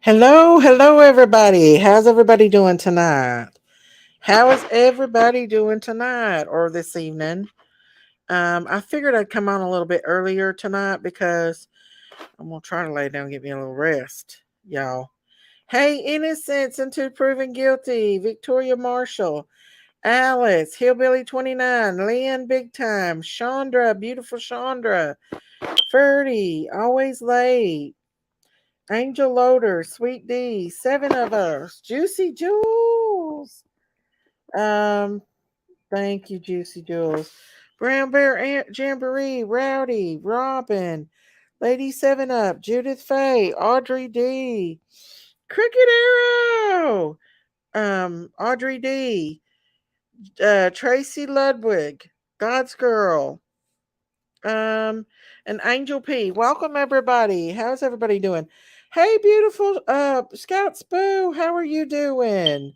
Hello, everybody. How's everybody doing tonight? How is everybody doing tonight or this evening? I figured I'd come on a little bit earlier tonight because I'm gonna try to lay down and get me a little rest, y'all. Hey, innocence until proven guilty. Victoria Marshall, Alice, Hillbilly 29, Lynn Big Time, Chandra, beautiful Chandra, Ferdy, always late. Angel Loader, Sweet D, seven of us, Juicy Jules. Um, Thank you, Juicy Jules. Brown Bear Jamboree, Rowdy, Robin, Lady Seven Up, Judith Faye, Audrey D, Cricket Arrow, Audrey D, Tracy Ludwig, God's Girl, um, and Angel P. Welcome everybody. How's everybody doing? Hey, beautiful Scout Spoo, how are you doing?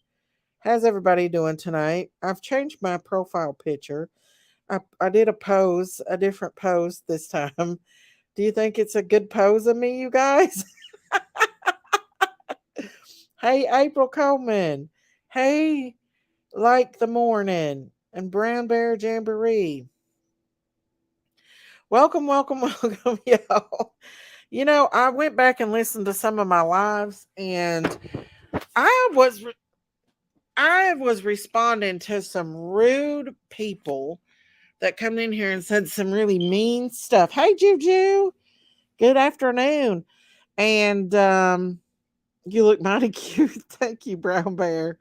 How's everybody doing tonight? I've changed my profile picture. I did a different pose this time. Do you think it's a good pose of me, you guys? Hey, April Coleman. Hey, Like the Morning and Brown Bear Jamboree. Welcome, welcome, y'all. You know, I went back and listened to some of my lives, and I was I was responding to some rude people that come in here and said some really mean stuff. Hey, Juju, good afternoon. And you look mighty cute. Thank you, Brown Bear.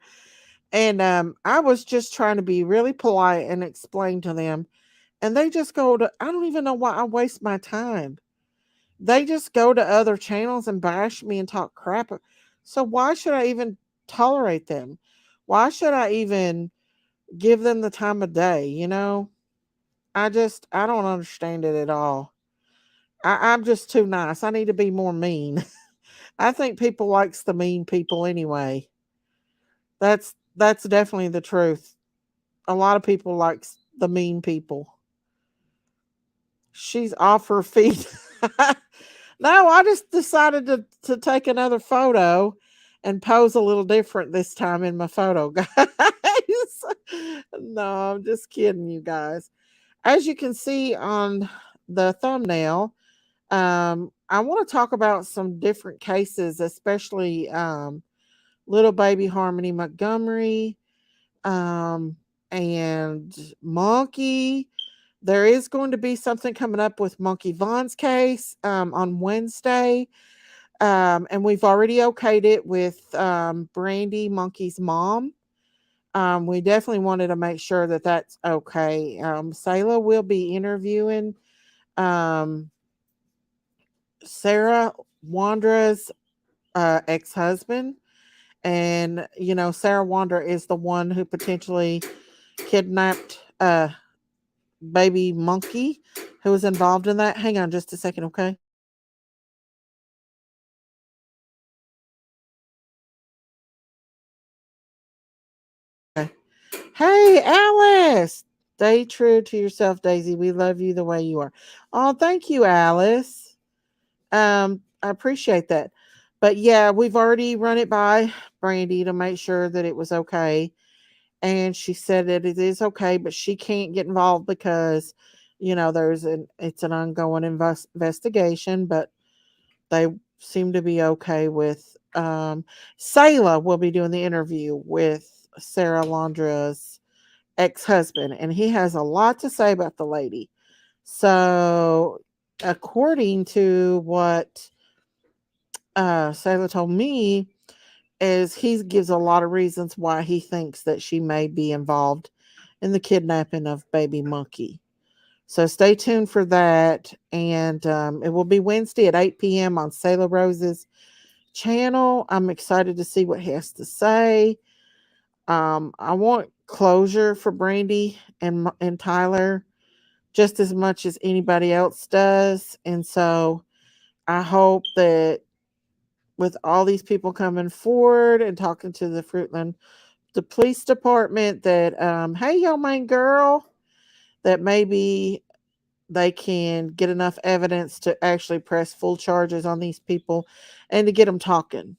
And I was just trying to be really polite and explain to them. And they just go to, I don't even know why I waste my time. They just go to other channels and bash me and talk crap. So why should I even tolerate them? Why should I even give them the time of day, you know? I don't understand it at all. I'm just too nice. I need to be more mean. I think people likes the mean people anyway. That's definitely the truth. A lot of people likes the mean people. She's off her feet. No, I just decided to take another photo and pose a little different this time in my photo, guys. No, I'm just kidding, you guys. As you can see on the thumbnail, I want to talk about some different cases, especially little baby Harmony Montgomery, um, and Monkey. There is going to be something coming up with Monkey Vaughn's case on Wednesday. And we've already okayed it with Brandy Monkey's mom. We definitely wanted to make sure that that's okay. Sayla will be interviewing um, Sarah Wandra's ex husband. And, you know, Sarah Wandra is the one who potentially kidnapped baby Monkey who was involved in that. Hang on just a second, okay? Okay. Hey, Alice. Stay true to yourself, Daisy. We love you the way you are. Oh, thank you, Alice. I appreciate that. But yeah, we've already run it by Brandy to make sure that it was okay. And she said that it is okay, but she can't get involved because, you know, it's an ongoing investigation, but they seem to be okay with Sayla will be doing the interview with Sarah Londra's ex-husband, and he has a lot to say about the lady. So according to what Sayla told me, is he gives a lot of reasons why he thinks that she may be involved in the kidnapping of baby Monkey. So stay tuned for that. And it will be Wednesday at 8 p.m. on Sailor Rose's channel. I'm excited to see what he has to say. I want closure for Brandy and Tyler just as much as anybody else does. And so I hope that with all these people coming forward and talking to the police department that hey, yo, main girl, that maybe they can get enough evidence to actually press full charges on these people and to get them talking.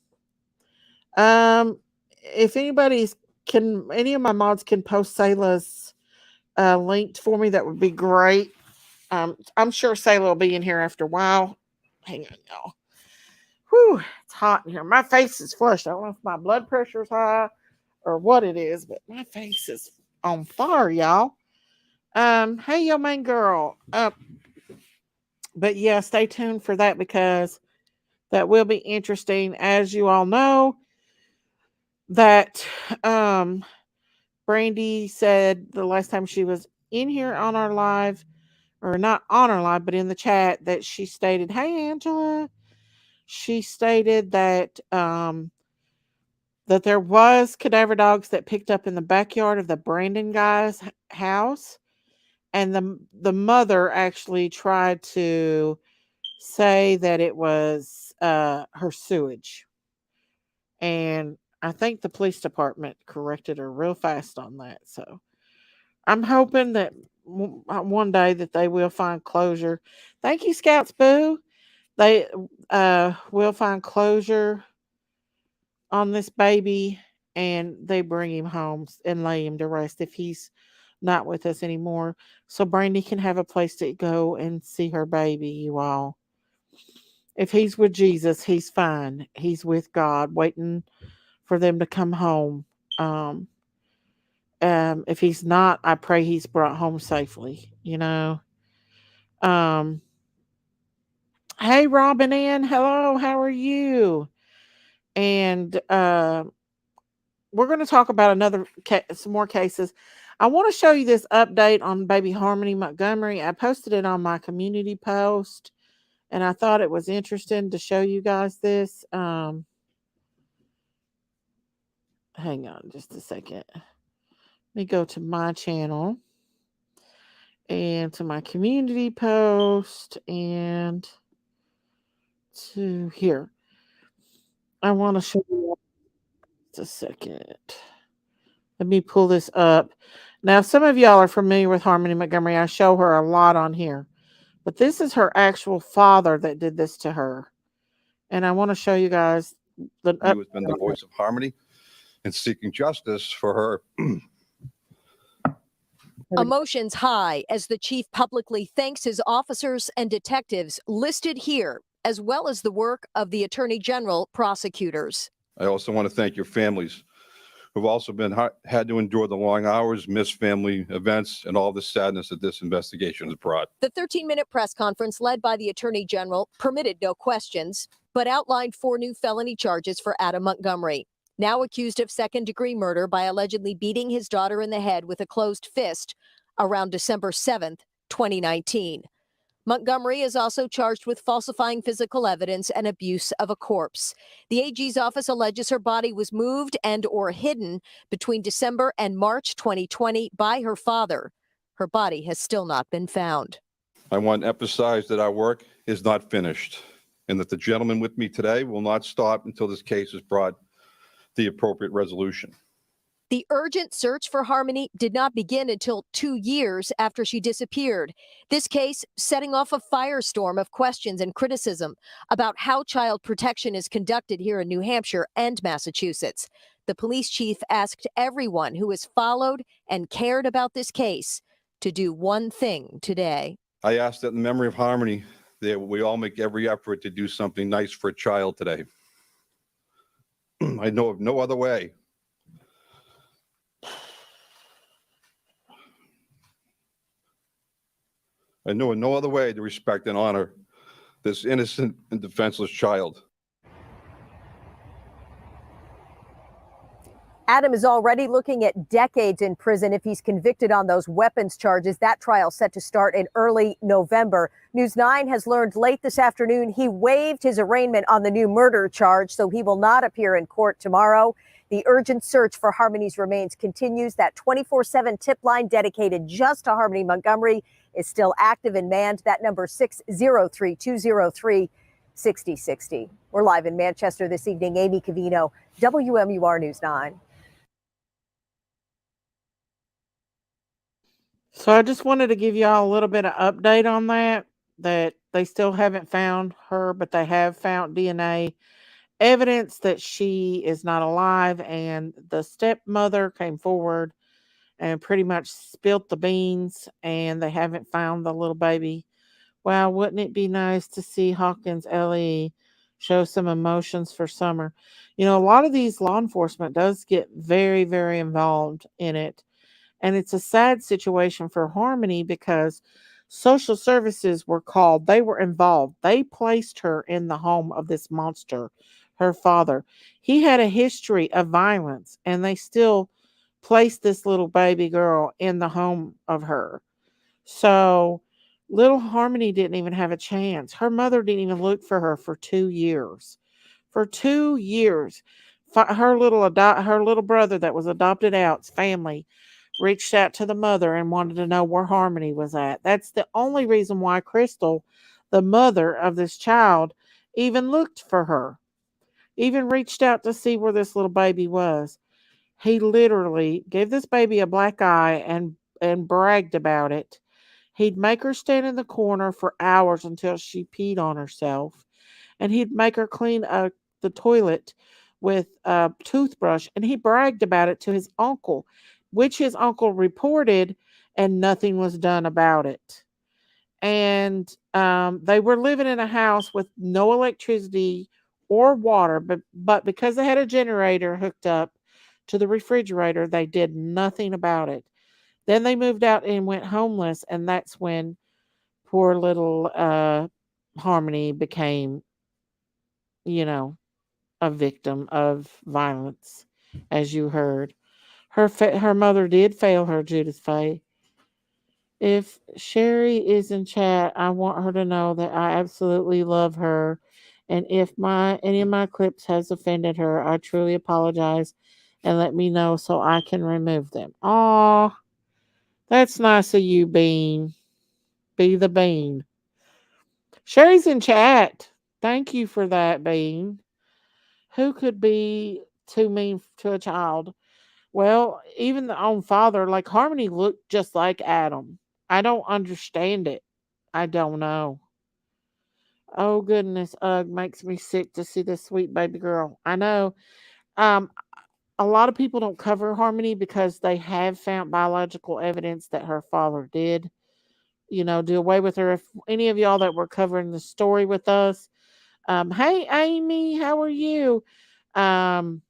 If any of my mods can post Selah's linked for me, that would be great. I'm sure Selah will be in here after a while. Hang on, y'all. Whew, it's hot in here. My face is flushed. I don't know if my blood pressure is high or what it is, but my face is on fire, y'all. Hey, yo, main girl. But yeah, stay tuned for that because that will be interesting. As you all know, that Brandy said the last time she was in here on our live, or not on our live, but in the chat, that she stated, "Hey, Angela." She stated that there was cadaver dogs that picked up in the backyard of the Brandon guy's house, and the mother actually tried to say that it was her sewage, and I think the police department corrected her real fast on that. So I'm hoping that one day that they will find closure. Thank you, Scouts Boo. They will find closure on this baby, and they bring him home and lay him to rest if he's not with us anymore. So Brandy can have a place to go and see her baby, you all. If he's with Jesus, he's fine. He's with God, waiting for them to come home. Um, if he's not, I pray he's brought home safely, you know. Um, hey, Robin Ann, hello, how are you? And we're going to talk about some more cases. I want to show you this update on baby Harmony Montgomery. I posted it on my community post, and I thought it was interesting to show you guys this. Hang on just a second. Let me go to my channel and to my community post and to here. I want to show you just a second. Let me pull this up. Now, some of y'all are familiar with Harmony Montgomery. I show her a lot on here. But this is her actual father that did this to her. And I want to show you guys the He has been the voice of Harmony and seeking justice for her. Emotions high as the chief publicly thanks his officers and detectives listed here, as well as the work of the Attorney General prosecutors. I also want to thank your families who've also had to endure the long hours, missed family events, and all the sadness that this investigation has brought. The 13-minute press conference led by the Attorney General permitted no questions, but outlined 4 new felony charges for Adam Montgomery, now accused of second-degree murder by allegedly beating his daughter in the head with a closed fist around December 7th, 2019. Montgomery is also charged with falsifying physical evidence and abuse of a corpse. The AG's office alleges her body was moved and or hidden between December and March 2020 by her father. Her body has still not been found. I want to emphasize that our work is not finished and that the gentleman with me today will not stop until this case is brought the appropriate resolution. The urgent search for Harmony did not begin until 2 years after she disappeared. This case setting off a firestorm of questions and criticism about how child protection is conducted here in New Hampshire and Massachusetts. The police chief asked everyone who has followed and cared about this case to do one thing today. I ask that in memory of Harmony, that we all make every effort to do something nice for a child today. I know of no other way. I know of no other way to respect and honor this innocent and defenseless child. Adam is already looking at decades in prison if he's convicted on those weapons charges. That trial set to start in early November. News 9 has learned late this afternoon he waived his arraignment on the new murder charge, so he will not appear in court tomorrow. The urgent search for Harmony's remains continues. That 24/7 tip line dedicated just to Harmony Montgomery is still active and manned. That number 603-203-6060. We're live in Manchester this evening. Amy Cavino, WMUR News 9. So I just wanted to give y'all a little bit of update on that they still haven't found her, but they have found DNA evidence that she is not alive, and the stepmother came forward and pretty much spilt the beans, and they haven't found the little baby. Wow, wouldn't it be nice to see Hawkins LE show some emotions for summer? You know, a lot of these law enforcement does get very, very involved in it. And it's a sad situation for Harmony because social services were called. They were involved. They placed her in the home of this monster, her father. He had a history of violence, and they still placed this little baby girl in the home of her. So little Harmony didn't even have a chance. Her mother didn't even look for her for 2 years. For 2 years, her little brother that was adopted out's family reached out to the mother and wanted to know where Harmony was at. That's the only reason why Crystal, the mother of this child, even looked for her, even reached out to see where this little baby was. He literally gave this baby a black eye and bragged about it. He'd make her stand in the corner for hours until she peed on herself, and he'd make her clean the toilet with a toothbrush, and he bragged about it to his uncle, which his uncle reported, and nothing was done about it. And they were living in a house with no electricity or water, but because they had a generator hooked up to the refrigerator, they did nothing about it. Then they moved out and went homeless, and that's when poor little Harmony became, you know, a victim of violence, as you heard. Her mother did fail her, Judith Faye. If Sherry is in chat, I want her to know that I absolutely love her, and if my any of my clips has offended her, I truly apologize, and let me know so I can remove them. Aw, that's nice of you, Bean. Be the Bean. Sherry's in chat. Thank you for that, Bean. Who could be too mean to a child? Well, even the own father, like Harmony looked just like Adam. I don't understand it. I don't know. Oh goodness, ugh, makes me sick to see this sweet baby girl. I know. Um, a lot of people don't cover Harmony because they have found biological evidence that her father did, do away with her. If any of y'all that were covering the story with us, hey Amy, how are you? Um,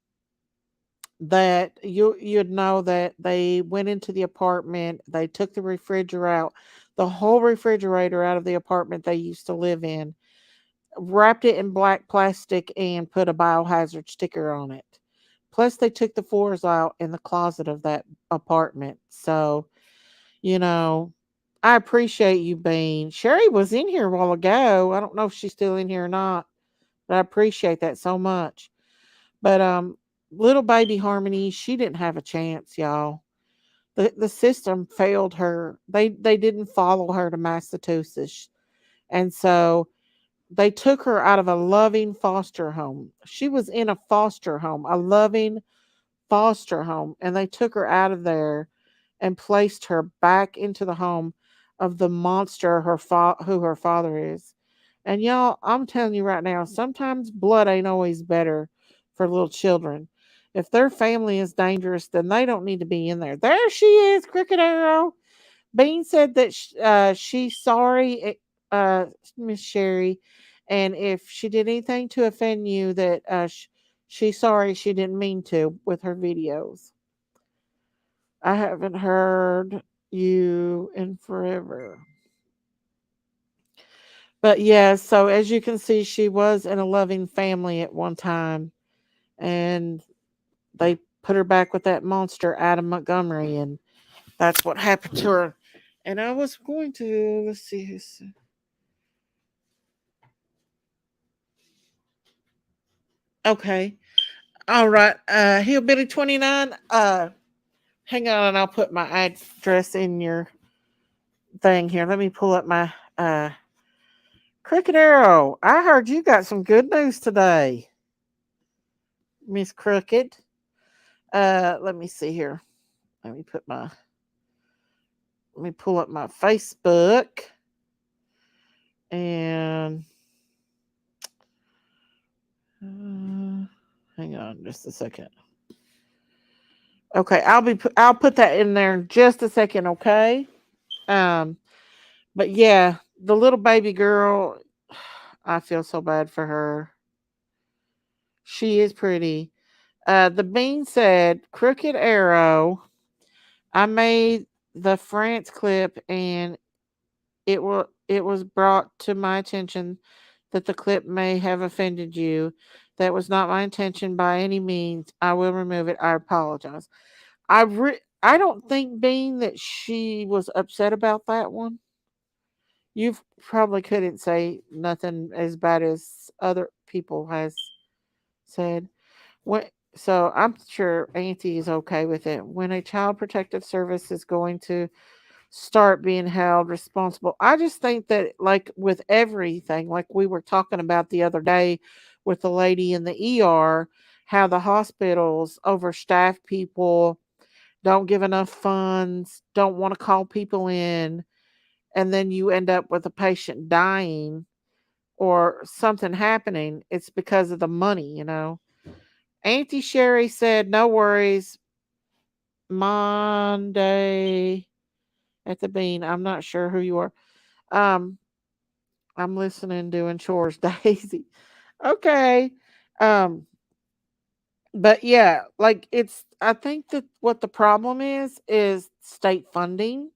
that you'd know that they went into the apartment, they took the refrigerator out, the whole refrigerator out of the apartment they used to live in, wrapped it in black plastic and put a biohazard sticker on it. Plus they took the floors out in the closet of that apartment. So, you know, I appreciate you being. Sherry was in here a while ago. I don't know if she's still in here or not, but I appreciate that so much. But little baby Harmony, she didn't have a chance, y'all. The system failed her. They didn't follow her to Massachusetts. And so they took her out of a loving foster home. She was in a foster home, a loving foster home, and they took her out of there and placed her back into the home of the monster who her father is. And y'all, I'm telling you right now, sometimes blood ain't always better for little children. If their family is dangerous, then they don't need to be in there. There she is, Cricket Arrow. Bean said that she's sorry, Miss Sherry, and if she did anything to offend you, that she's sorry she didn't mean to with her videos. I haven't heard you in forever. But yeah, so as you can see, she was in a loving family at one time, and they put her back with that monster, Adam Montgomery, and that's what happened to her. And I was going to, let's see who's. Okay. All right. Hillbilly 29. Hang on, and I'll put my address in your thing here. Let me pull up my Cricket Arrow. I heard you got some good news today, Miss Crooked. Let me see here. Let me put my let me pull up my Facebook, and Hang on just a second. Okay, I'll put that in there in just a second, okay? Um but yeah, the little baby girl, I feel so bad for her. She is pretty. The bean said, "Crooked Arrow. I made the France clip and it was brought to my attention that the clip may have offended you. That was not my intention by any means. I will remove it. I apologize." I don't think being that she was upset about that one. You probably couldn't say nothing as bad as other people has said. When, so I'm sure Auntie is okay with it. When a child protective service is going to start being held responsible, I just think that, like with everything, like we were talking about the other day with the lady in the ER, how the hospitals overstaff people, don't give enough funds, don't want to call people in, and then you end up with a patient dying or something happening. It's because of the money. Auntie Sherry said, "No worries, Monday at the Bean." I'm not sure who you are. Um, I'm listening, doing chores, Daisy. Okay. Um, but yeah, like I think that what the problem is state funding.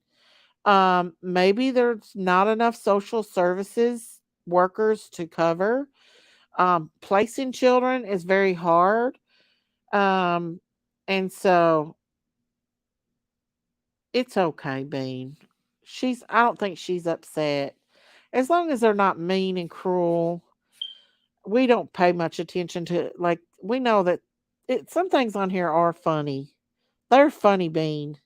Maybe there's not enough social services workers to cover. Placing children is very hard. Um, and so it's okay, Bean. I don't think she's upset. As long as they're not mean and cruel, we don't pay much attention to, like, we know that some things on here are funny. They're funny, Bean.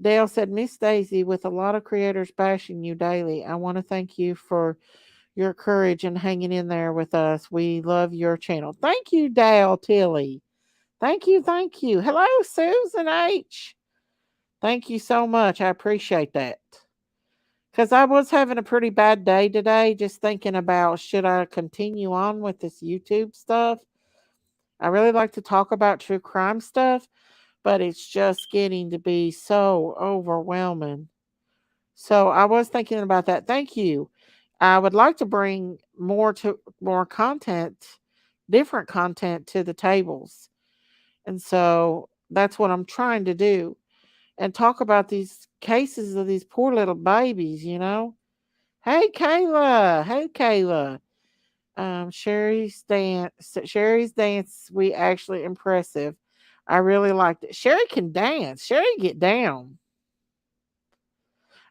Dale said, "Miss Daisy, with a lot of creators bashing you daily, I want to thank you for your courage and hanging in there with us. We love your channel." Thank you, Dale Tilly. Thank you, thank you. Hello, Susan H. Thank you so much. I appreciate that. Because I was having a pretty bad day today, just thinking about, should I continue on with this YouTube stuff? I really like to talk about true crime stuff, but it's just getting to be so overwhelming. So I was thinking about that. Thank you. I would like to bring more content, different content to the tables. And so that's what I'm trying to do, and talk about these cases of these poor little babies. Hey Kayla. Hey Kayla. Sherry's dance, we actually impressive. I really liked it. Sherry can dance. Sherry get down.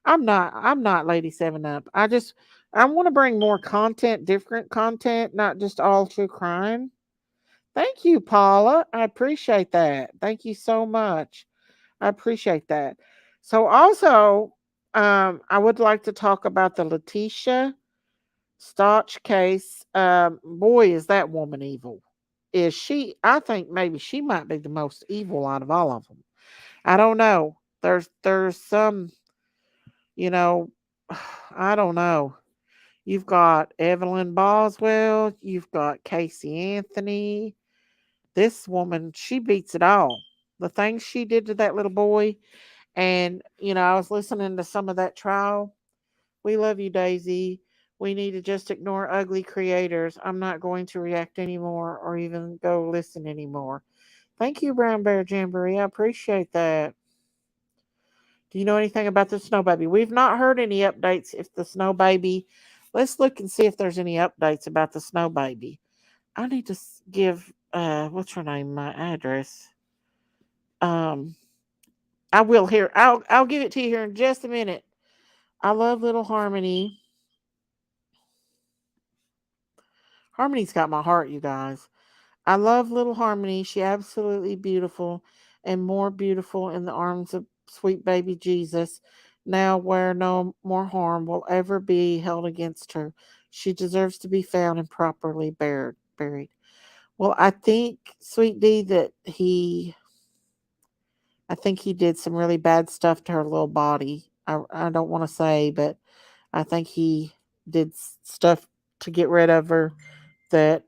I'm not Lady 7 Up. I want to bring more content, different content, not just all true crime. Thank you, Paula. I appreciate that. Thank you so much. I appreciate that. So also, I would like to talk about the Leticia Stauch case. Boy, is that woman evil. Is she? I think maybe she might be the most evil out of all of them. I don't know. There's some, you know, I don't know. You've got Evelyn Boswell. You've got Casey Anthony. This woman, she beats it all. The things she did to that little boy. And, I was listening to some of that trial. We love you, Daisy. We need to just ignore ugly creators. I'm not going to react anymore or even go listen anymore. Thank you, Brown Bear Jamboree. I appreciate that. Do you know anything about the snow baby? We've not heard any updates if the snow baby. Let's look and see if there's any updates about the snow baby. I need to give what's her name, my address. Um I will here. I'll give it to you here in just a minute. I love little Harmony. Harmony's got my heart, you guys. I love little Harmony. She absolutely beautiful, and more beautiful in the arms of sweet baby Jesus. Now where no more harm will ever be held against her. She deserves to be found and properly buried. Well, I think, Sweet D, I think he did some really bad stuff to her little body. I don't want to say, but I think he did stuff to get rid of her that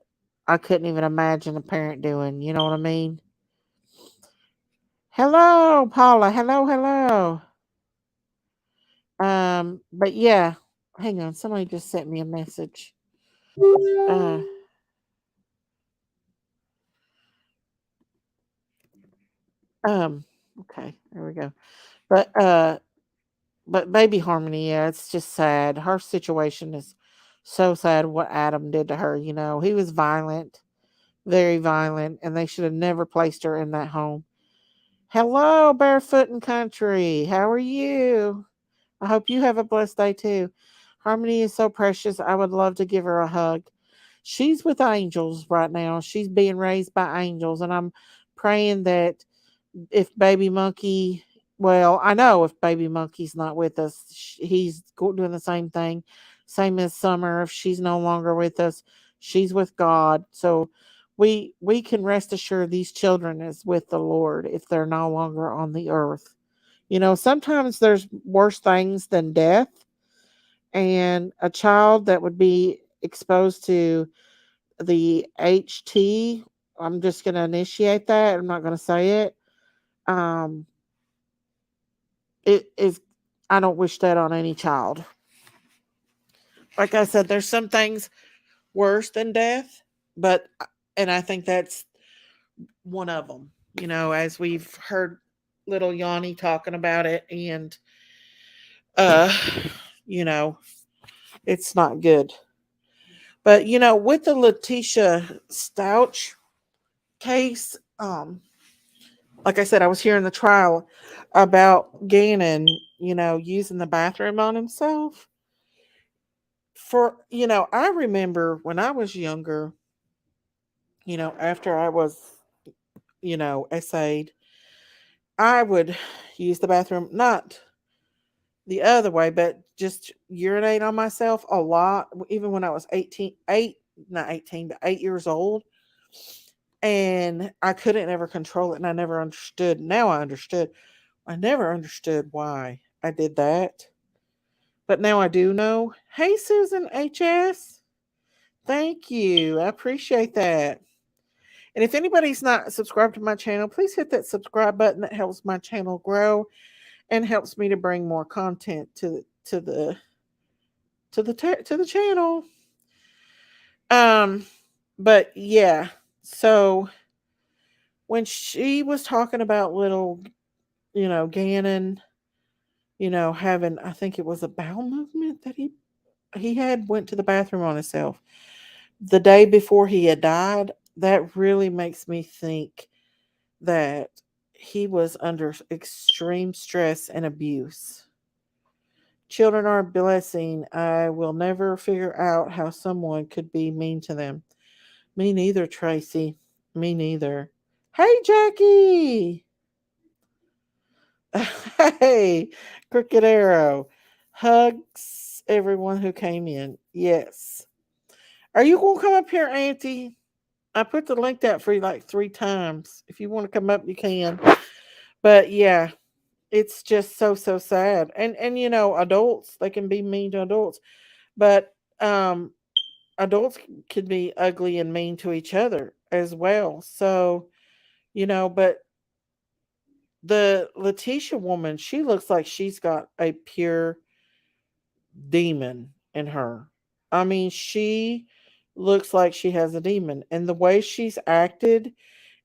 I couldn't even imagine a parent doing. You know what I mean? Hello, Paula. Hello, hello. But yeah, hang on. Somebody just sent me a message. Uh, okay, there we go. But baby Harmony, yeah, it's just sad. Her situation is so sad. What Adam did to her, he was violent, very violent, and they should have never placed her in that home. Hello, Barefoot and Country. How are you? I hope you have a blessed day too. Harmony is so precious. I would love to give her a hug. She's with angels right now. She's being raised by angels, and I'm praying that if baby monkey, well, I know if baby monkey's not with us, he's doing the same thing, same as Summer. If she's no longer with us, she's with God. So we can rest assured these children is with the Lord if they're no longer on the earth. Sometimes there's worse things than death, and a child that would be exposed to the HT, I'm just going to initiate that. I'm not going to say it. Um, it is, I don't wish that on any child. Like I said, there's some things worse than death, but, and I think that's one of them, as we've heard little Yanni talking about it, and, uh, you know, it's not good. But, with the Leticia Stauch case, like I said, I was hearing the trial about Gannon, using the bathroom on himself. I remember when I was younger, after I was, essayed, I would use the bathroom, not the other way, but just urinate on myself a lot, even when I was 8 years old. And I couldn't ever control it, and I never understood. Now I understood. I never understood why I did that. But now I do know. Hey, Susan HS. Thank you. I appreciate that. And if anybody's not subscribed to my channel, please hit that subscribe button. That helps my channel grow and helps me to bring more content to the channel. But yeah. So when she was talking about little, Gannon, having, I think it was a bowel movement that he had went to the bathroom on himself the day before he had died. That really makes me think that he was under extreme stress and abuse. Children are a blessing. I will never figure out how someone could be mean to them. Me neither, Tracy. Me neither. Hey, Jackie. Hey, Crooked Arrow. Hugs everyone who came in. Yes. Are you going to come up here, Auntie? I put the link out for you like 3 times. If you want to come up, you can. But yeah, it's just so sad. And adults, they can be mean to adults, but adults can be ugly and mean to each other as well. So, but the Leticia woman, she looks like she's got a pure demon in her. I mean, she looks like she has a demon, and the way she's acted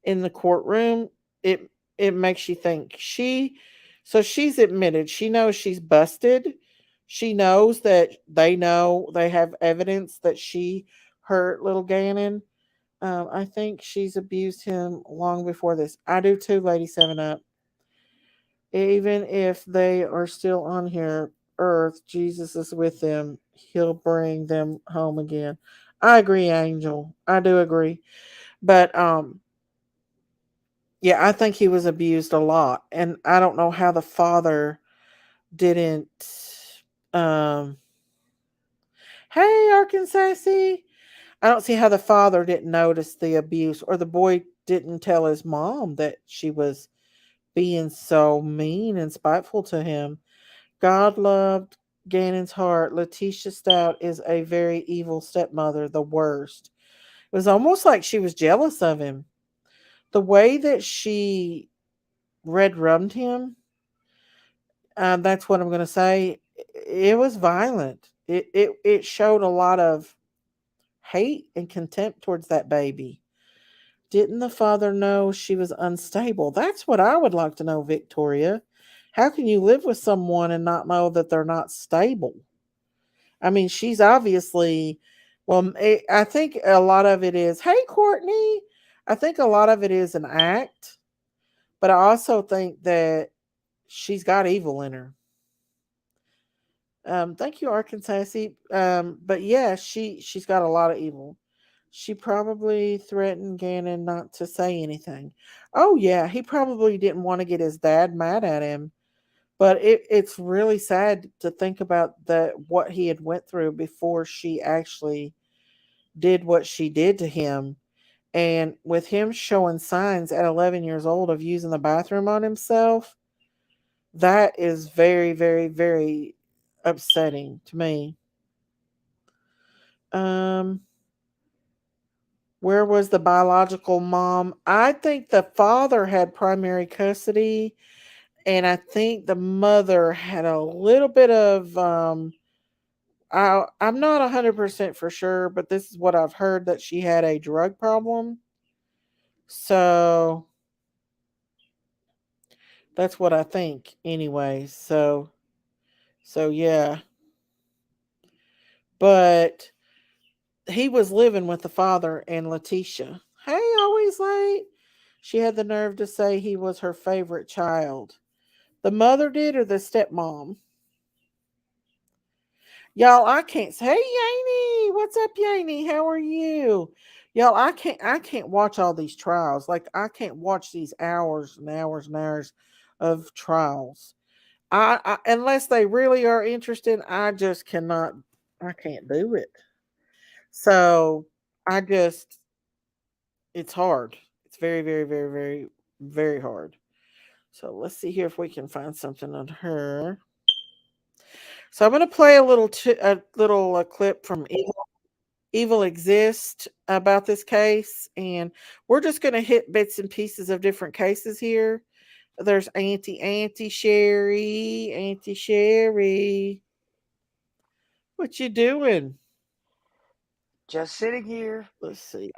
in the courtroom, it makes you think she's admitted she knows she's busted. She knows that they know they have evidence that she hurt little Gannon. I think she's abused him long before this. I do too, Lady 7 Up. Even if they are still on here, earth, Jesus is with them. He'll bring them home again. I agree, Angel. I do agree. But yeah, I think he was abused a lot. And I don't know how the father didn't um hey, Arkansas. I don't see how the father didn't notice the abuse, or the boy didn't tell his mom that she was being so mean and spiteful to him. God loved Gannon's heart. Leticia Stout is a very evil stepmother, the worst. was almost like she was jealous of him. The way that she red rummed him, that's what I'm going to say. It was violent. It showed a lot of hate and contempt towards that baby. Didn't the father know she was unstable? That's what I would like to know, Victoria. How can you live with someone and not know that they're not stable? I mean, she's obviously, well, I think a lot of it is, hey, Courtney, I think a lot of it is an act, but I also think that she's got evil in her. Thank you, Arkansas. But yeah, she's got a lot of evil. She probably threatened Gannon not to say anything. Oh yeah, he probably didn't want to get his dad mad at him. But it's really sad to think about that what he had went through before she actually did what she did to him. And with him showing signs at 11 years old of using the bathroom on himself, that is very, very, very upsetting to me. Um, where was the biological mom? I think the father had primary custody, and I think the mother had a little bit of. I'm not 100% for sure, but this is what I've heard that she had a drug problem. So that's what I think, anyway. So yeah, but he was living with the father and Leticia. Hey, always late. She had the nerve to say he was her favorite child. The mother did, or the stepmom? Y'all, I can't say, hey Yaney, what's up, Yaney? How are you? Y'all, I can't watch all these trials. Like I can't watch these hours and hours and hours of trials. I unless they really are interested, I just cannot. I can't do it. So I just, it's hard. It's very, very, very, very, very hard. So let's see here if we can find something on her. So I'm going to play a little clip from Evil Exist about this case, and we're just going to hit bits and pieces of different cases here. There's Auntie Sherry, Auntie Sherry. What you doing? Just sitting here Let's see.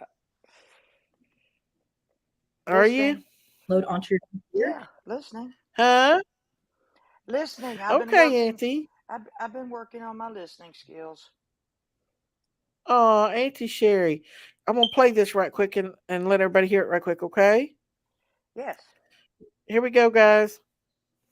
Are you? listening. Load onto your computer. Yeah, listening. Huh? Listening. I've been Okay, working. Auntie. I've been working on my listening skills. Oh, Auntie Sherry. I'm gonna play this right quick and let everybody hear it right quick, okay? Yes. Here we go, guys.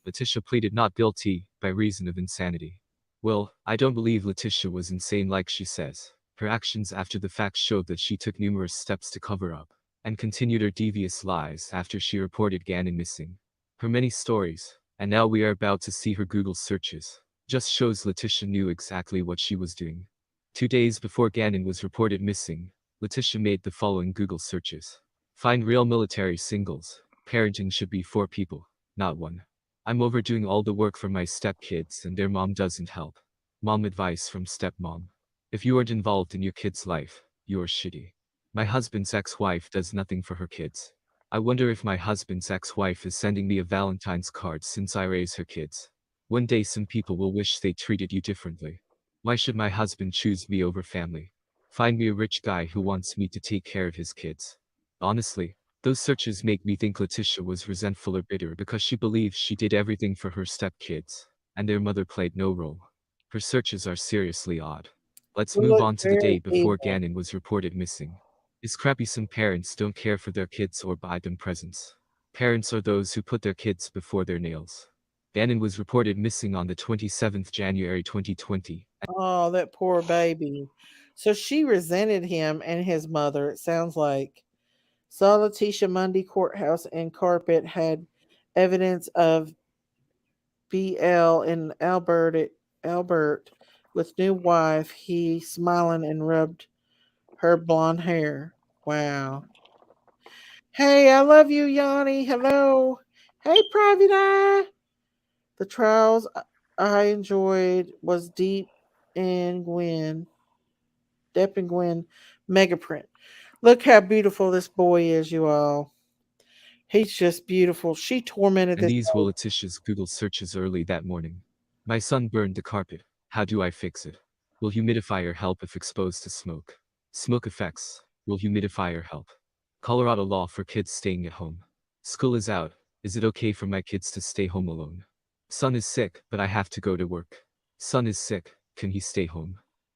Letitia pleaded not guilty by reason of insanity. Well, I don't believe Letitia was insane like she says. Her actions after the fact showed that she took numerous steps to cover up and continued her devious lies after she reported Gannon missing. Her many stories, and now we are about to see her Google searches, just shows Letitia knew exactly what she was doing. 2 days before Gannon was reported missing, Letitia made the following Google searches. Find real military singles. Parenting should be 4 people, not 1. I'm overdoing all the work for my stepkids and their mom doesn't help. Mom advice from stepmom. If you aren't involved in your kid's life, you're shitty. My husband's ex-wife does nothing for her kids. I wonder if my husband's ex-wife is sending me a Valentine's card since I raise her kids. One day some people will wish they treated you differently. Why should my husband choose me over family? Find me a rich guy who wants me to take care of his kids. Honestly, those searches make me think Letitia was resentful or bitter because she believes she did everything for her stepkids, and their mother played no role. Her searches are seriously odd. Let's We move look on to the day very before evil. Gannon was reported missing. It's crappy some parents don't care for their kids or buy them presents. Parents are those who put their kids before their nails. Gannon was reported missing on the 27th January 2020. Oh, that poor baby. So she resented him and his mother, it sounds like. Saw Letitia Monday courthouse and carpet had evidence of BL in Albert with new wife. He smiling and rubbed her blonde hair. Wow. Hey, I love you, Yanni. Hello. Hey, Private Eye. The trials I enjoyed was Deep and Gwen. Depp and Gwen Megaprint. Look how beautiful this boy is, you all. He's just beautiful. She tormented And this these were boy. Letitia's Google searches early that morning. My son burned the carpet. How do I fix it? Will humidifier help if exposed to smoke? Smoke effects. Will humidifier help? Colorado law for kids staying at home. School is out. Is it okay for my kids to stay home alone? Son is sick, but I have to go to work. Son is sick. Can he stay home?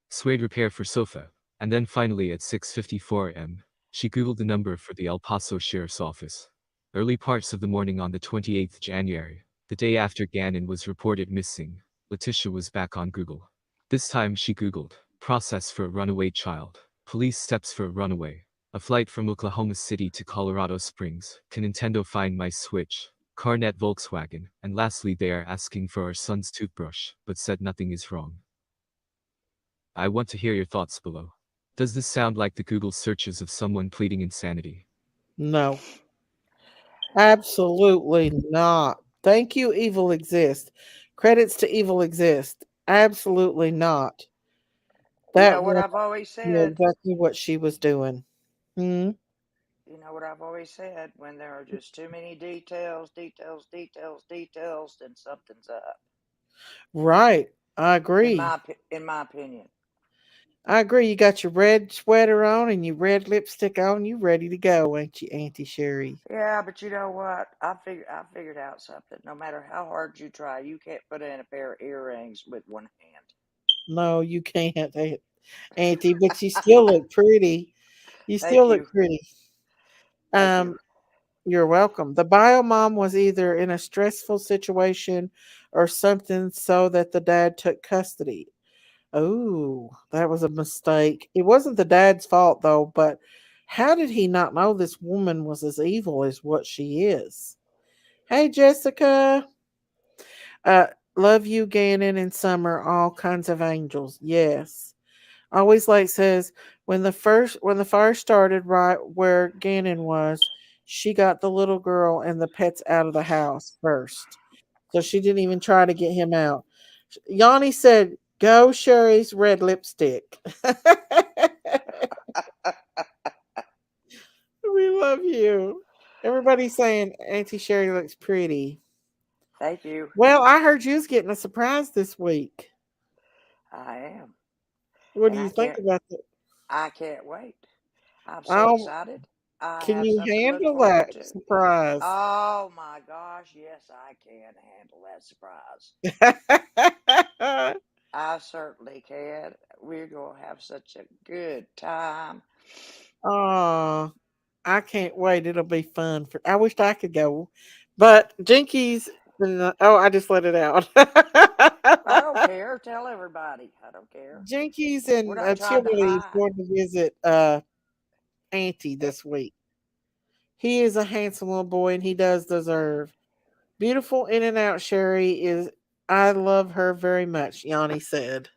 Suede repair for sofa. And then finally at 6:54 a.m., she Googled the number for the El Paso Sheriff's Office. Early parts of the morning on the 28th January, the day after Gannon was reported missing, Leticia was back on Google. This time she Googled, process for a runaway child, police steps for a runaway, a flight from Oklahoma City to Colorado Springs, can Nintendo find my Switch, Carnet Volkswagen, and lastly they are asking for our son's toothbrush, but said nothing is wrong. I want to hear your thoughts below. Does this sound like the Google searches of someone pleading insanity? No, absolutely not. Thank you, Evil Exist. Credits to Evil Exist. Absolutely not. You That know what woman I've always knew said? exactly what she was doing. Hmm. You know what I've always said? When there are just too many details, details, details, details, then something's up. Right. I agree. In my opinion. I agree. You got your red sweater on and your red lipstick on. You ready to go, ain't you, Auntie Sherry? Yeah, but you know what? I figured out something. No matter how hard you try, you can't put in a pair of earrings with one No, you can't, Auntie, but you still look pretty. You Thank still look you. pretty. Thank you. Um, you're welcome. The bio mom was either in a stressful situation or something so that the dad took custody. Oh, that was a mistake. It wasn't the dad's fault though, but how did he not know this woman was as evil as what she is? Hey Jessica. Uh love you, Gannon and Summer, all kinds of angels. Yes. Always like says when the fire started right where Gannon was, she got the little girl and the pets out of the house first. So she didn't even try to get him out. Yanni said, "Go Sherry's red lipstick." We love you. Everybody's saying Auntie Sherry looks pretty. Thank you. Well, I heard you was getting a surprise this week. I am. What do And you think about that? I can't wait. I'm so Oh, excited. I can have you something to look handle forward that to. surprise? Oh my gosh, yes, I can handle that surprise. I certainly can. We're going to have such a good time. Oh, I can't wait. It'll be fun. I wished I could go, but Jinkies. Oh, I just let it out. I don't care. Tell everybody. I don't care. Jinkies We're and not trying to Chili is hide. going to visit Auntie this week. He is a handsome little boy, and he does deserve beautiful in and out. Sherry is. I love her very much. Yanni said.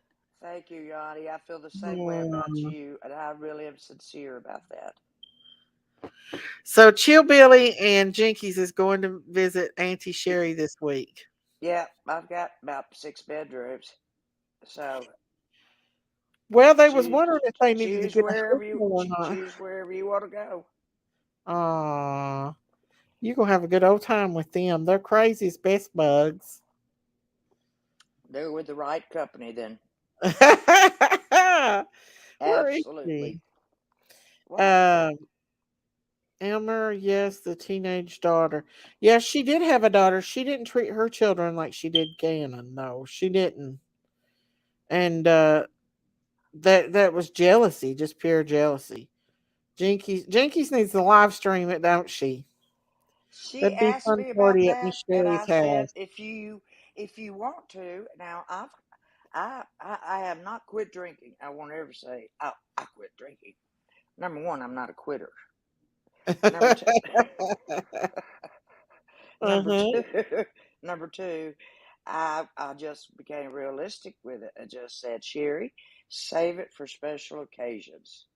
Thank you, Yanni. I feel the same way about Hmm. you, and I really am sincere about that. So Chill Billy and Jinkies is going to visit Auntie Sherry this week. Yeah, I've got about 6 bedrooms. So Well, they was choose wondering if they needed to get a hotel or not. choose wherever you want to go. Aw, you gonna have a good old time with them. They're crazy as best bugs. They're with the right company then. Where is Absolutely. she? What? Um, Elmer, yes, the teenage daughter. Yes, she did have a daughter. She didn't treat her children like she did Gannon. No, she didn't. And that was jealousy, just pure jealousy. Jinkies needs to live stream it, don't she? She That'd be asked fun me about party at that, Miss and Sherry's I said, house. if you want to. Now I have not quit drinking. I won't ever say I quit drinking. Number one, I'm not a quitter. Number two, number Uh-huh. two, number two, I just became realistic with it. I just said, Sherry, save it for special occasions.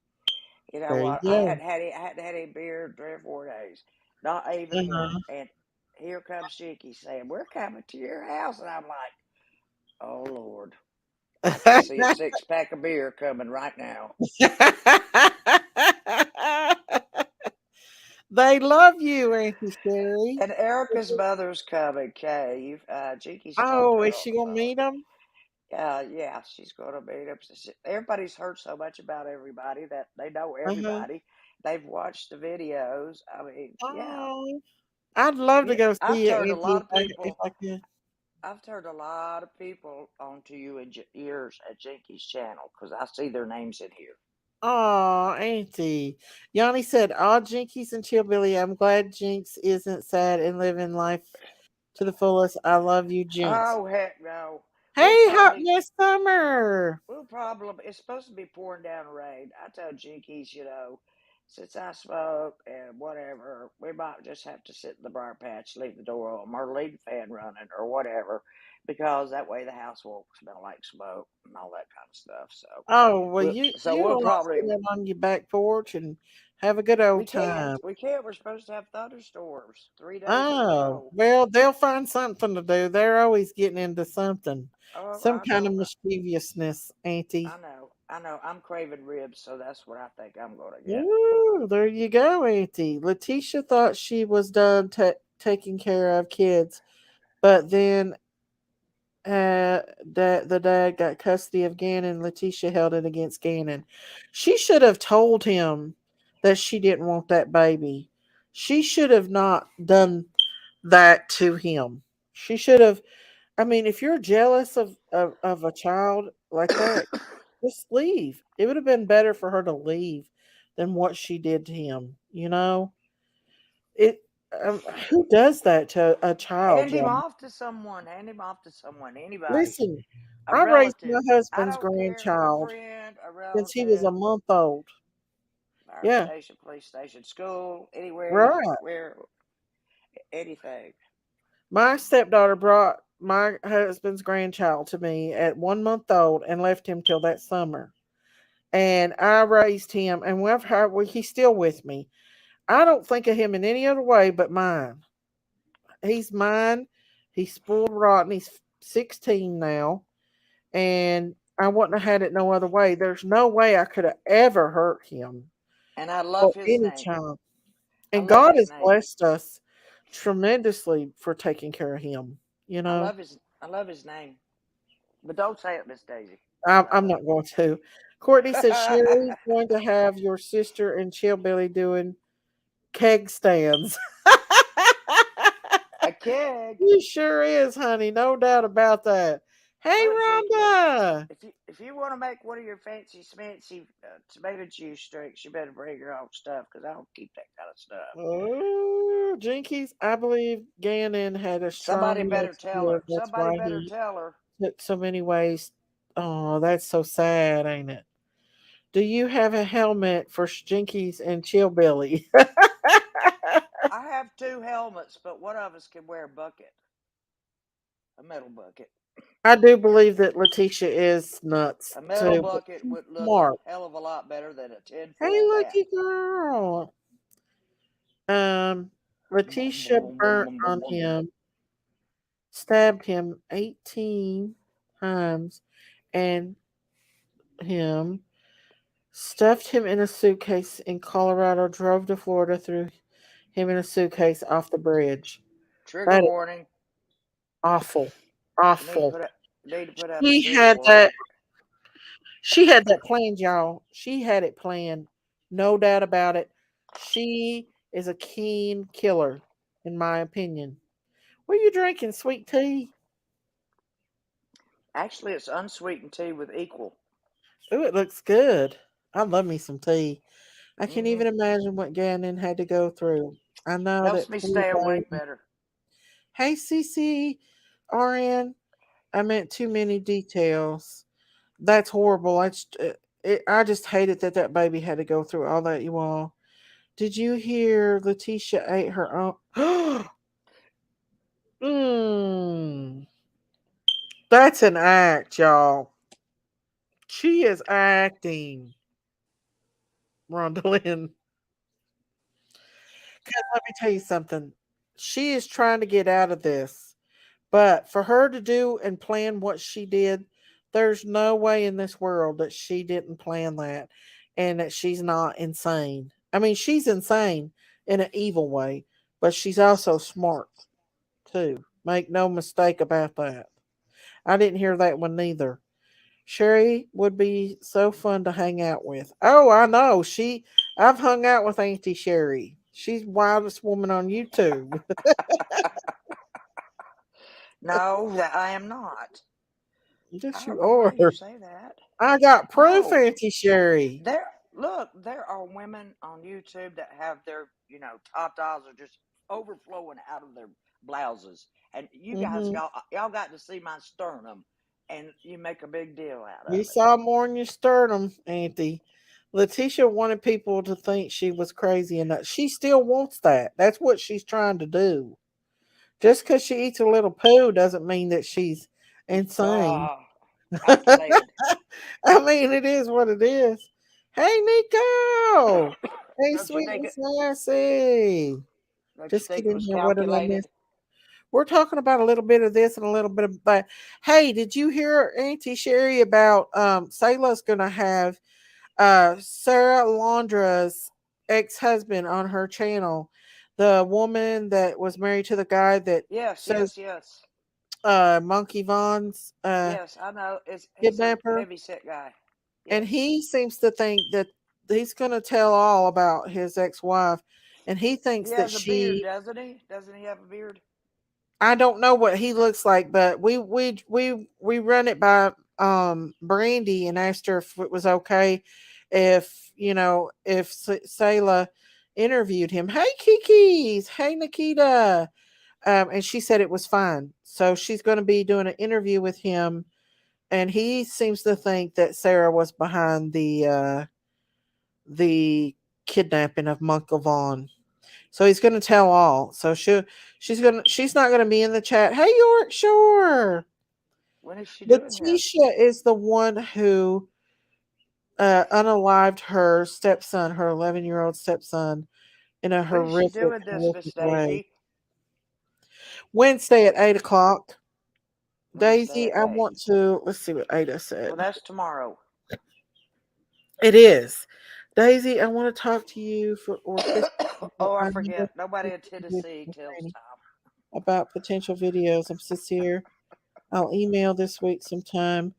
You know There you what? go. I hadn't had a beer in 3 or 4 days, not even one. Uh-huh. And here comes Chicky saying, "We're coming to your house," and I'm like, "Oh Lord." I can see a 6-pack of beer coming right now. They love you, Auntie Sherry. And Erica's mother's coming, Kay. Jinky's talked to Oh, her is on she the gonna phone. meet them? Yeah, she's going to meet him. Everybody's heard so much about everybody that they know Uh-huh. everybody. They've watched the videos. I mean, yeah. Oh, I'd love to Yeah, go I've see it, turned a Auntie, lot of if people. I could. I've turned a lot of people onto you in ears at Jinky's channel because I see their names in here. Oh, Auntie. Yanni said, "All Jinkies and Chillbilly. I'm glad Jinx isn't sad and living life to the fullest. I love you, Jinx." Oh heck no! We'll Hey, hot probably Miss Summer. it's supposed to be pouring down rain. I told Jinkies, since I smoke and whatever, we might just have to sit in the briar patch, leave the door on, or leave the fan running, or whatever, because that way the house won't smell like smoke and all that kind of stuff. So Oh, well, we'll you we'll all probably sit on your back porch and have a good old we can't time. we can't. We're supposed to have thunderstorms 3 days in a Oh, row. well, they'll find something to do. They're always getting into something, Oh, some I kind of know. mischievousness, Auntie. I know. I'm craving ribs, so that's what I think I'm going to get. Ooh, there you go, Auntie. Letitia thought she was done taking care of kids, but then the dad got custody of Gannon. Letitia held it against Gannon. She should have told him that she didn't want that baby. She should have not done that to him. She should have. I mean, if you're jealous of a child like that, just leave. It would have been better for her to leave than what she did to him. It. Who does that to a child, Hand him y'all? off to someone. Hand him off to someone. Anybody. Listen, A I raised my relative. I husband's don't care. A grandchild friend, a since he was relative, a month old. fire Yeah, station, police station, school, anywhere, right. where, anything. My stepdaughter brought my husband's grandchild to me at 1 month old and left him till that summer. And I raised him, and he's still with me. I don't think of him in any other way but mine. He's mine. He's spoiled rotten. He's 16 now, and I wouldn't have had it no other way. There's no way I could have ever hurt him And I or love his any name. child. I And love God his has name. blessed us tremendously for taking care of him. You know, I love his name. But don't say it, Miss Daisy. I'm not going to. Courtney says A Sherry's going to have your sister and Chillbilly doing keg stands. keg. He sure is, honey. No doubt about that. Hey, Look, Jinky. Rhonda. If you want to make one of your fancy smancy tomato juice drinks, you better bring your own stuff because I don't keep that kind of stuff. Oh, Jinkies, I believe Gannon had a strong Somebody better tell relationship. her. That's Somebody why better he tell her. took so many ways. Oh, that's so sad, ain't it? Do you have a helmet for Jinkies and Chillbilly? I have two helmets, but one of us can wear a bucket, a metal bucket. I do believe that Letitia is nuts A metal too, but bucket she's would look a smart. hell of a lot better than a Hey, tinfoil hat. lucky girl. Um, Letitia burnt on him, stabbed him 18 times, and him stuffed him in a suitcase in Colorado, drove to Florida, threw him in a suitcase off the bridge. Trigger That is warning. awful. I need to Awful. put up. Need to put up a She trigger had warning. that she had that planned, y'all. She had it planned. No doubt about it. She is a keen killer, in my opinion. What are you drinking? Sweet tea? Actually, it's unsweetened tea with equal. Ooh, it looks good. I love me some tea. I can't Hmm even imagine what Gannon had to go through. I know Helps that me poor stay awake baby. better. Hey, CC, RN, I meant too many details. That's horrible. I just hated that that baby had to go through all that, you all. Did you hear Letitia ate her own? mm, that's an act, y'all. She is acting, Rondalyn. Because let me tell you something. She is trying to get out of this. But for her to do and plan what she did, There's no way in this world that she didn't plan that and that she's not insane. I mean, she's insane in an evil way, but she's also smart too. Make no mistake about that. I didn't hear that one neither. Sherry would be so fun to hang out with. Oh, I know. I've hung out with Auntie Sherry. She's wildest woman on YouTube. No, that I am not. I Yes, don't you know why are. you say that. I got proof, No, Auntie Sherry. there are women on YouTube that have their, tatas are just overflowing out of their blouses, and you guys Hmm. y'all got to see my sternum, and you make a big deal out We of it. saw more in your sternum, Auntie. Letitia wanted people to think she was crazy, and that she still wants that. That's what she's trying to do. Just because she eats a little poo doesn't mean that she's insane. Ah, calculated. I mean, it is what it is. Hey, Nico. Hey, Don't you sweet think and it? sassy. Don't you Just think get it in was here. What did I miss? calculated? We're talking about a little bit of this and a little bit of that. Hey, did you hear Auntie Sherry about Sayla's gonna have Sarah Londra's ex-husband on her channel? The woman that was married to the guy that Yes, says yes, yes, Monkey Vaughn's yes. I know. He's a kidnapper. heavy set guy. And Yes. he seems to think that he's going to tell all about his ex-wife, and he He thinks that has a beard, she, doesn't he? Doesn't he have a beard? I don't know what he looks like, but we run it by Brandy and asked her if it was okay if, if Sayla interviewed him. Hey Kiki's, hey Nikita. And she said it was fine. So she's going to be doing an interview with him, and he seems to think that Sarah was behind the kidnapping of Monk Vaughan. So he's going to tell all. So she's not going to be in the chat. Hey Yorkshire. When is she doing this? Letitia is the one who unalived her stepson, her 11-year-old stepson, in a When is she horrific, doing this, horrific Miss way. Daisy? Wednesday at 8 o'clock. Wednesday Daisy, at I eight. want to, let's see what Ada Well, said. that's tomorrow. It is. Daisy, I want to talk to you for or Chris. Oh, I I know forget. Nobody in Tennessee tells training time. about potential videos. I'm sincere. I'll email this week sometime.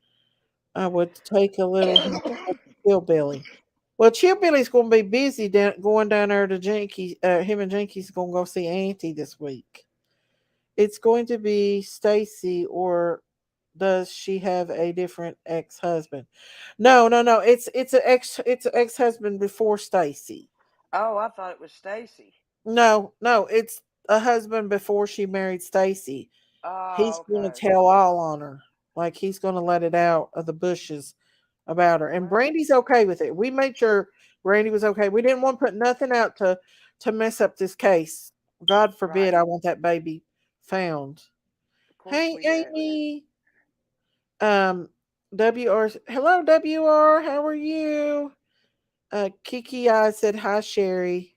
I would take a little help with Chillbilly. Well, Chillbilly's going to be busy going down there to Jinky. Him and Jinky's going to go see Auntie this week. It's going to be Stacy, or does she have a different ex-husband? No, no, no. It's an ex-husband before Stacy. Oh, I thought it was Stacy. No, no, it's a husband before she married Stacy. He's Oh, going to okay. tell all on her. Like he's going to let it out of the bushes about her. And Well, Brandy's okay with it. We made sure Brandy was okay. We didn't want to put nothing out to mess up this case. God right. forbid I want that baby found. Of course Hey we do. Amy. Um WR, hello WR, how are you? Kiki I said hi Sherry.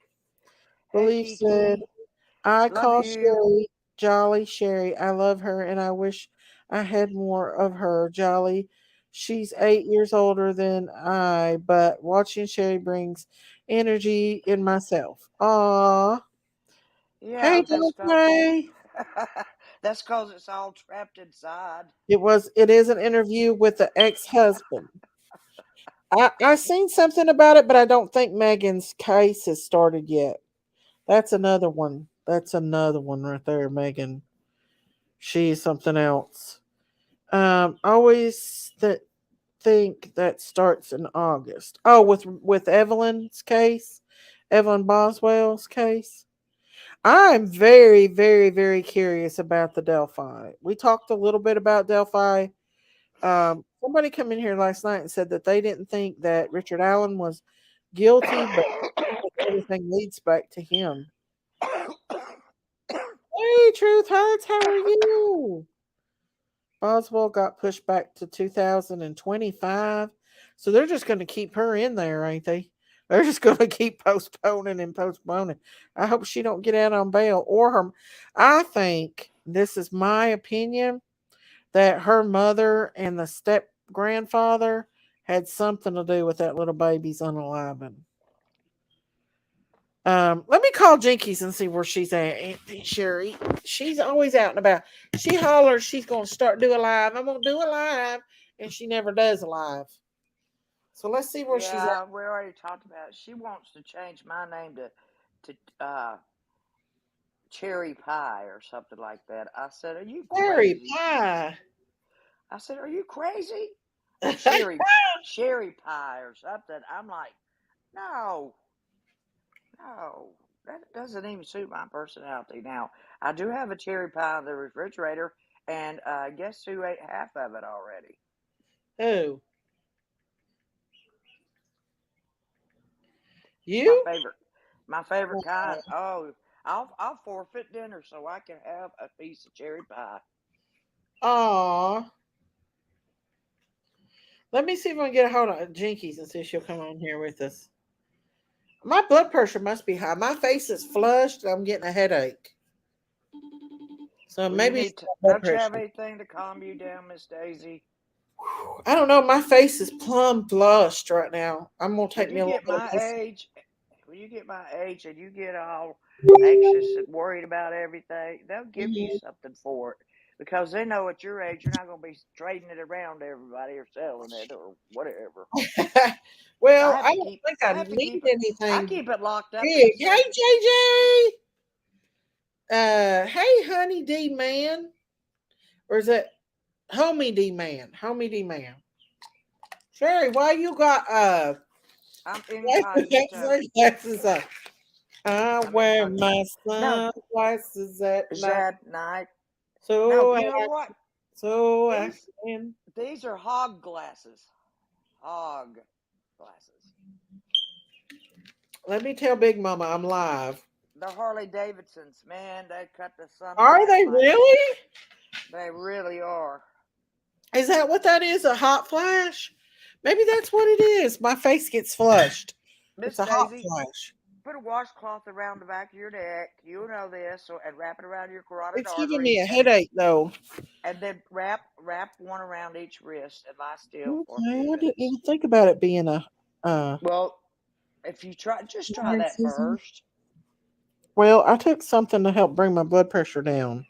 Hey, Believe said Kiki. I Love call you. Sherry Jolly Sherry. I love her and I wish I had more of her. Jolly. She's 8 years older than I, but watching Sherry brings energy in myself. Aw. Yeah, Hey, Dante. that's cause it's all trapped inside. It is an interview with the ex-husband. I seen something about it, but I don't think Megan's case has started yet. That's another one. That's another one right there, Megan. She's something else. Always think that starts in August. Oh, with Evelyn's case, Evelyn Boswell's case. I'm very, very, very curious about the Delphi. We talked a little bit about Delphi. Somebody come in here last night and said that they didn't think that Richard Allen was guilty, but everything leads back to him. Hey, Truth Hurts, how are you? Boswell got pushed back to 2025. So they're just going to keep her in there, ain't they? They're just going to keep postponing and postponing. I hope she don't get out on bail or her. I think this is my opinion that her mother and the grandfather had something to do with that little baby's unaliving. Let me call Jinkies and see where she's at. Auntie Sherry, she's always out and about. She hollers she's gonna start do a live. I'm gonna do a live, and she never does a live. So let's see where she's at. Yeah, we already talked about it. She wants to change my name to Cherry Pie or something like that. I said, "Are you Sherry crazy?" pie. I said, "Are you crazy?" Or Sherry Pie or something. I'm like, no, no, that doesn't even suit my personality. Now, I do have a cherry pie in the refrigerator, and guess who ate half of it already? Who? My You? favorite, my favorite kind. Oh, I'll forfeit dinner so I can have a piece of cherry pie. Aw. Let me see if I can get a hold of Jinkies and see if she'll come on here with us. My blood pressure must be high. My face is flushed. I'm getting a headache. So Well, you maybe it's need to. my blood Don't you have pressure. anything to calm you down, Miss Daisy? I don't know. My face is plumb flushed right now. I'm gonna When take me you a little get bit my of age, when you get my age and you get all anxious and worried about everything, they'll give you medicine. something for it because they know at your age you're not going to be trading it around to everybody or selling it or whatever. I Well, have I to don't keep. think I I have to need keep it. I anything keep it locked up in big. a Hey, safe. JJ. Hey, Honey D Man. Or is it Homie D Man? Homie D Man. Sherry, why you got I'm incognito. sunglasses on? I I'm wear incognito. my No, sunglasses at is night. that night? No, So you know I what? I These can. these are hog glasses. Hog glasses. Let me tell Big Mama I'm live. The Harley Davidsons, man, they cut the sun Are flat they like really? they really are. Is that what that is? A hot flash? Maybe that's what it is. My face gets flushed. It's Miss a hot Daisy, flash. put a washcloth around the back of your neck. You know this, and wrap it around your carotid It's giving me arteries, a headache though. and then wrap one around each wrist and lie still for a Okay, few I didn't minutes. even think about it being a uh Well, if you just try that narcissism. first. Well, I took something to help bring my blood pressure down.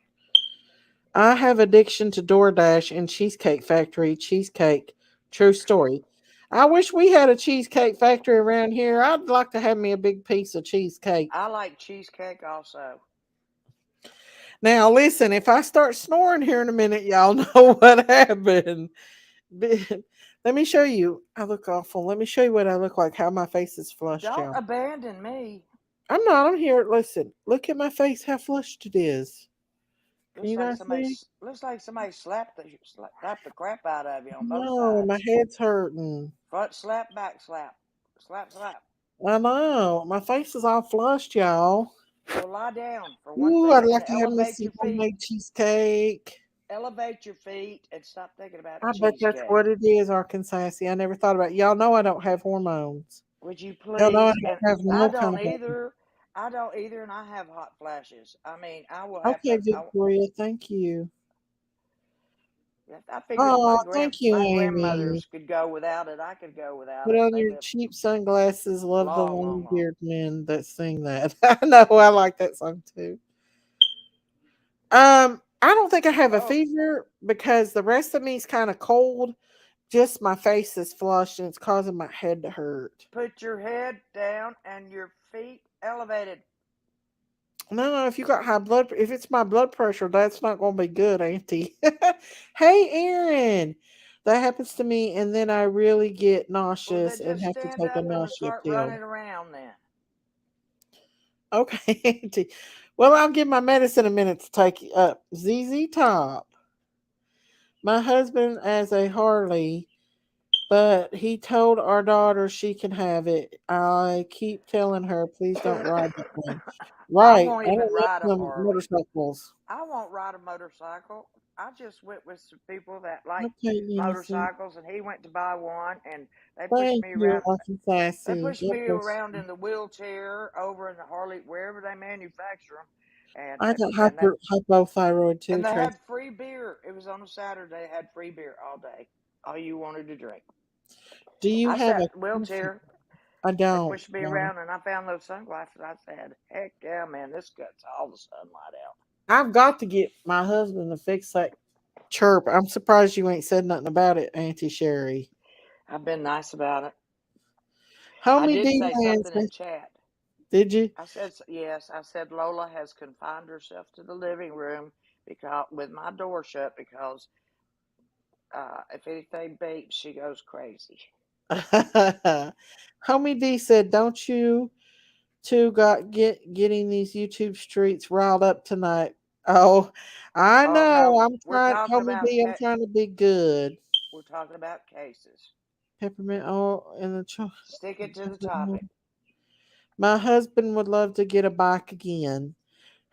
I have addiction to DoorDash and Cheesecake Factory cheesecake. True story. I wish we had a cheesecake factory around here. I'd like to have me a big piece of cheesecake. I like cheesecake also. Now, listen, if I start snoring here in a minute, y'all know what happened. Let me show you. I look awful. Let me show you what I look like, how my face is flushed, Don't y'all. abandon me. I'm not. I'm here. Listen, look at my face, how flushed it is. Can you guys see? Looks like somebody slapped the crap out of you on both No, my sides. head's hurting. Front slap, back slap, slap. I know. My face is all flushed, y'all. Well, lie down for one Ooh, thing I'd and like to have me some homemade cheesecake. elevate your feet, and stop thinking about the I bet that's cheesecake. what it is, Arkansas. See, I never thought about it. Y'all know I don't have hormones. Would you Y'all know I please? And don't have I no kind don't of hormones. either. I don't either, and I have hot flashes. I mean, I will have Okay, to. Victoria, thank you. I figured if Oh, thank you, my Amy. grandmothers could go without it, I could go without Put it. on They your lived cheap sunglasses. Love the long, long, long long. beard men that sing that. I know I like that song too. I don't think I have a Oh, fever because the rest of me is kind of cold. Just my face is flushed and it's causing my head to hurt. put your head down and your feet elevated. No, no, if you got high blood, if it's my blood pressure, that's not going to be good, Auntie. Hey, Aaron, that happens to me, and then I really get Well, nauseous then and just have to stand take a up and nausea start pill. running around then. Okay, Auntie. Well, I'll give my medicine a minute to take up. ZZ Top. My husband has a Harley, but he told our daughter she can have it. I keep telling her, please don't ride that thing. I Right. won't I even don't like ride a them Harley. motorcycles. I won't ride a motorcycle. I just went with some people that like Okay, innocent. motorcycles, and he went to buy one, and they pushed Thank me you, around. Lucky They Sassy. pushed God me bless around you. in the wheelchair over in the Harley, wherever they manufacture them, and I got and they hypothyroid too, and they Tracy. had free beer. It was on a Saturday. They had free beer all day. all you wanted to drink. Do you I have sat a in the wheelchair. I They don't. pushed me No. around, and I found those sunglasses. I said, "Heck yeah, man! This cuts all the sunlight out." I've got to get my husband to fix that chirp. I'm surprised you ain't said nothing about it, Auntie Sherry. I've been nice about it. I Homie did D say something in Lancy, chat. did you? I said yes. I said Lola has confined herself to the living room because with my door shut because if anything beeps, she goes crazy. Homie D said, "Don't you two got getting these YouTube streets riled up tonight?" Oh, I Oh know. no, I'm we're trying, talking Homie about D. I'm trying to be good. we're talking about cases. Peppermint oil in the Stick it to the topic. My husband would love to get a bike again.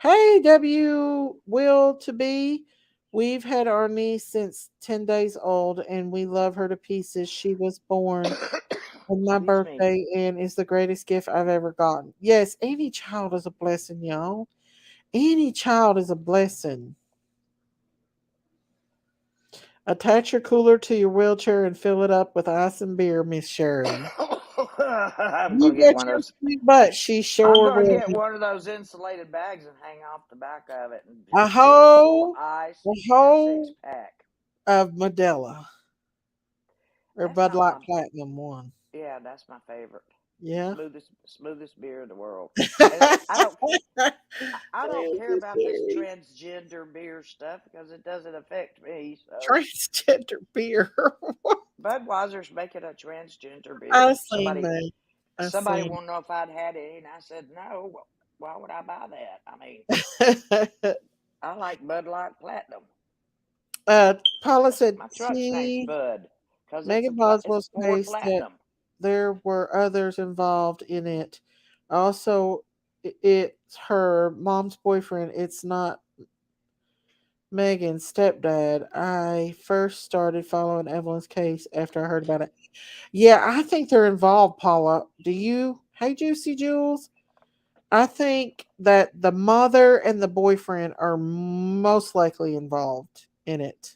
Hey, W. Will to be. We've had our niece since 10 days old, and we love her to pieces. She was born on my Excuse me. birthday and is the greatest gift I've ever gotten. Yes, any child is a blessing, y'all. Any child is a blessing. Attach your cooler to your wheelchair and fill it up with ice and beer, Miss Sherry. I'm You gonna get bet one of your those. sweet butt she I'm sure gonna will. get one of those insulated bags and hang off the back of it and A just fill it full of hoe, ice a and a six hoe pack. of Modelo or That's Bud not Light my. Platinum one. Yeah, that's my favorite. Yeah. Smoothest beer in the world. And I don't care about this transgender beer stuff because it doesn't affect me. So Transgender beer. Budweiser's making a transgender I beer. seen that. I Somebody seen. wanted to know if I'd had any, and I said no. Why would I buy that? I mean, I like Bud Light Platinum. Paula said My truck's name's he Bud because Megan it's a Boswell's Ford case that Platinum. there were others involved in it. Also, it's her mom's boyfriend. It's not Megan's stepdad. I first started following Evelyn's case after I heard about it. Yeah, I think they're involved, Paula. Do you? Hey, Juicy Jules. I think that the mother and the boyfriend are most likely involved in it.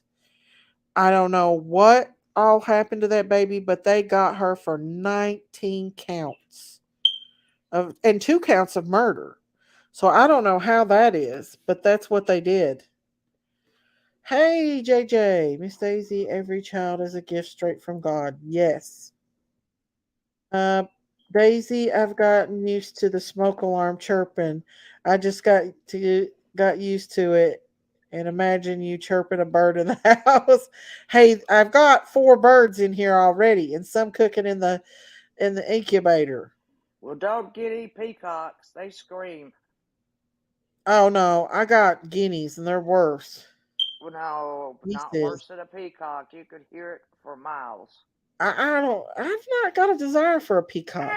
I don't know what all happened to that baby, but they got her for 19 counts of and 2 counts of murder. So I don't know how that is, but that's what they did. Hey, JJ, Miss Daisy, every child is a gift straight from God. Yes. Uh, Daisy, I've gotten used to the smoke alarm chirping. I just got used to it. And imagine you chirping a bird in the house. Hey, I've got 4 birds in here already, and some cooking in the incubator. Well, don't get any peacocks. They scream. Oh no, I got guineas, and they're worse. Well, no, He not says, worse than a peacock. You could hear it for miles. I don't. I've not got a desire for a peacock.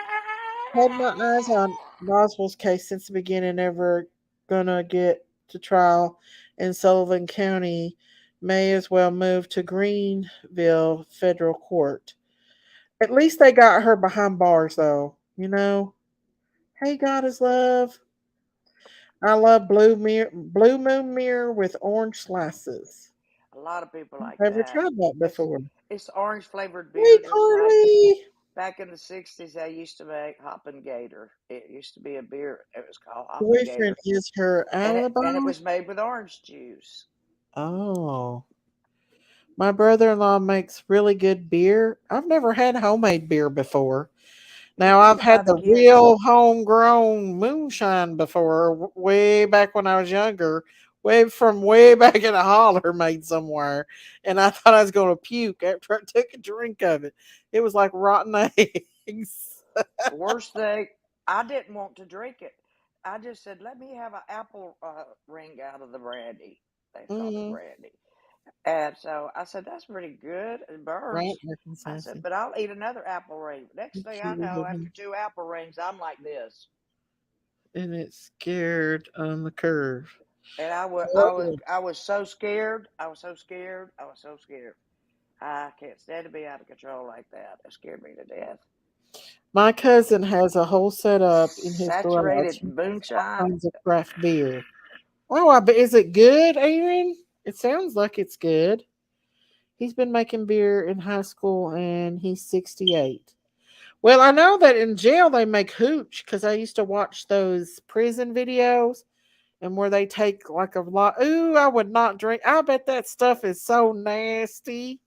Had my eyes on Boswell's case since the beginning, never gonna get to trial in Sullivan County. May as well move to Greenville Federal Court. At least they got her behind bars, though. You know. Hey, God is love. I love blue moon mirror with orange slices. A lot of people like Never that. tried that It's before. it's orange flavored Hey, beer, just like Carly. back in the '60s. They used to make Hoppin' Gator. It used to be a beer. It was called Hoppin' Boyfriend Gator, is her and it alibi. was made with orange juice. Oh. My brother in law makes really good beer. I've never had homemade beer before. You Now, need I've to buy had the the kids real homegrown moonshine before, way back when I was younger, way back in a holler made somewhere. And I thought I was going to puke after I took a drink of it. It was like rotten eggs. worst thing. I didn't want to drink it. I just said, let me have an apple ring out of the brandy. They called it Mm, brandy. And so I said, that's pretty good. It right, burns. I Arkansas. said, but I'll eat another apple ring. Next thing I know, after 2 apple rings, I'm like this. And it's scared on the curve. And I was, I was, Oh. I was so scared. I was so scared. I was so scared. I can't stand to be out of control like that. It scared me to death. My cousin has a whole setup in his garage. Saturated He makes all moonshine. kinds of craft beer. Oh, I bet is it good, Aaron? It sounds like it's good. He's been making beer in high school and he's 68. Well, I know that in jail they make hooch because I used to watch those prison videos and where they take like a lot. Ooh, I would not drink. I bet that stuff is so nasty.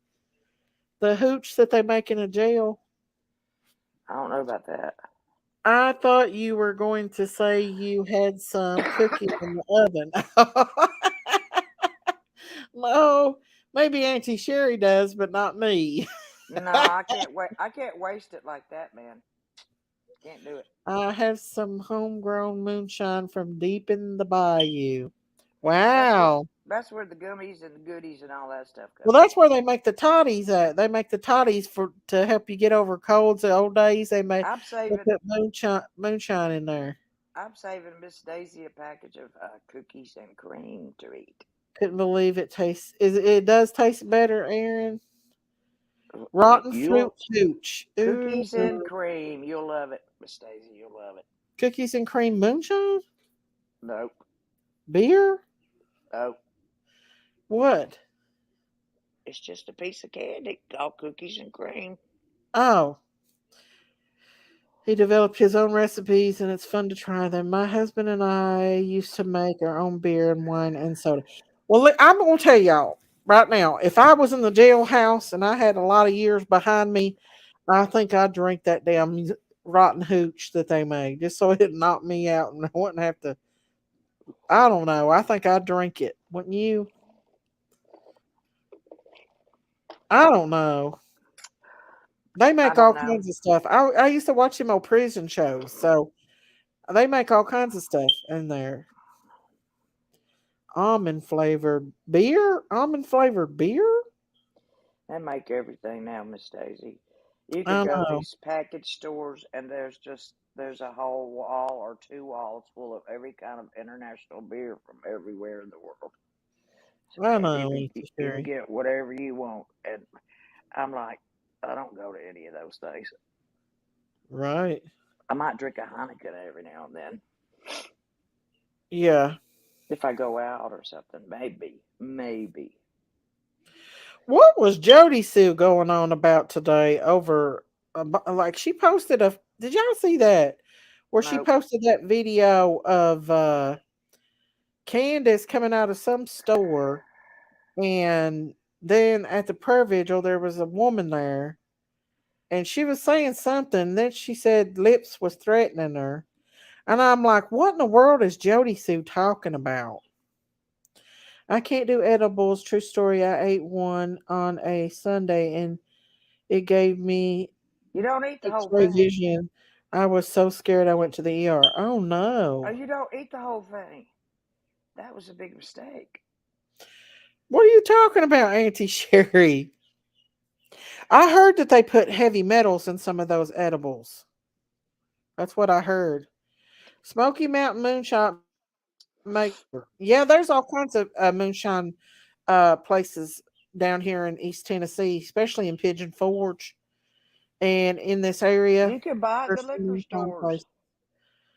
The hooch that they make in a jail. I don't know about that. I thought you were going to say you had some cookies in the oven. No, maybe Auntie Sherry does, but not me. No, I can't wait. I can't waste it like that, man. Can't do it. I have some homegrown moonshine from deep in the bayou. That's where Wow. that's where the gummies and the goodies and all that stuff Well, comes that's from. where they make the toddies at. They make the toddies for to help you get over colds. The old days I'm they saving put moonshine in there. I'm saving Miss Daisy a package of cookies and cream to eat. Couldn't believe it tastes. It does taste better, Aaron. You, Rotten fruit you'll hooch. Ooh, cookies and cream. You'll love it, Miss Daisy. You'll love it. cookies and cream moonshine Nope, beer. nope. What? It's just a piece of candy called cookies and cream. Oh, he developed his own recipes, and it's fun to try them. My husband and I used to make our own beer and wine and soda. Well, I'm going to tell y'all right now, if I was in the jailhouse and I had a lot of years behind me, I think I'd drink that damn rotten hooch that they made just so it'd knock me out and I wouldn't have to. I don't know. I think I'd drink it. Wouldn't you? I don't know. They I make don't all know. kinds of stuff. I used to watch them on prison shows, so they make all kinds of stuff in there. Almond flavored beer. They make everything now, Miss Daisy. You could I go to know. these package stores and there's a whole wall or two walls full of every kind of international beer from everywhere in the world. I And know, Auntie you can Sherry. get whatever you want. And I'm like, I don't go to any of those things. Right? I might drink a Heineken every now and then Yeah. if I go out or something. Maybe, maybe. What was Jody Sue going on about today? Like she posted a. Did y'all see that? Where she Nope. posted that video of Candace coming out of some store, and then at the prayer vigil there was a woman there, and she was saying something. Then she said Lips was threatening her, and I'm like, what in the world is Jody Sue talking about? I can't do edibles. True story. I ate one on a Sunday and it gave me You don't eat the whole X-ray thing. vision. I was so scared I went to the ER. Oh Oh, no. you don't eat the whole thing. That was a big mistake. What are you talking about, Auntie Sherry? I heard that they put heavy metals in some of those edibles. That's what I heard. Smoky Mountain Moonshine make yeah, there's all kinds of moonshine places down here in East Tennessee, especially in Pigeon Forge and in this area. You can buy it in the There's some liquor moonshine stores. places.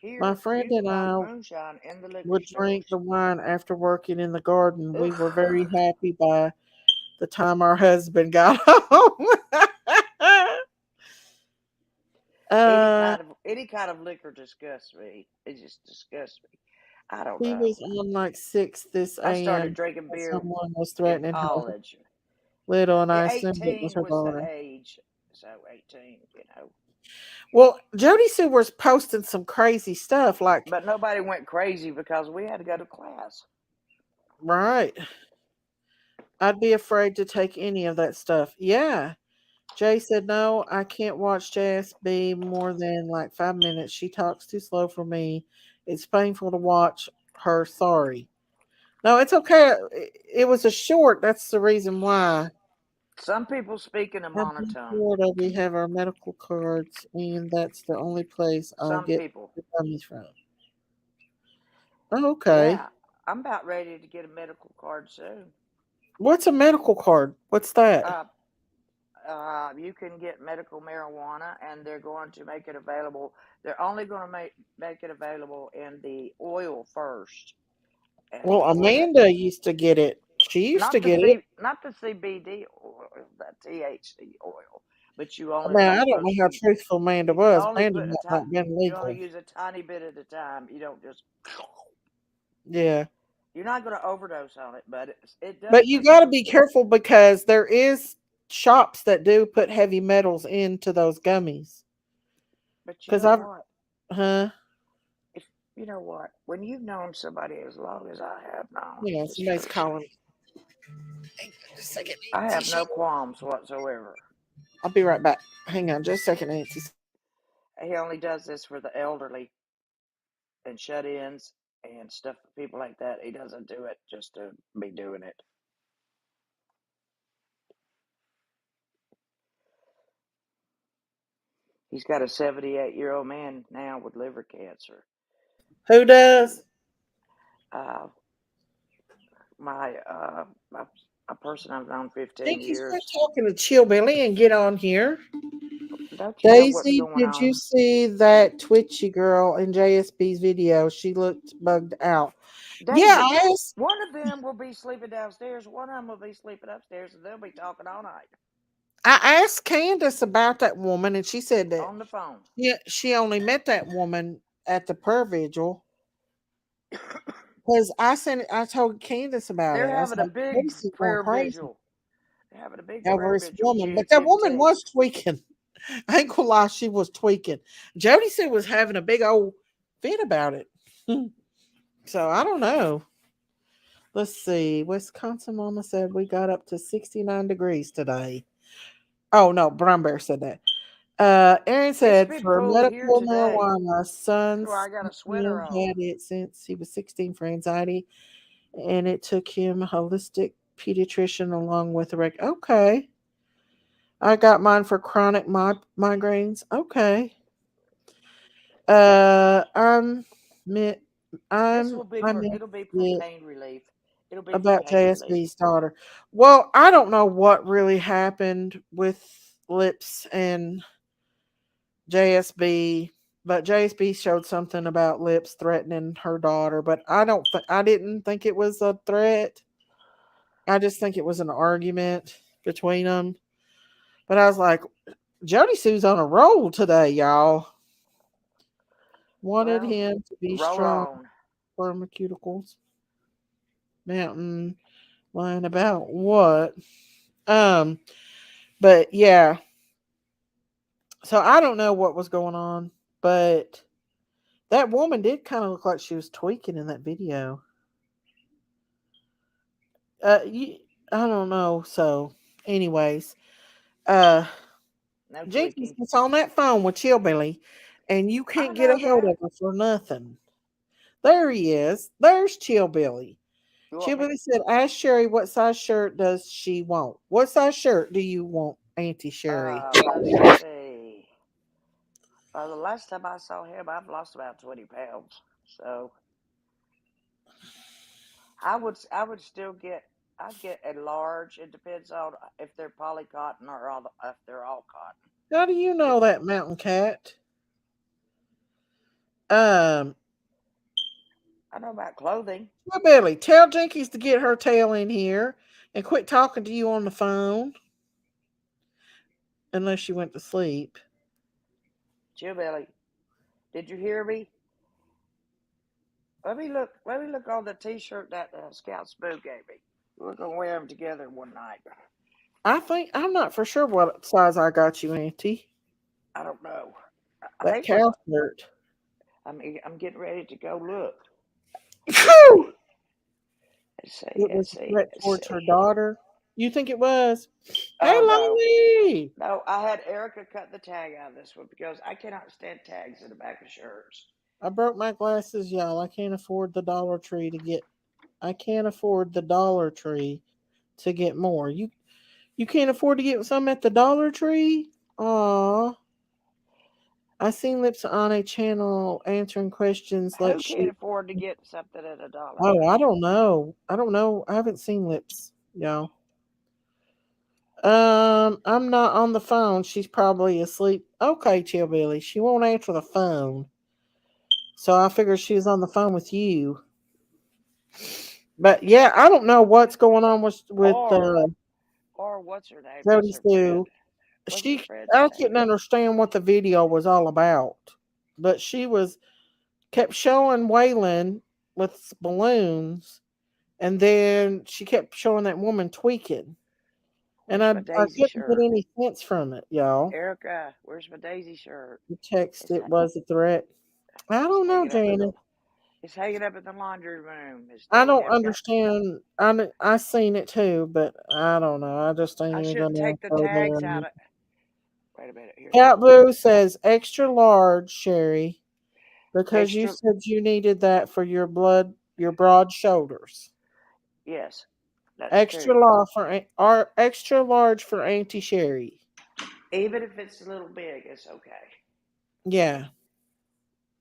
My Here, friend you can and buy I moonshine in the liquor would drink stores. the wine after working in the garden. We were Ugh. very happy by the time our husband got home. uh, Any kind of liquor disgusts me. It just disgusts me. I don't he know. was on like 6 this I started AM. drinking beer Someone was in threatening her college. little, and I assumed it was 18 her was the daughter. age. So 18, you know. Well, Jody Sue was posting some crazy stuff, like But nobody went crazy because we had to go to class. right. I'd be afraid to take any of that stuff. Yeah. Jay said, no, I can't watch JSB more than like 5 minutes. She talks too slow for me. It's painful to watch her. Sorry. No, it's okay. It was a short. That's the reason why. Some people speak in a I've been monotone. Florida. We have our medical cards, and that's the only place I'll Some get people. the gummies from. Oh, okay. Yeah, I'm about ready to get a medical card soon. What's a medical card? What's that? Uh, you can get medical marijuana, and they're going to make it available. They're only going to make it available in the oil first, and Well, for that, Amanda used to get it. She used Not to the get it. not the CBD oil, that THC oil, but you only Now, are I don't know supposed how to. truthful Amanda You was. only Amanda put a might not been you only legal. use a tiny bit at a time. You don't just. Yeah. You're not going to overdose on it, but it does But you put got to you. be careful because there is shops that do put heavy metals into those gummies. But you Because know I've, what? huh? If you know what, when you've known somebody as long as I have now, Yeah, this somebody's person, calling. Hang on just a second, I have Nancy. no qualms whatsoever. I'll be right back. Hang on just a second, Nancy. He only does this for the elderly and shut-ins and stuff, people like that. He doesn't do it just to be doing it. He's got a 78-year-old man now with liver cancer. Who does? Uh, my a person I've known 15 Pinky, stop years. talking to Chillbilly and get on here. Don't you know what's Daisy, going did you on? see that twitchy girl in JSB's video? She looked bugged out. Yeah, Daisy, I asked, one of them will be sleeping downstairs, one of them will be sleeping upstairs, and they'll be talking all night I asked Candace about that woman, and she said that on the phone. she only met that woman at the prayer vigil. Because I told Candace about They're it. I was having a like, big Casey's going prayer crazy vigil. They're having a big prayer over this vigil woman. June But that woman 15th. was tweaking. I ain't gonna lie, she was tweaking. Jody said was having a big old fit about it. So I don't know. Let's see. Wisconsin mama said we got up to 69 degrees today. Oh no, Brown Bear said that. Aaron It's said been for cool here medical today. marijuana, That's why son's I got a sweater on. had it since he was 16 for anxiety, and it took him a holistic pediatrician along with a Okay, I got mine for chronic migraines. Okay. Uh, I'm mi- This will be I for, missed it'll be for it pain relief. It'll be for about pain relief. JSB's daughter. Well, I don't know what really happened with Lips and JSB, but JSB showed something about Lips threatening her daughter, but I didn't think it was a threat. I just think it was an argument between them. But I was like, Jody Sue's on a roll today, y'all. Wanted Well, him to be roll strong on. pharmaceuticals. Mountain lying about what? Um, but yeah. So I don't know what was going on, but that woman did kind of look like she was tweaking in that video. You, I don't know. So, anyways, uh, No Jenkins tweaking. gets on that phone with Chillbilly, and you I can't get know a hold that. of her for nothing. There he is. There's Chillbilly. You want me? Chillbilly said, "Ask Sherry what size shirt does she want? What size shirt do you want, Auntie Sherry?" Let's see. The last time I saw him, I've lost about 20 pounds. So I would still get. I'd get a large. It depends on if they're poly cotton or if they're all cotton. How do you J- know that, Mountain Cat? Um, I know about clothing. Chillbilly, tell Jenkins to get her tail in here and quit talking to you on the phone, unless she went to sleep. Chillbilly, did you hear me? Let me look. Let me look on the T-shirt that Scout Spoo gave me. We're gonna wear them together one night. I'm not for sure what size I got you, Auntie. I don't know. I That think it was. cow shirt. I'm getting ready to go look. Phew! Let's see. It was Let's a see. threat Let's towards see. her daughter. You think it was? Hey, Oh no, Lolly! no. I had Erica cut the tag out of this one because I cannot stand tags in the back of shirts. I broke my glasses, y'all. I can't afford the Dollar Tree to get. I can't afford the Dollar Tree to get more. You can't afford to get some at the Dollar Tree? Aw. I seen Lips on a channel answering questions Who like can't she. afford to get something at a Dollar Oh, I Tree? don't know. I don't know. I haven't seen Lips, y'all. I'm not on the phone. She's probably asleep. Okay, Chillbilly. She won't answer the phone. So I figured she was on the phone with you. But yeah, I don't know what's going on with Or what's her name? Jody What's her friend? Sue. What's her She friend's I name? couldn't understand what the video was all about, but she was kept showing Waylon with balloons, and then she kept showing that woman tweaking, and Where's my I Daisy couldn't get shirt? any sense from it, y'all. Erica, where's my Daisy shirt? The text It's it was a threat. I it's don't know, hanging up in the Janet. it's hanging up in the laundry room. It's I Dave don't Epcot. understand. I seen it too, but I don't know. I just ain't I even shouldn't gonna take the go tags there. out of. Wait a minute. Here, Cat Boo says extra large, Sherry, because you extra. said you needed that for your broad shoulders. Yes, that's Extra true. large or extra large for Auntie Sherry. Even if it's a little big, it's okay. Yeah.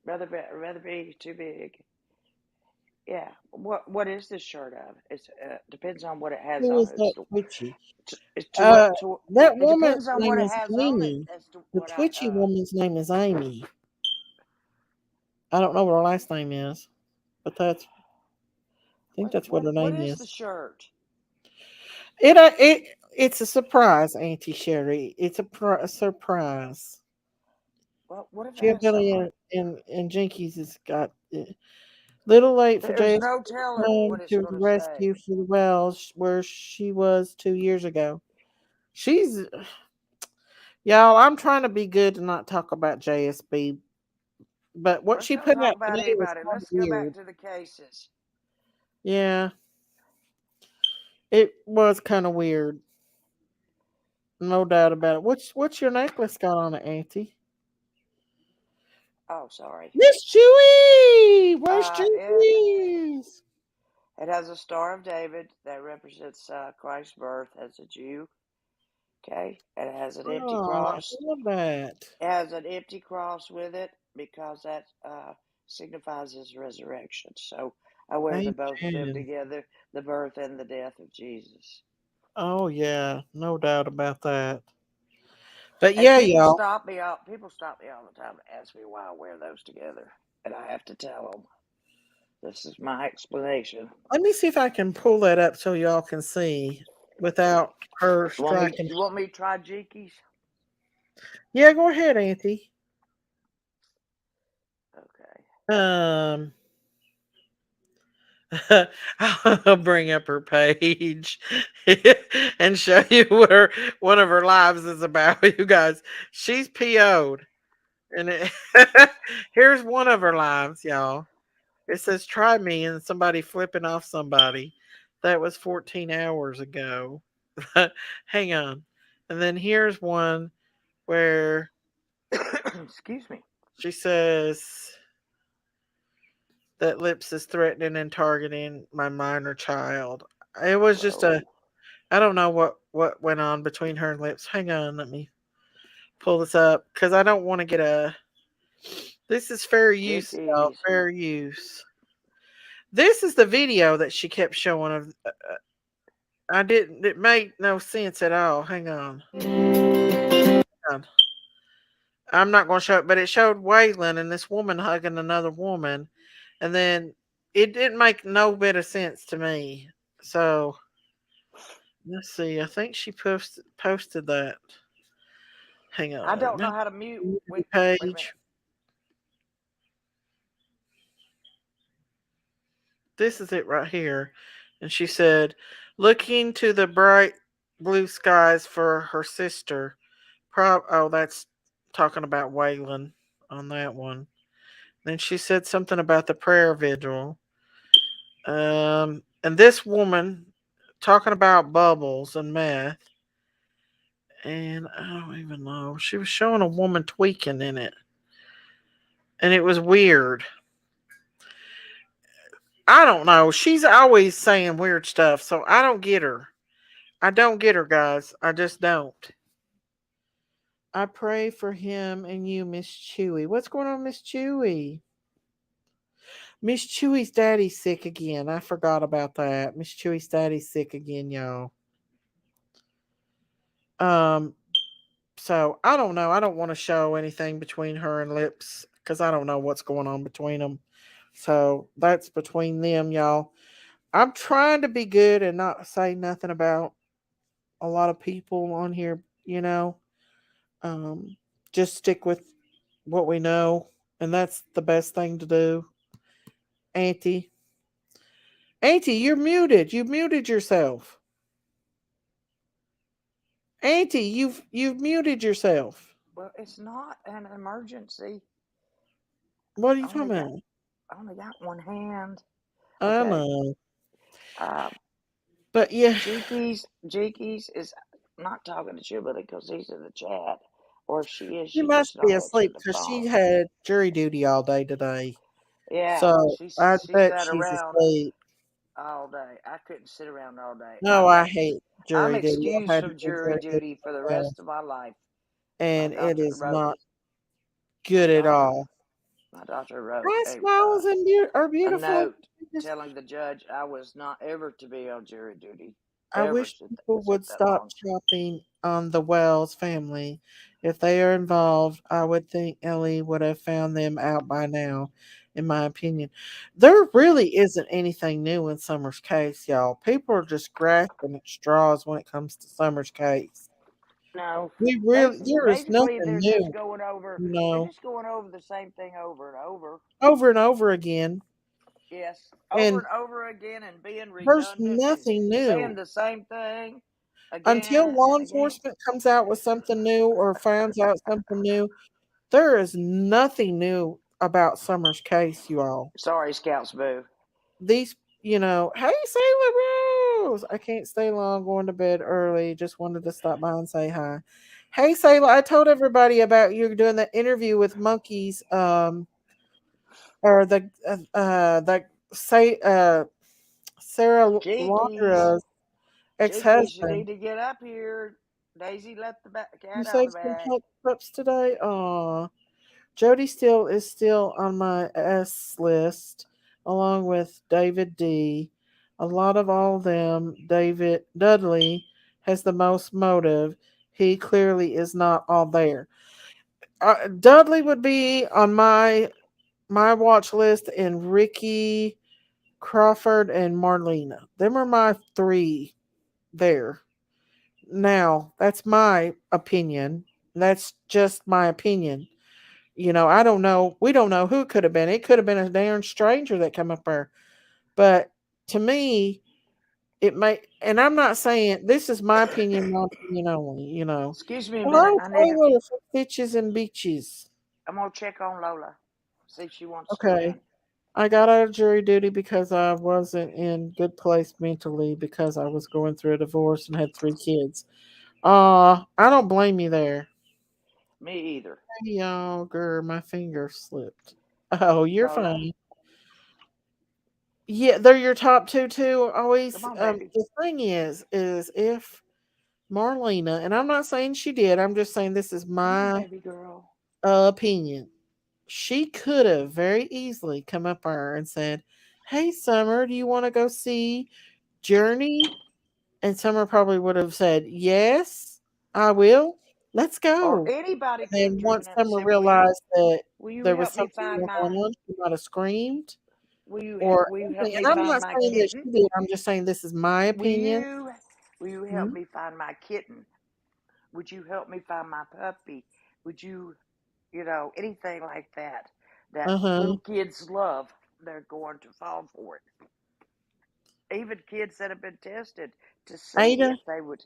Rather be too big. Yeah. What is this shirt of? It's depends on what it has Who on is it. that Twitchy? It's to Uh, what to. that It woman's depends on name what it is has on it Amy. as to The what I. Twitchy woman's name is Amy. I don't know what her last name is, but I think that's what her What name is the is. shirt? It's a surprise, Auntie Sherry. It's a surprise. What if it has Hillbilly something on it? and Jinkies has got little late for There's Jay's no telling home what it's to the going to say. rescue for the wells where she was 2 years ago. She's y'all. I'm trying to be good to not talk about JSB, but what Let's she not put talk out about today was anybody. kind of Let's go back weird. to the cases. Yeah, it was kind of weird. No doubt about it. What's your necklace got on it, Auntie? Oh, sorry. Miss Chewy! Where's It Jinkies? it has a Star of David that represents Christ's birth as a Jew. Okay, and it has an empty Oh, I cross. love that. It has an empty cross with it because that signifies his resurrection. So I wear the both of them Amen. together: the birth and the death of Jesus. Oh yeah, no doubt about that. But And yeah, y'all. people stop me all the time and ask me why I wear those together, and I have to tell them this is my explanation. Let me see if I can pull that up so y'all can see without her striking. You want me to try Jinkies? Yeah, go ahead, Auntie. Okay. Um, I'll bring up her page and show you what one of her lives is about. You guys, she's PO'd, and here's one of her lives, y'all. It says, "Try me," and somebody flipping off somebody. That was 14 hours ago. Hang on, and then here's one where Excuse me. she says that Lips is threatening and targeting my minor child. It was just a Whoa. I don't know what went on between her and Lips. Hang on, let me pull this up because I don't want to get a. This is fair use, y'all. Jinkies. Fair use. This is the video that she kept showing of. I didn't. It made no sense at all. Hang on. Hang on. I'm not going to show it, but it showed Waylon and this woman hugging another woman, and then it didn't make no bit of sense to me. So let's see. I think she posted that. Hang I don't on. know how to mute. Wait a minute. Page. This is it right here. And she said, looking to the bright blue skies for her sister. Oh, that's talking about Waylon on that one. Then she said something about the prayer vigil. And this woman talking about bubbles and meth. And I don't even know. She was showing a woman tweaking in it. And it was weird. I don't know. She's always saying weird stuff, so I don't get her. I don't get her, guys. I just don't. I pray for him and you, Miss Chewy. What's going on, Miss Chewy? Miss Chewy's daddy's sick again. I forgot about that. Miss Chewy's daddy's sick again, y'all. Um, so I don't know. I don't want to show anything between her and Lips because I don't know what's going on between them. So that's between them, y'all. I'm trying to be good and not say nothing about a lot of people on here, um, just stick with what we know, and that's the best thing to do. Auntie, Auntie, you're muted. You muted yourself. Auntie, you've muted yourself. Well, it's not an emergency. What are you I only talking got about? I only got one hand. I Okay. know, Uh, but yeah, Jeekies is not talking to you, but because he's in the chat, or if she is, she she must just be don't answer asleep the because she phone. had jury duty all day today. Yeah, So I she bet sat she's around asleep. all day. I couldn't sit around all day. No, I hate I'm jury duty. I excused had to from do jury jury duty duty for the myself, rest of my life. My and it doctor is wrote not my good at doctor all. my doctor wrote Hi, smiles and are a beautiful. note telling the judge I was not ever to be on jury duty, I ever wish people sit would that stop long. chopping on the Wells family. If they are involved, I would think Ellie would have found them out by now, in my opinion. There really isn't anything new in Summer's case, y'all. People are just grasping at straws when it comes to Summer's case. No, There is basically nothing they're new, just going over. you They're know, just going over the same thing over and over. over and over again. Yes, over And and over again, and being there's redundant and nothing saying new. the same thing Until again law and again. enforcement comes out with something new or finds out something new, there is nothing new about Summer's case, you all. Sorry, Scouts Boo. These, hey, Sailor Rose. I can't stay long, going to bed early. Just wanted to stop by and say hi. Hey, Sailor, I told everybody about you doing that interview with monkeys, or that say, Sarah Jinkies, Laundera's ex Jinkies, you husband. need to get up here. Daisy let the You cat out of the saved some bag. pups today? Aw. Jody still is still on my S list, along with David D. A lot of all them. David Dudley has the most motive. He clearly is not all there. Dudley would be on my watch list, and Ricky Crawford and Marlena. Them are my three there. Now, that's my opinion. That's just my opinion. I don't know. We don't know who it could have been. It could have been a darn stranger that come up there. But to me, it may, and I'm not saying this is my opinion only. Excuse me a minute. Hello, Taylor for Stitches and Beaches. I'm gonna check on Lola, see if she wants to come Okay. in. I got out of jury duty because I wasn't in good place mentally because I was going through a divorce and had 3 kids. I don't blame you there. Me either. Hey, y'all, girl, my finger slipped. Oh, you're Lola, fine. Yeah, they're your top two too. come Always. on, baby. The thing is if Marlena, and I'm not saying she did. I'm just saying this is Come on, my baby girl. opinion. She could have very easily come up her and said, "Hey, Summer, do you want to go see Journey?" And Summer probably would have said, "Yes, I will. Let's Or go." anybody And could have then driven once up and Summer said, realized that will you there was help me something find going my on, she might have screamed or will you help anything. me And I'm find not my saying that kitten? she did. I'm just saying this is my Will opinion. you will you help Mhm. me find my kitten? Would you help me find my puppy? Would you anything like that that Uh-huh. little kids love, they're going to fall for it. Even kids that have been tested to see Ada, if they would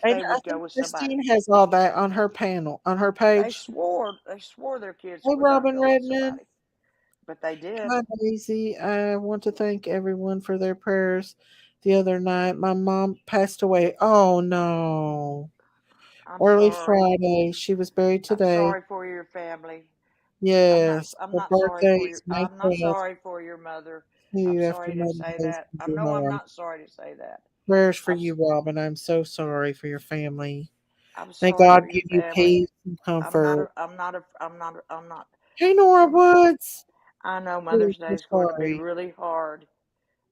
I go think with somebody. Christine has all that on her panel, on her page. They swore their kids Hey, would not Robin go with Redmond. somebody, but they did. Hi, Daisy. I want to thank everyone for their prayers the other night. My mom passed away. Oh, no. I'm Early sorry. Friday. She was buried I'm today. sorry for your family. Yes. I'm Her not sorry birthday for is your May 12th. mother. I'm Two after sorry to Mother's say Day. that. I Dear know I'm heart. not sorry to say that. Prayers for I'm you, Robin. I'm so sorry for your family. I'm May sorry God for your give you family. peace and comfort. I'm not Hey, Nora I'm Woods. I know We're Mother's Day so is going to be sorry. really hard.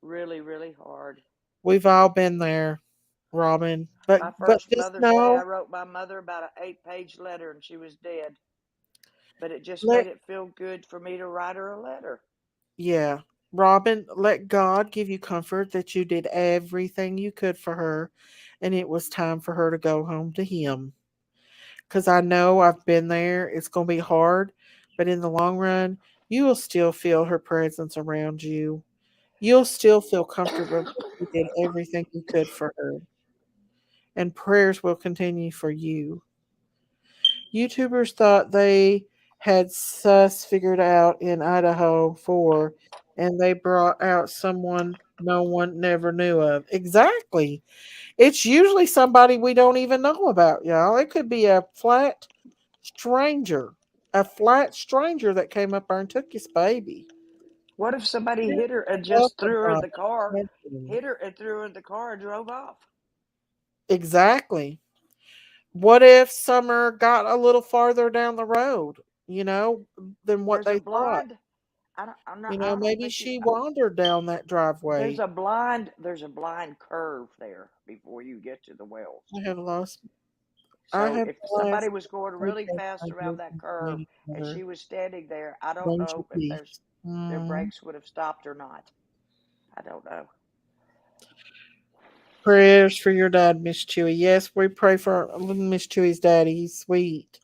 Really, really hard. We've all been there, Robin. But My but first just Mother's Day, I know, wrote my mother about an 8-page letter and she was dead. But it just let made it feel good for me to write her a letter. yeah. Robin, let God give you comfort that you did everything you could for her and it was time for her to go home to Him. Because I know I've been there. It's going to be hard, but in the long run, you will still feel her presence around you. You'll still feel comfortable that you did everything you could for her, and prayers will continue for you. YouTubers thought they had sus figured out in Idaho 4, and they brought out someone no one never knew of. Exactly. It's usually somebody we don't even know about, y'all. It could be stranger, a flat stranger that came up there and took his baby. What if somebody hit her and just Welcome, threw her in Robin. the car, Welcome. hit her and threw her in the car and drove off? Exactly. What if Summer got a little farther down the road, than what There's a they thought? blind. I don't Maybe think you. she wandered down that There's driveway. a blind. There's a blind curve there before you get to the wells. I have lost. I So have if somebody lost. was going really Okay, fast I around guess that I'm curve waiting for and her. she was standing there, I don't Won't you know if please? their brakes would have stopped or not. I don't know. Prayers for your dad, Miss Chewy. Yes, we pray for little Miss Chewy's daddy. He's sweet.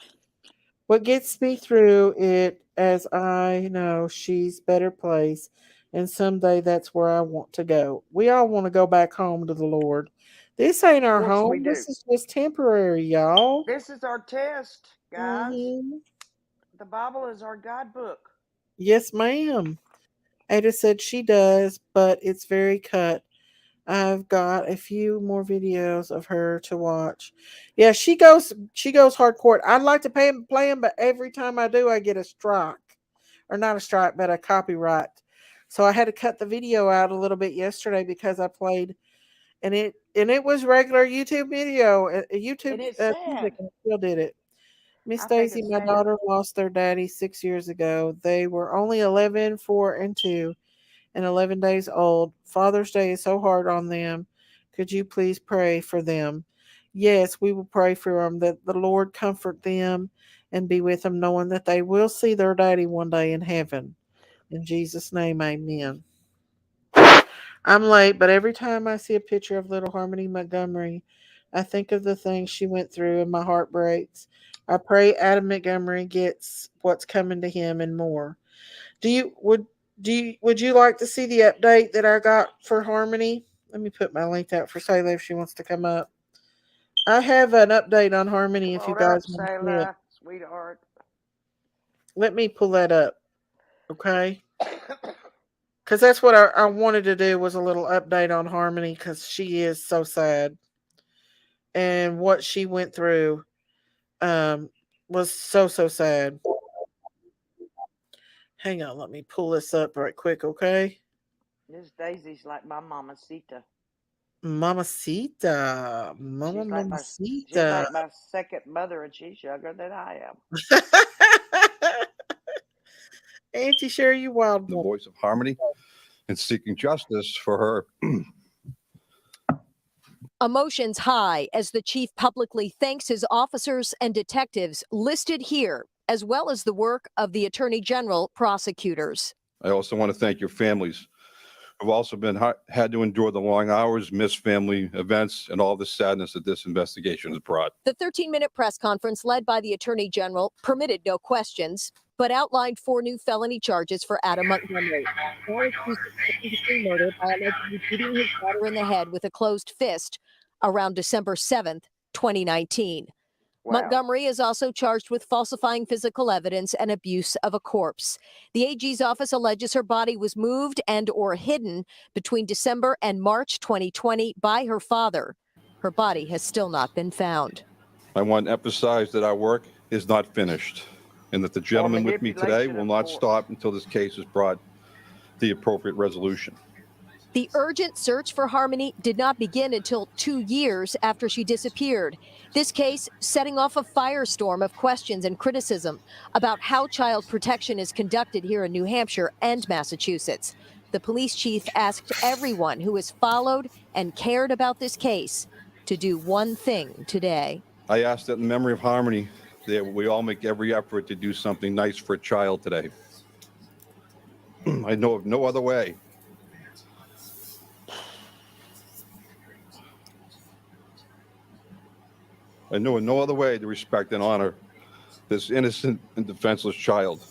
What gets me through it, as I know she's better place, and someday that's where I want to go. We all want to go back home to the Lord. This ain't Of our course we home. do. This is just temporary, y'all. This is our test, guys. Hmm. The Bible is our guidebook. Yes, ma'am. Ada said she does, but it's very cut. I've got a few more videos of her to watch. Yeah, she goes hardcore. I'd like to play him, but every time I do, I get a strike, or not a strike, but a copyright. So I had to cut the video out a little bit yesterday because I played, and it was regular YouTube video, YouTube And it's music, sad. and it still did it. Miss I think Daisy, it's my sad. daughter lost their daddy 6 years ago. They were only 11, 4, and 2 and 11 days old. Father's Day is so hard on them. Could you please pray for them? Yes, we will pray for them, that the Lord comfort them and be with them, knowing that they will see their daddy one day in heaven. In Jesus' name, amen. I'm late, but every time I see a picture of little Harmony Montgomery, I think of the things she went through and my heart breaks. I pray Adam Montgomery gets what's coming to him and more. Do you would you like to see the update that I got for Harmony? Let me put my link out for Sayla if she wants to come up. I have an update on Harmony Come if you on up, guys want to see it. Selah, sweetheart. Let me pull that up, okay? Because that's what I wanted to do was a little update on Harmony because she is so sad and what she went through um was so sad. Hang on, let me pull this up right quick, okay? Miss Daisy's like my mamacita. Mamacita, Mama She's like my she's Mamacita. like my second mother, and she's younger than I am. Auntie Sherry, you wild The one. voice of harmony and seeking justice for her. Emotions high as the chief publicly thanks his officers and detectives listed here, as well as the work of the Attorney General prosecutors. I also want to thank your families who've also had to endure the long hours, missed family events, and all the sadness that this investigation has brought. The 13-minute press conference led by the Attorney General permitted no questions, but outlined 4 new felony charges for Adam Montgomery. Now accused of second-degree murder by allegedly beating his daughter in the head with a closed fist around December 7th, 2019. Wow. Montgomery is also charged with falsifying physical evidence and abuse of a corpse. The AG's office alleges her body was moved and or hidden between December and March 2020 by her father. Her body has still not been found. I want to emphasize that our work is not finished and that the gentleman with me today manipulation will of not course. stop until this case is brought the appropriate resolution. The urgent search for Harmony did not begin until 2 years after she disappeared. This case setting off a firestorm of questions and criticism about how child protection is conducted here in New Hampshire and Massachusetts. The police chief asked everyone who has followed and cared about this case to do one thing today. I ask that in memory of harmony, that we all make every effort to do something nice for a child today. I know of no other way. I know of no other way to respect and honor this innocent and defenseless child.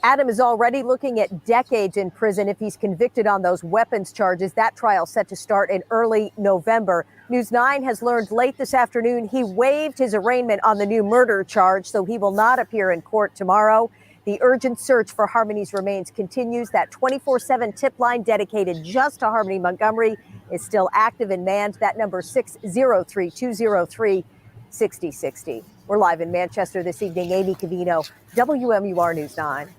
Adam is already looking at decades in prison if he's convicted on those weapons charges. That trial set to start in early November. News 9 has learned late this afternoon he waived his arraignment on the new murder charge, so he will not appear in court tomorrow. The urgent search for Harmony's remains continues. That 24/7 tip line dedicated just to Harmony Montgomery is still active and manned. That number 603-203-6060. We're live in Manchester this evening. Amy Cavino, WMUR News 9.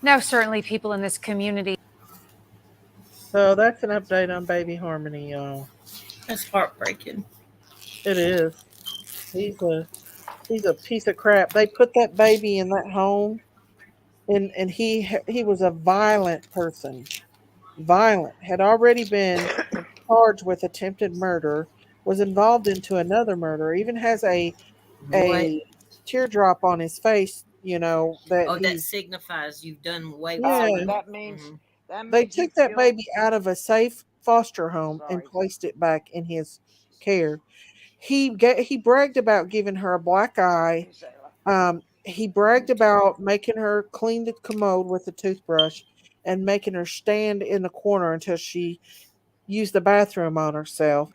No, certainly people in this community. So that's an update on baby Harmony, y'all. That's heartbreaking. It is. He's a piece of crap. They put that baby in that home, and he was a violent person. Violent. Had already been charged with attempted murder. Was involved into another murder. Even has a teardrop on his face. You know that that signifies you've done way Yeah. before. That means They took that you baby out of a safe foster home and Sorry. placed it back in his care. He bragged about giving her a black eye. He bragged about making her clean the commode with a toothbrush and making her stand in the corner until she used the bathroom on herself.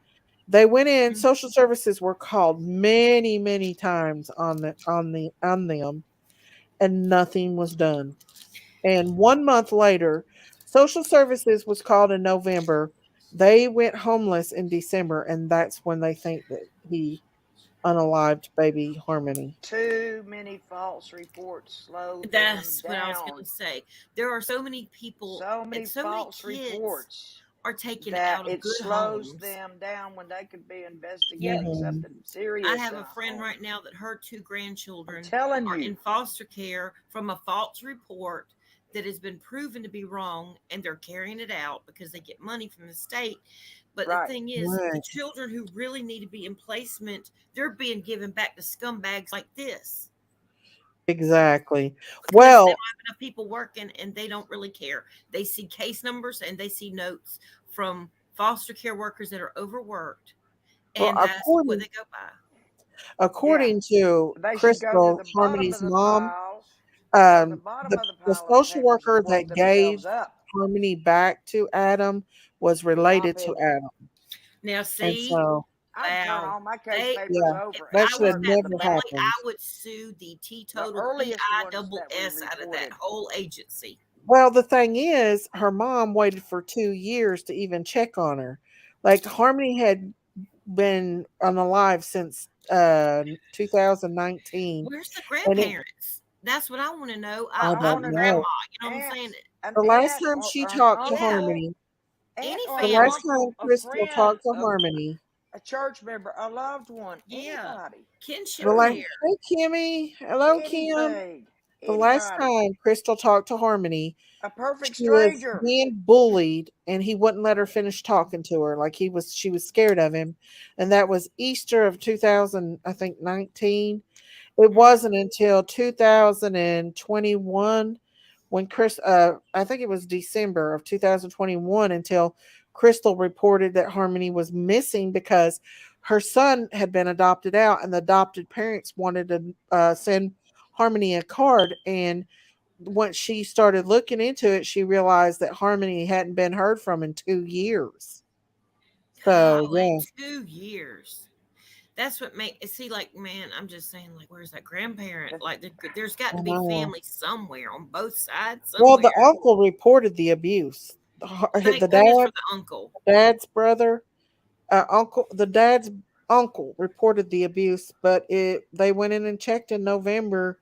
They went in. Social services were called many, many times on them, and nothing was done. And 1 month later, social services was called in November. They went homeless in December, and that's when they think that he unalived baby Harmony. Too many false reports slow That's them what down. I was going to say. There are so many people, So many and so false many kids reports are taken that out of it good slows homes. them down when they could be investigating Mhm. something serious. I have in a friend home. right now that her 2 grandchildren telling are you. in foster care from a false report that has been proven to be wrong, and they're carrying it out because they get money from the state. But Right. the thing is, the Right. children who really need to be in placement, they're being given back to scumbags like this. Exactly. Because they Well, don't have enough people working and they don't really care. They see case numbers and they see notes from foster care workers that are overworked, and that's what they go by. according to They should go to Crystal, the bottom Harmony's of the mom, pile. Go to the bottom of the the pile of social papers and worker work that gave themselves up. Harmony back to Adam was related to opinion. Adam. Now, And see, so, I'd turn wow, all my case they, papers yeah, over. if that I should was have that never family, happened. I would sue the teetotal earliest ones that we PISS out of that reported. whole agency. Well, the thing is, her mom waited for 2 years to even check on her. Like, Harmony had been unalive since 2019. Where's the And it, grandparents? That's what I want to know. I I'm don't a know. grandma. You know what I'm Aunt, saying? an The last aunt time or she an talked to uncle, Harmony, Any or the an family. last uncle, time a Crystal friend, talked to Harmony, a church member, a loved one, Yeah. anybody, Kinship the last, care. hey Kimmy, hello Kim. anything, The last anybody, time Crystal talked to Harmony, a perfect she was stranger. being bullied and he wouldn't let her finish talking to her. Like she was scared of him. And that was Easter of 2000, I think 19. It wasn't until 2021 when I think it was December of 2021 until Crystal reported that Harmony was missing because her son had been adopted out and the adopted parents wanted to send Harmony a card. And once she started looking into it, she realized that Harmony hadn't been heard from in 2 years. So, Golly, yeah. 2 years. That's what see, like, man, I'm just saying, like, where's that grandparent? Like, there's got I to be know. family somewhere on both sides Well, somewhere. the uncle reported the abuse. Thank The goodness for the uncle. dad's brother, the dad's uncle reported the abuse, but they went in and checked in November,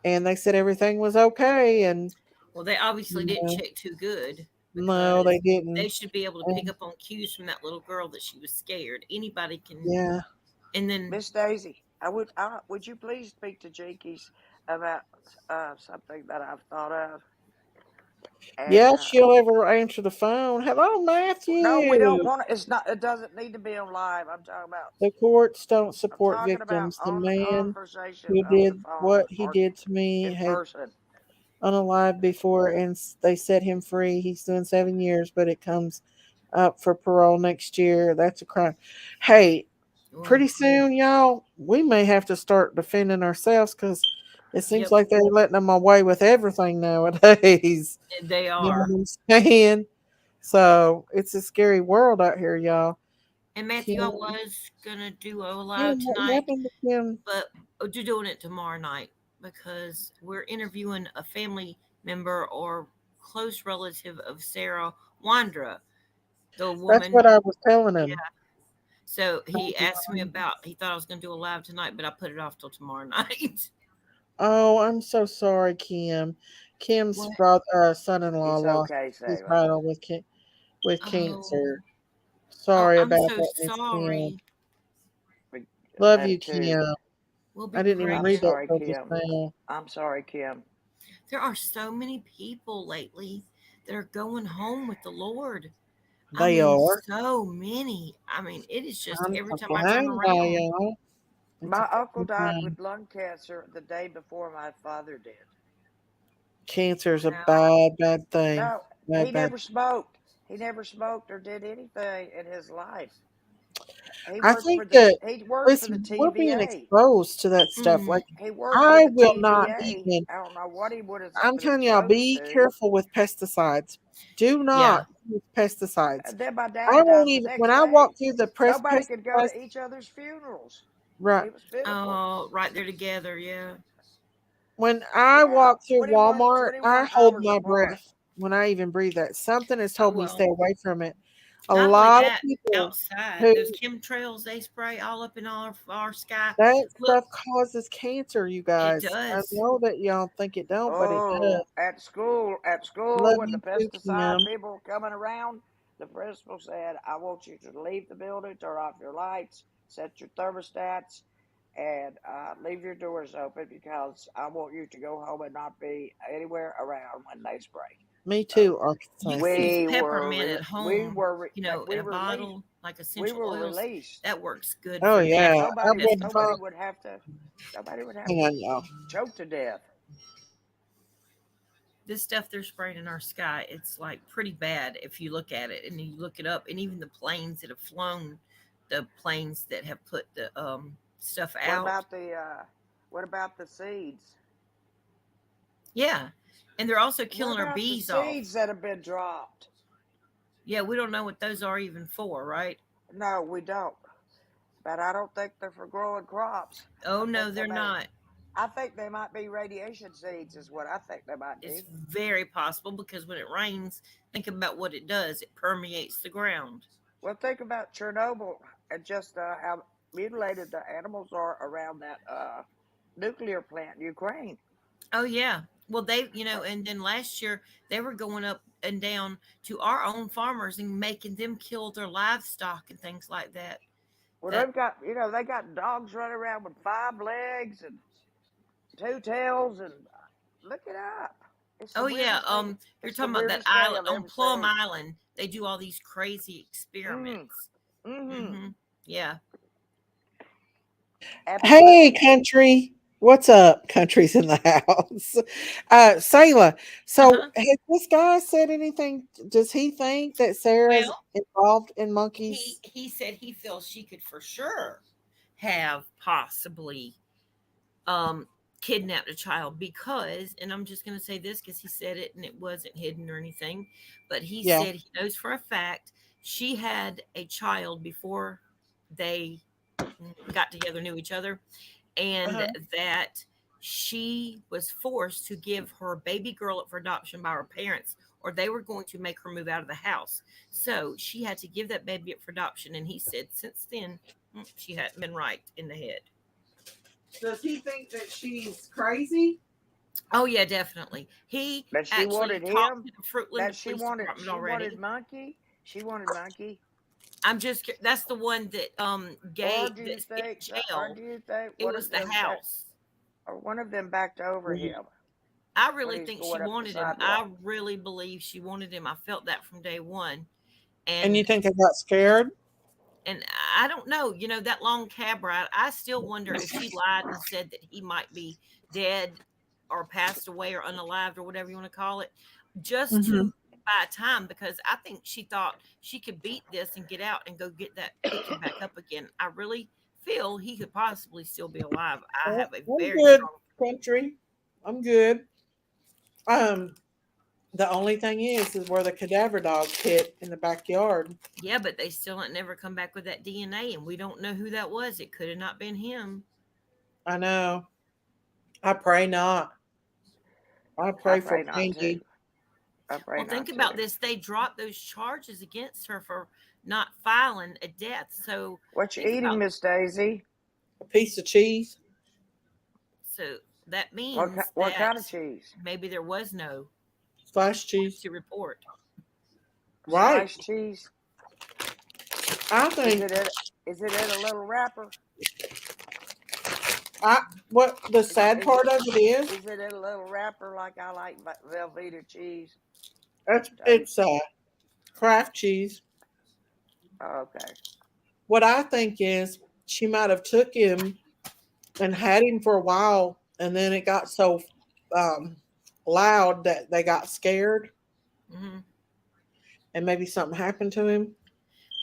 and they said everything was okay. And Well, they obviously didn't no, check too good no, because they didn't. they should be able to pick And, up on cues from that little girl that she was scared. Anybody can. yeah, And then Miss Daisy, would you please speak to Jinkies about something that I've thought of? And Yeah, she'll ever answer the phone. Hello, no, we don't Matthew. want to. It's not. It doesn't need to be on live. The courts don't I'm support talking about victims. The on the man conversation who of the did phone what he or did to me in had person. unalive before, and they set him free. He's doing 7 years, but it comes up for parole next year. That's a crime. Hey, Well, pretty soon, y'all, we may have to start defending ourselves because it seems yep, like they're letting them away with everything nowadays. they You know are. what I'm saying? So it's a scary world out here, y'all. And Matthew, I Kim, was gonna do a live Kim, what tonight, happened to Kim? but you're doing it tomorrow night because we're interviewing a family member or close relative of Sarah Wandra, the That's woman. what I was telling Yeah. him. So he asked me about. He thought I was gonna do a live tonight, but I put it off till tomorrow night. Oh, I'm so sorry, Kim. Kim's What? son-in-law It's lost okay, his Sarah. battle with Oh, cancer. oh, Sorry I'm about so that, Miss Kim. sorry. Love you, Attitude. Kim. We'll be I didn't even I'm read praying. that sorry, till just Kim. now. I'm sorry, Kim. There are so many people lately that are going home with the Lord. I They mean, are. so many. I mean, it is just I'm every so time I turn blind by around. y'all. It's a My uncle fucking died shame. with lung cancer the day before my father did. Cancer's a Wow. bad, bad thing. No, he Bad, bad. never smoked. He never smoked or did anything in his life. He I worked think for the that, he worked for the listen, we're being TVA. exposed to that stuff. Mm, Like, He worked for I the will not TVA. even, I don't know what he would have I'm been telling y'all, exposed be to. careful with pesticides. Do yeah. not use pesticides. And then my I dad won't died the even, when next I walk day. through the press Nobody could go pesticides, to each other's funerals. right. It was pitiful. Oh, right there together. Yeah. When I Yeah, walk through 21, Walmart, I 21 hold hours my apart. breath when I even breathe that. Something has Oh told me well. stay away from it. A Not only lot of that, people outside who those chemtrails they spray all up in our sky. that Look, stuff causes cancer, you it guys. I does. know that y'all think it don't, but it does. Oh, at school, Love when the you too, pesticide Kim. people were coming around, the principal said, "I want you to leave the building, turn off your lights, set your thermostats, and leave your doors open because I want you to go home and not be anywhere around when they spray." Me So too, Arkansas. You can use we peppermint were at home, in we a were released. bottle, like We essential were oils. released. That works good Oh for yeah, death I wouldn't pest Nobody talk. control. would have to. Nobody would have Hang to on, y'all. choke to death. This stuff they're spraying in our sky, it's like pretty bad if you look at it and you look it up. And even the planes that have flown, the planes that have put the stuff What out. about the seeds? Yeah. And they're also What killing our about the bees off. seeds that have been dropped? Yeah, we don't know what those are even for, right? No, we don't. But I don't think they're for growing crops. Oh I no, think they they're may. not. I think they might be radiation seeds, is what I think they might It's be. very possible because when it rains, think about what it does. It permeates the ground. Well, think about Chernobyl and just how mutilated the animals are around that nuclear plant in Ukraine. Oh yeah. Well, and then last year they were going up and down to our own farmers and making them kill their livestock and things like that. Well, That they got dogs running around with 5 legs and 2 tails, and look it up. It's the oh yeah, weirdest thing. you're It's the talking about that weirdest thing island I've on ever Plum seen. Island. They do all these crazy Mm. experiments. Mm-hmm. Mm-hmm. Yeah. Hey, Absolutely. country. What's up? Country's in the house. Sayla, so Uh-huh. has this guy said anything? Does he think that Sarah's Well, involved in he monkeys? he said he feels she could for sure have possibly um kidnapped a child because, and I'm just going to say this because he said it and it wasn't hidden or anything, but he Yeah. said he knows for a fact she had a child before they got together, knew each other, and Uh-huh. that she was forced to give her baby girl up for adoption by her parents or they were going to make her move out of the house. So she had to give that baby up for adoption, and he said since then she hadn't been right in the head. Does he think that she's crazy? Oh yeah, definitely. He That she actually wanted talked him. to the Fruitland That she Police wanted. Department She wanted already. monkey. She wanted monkey. That's the one that Or gave do you that's in think? Or jail. do you think It was the house. one of them backed over Mhm. him? I when really he's think she going up the wanted him. I sidewalk. really believe she wanted him. I felt that from day one. And you And think they got scared? and I don't know, that long cab ride, I still wonder if she lied and said that he might be dead or passed away or unalived or whatever you want to call it, just Hmm. to buy time, because I think she thought she could beat this and get out and go pick him back up again. I really feel he could possibly still be alive. I have a I'm very good, strong. country. I'm good. Um, the only thing is where the cadaver dog hit in the backyard. Yeah, but they still ain't never come back with that DNA, and we don't know who that was. It could have not been him. I know. I pray not. I I pray for pray not to. Pinky. I pray Well, think not about to. this. They dropped those charges against her for not filing a death. So What you think eating, about, Miss Daisy? A piece of cheese. so that What means what kind that of cheese? maybe there was no Sliced cheese. to report. Right. Sliced cheese? I Is think it in, is it in a little wrapper? I what the Is sad is it part of it is it in a little wrapper like I like Velveeta cheese? it's craft cheese. Okay. What I think is she might have took him and had him for a while, and then it got so um, loud that they got scared, Hmm. and maybe something happened to him.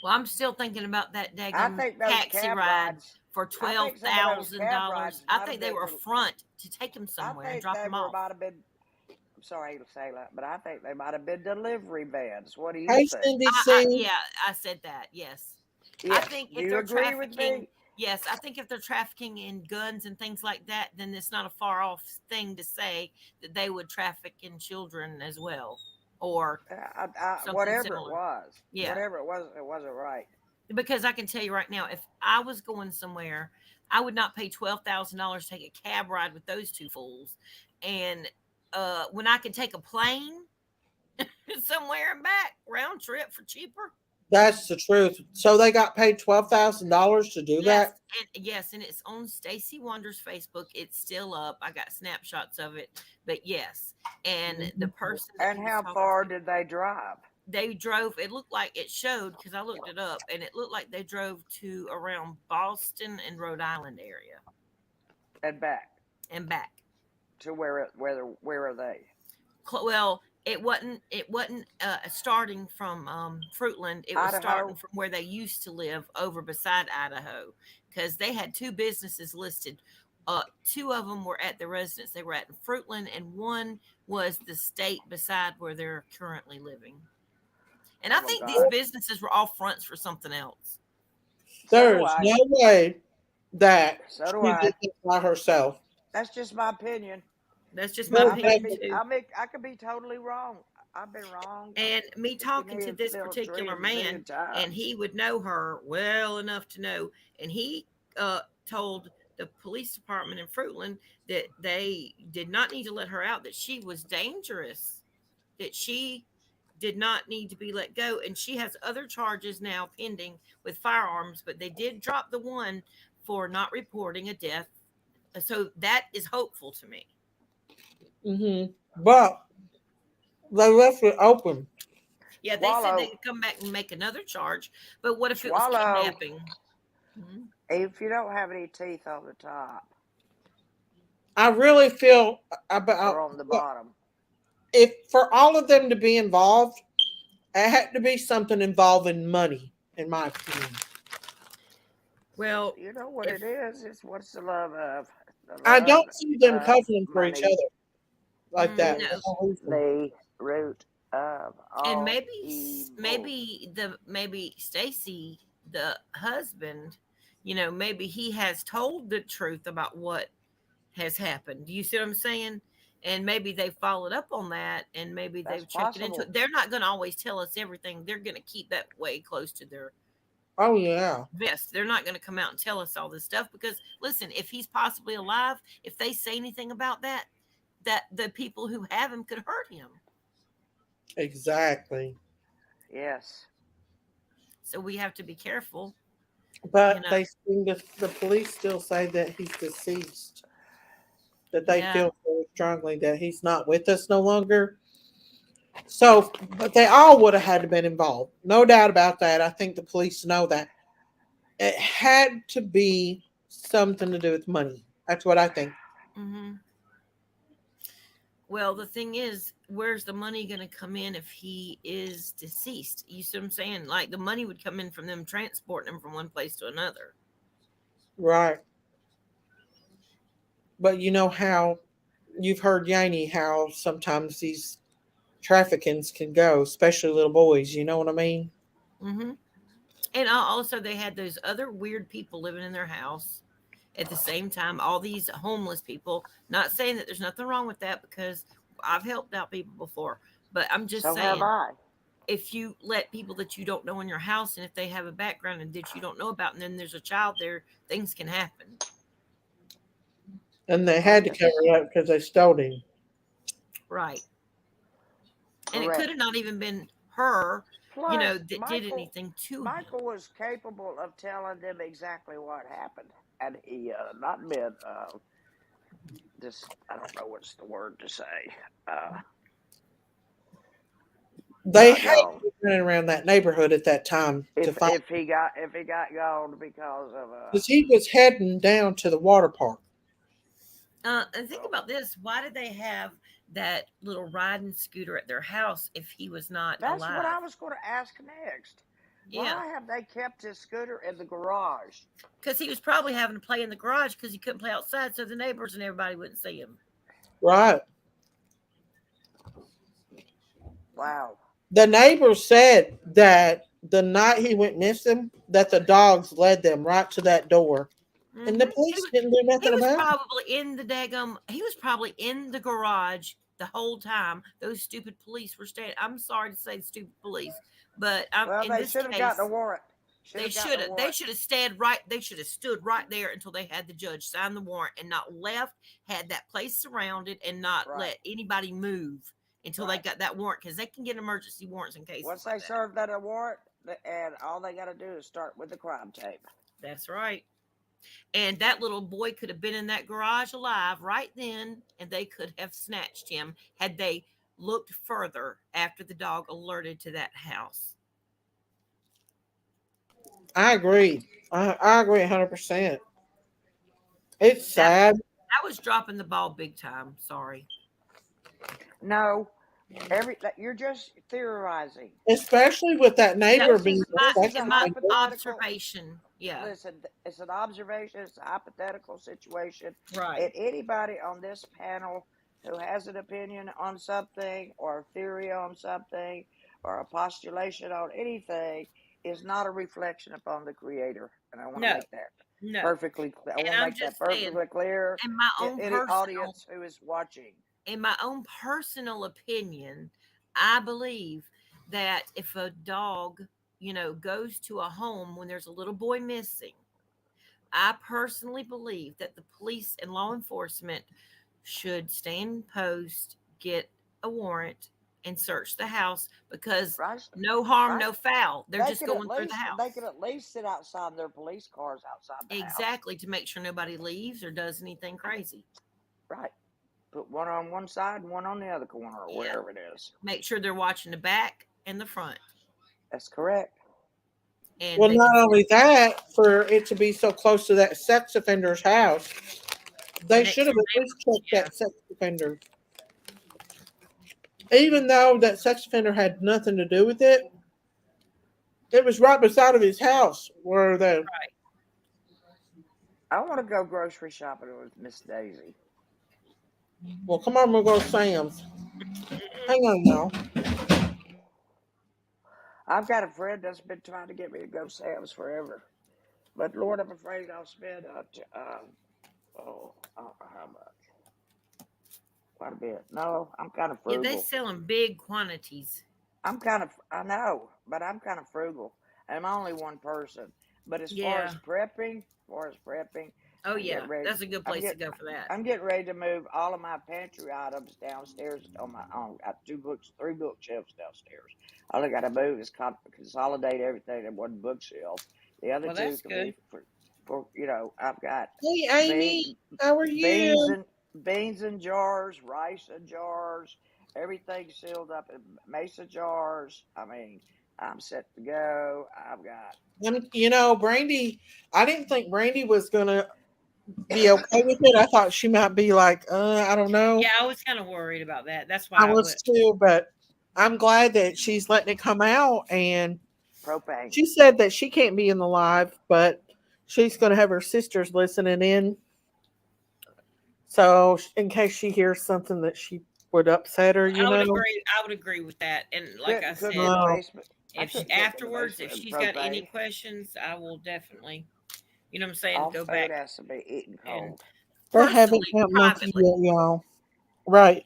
Well, I'm still thinking about that I daggum think those taxi cab ride rides. for I twelve think some of those thousand cab dollars. rides I might have think they been. were a front to take him I somewhere and think drop they him were off. might have been. I'm sorry to say that, but I think they might have been delivery vans. What do you Hey, think? Cindy C. Yeah, I said that. Yes. I Yes. think Do if you they're agree with trafficking, me? yes, I think if they're trafficking in guns and things like that, then it's not a far off thing to say that they would traffic in children as well, or something Whatever it similar. was, Yeah, it wasn't right. because I can tell you right now, if I was going somewhere, I would not pay $12,000 to take a cab ride with those two fools, and when I could take a plane somewhere and back round trip for cheaper. That's the truth. So they got paid $12,000 to do Yes, that. yes, and it's on Stacy Wonder's Facebook. It's still up. I got snapshots of it. But yes, and the person that And he was how talking far to, did they drive they drove. It looked like it showed because I looked it up, and it looked like they drove to around Boston and Rhode Island area and back and back. to where are they? Well, it wasn't starting from Fruitland. It was starting Idaho. from where they used to live over beside Idaho, because they had two businesses listed. Two of them were at the residence they were at in Fruitland, and one was the state beside where they're currently living. And I Oh my think these God. businesses were all fronts for something else. So do There's I. no way that So do she did I. this by herself. That's just my opinion. That's just my There's I may opinion be. too. I could be totally wrong. I've been wrong And me 50 talking to million, this particular trillion, man, zillion and times. he would know her well enough to know, and he told the police department in Fruitland that they did not need to let her out, that she was dangerous, that she did not need to be let go, and she has other charges now pending with firearms, but they did drop the one for not reporting a death. So that is hopeful to me. But they left it open. Yeah, they said they Swallow, could come back and make another charge, but what if it was swallow. kidnapping? Mhm. If you don't have any teeth on the top I really feel or about on the bottom, if for all of them to be involved, it had to be something involving money, in my opinion. Well, you know what if it is. It's what's the love of? The I love don't see them of covering for each money other like that. no, is the root of and all evil. maybe Stacy, the husband, maybe he has told the truth about what has happened. Do you see what I'm saying? And maybe they followed up on that, and maybe That's they've checking into possible. it. They're not going to always tell us everything. They're going to keep that way close to their Oh yeah, vest. They're not going to come out and tell us all this stuff because, listen, if he's possibly alive, if they say anything about that, that the people who have him could hurt him. exactly. Yes. So we have to be careful. You But know, they seem to, the police still say that he's deceased. that they Yeah. feel so strongly that he's not with us no longer. So, but they all would have had to been involved. No doubt about that. I think the police know that. It had to be something to do with money. That's what I think. Hmm. Well, the thing is, where's the money going to come in if he is deceased? You see what I'm saying? Like the money would come in from them transporting him from one place to another. Right. But you know how you've heard Yanny how sometimes these traffickings can go, especially little boys. You know what I mean? Hmm. And also, they had those other weird people living in their house at the same time. All these homeless people. Not saying that there's nothing wrong with that because I've helped out people before, but I'm just So have saying I. if you let people that you don't know in your house and if they have a background and that you don't know about and then there's a child there, things can happen. And they Oh had to cover yes. it up because they stole him. Right. And it could Correct. have not even been her, Plus, that did anything to him. Michael was capable of telling them exactly what happened, and he not been this. I don't know what's the word to say. Uh, They had Gone. to be running around that neighborhood at that time to find If he got gone because of because he was heading down to the water park. And think about this. Why did they have that little riding scooter at their house if he was not that's what alive? I was going to ask next. Yeah. Why have they kept his scooter in the garage? Because he was probably having to play in the garage because he couldn't play outside so the neighbors and everybody wouldn't see him. Right. Wow. The neighbor said that the night he went missing, that the dogs led them right to that door. And the Hmm. police didn't do He nothing was about it. probably in the daggum. He was probably in the garage the whole time. Those stupid police were standing. I'm sorry to say, stupid police, but Well, in they this should have gotten a case, warrant. Should they have gotten should a have. They warrant. should have stayed right. They should have stood right there until they had the judge sign the warrant and not left. Had that place surrounded and not Right. let anybody move until they Right. got that warrant because they can get emergency warrants in cases Once like they that. serve that a warrant, and all they got to do is start with the crime tape. That's right. And that little boy could have been in that garage alive right then, and they could have snatched him had they looked further after the dog alerted to that house. I agree. I agree 100%. It's That sad, that was dropping the ball big time. Sorry. No, you're just theorizing. especially with that Yeah, neighbor This being is a this sex is a in my offender. hypothetical. observation. Yeah, Listen, it's an observation. It's a hypothetical situation. right. And anybody on this panel who has an opinion on something, or a theory on something, or a postulation on anything is not a reflection upon the creator. And I want to No, make that no. perfectly clear. I And want to I'm make that just saying, perfectly clear in my to own any personal audience who is watching. in my own personal opinion, I believe that if a dog, goes to a home when there's a little boy missing, I personally believe that the police and law enforcement should stand post, get a warrant, and search the house because Right? no harm, Right? no foul. They're They just could at going through the least they house. could at least sit outside their police cars outside the house. Exactly, to make sure nobody leaves or does anything crazy. Right. Put one on one side and one on the other corner, or Yeah. wherever it is. Make sure they're watching the back and the front. That's correct. And Well, they can not see only that, for it to be so close to that sex offender's house, they next should have door at least neighbors. checked Yeah. that sex offender. Even though that sex offender had nothing to do with it, it was right beside of his house where the Right. I want to go grocery shopping with Miss Daisy. well, come on, we'll go to Sam's. Hang on now. I've got a friend that's been trying to get me to go Sam's forever, but Lord, I'm afraid I'll spend I don't know how much, quite a bit. No, I'm kind of Yeah, they frugal. sell in big quantities. I know, but I'm kind of frugal. I'm only one person. But Yeah. as far as prepping, Oh I'm yeah, getting ready. that's a good I'm place to get, go for that. I'm getting ready to move all of my pantry items downstairs on my own. Got three bookshelves downstairs. All I got to move is consolidate everything in one bookshelf. The other Well, two that's can be good. for I've got Hey, bean, Amy, how are beans you? and beans in jars, rice in jars, everything sealed up in mesa jars. I mean, I'm set to go. I've got. And Brandy, I didn't think Brandy was gonna be okay with it. I thought she might be like, I don't know. Yeah, I was kind of worried about that. That's I why I was went. too, but I'm glad that she's letting it come out. And Propane. she said that she can't be in the live, but she's going to have her sisters listening in. So in case she hears something that she would upset her, I would agree. I would agree with that. And like I Couldn't cook in said, the Oh, basement. I if she, couldn't cook in the afterwards, if basement in she's got any propane. questions, I will definitely, you know what I'm saying, All go food back has to be eaten and cold. that haven't personally, happened to privately. you, y'all. Right.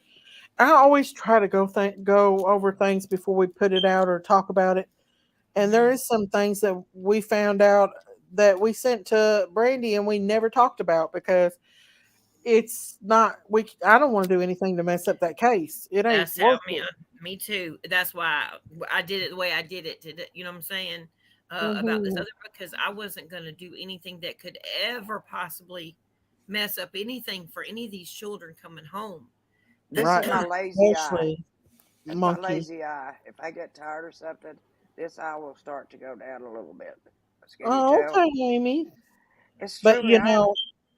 I always try to go over things before we put it out or talk about it. And there Mhm. is some things that we found out that we sent to Brandy and we never talked about because it's not we I don't want to do anything to mess up that case. It ain't That's how worth me. it. Me too. That's why I did it the way I did it. To, you know what I'm saying about this Hmm. other, because I wasn't going to do anything that could ever possibly mess up anything for any of these children coming home. This is Right. my lazy eye. Especially That's my Monkey. lazy eye. If I get tired of something, this eye will start to go down a little bit. Can you Oh, tell? okay, Amy. It's But truly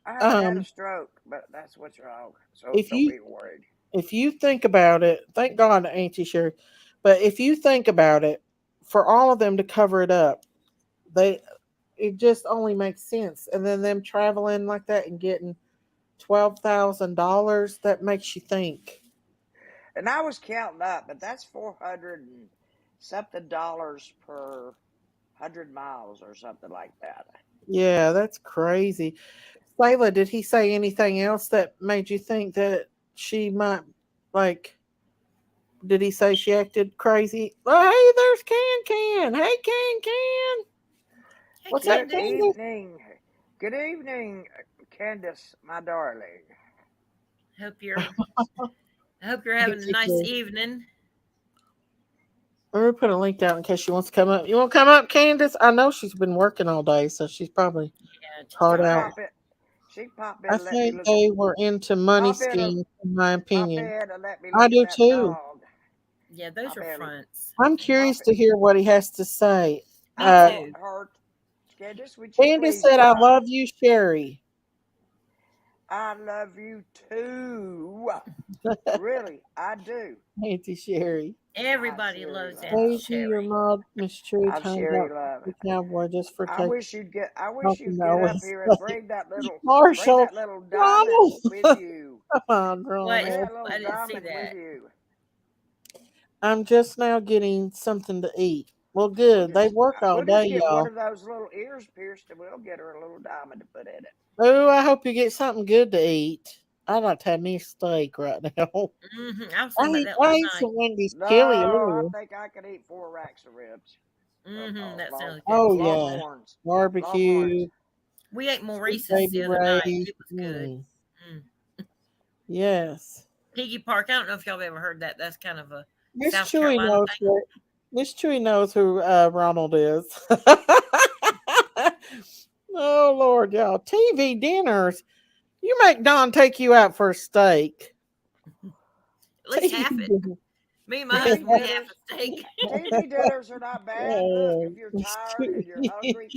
I haven't had a um, stroke, but that's what's wrong. So if don't you be worried. think about it, thank God, Auntie Sherry. But if you think about it, for all of them to cover it up, they it just only makes sense. And then them traveling like that and getting $12,000, that makes you think. And I was counting up, but that's 400 and something dollars per 100 miles or something like that. Yeah, that's crazy. Layla, did he say anything else that made you think that she might like? Did he say she acted crazy? Oh, hey, there's Can Can. Hey, Can Can. Hey, What's up, Good Candace. Candace? evening. Good evening, Candace, my darling. Hope you're. I hope you're Me having a nice too. evening. Let me put a link down in case she wants to come up. You want to come up, Candace? I know she's been working all day, so she's probably Yeah, she's hard She out. tired. pop in. She pop in I and let me think look at. they were into money Pop in, schemes, in my pop opinion. in and let me I look at do that too. dog. Yeah, those Pop are in, fronts. I'm pop curious it. to hear what he has to say. Me I want too. her. Candace, would you Candace please said, come I up? love you, Sherry. I love you too. Really, I do. Auntie Sherry. I Everybody Sherry loves Aunt love. Daisy, your Sherry. mom, Miss Chewy I've timed Sherry out love. the cowboy just for I taking wish you'd get. I wish talking you'd to get up always here and say, bring Marshall, that little diamond Ronald. with you. Come on, What? Bring Ronald. that little I didn't see diamond with that. you. I'm just now getting something to eat. Well, We'll good. They just work all we'll just day, get one y'all. of those little ears pierced, and we'll get her a little diamond to put in it. Oh, I hope you get something good to eat. I'd like to have me a steak right now. I was thinking about that I last ate night. some Wendy's No, chili I earlier. think I could eat 4 racks of ribs. That Long sounds good Oh, too. yeah. Longhorns. Longhorns. Barbecue, We ate sweet Maurice's baby the other night. rays. It was good. Mm, Mm. yes. Piggy Park. I don't know if y'all have ever heard that. That's kind of a Miss South Chewy Carolina knows thing. where Miss Chewy knows who Ronald is. Oh Lord, y'all. TV dinners. You make Don take you out for a steak. At least TV half it. dinner. Me and my TV husband, we half dinners. a steak. TV dinners are not bad. Look, if you're Miss tired and you're Chewy. hungry,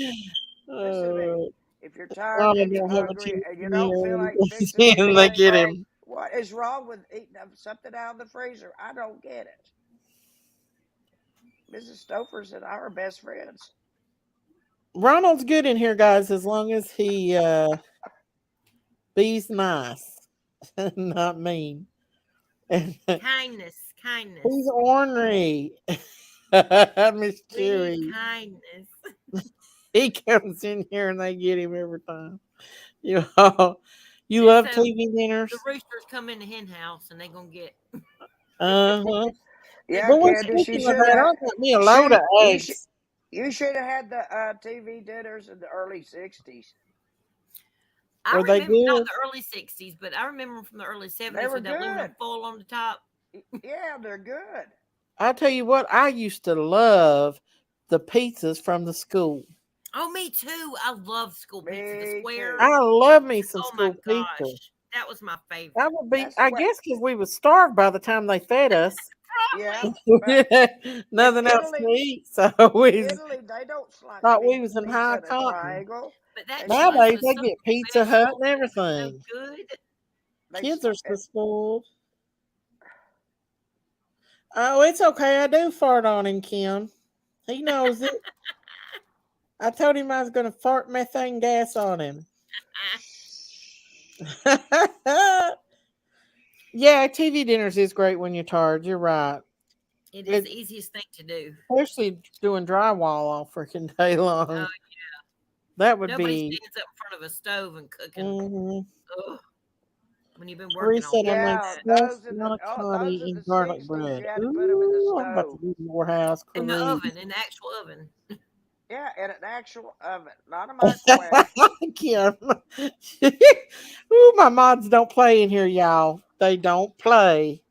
listen to me. If you're tired Ronald and you're don't have a hungry chance and you in here don't feel when like he goes fixing in. They anything, get him. what is wrong with eating something out of the freezer? I don't get it. Mrs. Stouffer's and I are best friends. Ronald's good in here, guys, as long as he be's nice, not mean. And Kindness, he's kindness. ornery. Miss Be Chewy. kindness. He comes in here and they get him every time. You know, you And love so TV the dinners? roosters come in the hen house and they gonna get Uh-huh. they Yeah, But gonna we're get that. Candace, you speaking of should that, have. I got me a load of Should you should eggs. you should have had the TV dinners in the early '60s. I Were they remember not good? the early '60s, but I remember from the early They '70s were with that aluminum good. foil on the top. Yeah, they're good. I tell you what, I used to love the pizzas from the school. Oh, me too. I love school pizza. The Me square. too. I love me some Oh my school pizza. gosh, That was my favorite. That would be, That's I what. guess, because we would starve by the time they fed us. Yeah, Probably. but Nothing in else to Italy, eat, so in we Italy, they don't slice thought we was in pizza high in a cotton. triangle. But that They cheese slice Nowadays, it. was they so get Pizza Hut special. and It was so everything. good. They Kids are slice so it. spoiled. Oh, it's okay. I do fart on him, Kim. He knows it. I told him I was going to fart methane gas on him. Yeah, TV dinners is great when you're tired. You're right. It is It, the easiest thing to do. especially doing drywall all freaking day long. Oh, That would nobody be. stands up in front of a stove and cooking. Mhm. Ugh, when you've been working Marie all said I day. made Yeah, stuffed those manicotti in and the garlic '60s, bread. you had to put them in the Ooh, I'm about to stove. do more house In the Marie. oven, in the actual oven. Yeah, in an actual oven, not a microwave. Kim. Ooh, my mods don't play in here, y'all. They don't play.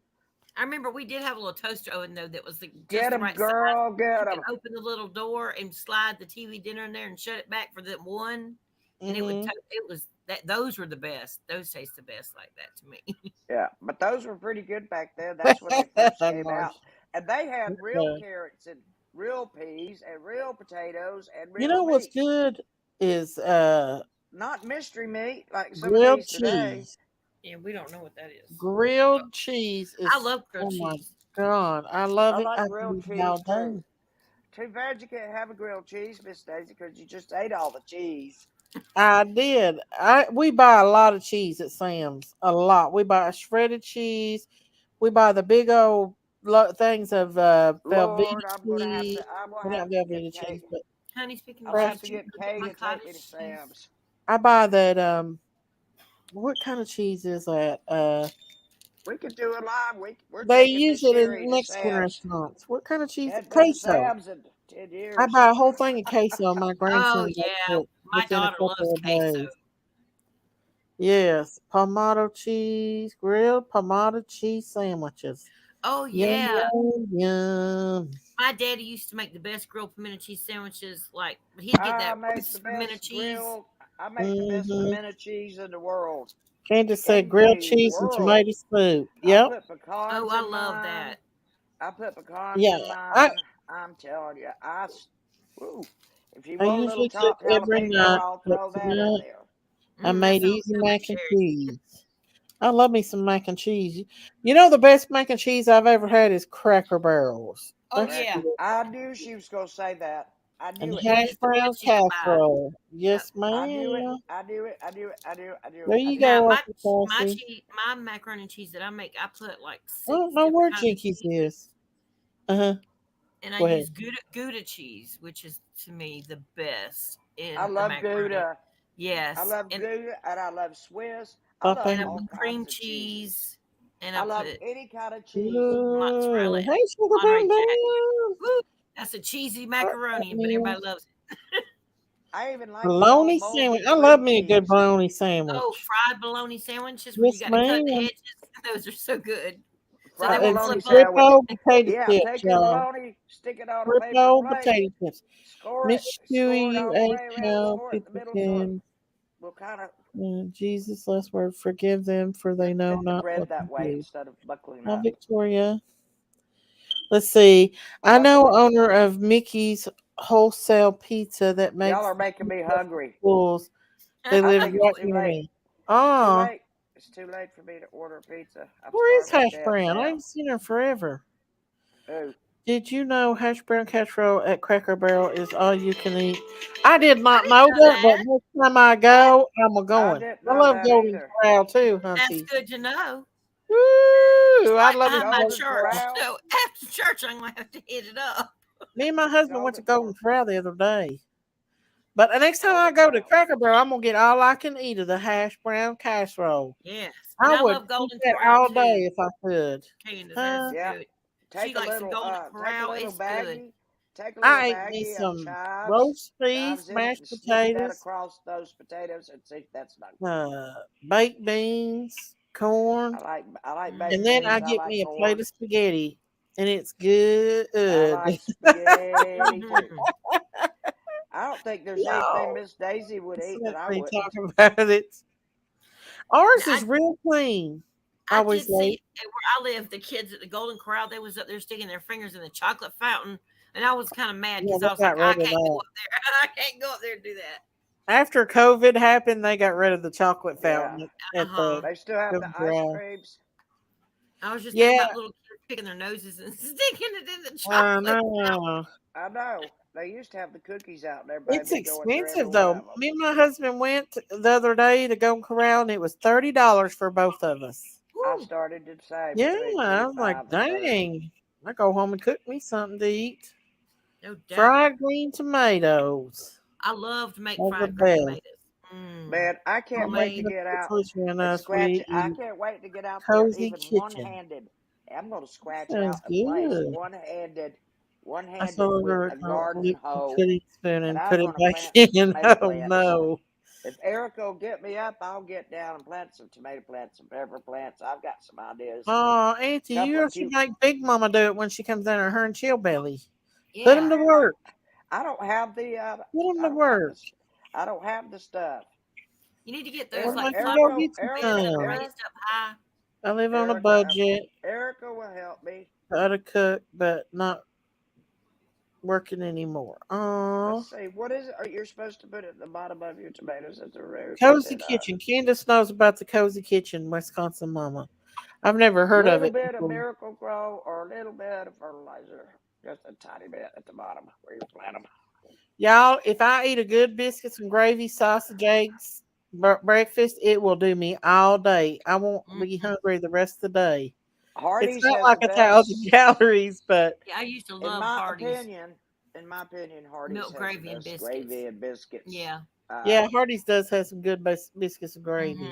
I remember we did have a little toaster oven though that was just Get the 'em, right size. girl, You get could 'em. open the little door and slide the TV dinner in there and shut it back for the one, and Hmm it was that those were the best. Those taste the best like that to me. Yeah, but those were pretty good back then. That's when they first came Marsh. out, and they had real Okay. carrots and real peas and real potatoes and You real know what's meat, good is not mystery meat like some of grilled these today. cheese. Yeah, we don't know what that is. Grilled cheese I is, love grilled oh my cheese. God, I love I it. like I can grilled eat it all cheese too. day. Too bad you can't have a grilled cheese, Miss Daisy, because you just ate all the cheese. I did. We buy a lot of cheese at Sam's. A lot. We buy shredded cheese. We buy the big old things of Velveeta Lord, cheese. I'm gonna Well, not have to get Velveeta cheese, Kay. but Honey, speaking I'm of gonna have Kraft cheese, to you cheese. get want Kay my to take me to cottage cheese? Sam's. I buy that. What kind of cheese is that? We could do a live. We're They taking use Miss it in Sherry to Mexican Sam's. restaurants. What kind of cheese? Hadn't been to Queso. Sam's in 10 I years. buy a whole thing of queso. My Oh grandson likes yeah, it my within a daughter couple loves of queso. days. Yes, palmetto cheese, grilled palmetto cheese sandwiches. Oh Yum yeah, yum yum. my daddy used to make the best grilled pimento cheese sandwiches. Like he'd get I that make Reese's the pimento best cheese. grill. I make the best Mm-hmm. pimento cheese in the world. Candace said In grilled the cheese and world. tomato soup. I Yep. put Oh, pecans I in love mine. that. I put pecans Yeah. in I mine. I'm telling you, woo. If you I want a little usually cook chopped every jalapeno, night, I'll but throw that in tonight there. I That made sounds easy good, Miss mac and Sherry. cheese. I love me some mac and cheese. You know the best mac and cheese I've ever had is Cracker Barrels. Oh That's yeah, Cracker. good. I knew she was going to say that. I And knew it. it hash is the brown best you can buy. casserole. Yep. Yes, I knew it. ma'am. I knew it. I knew it. I knew it. I knew it. There I you knew it. Now go, my Uncle my Cassie. cheese, my macaroni and cheese that I make, I put like I 6 don't know different where kinds of Jinkies cheese, is. Uh-huh. and I Go ahead. use Gouda cheese, which is to me the best I in the love macaroni. Gouda. I Yes, love Gouda and I love Swiss. I Papa. love and I all put cream kinds of cheese. cheese, and I I love put any kind of cheese. mozzarella Ooh. and Hey, Sugar Monterey Plum Jack. Bam. Woo! That's a cheesy macaroni, but everybody loves it. I even like the old Bologna sandwich. molded I love blue me a good cheese. bologna Oh, sandwich. fried bologna sandwiches where you Yes, got to cut the ma'am. edges. Those are so good. So they Fried won't And some bologna flip up. sandwich. Grippo potato Yeah, chips, take your y'all. bologna, stick it on a paper Grippo plate, potato chips. score Miss it, Stewie, score it you all the ate way around, how score it in the people middle, so it can. will kind of Jesus, last word, forgive them, for they know bend the not bread what that they way do. instead of buckling Hi, up. Victoria. Let's see. I know Buckling. owner of Mickey's Wholesale Pizza that Y'all makes are making me hungry. schools. They I live think it's right too near late. me. It's too Ah, late. It's too late for me to order pizza. I'm where is starving to Hash death Brown? I now. haven't seen her forever. Ooh. Did you know hash brown casserole at Cracker Barrel is all you can eat? I did I not didn't know know that, but that. next time I I go, I'm a I going. didn't I know love that Golden either. Corral too, That's hunty. good to know. It's Woo! I right love it. behind my Golden church. Corral. So after church, I'm going to have to hit it up. Me and my husband went to Golden Golden Corral. Corral the other day. But the next time I Golden go to Corral. Cracker Barrel, I'm gonna get all I can eat of the hash brown casserole. Yes. And I I would love eat Golden that Corral all too, day if I could. Candace. That is Huh? Yeah. good. She likes the Golden Take a Corral. little It's good. baggie. Take a little I ate me baggie of some chives. roast beef, Chives in it mashed and sneak that potatoes, across those potatoes and see that's not good. uh, baked beans, corn, I like and baked then Hmm I beans. I get like me a plate corn. of spaghetti, and it's I good. like spaghetti too. hmm I don't think there's anything Y'all, Miss Daisy would just eat that let I me talk wouldn't. about it. Ours I is real clean. I Always did see late. where I live, the kids at the Golden Corral, they was up there sticking their fingers in the chocolate fountain, and I was kind of mad Yeah, because I they was got like, I rid of can't go that. up there. I can't go up there and do that. After COVID happened, they got rid of the chocolate Yeah. fountain Uh at the huh. They still have the Golden ice Corral. creams. I was just thinking Yeah, about little kids picking their noses and sticking it in the I chocolate fountain. know. I know. They used to have the cookies out and It's everybody be going through every expensive one though. of them. Me and my husband went the other day to Golden Corral, and it was $30 for both of us. I Woo, started to say Yeah, between I was like, 25 and 30. dang. I go home and cook me something to eat. no doubt. Fried green tomatoes I love to make are the fried green best. tomatoes. Mm. Man, I can't I'm wait to making Homemade. a get out refrigerator and and us. scratch We it. I eat can't wait to get out there cozy even one kitchen. handed. I'm going to scratch out Sounds a place good. one I handed saw with her a lick garden the hoe, cutting spoon and and I'm put it going to back plant some in. tomato Oh plants. no. If Erica will get me up, I'll get down and plant some tomato plants, some pepper plants. I've got some ideas. Oh, Auntie, Couple you of should cute. make Big Mama do it when she comes down, her and Chill Belly. Put them Yeah. to Man, work. I don't have the Put them I to don't have work. the I don't have the stuff. You need to get those Well, like I can flower go Erica, get you beds Erica, and some. raised up high. I live on a Erica, budget. Erica will help me. How to cook, but not working anymore. Let's Oh, see. What is it? Are you supposed to put it at the bottom of your tomatoes at the root? Is Cozy it Kitchen. Candace knows about the Cozy Kitchen, Wisconsin Mama. I've never heard of little it bit of before. Miracle Grow or a little bit of fertilizer? Just a tiny bit at the bottom where you plant them. Y'all, if I eat a good biscuits and gravy, sausage, eggs, breakfast, it will do me all day. I won't be Mm-hmm. hungry the rest of the day. It's Hardee's not has like the 1,000 best, calories, but Yeah, I used to in love my Hardee's opinion. In my opinion, Hardee's milk has the gravy and best biscuits. gravy and biscuits. Yeah. yeah, Uh, Hardee's does have some good biscuits and gravy. Mm-hmm.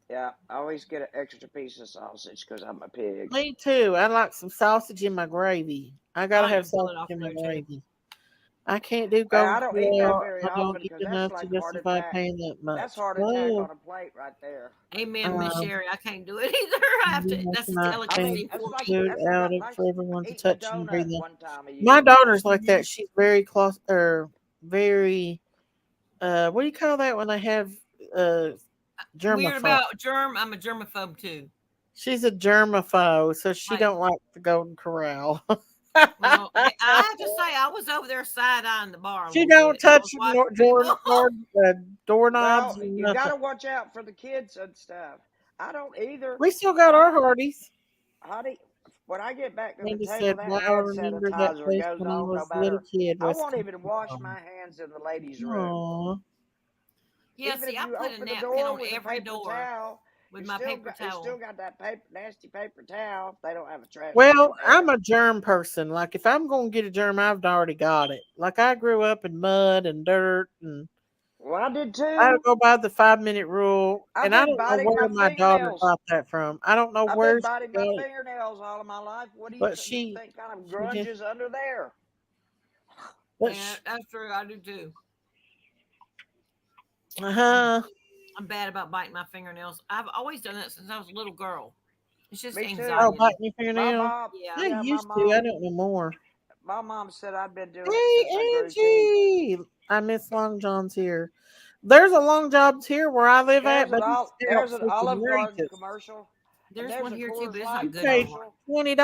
yeah, I always get an extra piece of sausage because I'm a pig. Me too. I like some sausage in my gravy. I I gotta like have to boil it sausage off in my there too. gravy. I can't do And golden I don't eat that corral. very I often don't eat because that's enough to like a heart justify attack. paying that That's much. heart attack Well, on a plate right there. Amen, Miss um, Sherry. I can't do it either. I have to. you That's a cannot I mean, change delicacy the for it's like me. food that's out like for everyone to eating a touch and breathe donut in. one time a My year. daughter's like Mm-hmm. that. She's very close or very what do you call that when they have uh Weird germaphobe? about germ. I'm a germaphobe too. She's a germaphobe, so she Like, don't like the golden corral. well, I have to say, I was over there side eyeing the bar a She little don't bit. I touch was watching people. doorknobs Well, and you got nothing. to watch out for the kids and stuff. I don't either. We still got I our Hardee's. honey, when I get back to the Candy table, said, that "Wow, I hand remember that sanitizer place goes when he on no was a little matter. kid." I won't Wisconsin. even wash my hands in the ladies' room. Aww. Yeah, Even see, if I you put a open the napkin door on with a every paper door towel, with my paper you still towel. got that nasty paper towel. If they don't have a trash can Well, I'm there. a germ person. Like if I'm gonna get a germ, I've already got it. Like I grew up in mud and dirt, and Well, I did I too. go by the 5 minute rule. I've And I been don't know biting my where my daughter fingernails. got that from. I don't know I've where been she biting my got it, fingernails all of my life. What do you but think kind of she grunge just, is under there? but Yeah, that's true. I do too. I'm uh-huh. I'm bad about biting my fingernails. I've always done that since I was a little girl. It's just Me too. Oh, anxiety. biting your My fingernail. mom, Yeah. I yeah, used to. I don't know more. my mom said I've been doing it Hey, since I grew teeth. Angie. I miss Long John's here. There's a Long John's here where I live at, but it's out There's an freaking Olive Garden Regis. commercial, and There's there's one a here too, Coors but it's Light not You good pay anymore. commercial.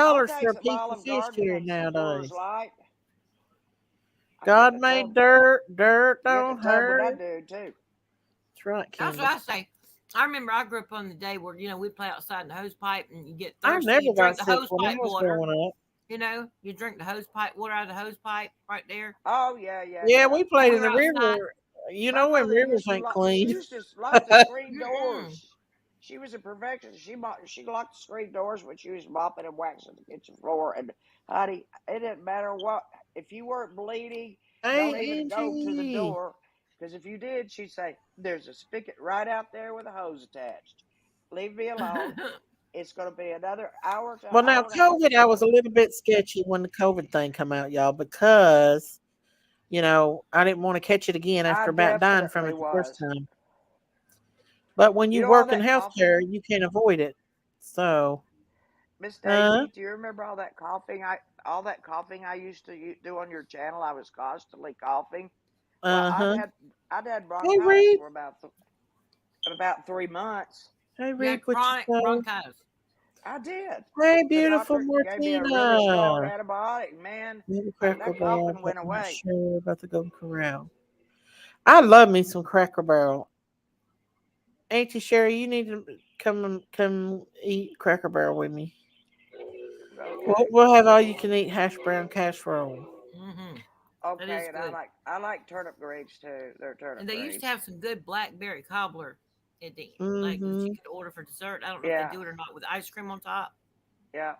I'll $20 for take a some piece of Olive fish Garden here and some Coors nowadays. Light. I God couldn't have made told. dirt, dirt You had to don't tub with hurt. that dude too. That's right, That's what Candace. I say. I remember I grew up on the day where we play outside in the hose pipe and you get I thirsty. never You got drink the sick hose when I pipe was water. growing up. You drink the hose pipe water out of the hose pipe right there. Oh yeah, yeah, Yeah, yeah. we And played we in were the outside. river. You My know when mother rivers ain't she clean. used to lock the screen Mm-mm. doors. She was a perfectionist. She locked the screen doors when she was mopping and waxing the kitchen floor. And honey, it didn't matter what. If you weren't bleeding, don't Hey, even go to the Angie. door. Because if you did, she'd say, "There's a spigot right out there with a hose attached. Leave me alone. It's going to be another hour to an Well, now hour and a half COVID, I was before." a little bit sketchy when the COVID thing come out, y'all, because I didn't want to catch it again I after about dying from definitely it the first was. time. But when You you know all work in that healthcare, coughing, you can't avoid it. So, Miss uh, Daisy? Do you remember all that coughing I used to do on your channel? I was constantly coughing. Well, uh huh. I'd had Hey, bronchitis Reed. for about in about 3 months. Hey, You Rick, had what you chronic say? bronchitis. I did. Hey, The beautiful doctor gave me a really strong Martina. antibiotic. Man, Maybe Cracker that Barrel, coughing but went I'm not away. sure about the Golden Corral. I love me some Cracker Barrel. Auntie Sherry, you need to come eat Cracker Barrel with me. We'll, Okay. we'll have all you can eat hash brown casserole. Mm-hmm. That Okay, is and good. I like turnip greens too. They're And turnip they used to greens. have some good blackberry cobbler at the like that you Mm-hmm. could order for dessert. I don't know if they Yeah, do it or not with ice cream on top. yeah.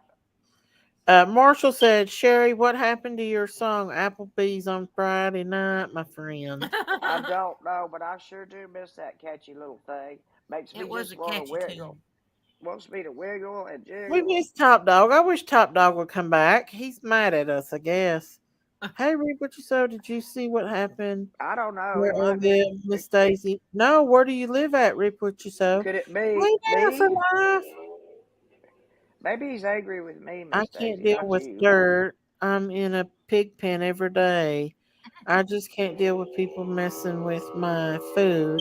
Marshall said, Sherry, what happened to your song Applebee's on Friday night, my friend? I don't know, but I sure do miss that catchy little thing. Makes It me was just a want to catchy wiggle. tune. Wants me to wiggle and We jiggle. miss Top Dog. I wish Top Dog would come back. He's mad at us, I guess. Hey, Rick, what you saw? Did you see what happened? I don't know. Where It I might be. live, Miss Daisy. No, where do you live at, Rick? What you saw? Could it be Hey there for me? life. Maybe he's angry with me, I Miss can't Daisy, deal not with you. dirt. I'm in a pig pen every day. I just can't deal with people messing with my food.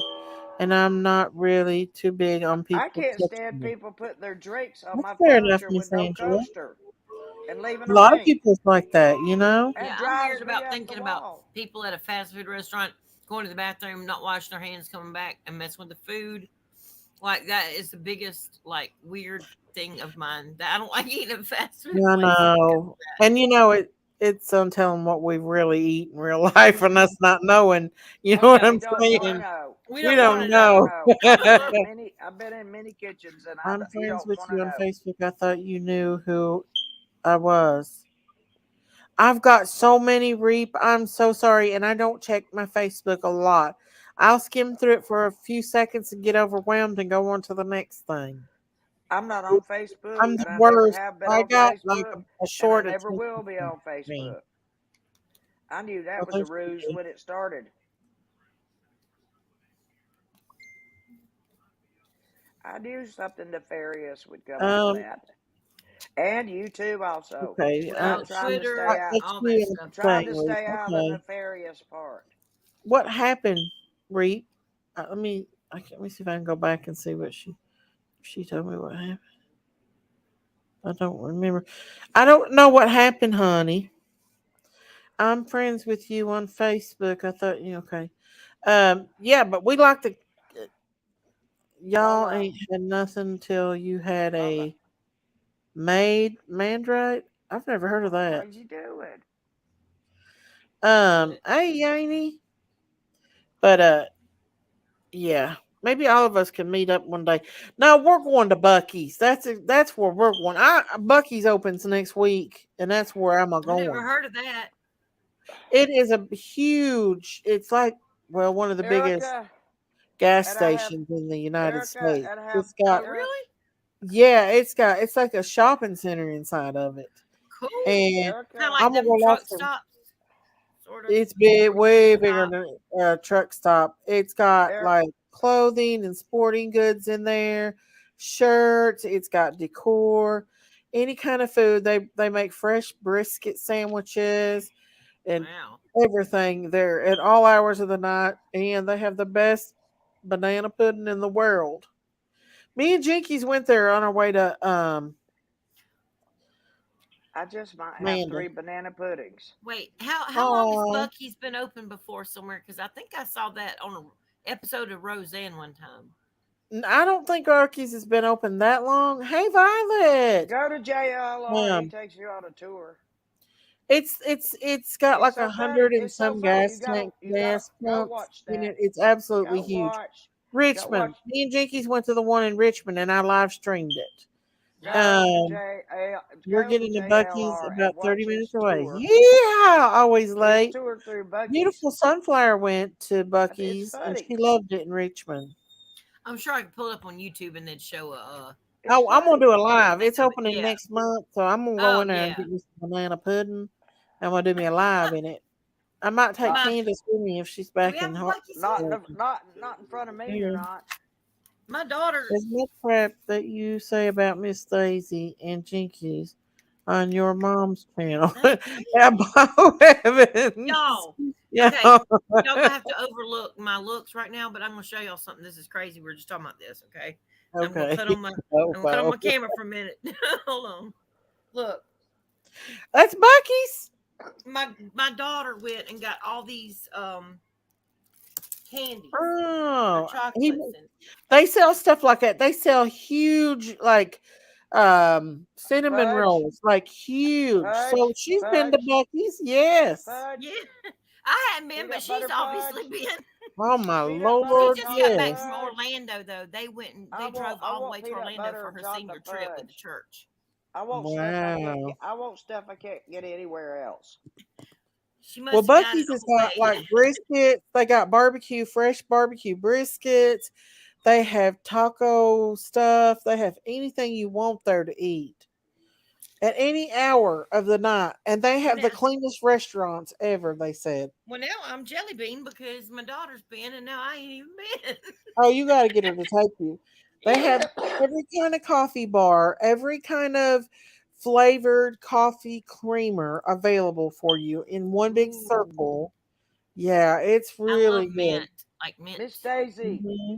And I'm not really too big on I people can't stand touching it. people putting their drinks on That's my fair enough, furniture with Miss no Angela. coaster and leaving A a lot of ring. people's like that. Yeah, That I'm drives weird me about up the thinking about wall. people at a fast food restaurant going to the bathroom, not washing their hands, coming back and messing with the food. Like that is the biggest like weird thing of mine that I don't like eating at fast food I places. know. And it's untelling what we really eat in real life and us not knowing. You know what Yeah, We I'm don't want to saying? know. we We don't want don't to We don't know. know. know. I've been in many kitchens, and I'm you friends don't with want to you on know. Facebook. I thought you knew who I was. I've got so many reap. I'm so sorry, and I don't check my Facebook a lot. I'll skim through it for a few seconds and get overwhelmed and go on to the next thing. I'm not on Facebook, I'm the and I never worst. have been I on got like Facebook, a and I short never attention will be span on for me. Facebook. I knew that Well, was a there's ruse you. when it started. I knew something nefarious would come out of Um. that. And you too, also. Okay. But I'm Well, trying to stay Twitter, out. That's all that you and stuff. the Trying thing, to Reap. stay out of the Okay. nefarious part. What happened, Reap? Let me. Let me see if I can go back and see what she told me what happened. I don't remember. I don't know what happened, honey. I'm friends with you on Facebook. I thought you okay. Yeah, but we like to. Well, Y'all ain't had nothing till you had well, a maid mandrake. I've never heard of what that. are you doing? Hey, Yaney. But yeah, maybe all of us can meet up one day. No, we're going to Bucky's. That's where we're going. Bucky's opens next week, and that's where I'm a I never going. heard of that. It is a huge. It's like one of the biggest Erica, gas and I have stations in the United Erica, States. and I have It's got Oh, Eric, really? yeah, it's like a shopping center inside of it, Cool. and Kind of Erica, like I'm gonna them go truck lots of. stops, sort of. It's big, way bigger Stop. than a truck stop. It's got Eric, like clothing and sporting goods in there, shirts. It's got decor, any kind of food. They make fresh brisket sandwiches and Wow. everything there at all hours of the night, and they have the best banana pudding in the world. Me and Jinkies went there on our way to I just might have Amanda. 3 banana puddings. Wait, how long has Oh, Bucky's been open before somewhere? Because I think I saw that on an episode of Roseanne one time. I don't think Arky's has been open that long. Hey, Violet. Go to JLR. He Um, takes you on a tour. it's got It's like so a funny. hundred and It's so some funny. gas Go pumps watch in that. it. It's absolutely Go huge. watch. Go Richmond. watch. Me and Jinkies went to the one in Richmond, and I live streamed it. Wow. Um, we're Go to getting to Bucky's JLR and about 30 watch minutes his away. tour. Yeah, always His late. tour through Bucky's. Beautiful Sunflower went to It's Bucky's, and funny. she loved it in Richmond. I'm sure I could pull it up on YouTube and then show It's Oh, I'm gonna funny. do it what you live. think It's of it. opening Yeah. next month, so I'm gonna go Oh in there and yeah. get me some banana pudding. I'm gonna do me a live in it. I might take Not My Candace with me if she's do we back have in a Hartford. Bucky's not here? in the, not in front of me. You're Here. not. My daughter. There's no crap that you say about Miss Daisy and Jinkies on your mom's channel. That's me. About Evans. Y'all. Yeah. Okay, y'all gonna have to overlook my looks right now, but I'm gonna show y'all something. This is crazy. We're just talking about this, okay? I'm gonna Okay. cut on my Oh, I'm gonna cut on wow. my camera for a minute. Hold on. Look, That's Bucky's. my daughter went and got all these candies or Oh, chocolates and they sell stuff like that. They sell huge, like, cinnamon Fudge, rolls, like huge. So fudge, she's been to fudge, Bucky's, yes. yeah. fudge, I hadn't been, but peanut she's butter obviously fudge, been. Oh my peanut butter She Lord, just got chocolate back yes. from fudge. Orlando though. They drove I all the want way to peanut Orlando butter for and her chocolate senior trip with the fudge. church. I want stuff I can't get. Wow. I want stuff I can't get anywhere else. She Well, must have got it Bucky's has on the got way. like brisket. They got barbecue, fresh barbecue briskets. They have taco stuff. They have anything you want there to eat at any hour of the night. And they Well have now, the cleanest restaurants ever, they said. well, now I'm jelly bean because my daughter's been and now I ain't even been. Oh, you got to get her to take you. They have Yeah. every kind of coffee bar, every kind of flavored coffee creamer available for you in one big Ooh. circle. Yeah, it's I love really good. mint, like mint. Miss Daisy, Hmm.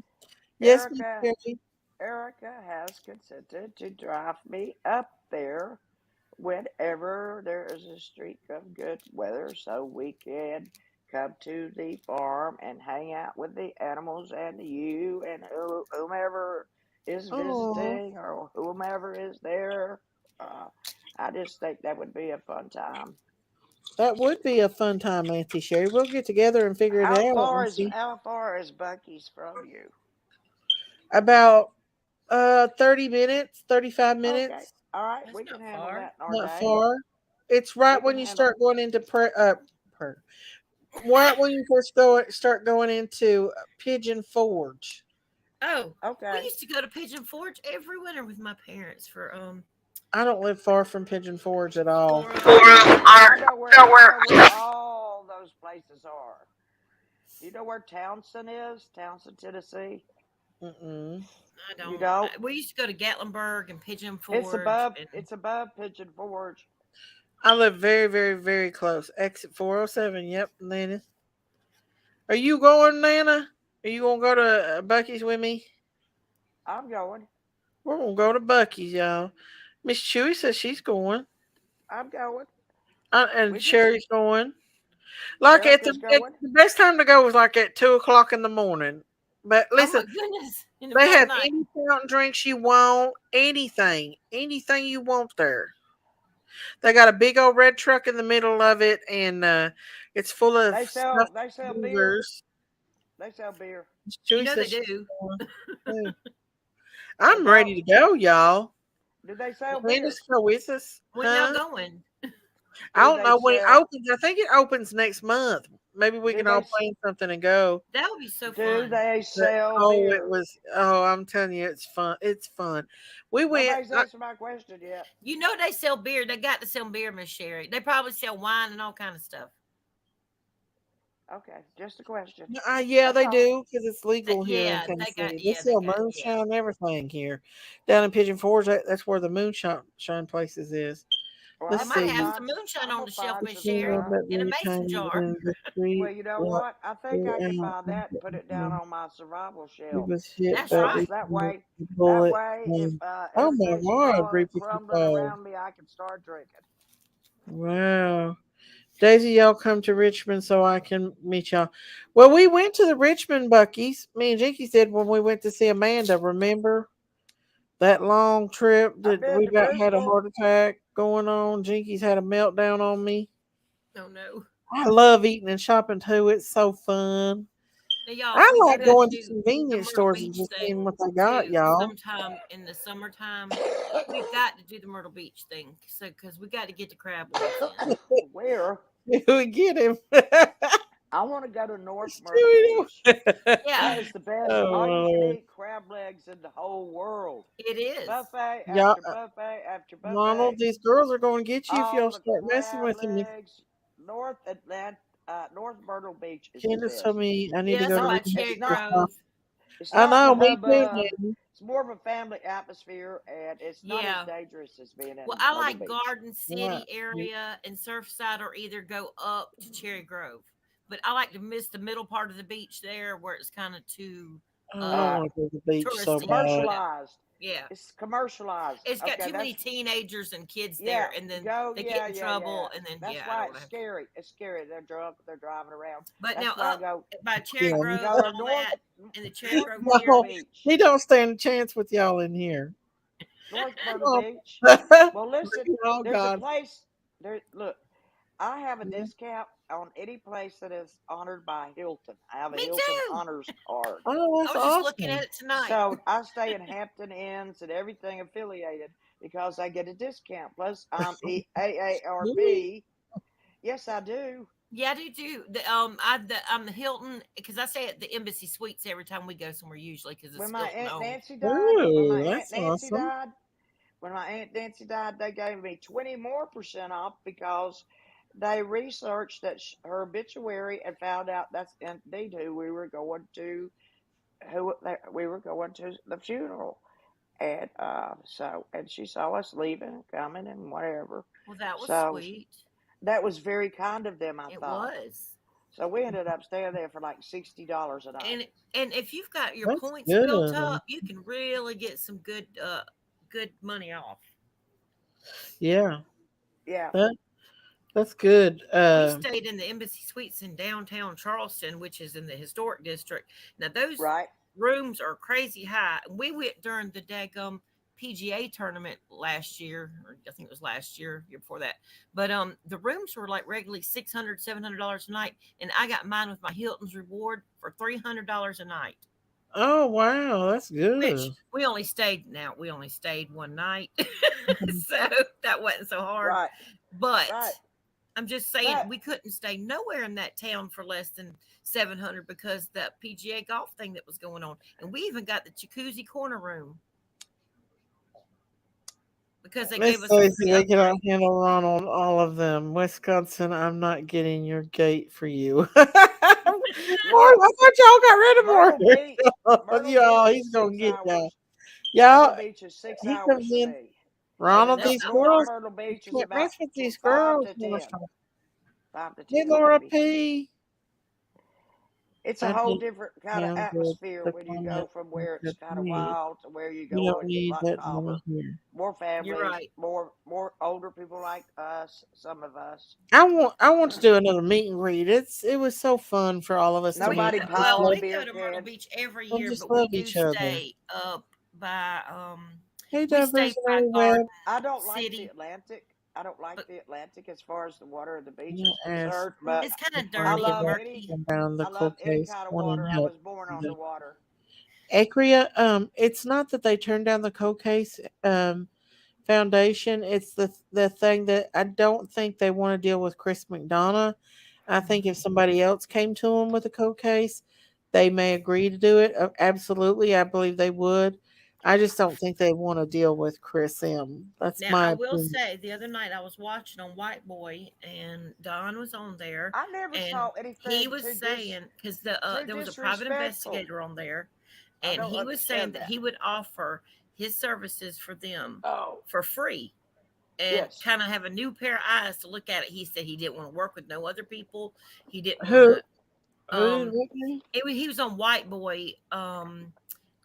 Yes, Miss Erica, Jerry. Erica has consented to drive me up there whenever there is a streak of good weather so we can come to the farm and hang out with the animals and you and whomever is Oh, visiting or whomever is there. Uh, I just think that would be a fun time. that would be a fun time, Auntie Sherry. We'll get together and figure it out and see. How far is Bucky's from you? About 30 minutes, 35 Okay, minutes. all right, That's we can not handle far. that in our Not day. far. It's We right can when you handle. start going into right when you first start going into Pigeon Forge. Oh, we Okay. used to go to Pigeon Forge every winter with my parents for I don't live far from Pigeon Forge at all. for I know where all those places are. Do you know where Townsend is? Townsend, Tennessee. Mm-mm. I You don't. don't. We used to go to Gatlinburg and Pigeon Forge and It's above Pigeon Forge. I live very, very, very close. Exit 407. Yep, Nana. Are you going, Nana? Are you gonna go to Bucky's with me? I'm going. We're gonna go to Bucky's, y'all. Miss Chewy says she's going, I'm going. and We just Sherry's going. Like Erica's at going. the best time to go was like at 2 o'clock in the morning. But oh my listen, goodness, in the they middle of have the night. any fountain drinks you want, anything you want there. They got a big old red truck in the middle of it, and it's full of stuffed They sell beer. beavers. They sell beer. You Chewy know they says she's do. going too. They I'm don't. ready to go, y'all. Do they sell beer? Let's go with us, When y'all huh? going? I Do don't they know when it sell opens. I think it opens next month. Maybe we do can they all s- plan something and go. That would be so do fun. they But, sell oh, it beer? was. Oh, I'm telling you, it's fun. It's fun. We went. Nobody's answered my question yet. You know they sell beer. They got to sell beer, Miss Sherry. They probably sell wine and all kind of stuff. Okay, just a question. Yeah, That's they all. do because it's legal here in Yeah, they got. Tennessee. They Yeah, they sell got. Yeah. moonshine, and everything here. Down in Pigeon Forge, that's where the moonshine places is. Well, They Let's I'm might gonna have see. some find. moonshine I'm on gonna the shelf, find Miss some. Sure, Sherry, but in a moonshine mason jar. in the Well, street. you know Like, what? I think go I can out buy and that and put it down get on my survival give shelf a shit That's about because right. this that bullet. way, if And, oh my everything's God, falling and Reaper crumbling Control. around me, I can start drinking. Wow. Daisy, y'all come to Richmond so I can meet y'all. Well, we went to the Richmond Buckies. Me and Jinky said when we went to see Amanda, remember that long trip I've that been we to got had a Bristol. heart attack going on? Jinky's had a meltdown on me. Oh no. I love eating and shopping too. It's so fun. Now, y'all, I we like do have to going to do the convenience Myrtle stores and Beach just seeing thing what they got, too, y'all. sometime in the summertime. We've got to do the Myrtle Beach thing, so because we got to get the crab legs in. Where? We get him. I want to go to North Myrtle Stewie. Beach. Yeah, That is the best Oh all my you can Lord. eat crab legs in the whole world. it is. Buffet Y'all, after buffet after Ronald, buffet. these girls are going to get you if All y'all the start messing crab with them. legs. North Atlanta, North Myrtle Beach is the Candace told best. me I need Yeah, to that's go It's to up by not. Richmond. Cherry It's To not. shop. Grove. It's I not the know, me too, hubbub. Nanny. It's more of a family atmosphere, and it's not as Yeah. dangerous as being Well, in I Myrtle like Beach. Garden Right. City area and Surfside, or either go up to Cherry Grove but I like to miss the middle part of the beach there where it's kind of too Oh, I uh want to go to the beach so touristy. bad. Commercialized. Yeah. It's commercialized. It's got Okay, too many that's teenagers and kids yeah. there, and then Go, they yeah, get in yeah, yeah. trouble, and then That's I don't why want it's to have. scary. It's scary. They're drunk. They're driving around. But now That's why I up go by Cherry Yeah, Grove go and to all that, and the Cherry North Grove Myrtle no, Pier. Beach. he don't stand a chance with y'all in here. North Myrtle Oh, Beach. Well, listen. oh There's a God. place. There. Look, I have a discount on any place that is honored by Hilton. I have a Me Hilton too. Honors card. Oh, I that's was just looking at awesome. it tonight. So I stay in Hampton Inns and everything affiliated because I get a discount. Plus, I'm Really? AARP. Yes, I do. Yeah, I do too. I'm the Hilton because I stay at the Embassy Suites every time we go somewhere usually because it's When my Hilton Aunt owned. Nancy died, Ooh, that's awesome. when my Aunt Nancy died, they gave me 20 more percent off because they researched that her obituary and found out that's indeed who we were going to, we were going to the funeral. And and she saw us leaving, coming, and whatever. Well, that was So sweet. that was very kind of them, I It thought. was. So we ended up staying there for like $60 a night. And if you've got your That's points built good. up, you can really get some good money off. Yeah, Yeah, that that's good. We stayed in the Embassy Suites in downtown Charleston, which is in the historic district. Now those right. rooms are crazy high. We went during the daggum PGA tournament last year, or I think it was last year before that. But the rooms were like regularly $600, $700 a night, and I got mine with my Hilton's reward for $300 a night. Oh wow, that's Which good. we only stayed one night, so that wasn't so hard. Right, But right. I'm just saying But we couldn't stay nowhere in that town for less than 700 because that PGA golf thing that was going on, and we even got the jacuzzi corner room because they Miss gave us a Stacy, free they cannot upgrade. handle on all of them. Wisconsin, I'm not getting your gate for you. More, I look, thought y'all got rid of Myrtle Beach. more. Myrtle Y'all, Beach he's is gonna six get y'all. hours. Myrtle Y'all, Beach is six he hours comes for in. me, and Ronald, these North girls, Myrtle you Beach is can't about mess with these five girls. to ten. 5 to 10, Hey, Laura maybe. P. It's a I whole did different kind of sound good. atmosphere The when you go comment from was where it's good kind for of me. wild to where you You go don't and get a need lot that calmer. money here. More You're families, right. more older people like us. Some of us. I want to do another meet and greet. It was so fun for all of us to meet. Nobody We And just piled well, the love, we beer go to Myrtle cans. Beach every and year, just but we love do each other. stay up by Hey, we Devers stay and by old Garden Web. I don't like the City, Atlantic. I don't like but the Atlantic as far as the water of the I'm beach gonna is ask concerned. But it's kind the of I farm dirty and love director any, murky. down the I love cold any case kind of wanting water. I help. was born on the water. Acrea, it's not that they turned down the cold case foundation. It's the thing that I don't think they want to deal with Chris McDonough. I think if somebody else came to them with a cold case, they may agree to do it. Absolutely, I believe they would. I just don't think they want to deal with Chris M. That's Now, I my will opinion. say the other night I was watching on White Boy and Don was on there I never and saw he anything was saying because too there was a private disrespectful. investigator on there I and don't he was saying understand that that. he would offer his services for them Oh, for free and yes. kind of have a new pair of eyes to look at it. He said he didn't want to work with no other people. He didn't want Who to who did um what name? he was on White Boy.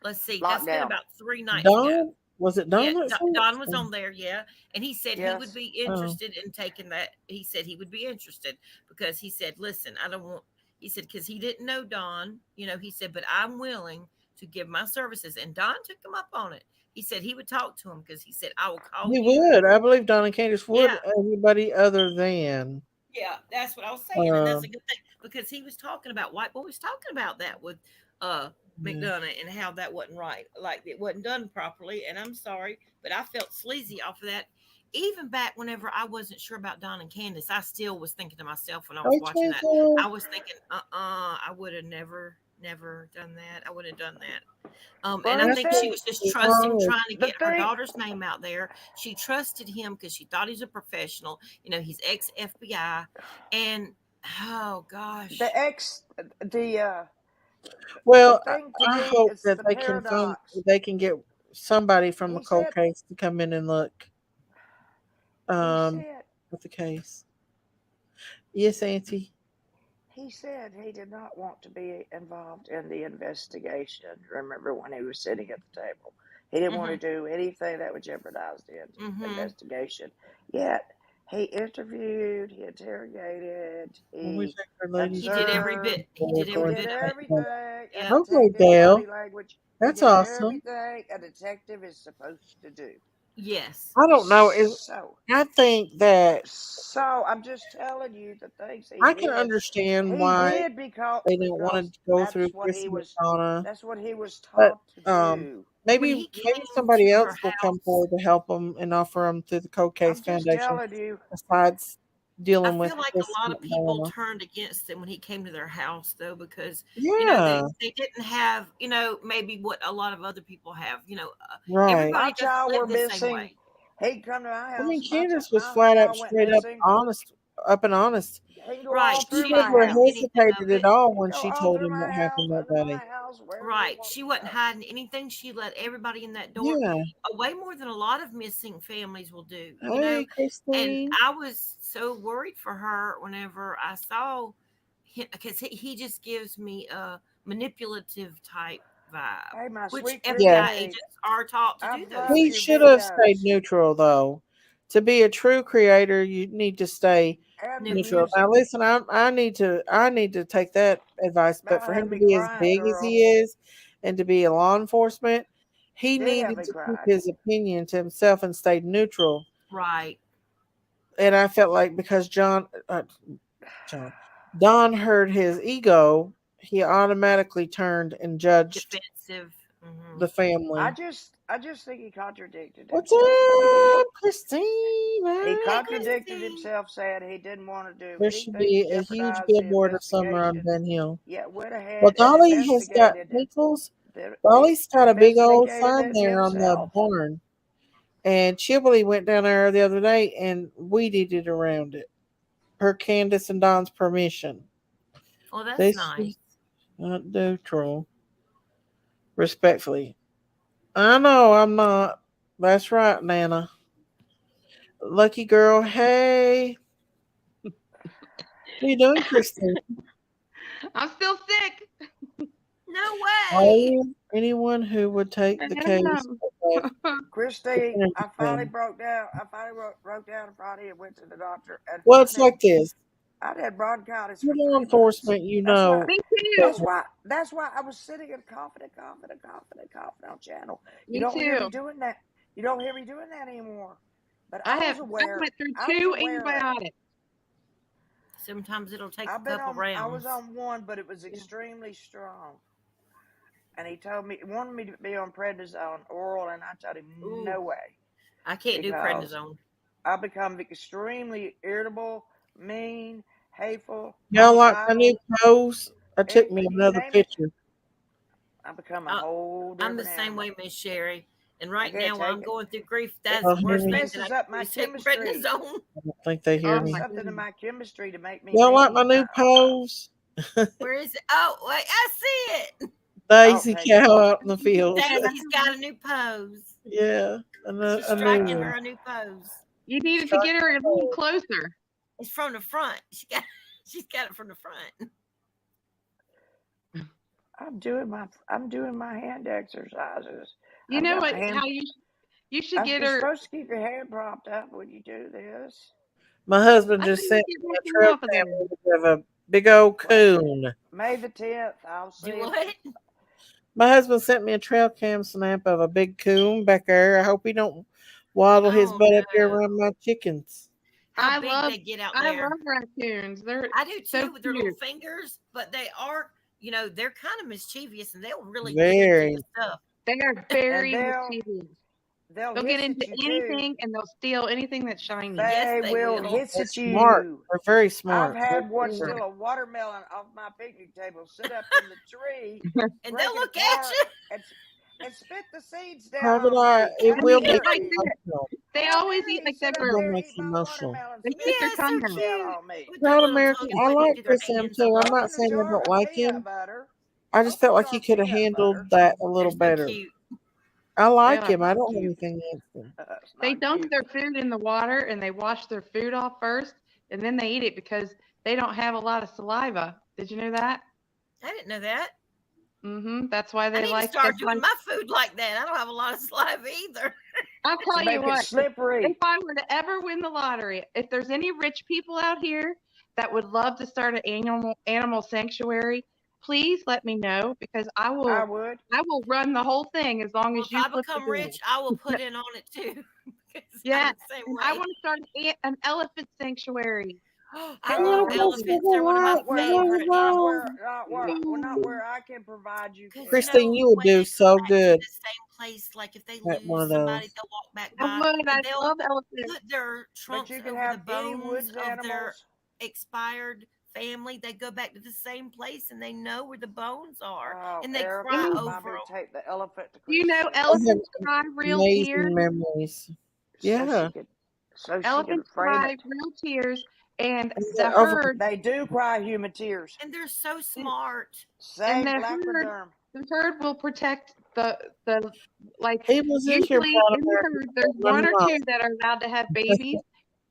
Let's see, that's been Lockdown. about 3 nights ago. Don? Was it Yeah, Don that said it? Don was on there, yeah, and he said he would Yes. be Oh, interested in taking that. He said he would be interested because he said, "Listen, I don't want." He said because he didn't know Don, he said, "But I'm willing to give my services," and Don took him up on it. He said he would talk to him because he said, "I will call he you." would. I believe Don and Candace would. Yeah, Anybody other than yeah, that's what I was saying, and uh, that's a good thing because he was talking about White Boy was talking about that with uh yeah. McDonough and how that wasn't right, like it wasn't done properly. And I'm sorry, but I felt sleazy off of that. Even back whenever I wasn't sure about Don and Candace, I still was thinking to myself when I was Hey, watching that, Twinkle. I was thinking, I would have never done that. I would have done that. Well, And I he think said she was just What's trusting, wrong with trying to the get her thing. daughter's name out there. She trusted him because she thought he's a professional. He's ex FBI, and oh The gosh, ex the Well, thing to I me hope is that the they can find paradox. they can get somebody from the He cold said case to come in and look he um said at the case. Yes, Auntie. He said he did not want to be involved in the investigation. Remember when he was sitting at the table? He didn't want to do anything that would jeopardize the investigation. Yet he interviewed, he interrogated, Well, we he think our ladies He did every observed, bit. He did he every going did bit to of it. everything. A Yeah. hopefully, detective, Dale. body language. He That's did awesome. everything a detective is supposed to do. Yes. I don't know. I think that So I'm just telling you the things he I can did. understand He why did they don't want to go through Chris and Donna, that's what he was but taught to do. When maybe he came somebody to else her will come house, forward to help them and offer them through the Cold Case I'm just Foundation telling you. besides I dealing with feel like Chris a lot and of people Donna. turned against him when he came to their house, though, because Yeah, they didn't have maybe what a lot of other people have. right. My Everybody doesn't child live were the same missing. way. He'd come to my I mean, house. Candace was My flat up, child went straight up, missing. honest, up and honest. He can go all Right. She through She my didn't never think house. anything of hesitated at it. all He can when go she all told through him my what house, happened that under my day. house, wherever he Right. wants She to wasn't go. hiding anything. She let everybody in that door Yeah. way more than a lot of missing families will do. Hey, And Christine. I was so worried for her whenever I saw him because he just gives me a manipulative type vibe, Hey, my which sweet Yeah. FBI Christy, agents are taught to I've do those loved He your things. should have stayed videos neutral, though. To be a true creator, you need to stay and the Neutral. neutral. music. Now, listen, I need to take that advice. But That'll for him have to me be as crying, big as girl. he is, and to be a law enforcement, he Did have needed me to keep crying. his opinion to himself and stay neutral. Right. And I felt like because Don heard his ego, he automatically turned and judged Defensive. Hmm. the family. I just think he contradicted What's himself. up, He Christina? Hey, contradicted Christine. himself, said he didn't want to do There should anything to be a huge jeopardize the billboard of summer on investigation, Ben Hill. yet went Well, ahead and Dolly has got Nichols. Dolly's got a big old investigated sign it there on the himself. barn. And Chiblee went down there the other day and weeded it around it. Per Candace and Don's permission. Oh, that's This is nice. not neutral. Respectfully. I know I'm not. That's right, Nana. Lucky girl, hey. What are you doing, Christine? I'm still sick. No Are way. you anyone who would take the case? Okay. Christy, I finally broke down. I finally wrote down Friday and went to the doctor. And Well, it's like this. I'd had bronchitis You're for law 3 months. enforcement, you That's why. know. Me too. That's why I was sitting and coughing on channel. You Me don't hear me too. doing that. You don't hear me doing that anymore. But I I went through was 2 aware of it. antibiotics. Sometimes it'll take a couple I was rounds. on one, but it was Yeah. extremely strong. And he wanted me to be on prednisone oral, and I told him Ooh, no way I can't do because prednisone. I become extremely irritable, mean, hateful, Y'all like my new homicidal. pose? I took me You another name it. picture. I become a Uh, whole I'm the different same way, animal. Miss Sherry. And I right can't now, while I'm take it. going through grief, that's Oh, the hear worst It me? thing that messes I can up do my is take chemistry. prednisone. I don't think they hear Oh Does me. my something to goodness. my chemistry to make me Y'all like my mean. I new don't know. pose? Where is it? Oh, wait, I see it. Daisy Okay, good. cow out in the field. Daisy's got a new pose. Yeah, She's a new striking one. her a new pose. You needed to get her a little closer. It's from the front. She's got it from the front. I'm doing my hand exercises. You I've know got my what? hand. How you should get You're her. supposed to keep your hand propped up when you do this. My husband I just think you sent get me that a thing trail off of there. cam of a big old coon. May the 10th, I'll see Do him. what? My husband sent me a trail cam snap of a big coon back there. I hope he don't waddle his Oh butt up here no! around my chickens. How big they get out I there? love raccoons. They're I do so too with their little cute. fingers, but they are, they're kind of mischievous and they'll really dig into Very. your stuff. They are And very mischievous. they'll They'll get hiss into at you too. anything and they'll steal anything that's shiny. Yes, They they will will. hiss They're at smart. you. They're very I've smart. had one They steal a watermelon off my picnic table, sit up in the tree, And break they'll it look at apart, you. and spit the seeds down Private on eye, me. it How will eat make dare like you he? that. emotional. They How always dare eat he like sit that up for It'll there and make eat you my emotional. watermelon, they spit stick their the Yes, they're tongue seeds out. down cute on me? with their Proud little tongue American. and I what they like do their Chris M hands too. up I'm on. not Open a saying I jar don't of like him. peanut butter. I just Open felt a like jar he of could have peanut handled butter. that a They're little so better. cute. I They like are. him. I Not don't have cute. anything against him. It's They not dunk cute. their food in the water and they wash their food off first and then they eat it because they don't have a lot of saliva. Did you know that? I didn't know that. That's why I they need to like. start doing my food like that. I don't have a lot of saliva either. I'll tell you Make it what. slippery. If I were to ever win the lottery, if there's any rich people out here that would love to start an animal sanctuary, please let me know because I I will would. run the whole thing as long Well, as if you I flip the become bill. rich, I will put in on it too. Because Yeah, I'm the same and way. I want to start an elephant sanctuary. I Oh, love well, elephants. They're one of my not where, favorite animals. not where I can provide you. Because Christine, you the would way do they go so back to good the same place, like if they at one lose of somebody, those. they'll walk back I by would. I and they'll love elephants. put their But trunks you can over have the any bones woods of their animals. expired family. They go back to the same place and they know where the bones are Oh, and they Erica, cry remind over me them. to take the elephant to You know, Christine. I have elephants cry real tears. amazing memories. So Yeah. she could, so she could Elephants frame cry it. real tears, and And the they're over herd They do cry human tears. And they're so smart. and Same black the herd will protect the like he was in here usually proud in the American herd there's run one or him off. two that are allowed to have babies,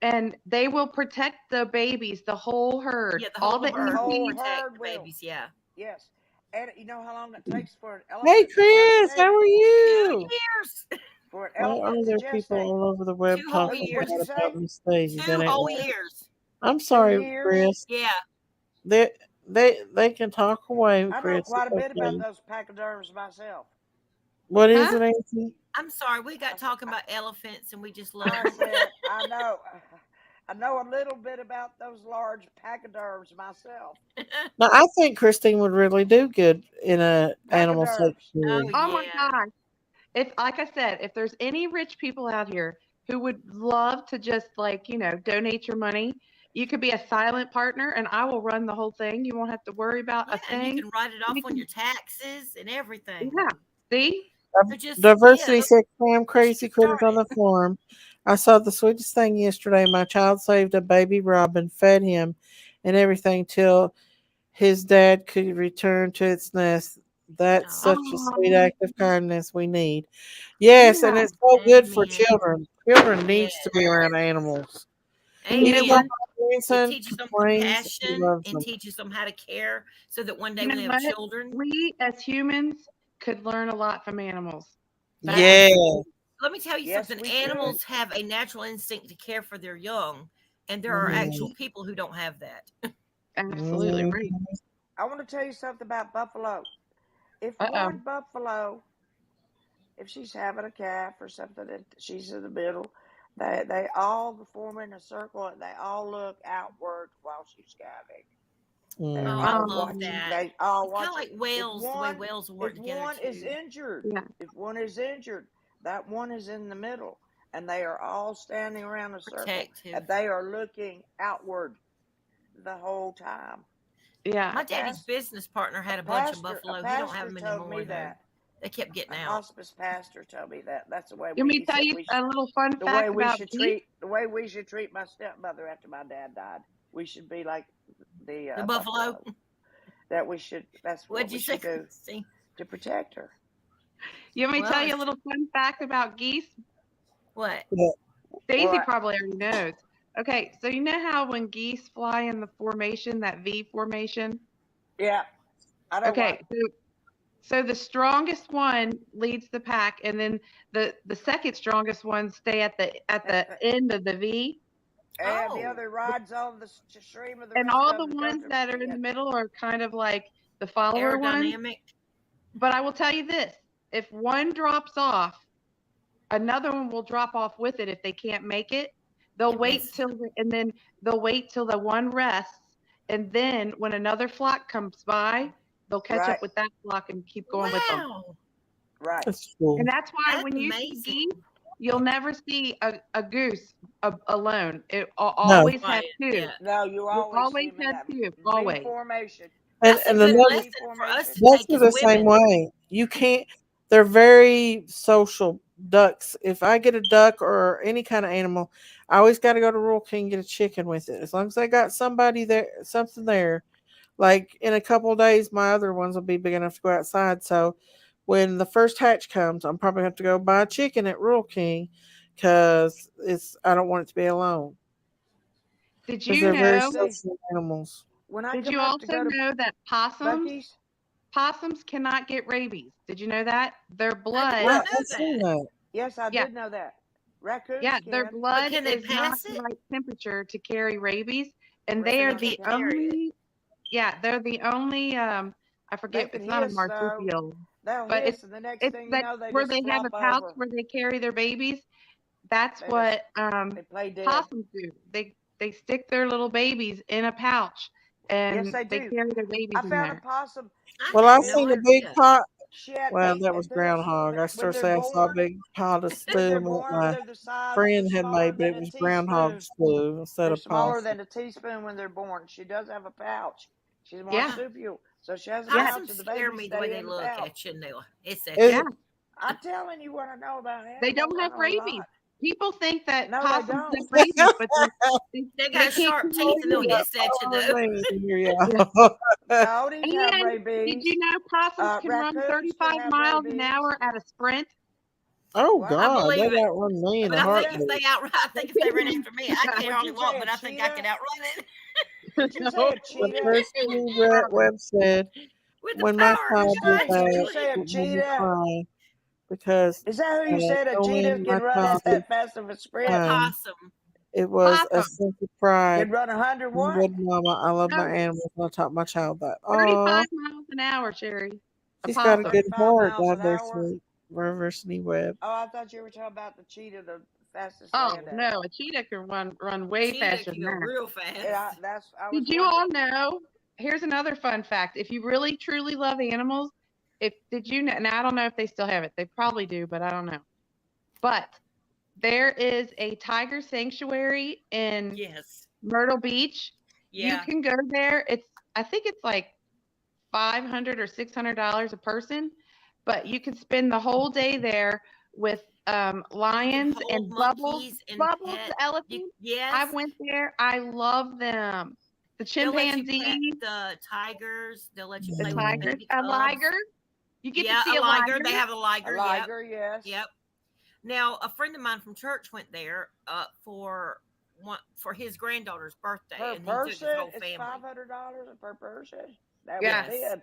and they will protect the babies, the whole herd, Yeah, the all whole the herd will whole EMTs. protect herd the will. babies. Yeah. Yes. And you know how long it takes for an Hey elephant to Chris, how gestate? are 2 you? years. For an Why elephant are to there people gestate. all over the web 2 whole talking What'd years. you bad about say? Miss Daisy? 2 That ain't whole right. years. I'm 2 sorry, years? Chris. Yeah. They they can talk away, I know Chris. quite a It's bit about okay. those pachyderms myself. What is Huh? it, Auntie? I'm sorry. We got talking I, about elephants and we just love I them. said, I know a little bit about those large pachyderms myself. Now I think Christine would really do good in a animal Pachyderms. Oh, sanctuary. Oh my yeah. gosh. If, like I said, if there's any rich people out here who would love to just donate your money, you could be a silent partner and I will run the whole thing. You won't have to worry about Yeah. a And you thing. can write it off We on can, your taxes and everything. yeah. See? So just, yeah, Diversity said, "Cram let's crazy get critters on started. the farm. I saw the sweetest thing yesterday. My child saved a baby robin, fed him, and everything till his dad could return to its nest. That's such a sweet Oh, act of kindness we need. Yes, and yeah. it's so good for Amen. children. Children Yes. needs to be around animals. You know Even though what? Amen. my It grandson teaches them complains, he compassion loves and them. teaches them how to care so that one day You when know they have what? children, We as humans could learn a lot from animals. That's yes. Yeah. Let me tell you Yes, something. we could. Animals have a natural instinct to care for their young, and there are Mhm. actual people who don't have that. absolutely Mhm. right. I want to tell you something about buffalo. If Uh-oh. one buffalo, if she's having a calf or something and she's in the middle, they all form in a circle and they all look outward while she's calving. They're Oh, I all Mhm. love watching. Um, that. They all It's kind of watching. like whales, the way whales will work If together one is too. injured, yeah. that one is in the middle, and they are all standing around a circle, Protective. and they are looking outward the whole time. Yeah. My A daddy's past business partner a had a bunch of pastor a buffalo. He don't have pastor them told me anymore though. that. They kept getting A out. hospice pastor told me that. That's the way You want me he to tell said you a little fun fact about geese? the way we should treat my stepmother after my dad died. We should be like the The buffalo. buffalo. That's what What'd we you say, should do Christine? to protect her. You want me to Well, tell you a it's little fun fact about geese? what? Yeah. Daisy What? probably already knows. Okay, so you know how when geese fly in the formation, that V formation? Yeah, I know what. Okay, so the strongest one leads the pack, and then the second strongest one stay at the end of the V, And the Oh, other rides on the stream of the and rest all of the them to go ones to. that are in Yeah, the middle are kind of like the follower ones. aerodynamic. But I will tell you this: if one drops off, another one will drop off with it if they can't make it. They'll It wait messes. till and then they'll wait till the one rests, and then when another flock comes by, they'll catch right, up with that flock and keep going with them. Wow, right. That's cool. And that's why that's when you see amazing. geese, you'll never see a goose alone. It will No. always have Quiet. two. Yeah. No, you You'll always see always them in have that two. V Always. formation. And That's a and In good that another V lesson for us formation. to ducks take are as the same women. way. You can't. They're very social ducks. If I get a duck or any kind of animal, I always got to go to Rural King and get a chicken with it. As long as I got somebody there, something there. Like in a couple of days, my other ones will be big enough to go outside. So when the first hatch comes, I'm probably have to go buy a chicken at Rural King because I don't want it to be alone. Did because you they're very know? social animals. When I Did come you up to also go to know that Bucky's, possums cannot get rabies? Did you know that? Their I did blood, not Right, know I've seen that. that. yes, I yeah, did know that. Raccoons yeah, their can, But blood can they is not pass the it? right temperature to carry rabies, and they So are they raccoons the can't cannot. carry it. only, yeah, they're the only, I They forget, can it's not a hiss though. marsupial, They'll but hiss, and the next it's thing you that know, they where just they have flop a pouch over. where they carry their babies. That's They just what they play dead. possums do. They stick their little babies in a pouch Yes, and they they do. carry their I babies in found a there. possum. I Well, had I When no seen a they're big idea. pot. she had Well, 8. that was groundhog. I When still they're say I saw a born, big pot of when they're stew that born, my they're the size. They're friend had smaller made, but than it a was groundhog teaspoon. stew instead They're of smaller pasta. than a teaspoon when they're born. She does have a pouch. She's a Yeah, marsupial, so she has a yeah, pouch, Possums and the scare babies me the way stay they in the look pouch. at you and it's at Is yeah. you. it? I'm telling you what I know about They animals. don't I have know a rabies. lot. People think that No, they possums don't. have rabies, but they, They they got can't sharp carry teeth and they'll You rabies. got hiss at you though. all the here, Yeah. yeah. Coyotes have And did rabies. you know possums can run Raccoons can 35 have miles an rabies. hour at a sprint? Oh What? I God, they believe it. got one me in But a I What'd you think say? if heartbeat. they outrun, I think if they ran after me, I can't Would hardly you say walk, a but I think I cheetah? could outrun it Did you say No, a The cheetah? first thing Brett Webb said with the when my power of child did God. Did You you that, say a it made me cheetah? cry because Is that who you said a cheetah knowing my can run child did that fast of a a sprint? possum. it was a possum. sense of pride. Can run 100 I'm what? good mama. I love my No, animals. And I taught my child that. 35 Oh, miles an hour, Sherry. A she's got a possum. good 35 heart. miles God an bless hour? her. Reverse Webb. Oh, I thought you were talking about the cheetah, the fastest Oh land animal. no, a cheetah can run way Cheetah faster can than go that. real Yeah, fast. I was Did you all wondering. know? Here's another fun fact. If you really truly love animals, if did you know? Now I don't know if they still have it. They probably do, but I don't know. But there is a tiger sanctuary in Yes. Myrtle Beach. You Yeah. can go there. I think it's like $500 or $600 a person, but you can spend the whole day there with You can lions hold and Bubbles. monkeys and Bubbles pet. the elephant. I Yes. went there. I love them. The They'll let you pet chimpanzees, the tigers. They'll let you the play with the Mm. tigers, baby a cubs. liger. You get to Yeah, see a a liger. liger. They have a A liger. Yep. liger, yes. Yep. Now, a friend of mine from church went there for his granddaughter's birthday, Per and he took his person, whole it's family. $500 per person. That was Yeah, Yes. then.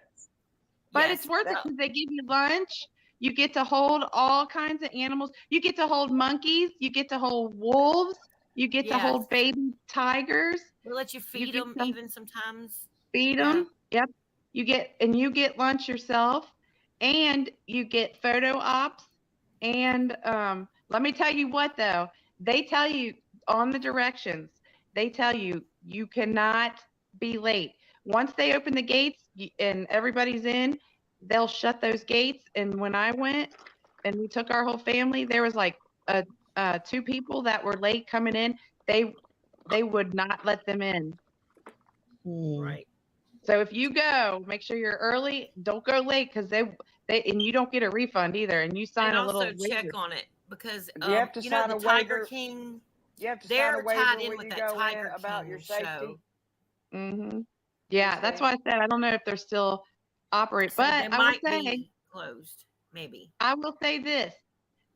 but it's Yes. worth it That because they give you lunch. You get to hold all kinds of animals. You get to hold monkeys. You get to hold wolves. You get to Yes. hold baby tigers. They let you You feed get them to even sometimes. feed Yeah. them. Yep. You get lunch yourself, and you get photo ops. And let me tell you what though, they tell you on the directions. They tell you you cannot be late. Once they open the gates and everybody's in, they'll shut those gates. And when I went and we took our whole family, there was like two people that were late coming in. They would not let them in. Mm. Right. So if you go, make sure you're early. Don't go late because they and you don't get a refund either. And you sign And a little also check waiver. on it because do you have to you know sign the a Tiger waiver? King, You have to sign a they're tied waiver in when with you that go in Tiger about your King show. safety. Mm-hmm. Yes, Yeah, that's ma'am. why I said I don't know if they're still operate, So but they might be closed, maybe. I will say this: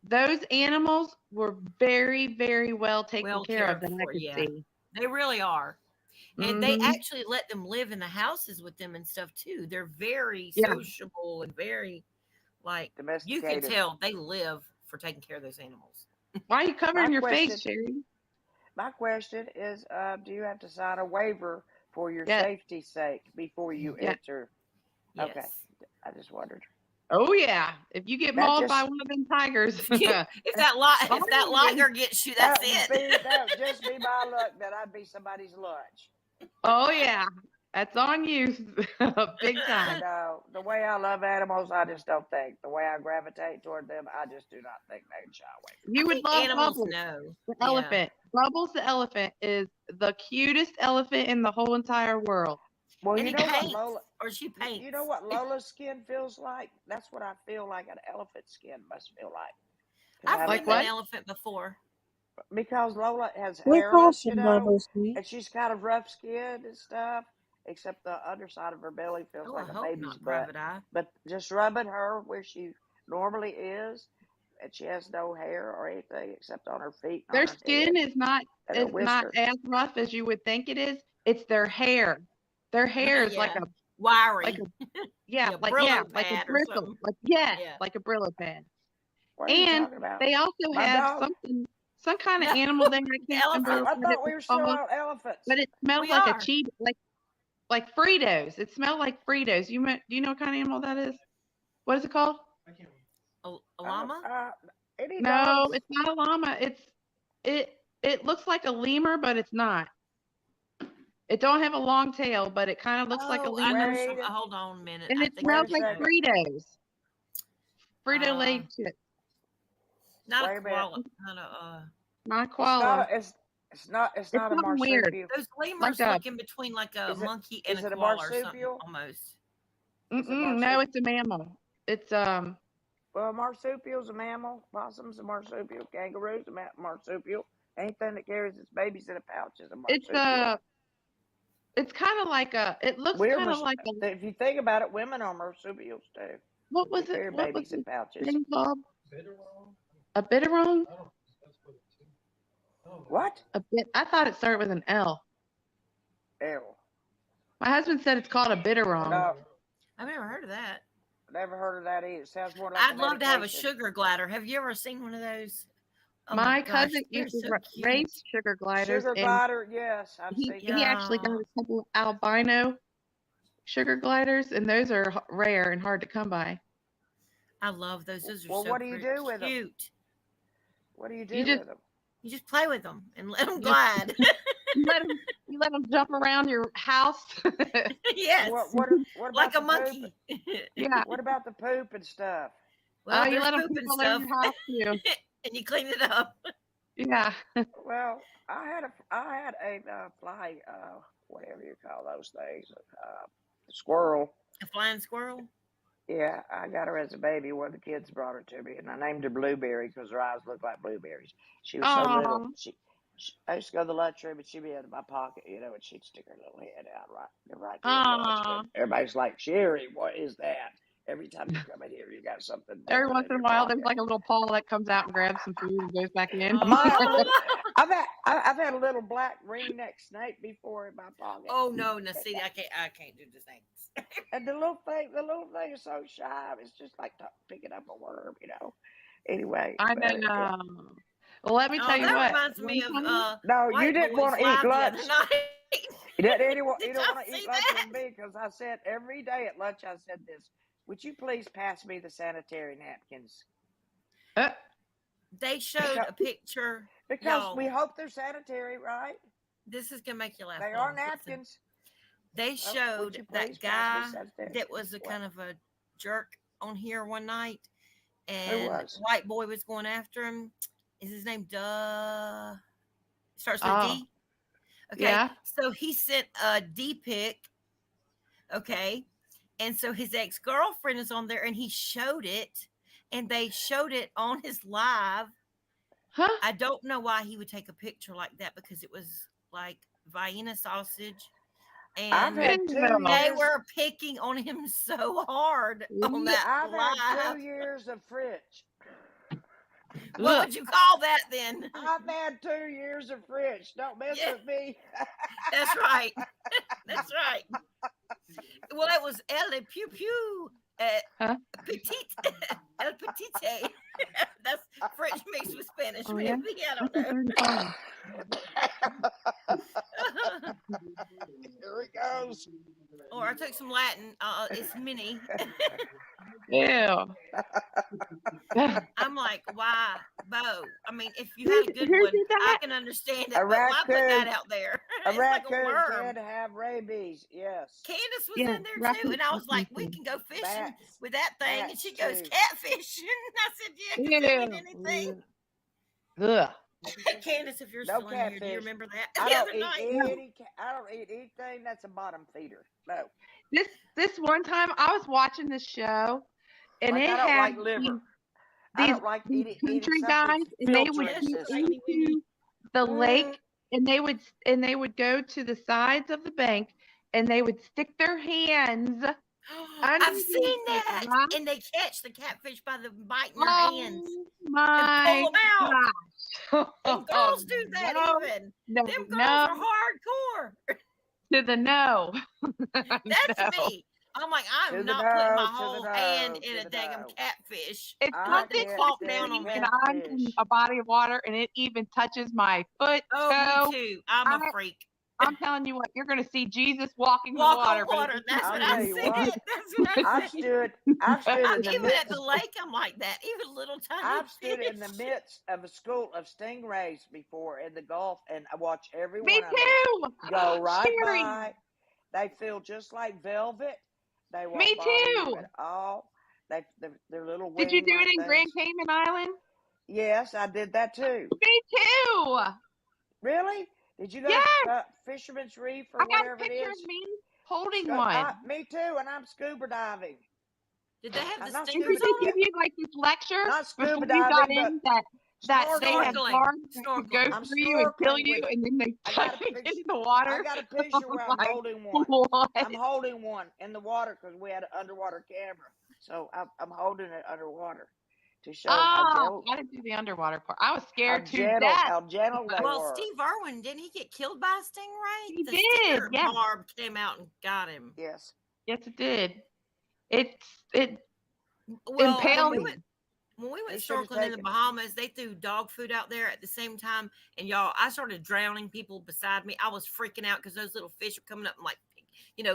those animals were very, very well taken Well care of cared that I for, could yeah. see. They really are. And they Mm-hmm. actually let them live in the houses with them and stuff too. They're very Yeah. sociable and very like you can Domesticated. tell they live for taking care of those animals. Why are you My covering your face, question, Sherry? my question is, do you have to sign a waiver for your Yes. safety's sake before you Yeah. enter? Okay, Yes. I just wondered. Oh yeah. If you get That mauled by just one of them tigers, if that fine. liger gets you, that's it. that would just be my luck that I'd be somebody's lunch. Oh yeah, that's on you, big You time. know, the way I love animals, I just don't think. The way I gravitate toward them, I just do not think they'd shy away from I You would think love animals Bubbles, know. the Yeah. elephant. Bubbles the elephant is the cutest elephant in the whole entire world. me. Well, And you he know what paints Lola, or she you know paints. what Lola's skin feels like? That's what I feel like an elephant skin must feel like. Because I I've haven't Like ridden an what? met, elephant before. because Lola has We're hairless, crossing and Bubbles. she's kind of rough skinned and stuff, except the underside of her belly feels Oh, I like a hope baby's not, butt. Private Eye. But just rubbing her where she normally is, and she has no hair or anything except on her feet and Their on her skin head and her is not whiskers. as rough as you would think it is. It's their hair. Their hair is Yeah. like Wiry. a Yeah, like Brillo like a pad or bristle. something. Like yes, Yeah. like a Brillo pad. What are you And talking about? they also My have dog? some kind of No. animal there. I can't remember Elephant. I what it thought we were was still called, on elephants. but it smelled We like a are. cheetah, like Fritos. It smelled like Fritos. Do you know what kind of animal that is? What is it called? A llama? Any No, dogs? it's not a llama. It looks like a lemur, but it's not. It don't have a long tail, but it kind of looks like a Oh, I know. lemur, Wait. Hold on a minute. and I it think I smells Wait a like know. second. Fritos. Frito Lay chips. Not Wait a a minute. koala. Not a. Not It's koala. not. It's not a something weird. marsupial. Those lemurs Like a- look in between like a Is it- monkey and is a it a koala or something marsupial? almost. Is it No, marsupial? it's a mammal. It's Well, marsupial's a mammal. Possum's a marsupial. Kangaroo's a marsupial. Anything that carries its babies in a pouch is a marsupial. it's kind of like it looks We're kind of like a, if you think about it, women are marsupials too. what was They it? carry What was babies in the pouches. thing called? A bitterung? What? I thought it started with an L. Ew. My husband said it's called a bitterung. No, I've never heard of that. never heard of that either. It sounds more like I'd a love to have a medication. sugar glider. Have you ever seen one of those? Oh My gosh, cousin they're used to so cute. race sugar gliders, Sugar and glider, yes, I've seen he that. actually got Yeah. a couple of albino sugar gliders, and those are rare and hard to come by. I love those. Those are Well, so what do you do with them? cute. What do you do You just with them? You just play with them and let them Just- glide. you let them jump around your house. Yes. What about Like the a monkey. Yeah. Poop? What about the poop and stuff? Well, You there's let them poop poop and all over stuff, your house too. and you clean it up. Yeah. Well, I had a fly, whatever you call those things, squirrel. A flying squirrel. Yeah, I got her as a baby. One of the kids brought her to me, and I named her Blueberry because her eyes looked like blueberries. She was so little. Aw. I used to go to the lunchroom, and she'd be in my pocket, and she'd stick her little head out right there in the lunchroom. Everybody's like, "Sherry, what is that?" Every time you come in here, you got something. Every different once in a your while, pocket. there's like a little paw that comes out and grabs some food and goes back in. I've had a little black ringneck snake before in my pocket. Oh no, see, I can't do the things. And the little thing is so shy. It's just like picking up a worm. Anyway, I but, know. Well, let me tell you that what. reminds me of no, White you didn't Boys want to eat Live the lunch. other night. You don't Did want y'all to see eat lunch that? with me because I said every day at lunch I said this. Would you please pass me the sanitary napkins? They showed a picture. Because y'all, we hope they're sanitary, right? this is gonna make you laugh. They Hold are on, listen. napkins. They Would showed you that please pass guy me sanitary? that was a What? kind of a jerk on here one night, Who and was? White Boy was going after him. Is his name starts with Oh. D? Okay, Yeah. so he sent a D pic. Okay, and so his ex-girlfriend is on there, and he showed it, and they showed it on his live. Huh? I don't know why he would take a picture like that because it was like Vienna sausage, I've and had 2 they years. were picking on him so hard on that I've had live. 2 years of fridge. What would you call that then? I've had 2 years of fridge. Don't mess Yeah. with me. That's right. That's right. Well, it was El Pew Pew. Huh? Petite. El Petite. That's French mixed with Spanish, Oh, yeah? maybe. I don't What's the know. 35? Here it goes. Or I took some Latin. It's mini. Ew. I'm like, why, Bo? I mean, if you had a good Who one, did I that? can understand it. A But why put that raccoon. out there? A It's like a raccoon worm. can have rabies. Yes. Candace was Yeah, in there too, raccoon- and I was like, "We raccoon. can go fishing Bats. with that thing," and Bats, she goes, too. "Catfishing." I said, "Yeah, because they eat Ew. anything." Ugh. Candace, if you're No still in here, do you catfish. remember that I the don't other eat night? I don't eat anything that's a bottom feeder. No. This one time I was watching this show, and Like it I don't had like liver. I these don't like these eating country something guys, and they would filtering go system. into the lake, and they would go to the sides of the bank, and they would stick their hands I've Under the seen sea, that. huh? And they catch the catfish by the bite in their hands Oh and my pull them out. gosh. And girls do that No, even. no, Them girls no, are hardcore. to the no. That's No. me. I'm like, To I'm the not putting my no, to the whole no, hand in to a the daggum no. catfish. It's I Let them something can't plop touches down me on when me. I'm in catfish. a body of water and it even touches my foot, Oh, me toe. too. I'm a freak. I'm telling you what, you're going to see Jesus walking the Walk water. on but water. it's That's I'll what tell I you said. what. That's what I I've said. stood in the Even at the midst. lake, I'm like that. Even little tiny I've stood in the fish. midst of a school of stingrays before in the Gulf, and I watch every Me one of them too. go right Sherry, by. They feel just like velvet. They me won't bother you too. at all. They're little Did you do wing-like it in Grand things. Cayman Island? Yes, I did that too. Me too. Really? Did you go Yes, to Fisherman's Reef or I got a whatever it picture is? of me holding one. Me too, and I'm scuba diving. Did they have the Not And stingers did scuba, they on give them? yeah, you like this lecture not before scuba you got diving, but in that they had snorkeling. guards that could go Snorkeling. I'm through you and kill snorkeling you, with. and then they I cut got a you picture. in the I water? got a I'm picture where I'm like, holding one. what? I'm holding one in the water because we had an underwater camera, so I'm holding it underwater to show how Oh, gentle, I didn't do the underwater part. I was how scared to gentle, death. how gentle they Well, were. Steve Irwin, didn't he get killed by a stingray? He The did, stinger yeah. barb came out and got him. Yes. Yes, it did. It Well, impaled They- me. when we went They should have snorkeling in the taken. Bahamas, they threw dog food out there at the same time. And y'all, I started drowning people beside me. I was freaking out because those little fish were coming up and like,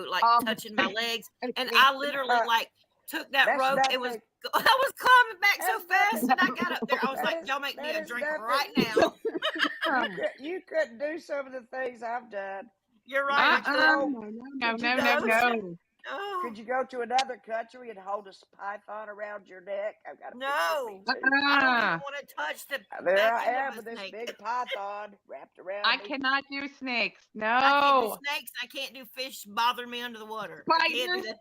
like Oh, touching my legs. I And can't. I literally like took that That's rope and was nothing. I was climbing back so That's fast, and I got up there. I was That like, is "Y'all make me that a is drink nothing. right now." You couldn't do some of the things I've done. You're right. I Could you couldn't. go? No, no, Could you no, go no, to? no. Oh, Could you go to another country and hold a python around your neck? I've got a picture of me no. too. I don't even Uh-uh. want to touch the There back I end am of with a this snake. big python wrapped around I me. cannot do snakes. I can't do No. snakes. I can't do fish bothering me under the water. I can't do Spiders. that.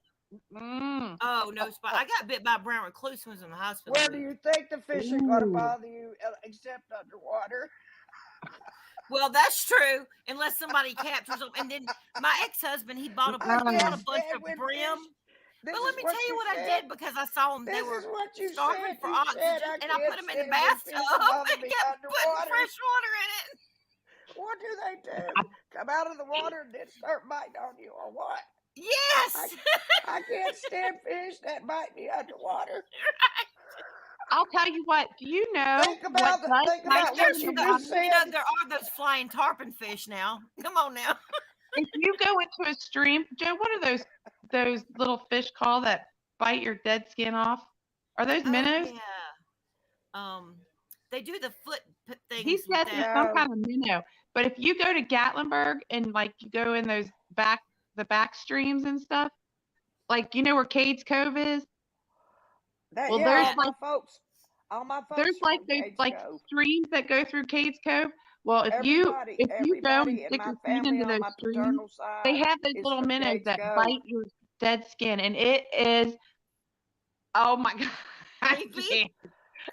Mm. Oh no, spider! I got bit by a brown recluse when I was in the hospital. Where do you think the fish are going to Ooh. bother you except underwater? Well, that's true, unless somebody captures them. And then my ex-husband, he bought I a can't bunch stand of when brim. fish. This But is let me what tell you you what I said. did because I saw them. They This were is what you starving said. for You said oxygen, I and I put can't them in the stand when bathtub fish bother and me kept putting underwater. fresh water in it. What do they do? Come out of the water and then start biting on you, or what? Yes. I can't stand fish that bite me underwater. I'll tell you what. Do you know Think what about does think bite about you what in you the just body? said. There are those flying tarpon fish now. Come on now. If you go into a stream, Joe, what are those little fish called that bite your dead skin off? Are those minnows? Yeah. They do the foot things. He with says it's that. some No. kind of minnow. But if you go to Gatlinburg and like you go in those back streams and stuff, like you know where Cades Cove is? That, Well, yeah, there's all my folks there's are like from those Cades like Cove. streams that go through Cades Cove. Well, if you go and Everybody in stick my your feet family into on those my streams, paternal they side have those is little from minnows Cades that Cove. bite your dead skin, and it is, oh my god, I Creepy. can't.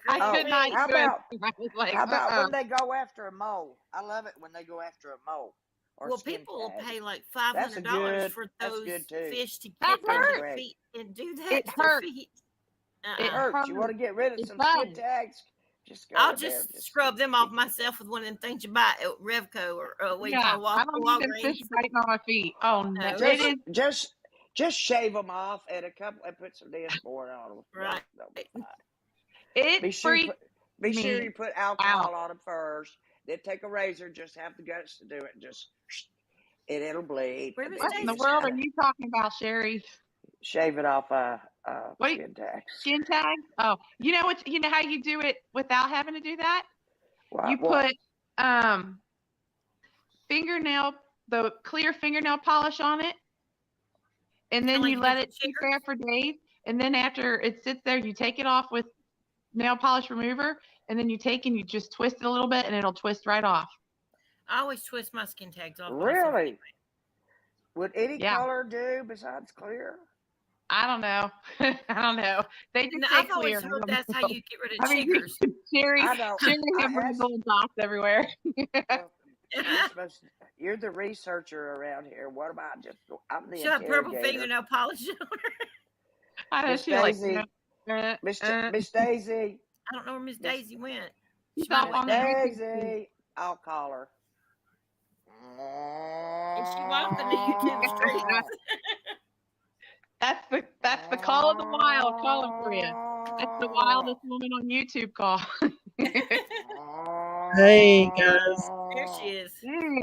I could not How do it. about I was like, how about when they go after a mole? I love it when they go after a mole or Well, skin people will tag. pay like That's a $500 good. for That's those good too. fish to That get their hurts. Great. feet and do that It to their hurts. feet. It Hurts. You want to hurts. get rid of It some does. skin tags? Just go I'll in there. just scrub them off myself with one of them things you buy at Revco or what you Yeah, call I don't need those fish Walgreens. biting on my feet. Oh no, No, it is. Just shave them off and put some Neosporin on them. Right. They'll be fine. It Be sure freaks you put alcohol on them first. Then take a razor. Just have the guts to do it. Just and it'll bleed. Where And was What then in the Daisy? world are you talking about, Sherry? shave it off What skin tags. skin tag? Oh, you know what? You know how you do it without having to do that? You What? put the clear fingernail polish on it, and then Kinda you like let you it do sit for there for days. And then after it sits there, you take it off with nail polish remover, and then you take and you just twist it a little bit, and it'll twist right off. I always twist my skin tags off. Really? Would any Yeah. color do besides clear? I don't know. I don't know. They just And say I've clear. always heard that's how you get rid of I mean, chiggers. Sherry I don't. has I little dots everywhere. well, You're the researcher around here. What about I'm the Shut purple interrogator. fingernail polish on her. I know Miss she like Daisy, Miss she's Daisy, I don't know where Miss Miss Daisy went. She might off have went on the now. YouTube stream. Daisy. I'll call her. Is she walking the YouTube streets? That's the call of the wild calling for you. That's the wildest woman on YouTube call. Hey guys, There she is.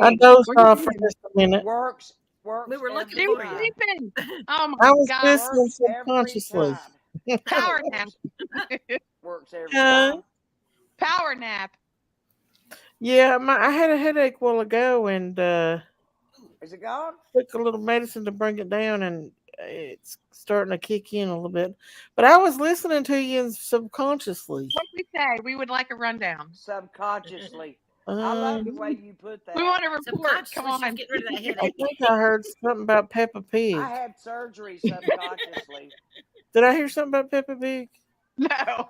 I Hey, dozed where you off for been? just a minute. Works We were looking She every was for you. time. sleeping. Oh I my was God. listening Works every subconsciously. time. Power It nap. works every Huh? time. Power nap. Yeah, I had a headache a while ago and Is it gone? took a little medicine to bring it down, and it's starting to kick in a little bit. But I was listening to you subconsciously. What did we say? We would like a rundown. Subconsciously. I love the way Um, you put We that. want a report. Come Subconsciously, she was on. getting rid of that I headache. think I heard something about Peppa Pig. I had surgery subconsciously. Did I hear something about Peppa Pig? No.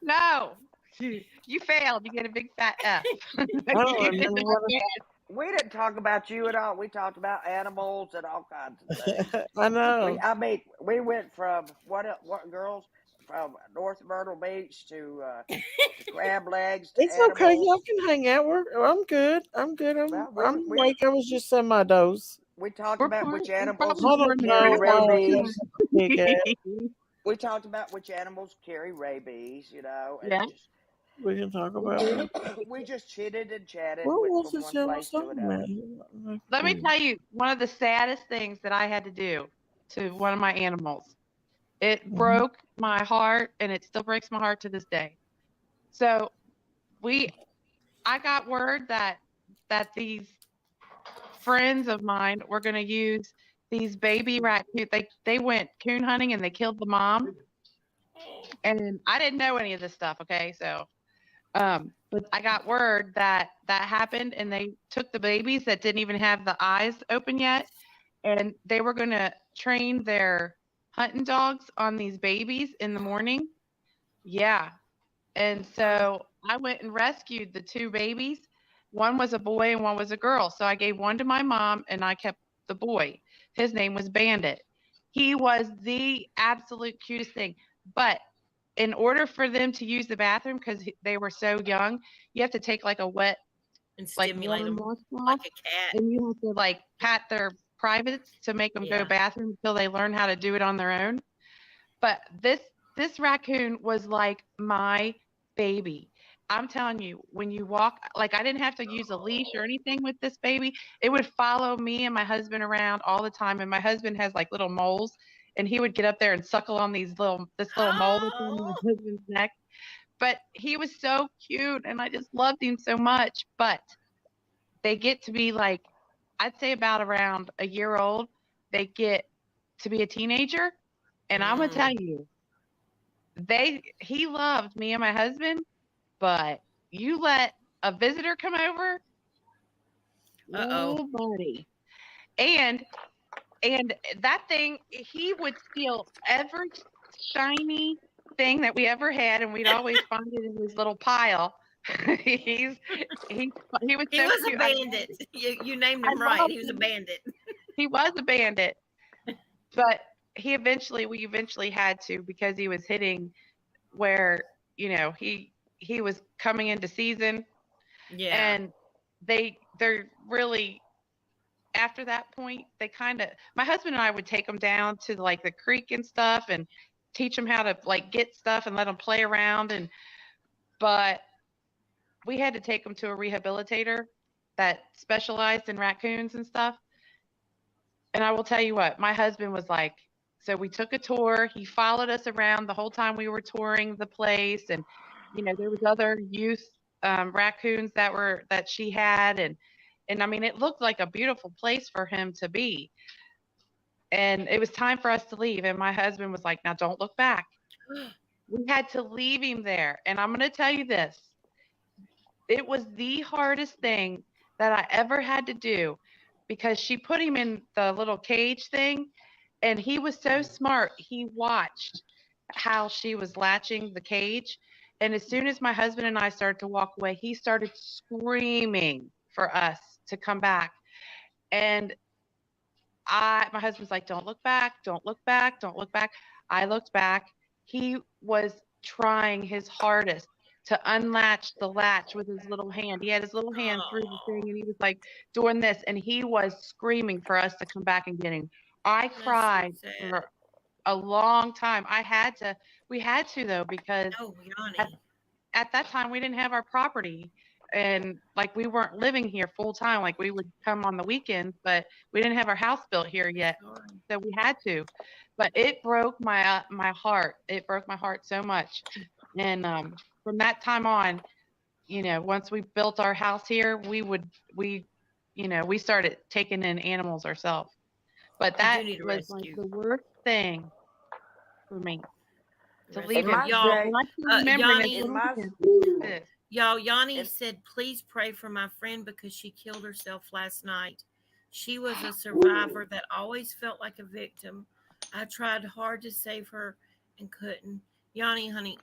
No. You failed. You get a big fat F. I don't remember what We didn't talk about you at all. We talked about animals and all kinds of things. I know. We went from what girls from North Myrtle Beach to crab legs to It's okay. Y'all animals. can hang out. I'm good. I'm good. Well, I'm awake. I was just semi dose. we talked We're about part, which we're animals probably I more don't carry know how rabies. big ass We talked about which animals carry rabies, and Yeah. just we can talk we about. just, we just chitted and chatted, What went was from this one y'all place to talking about? another. Let me tell you one of the saddest things that I had to do to one of my animals. It broke my heart, and it still breaks my heart to this day. So I got word that these friends of mine were going to use these baby raccoon. They went coon hunting and they killed the mom, and I didn't know any of this stuff. Okay, so but I got word that happened, and they took the babies that didn't even have the eyes open yet, and they were going to train their hunting dogs on these babies in the morning. Yeah. And so I went and rescued the two babies. One was a boy and one was a girl. So I gave one to my mom and I kept the boy. His name was Bandit. He was the absolute cutest thing. But in order for them to use the bathroom, because they were so young, you have to take like a wet, And like stimulate warm them washcloth, like a cat. and you have to like pat their privates to make them go Yeah. bathroom until they learn how to do it on their own. But this raccoon was like my baby. I'm telling you, when you walk, like I didn't have to use a leash or anything with this baby. It would follow me and my husband around all the time. And my husband has like little moles, and he would get up there and suckle on this little mole that's on my husband's neck. But he was so cute, and I just loved him so much. But they get to be like, I'd say about around a year old, they get to be a teenager. And I'm gonna tell you, he loved me and my husband, but you let a visitor come over, Uh-oh. oh buddy. And that thing, he would steal every shiny thing that we ever had, and we'd always find it in his little pile. he he was He so was a cute. bandit. You named him I right. loved He was a him. bandit. He was a bandit, but we eventually had to, because he was hitting where, he was coming into season. Yeah. And they're really, after that point, they kind of, my husband and I would take them down to like the creek and stuff and teach them how to like get stuff and let them play around. But we had to take them to a rehabilitator that specialized in raccoons and stuff. And I will tell you what, my husband was like, so we took a tour. He followed us around the whole time we were touring the place. And, there was other youth raccoons that she had. And I mean, it looked like a beautiful place for him to be. And it was time for us to leave. And my husband was like, now don't look back. We had to leave him there. And I'm going to tell you this. It was the hardest thing that I ever had to do, because she put him in the little cage thing, and he was so smart. He watched how she was latching the cage, And as soon as my husband and I started to walk away, he started screaming for us to come back. And my husband's like, don't look back, don't look back, don't look back. I looked back. He was trying his hardest to unlatch the latch with his little hand. He had his little hand through the thing and he was like doing this, and he was screaming for us to come back and get him. I That's so cried sad. for a long time. We had to though, because Oh, Yanni. at that time we didn't have our property, and like we weren't living here full time. Like we would come on the weekends, but we didn't have our house built here yet, Sorry. so we had to. But it broke my heart. It broke my heart so much. And from that time on, once we built our house here, we started taking in animals ourselves. But I that do need a was like rescue. the worst thing for me, to Rescue. leave In him. my Y'all, day, And I can remember in his Yanni, in little my hand, this. Yanni in, said, please pray for my friend because she killed herself last night. She was a survivor that always felt like a victim. I tried hard to save her and couldn't. Yanni, honey,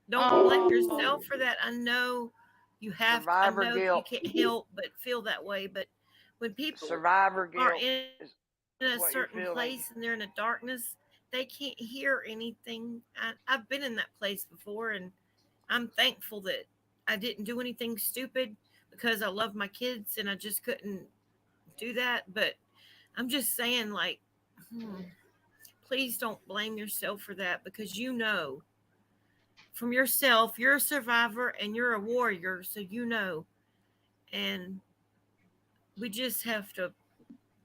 don't blame yourself Oh, for that. I know you have to, I survivor know you guilt, can't help but feel that way. But when people survivor are guilt in is a what you're certain feeling. place and they're in a darkness, they can't hear anything. I've been in that place before, and I'm thankful that I didn't do anything stupid because I love my kids and I just couldn't do that. But I'm just saying, like, please don't blame yourself for that, because from yourself, you're a survivor and you're a warrior, so and we just have to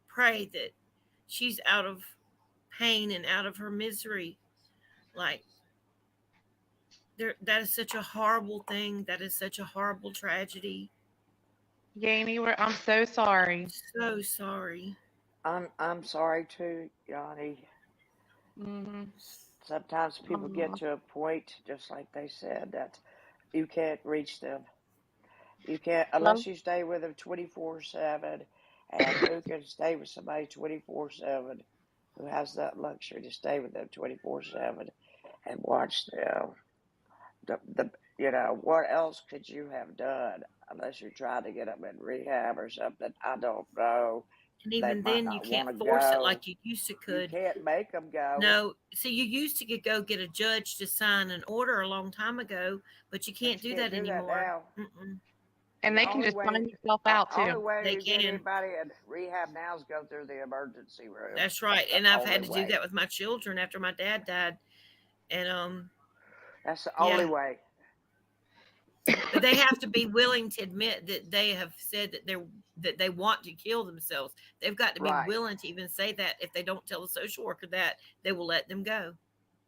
pray that she's out of pain and out of her misery. Like, that is such a horrible thing. That is such a horrible tragedy. Jamie, I'm so sorry. So sorry. I'm sorry too, Yanni. Mm-hmm. Sometimes people get to a point, just like they said, that you can't reach them. You can't Well, unless you stay with them 24/7. And who can stay with somebody 24/7? Who has that luxury to stay with them 24/7 and watch them? What else could you have done unless you're trying to get them in rehab or something? I don't know. And They even might then, you not want can't to force it go. like you used to You could. can't make them go, No, see, you used to go get a judge to sign an order a long time ago, but you but can't you do can't that do that anymore. now. Mm-mm. and And they can just sign yourself the out only too. way They you get can. anybody in rehab now is go through the emergency room. That's That's right. the And I've only had to do way. that with my children after my dad died. And That's the only yeah, way. but they have to be willing to admit that they have said that they want to kill themselves. They've got to be Right. willing to even say that. If they don't tell the social worker that, they will let them go.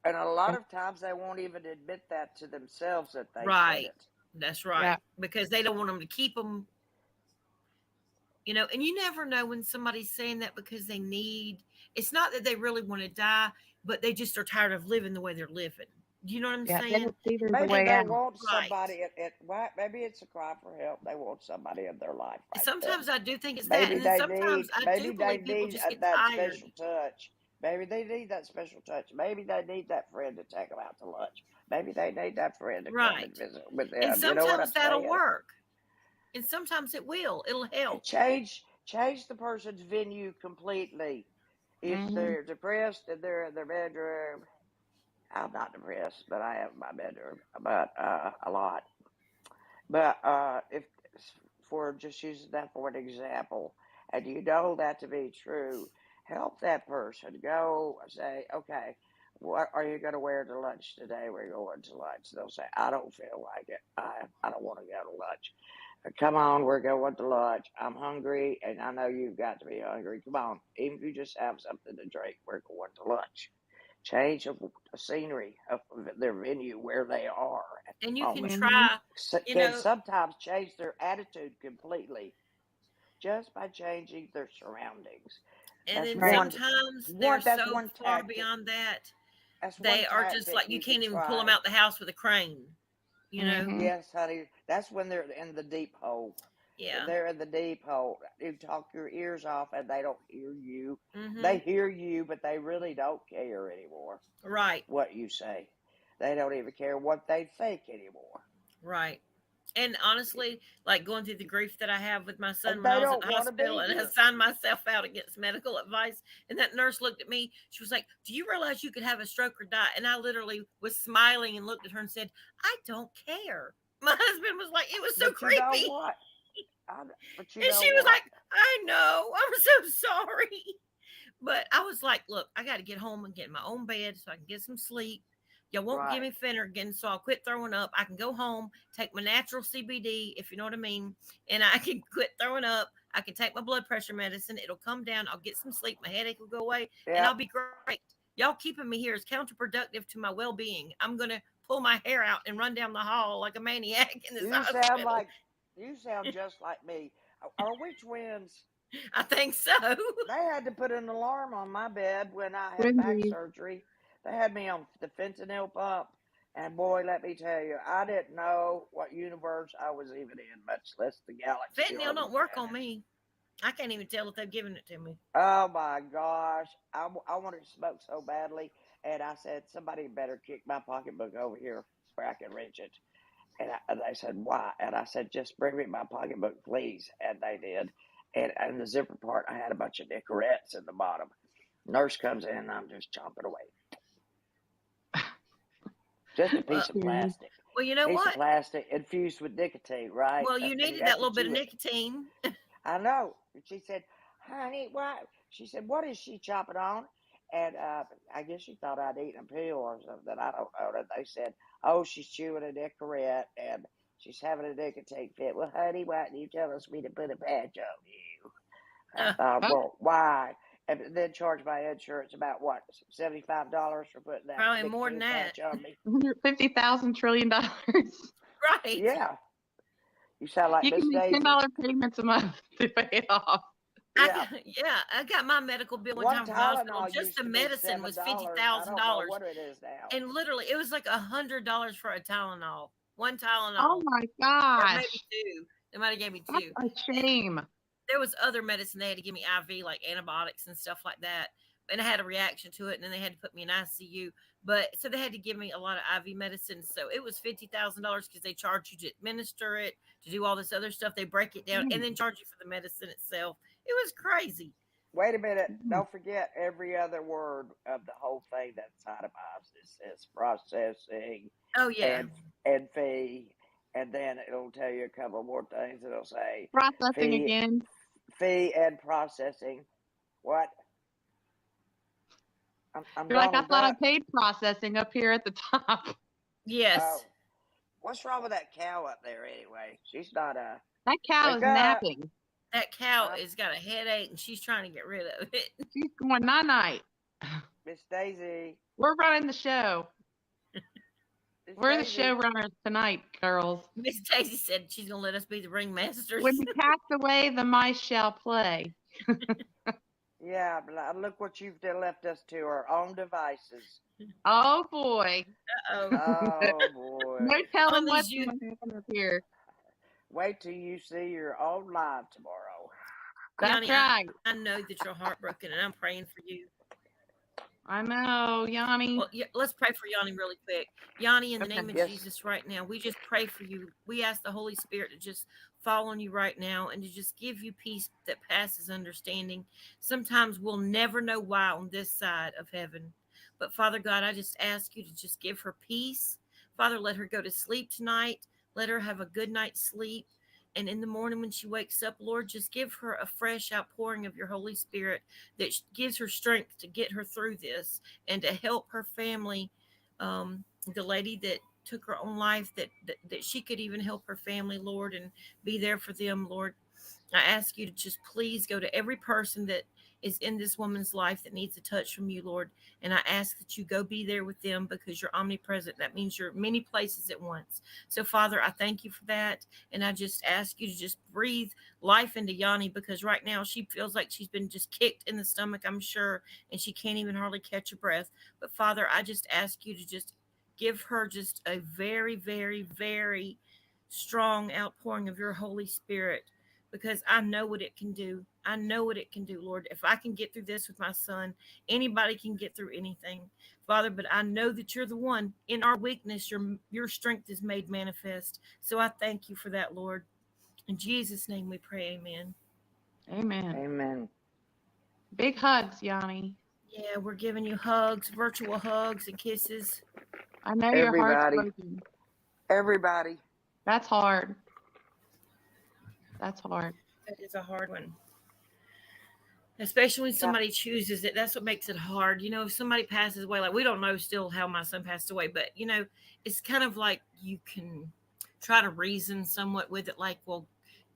And a lot of times they won't even admit that to themselves that they said Right. it. That's Yeah. right. Because they don't want them to keep them, and you never know when somebody's saying that because it's not that they really want to die, but they just are tired of living the way they're living. Do you know what I'm Yeah. They saying? just see there's a Maybe way they out. want Right. somebody maybe it's a cry for help. They want somebody in their life right then. Sometimes I do think it's that. And then sometimes I do Maybe they believe people need just get that tired. special touch. Maybe they need that special touch. Maybe they need that friend to take them out to lunch. Maybe they need that friend to come and Right. visit with And them. You know what I'm sometimes that'll saying? work. And sometimes it will. It'll help. Change the person's venue completely. If Mm-hmm. they're depressed and they're in their bedroom, I'm not depressed, but I am in my bedroom, but a lot. But if for just using that for an example, and you know that to be true, help that person. Go say, okay, what are you going to wear to lunch today? We're going to lunch. They'll say, I don't feel like it. I don't want to go to lunch. Come on, we're going to lunch. I'm hungry, and I know you've got to be hungry. Come on, even if you just have something to drink, we're going to lunch. Change of the scenery of their venue where they are at And the you can moment. Mm-hmm. try, you Can know, sometimes change their attitude completely just by changing their surroundings. and That's then Right. sometimes they're that's so one far tactic. beyond that, That's one they are just tactic like you you can can't even pull them try. out the house with a crane, you know? Mm-hmm. Yes, honey. That's when they're in the deep hole. When Yeah. they're in the deep hole, you talk your ears off and they don't hear you. Mm-hmm. They hear you, but they really don't care anymore Right. what you say. they don't even care what they think anymore. Right. And honestly, like going through the grief that I have with my son And when they I was at don't the want to hospital be and I here. signed myself out against medical advice. And that nurse looked at me. She was like, "Do you realize you could have a stroke or die?" And I literally was smiling and looked at her and said, "I don't care." My husband was like, it was so But you know creepy. what? But you And know she was what? like, "I know. I'm so sorry." But I was like, look, I got to get home and get in my own bed so I can get some sleep. Y'all won't give Right. me Finnegan, so I'll quit throwing up. I can go home, take my natural CBD, if you know what I mean, and I can quit throwing up. I can take my blood pressure medicine. It'll come down. I'll get some sleep. My headache will go away, and I'll Yep. be great. Y'all keeping me here is counterproductive to my well-being. I'm going to pull my hair out and run down the hall like a maniac in this You sound hospital. like you sound just like me. Are we twins? I think so. They had to put an alarm on my bed when I had back Twinsies. surgery. They had me on the fentanyl pump. And boy, let me tell you, I didn't know what universe I was even in, much less the galaxy or Fentanyl the don't work on planet. me. I can't even tell if they've given it to me. Oh my gosh. I wanted to smoke so badly. And I said, somebody better kick my pocketbook over here where I can reach it. And they said, why? And I said, just bring me my pocketbook, please. And they did. And the zipper part, I had a bunch of Nicorettes in the bottom. Nurse comes in, and I'm just chomping away. Just a piece Well, of plastic. well, you know Piece of what? plastic infused with nicotine, right? Well, you And you needed have that to little bit of chew it. nicotine. I know. And she said, honey, why? She said, what is she chopping on? And I guess she thought I'd eaten a pill or something. I don't know. And they said, oh, she's chewing a Nicorette and she's having a nicotine fit. Well, honey, why didn't you tell us we to put a patch on you? I Uh, thought, Oh, well, why? And then charge my insurance about what, $75 for putting that probably more than nicotine that. patch on me? $150,000 trillion. Right. Yeah. You sound like You Miss can make Daisy. $10 payments a month to pay it off. Yeah. I got my medical bill one One time from the hospital. Tylenol Just used the to be medicine was fifty $7. I thousand don't know dollars, what it is now. and literally it was like $100 for a Tylenol. One Oh Tylenol, my or maybe gosh. two. They might have gave me That's two. a shame. There was other medicine they had to give me IV, like antibiotics and stuff like that. And I had a reaction to it, and then they had to put me in ICU. But so they had to give me a lot of IV medicine. So it was $50,000 because they charge you to administer it, to do all this other stuff. They break it down and then charge you for the medicine itself. It was crazy. Wait a minute. Mm. Don't forget every other word of the whole thing that's itemized. It says processing Oh yeah, and fee. And then it'll tell you a couple more things. It'll say Processing fee again. fee and processing. What? I'm You're like, I Donald thought I Duck. paid processing up here at the top. yes. Oh, what's wrong with that cow up there anyway? She's not a That cow wake is up. napping. That cow I'm has got a headache, and she's trying to get rid of it. She's going night night. Miss Daisy. We're running the show. Miss We're the Daisy. showrunners tonight, girls. Miss Daisy said she's gonna let us be the ringmasters. When the cat's away, the mice shall play. Yeah, but look what you've left us to our own devices. Oh boy. Oh, Oh No boy. telling on what's these going to happen up here. Wait till you see your own live tomorrow. That's Yanni, right. I know that you're heartbroken, and I'm praying for you. I know, Yanni. Well, yeah, let's pray for Yanni really quick. Yanni, in the name of Yes. Jesus, right now, we just pray for you. We ask the Holy Spirit to just fall on you right now and to just give you peace that passes understanding. Sometimes we'll never know why on this side of heaven. But Father God, I just ask you to just give her peace. Father, let her go to sleep tonight. Let her have a good night's sleep. And in the morning when she wakes up, Lord, just give her a fresh outpouring of your Holy Spirit that gives her strength to get her through this and to help her family. The lady that took her own life, that she could even help her family, Lord, and be there for them, Lord. I ask you to just please go to every person that is in this woman's life that needs a touch from you, Lord. And I ask that you go be there with them because you're omnipresent. That means you're many places at once. So, Father, I thank you for that. And I just ask you to just breathe life into Yanni because right now she feels like she's been just kicked in the stomach, I'm sure, and she can't even hardly catch a breath. But, Father, I just ask you to just give her just a very, very, very strong outpouring of your Holy Spirit because I know what it can do. I know what it can do, Lord. If I can get through this with my son, anybody can get through anything, Father. But I know that you're the one. In our weakness, your strength is made manifest. So I thank you for that, Lord. In Jesus' name we pray, amen. Amen. Amen. Big hugs, Yanni. Yeah, we're giving you hugs, virtual hugs and kisses. I know your heart's Everybody. broken. Everybody. That's hard. That's hard. That is a hard one. Especially when somebody chooses it. That's what makes it hard. You know, if somebody passes away, like we don't know still how my son passed away, but you know, it's kind of like you can try to reason somewhat with it, like, well,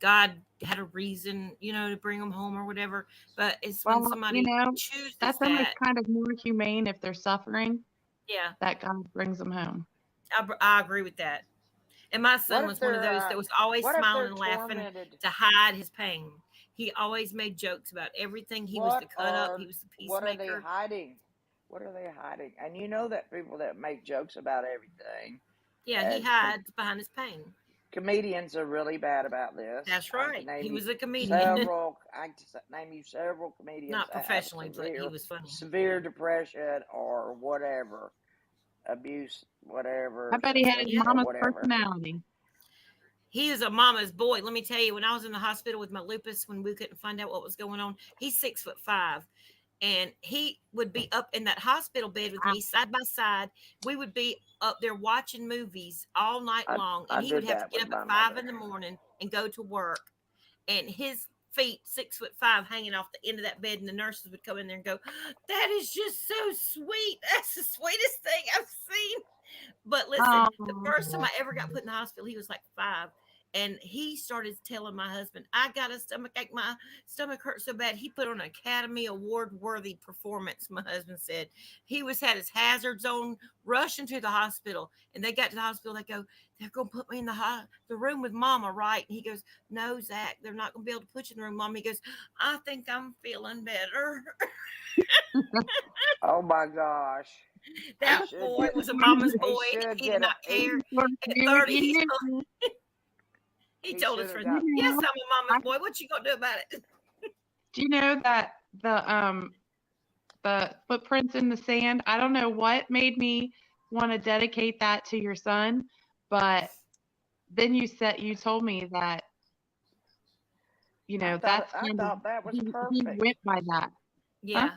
God had a reason, you know, to bring them home or whatever. But it's when Well, somebody chooses that's almost that. kind of more humane if they're suffering, Yeah, that God brings them home. I agree with that. And my son What was if one of they're those that was always what if smiling they're and laughing tormented? to hide his pain. He always made jokes about everything. He was the cut up. He was the What are they peacemaker. hiding? What are they hiding? And you know that people that make jokes about everything. Yeah, he hides behind his pain. Comedians are really bad about this. That's right. He was a comedian. I can name you several comedians. Not professionally, but he was funny. Severe depression or whatever, abuse, whatever. I bet he had his mama's whatever. personality. He is a mama's boy. Let me tell you, when I was in the hospital with my lupus, when we couldn't find out what was going on, he's 6'5". And he would be up in that hospital bed with me side by side. We would be up there watching movies all night long. And he would have to get up at 5 in the morning and go to work. And his feet, 6'5", hanging off the end of that bed. And the nurses would come in there and go, "That is just so sweet. That's the sweetest thing I've seen." But listen, the first time I ever got put in the hospital, he was like 5. And he started telling my husband, "I got a stomach ache. My stomach hurts so bad." He put on an Academy Award worthy performance. My husband said he had his hazards on, rushing to the hospital. And they got to the hospital. They go, "They're going to put me in the room with Mama, right?" And he goes, "No, Zach, they're not going to be able to put you in the room, Mom." He goes, "I think I'm feeling better." Oh my gosh. That boy was a mama's boy. He did not care. At 30, he told his friends, "Yes, I'm a mama's boy. What you gonna do about it?" Do you know that the footprints in the sand? I don't know what made me want to dedicate that to your son, but then you told me that, you know, I thought that was perfect. He went by that. Yeah. Huh?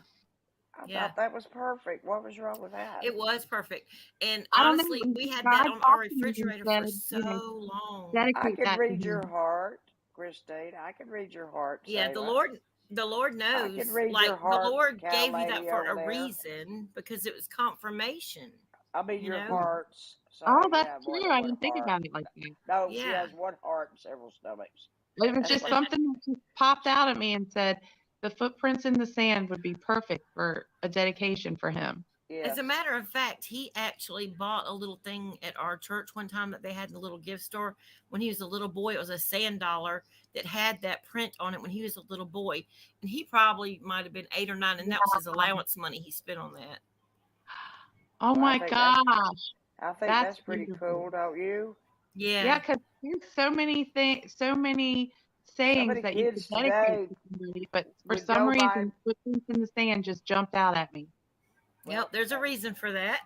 I thought that was perfect. What was wrong with that? It was perfect. And honestly, we had that on our refrigerator for so long. I could read your heart, Christine. I could read your heart. Yeah, the Lord knows. I could read like your heart, the Lord cow gave you lady that for over a there. reason, because it was confirmation. I mean, your hearts. Oh, that's true. I didn't think about it like that. No, she has one heart and several stomachs. It was just something that just popped out at me and said the footprints in the sand would be perfect for a dedication for him. Yes. As a matter of fact, he actually bought a little thing at our church one time that they had in the little gift store when he was a little boy. It was a sand dollar that had that print on it when he was a little boy. And he probably might have been 8 or 9, and that was his allowance money he spent on that. Oh my gosh. I think that's pretty cool, don't you? Yeah. Yeah, because there's so many things, so many sayings that you could dedicate to somebody, but for some reason, footprints in the sand just jumped out at me. Yep, there's a reason for that.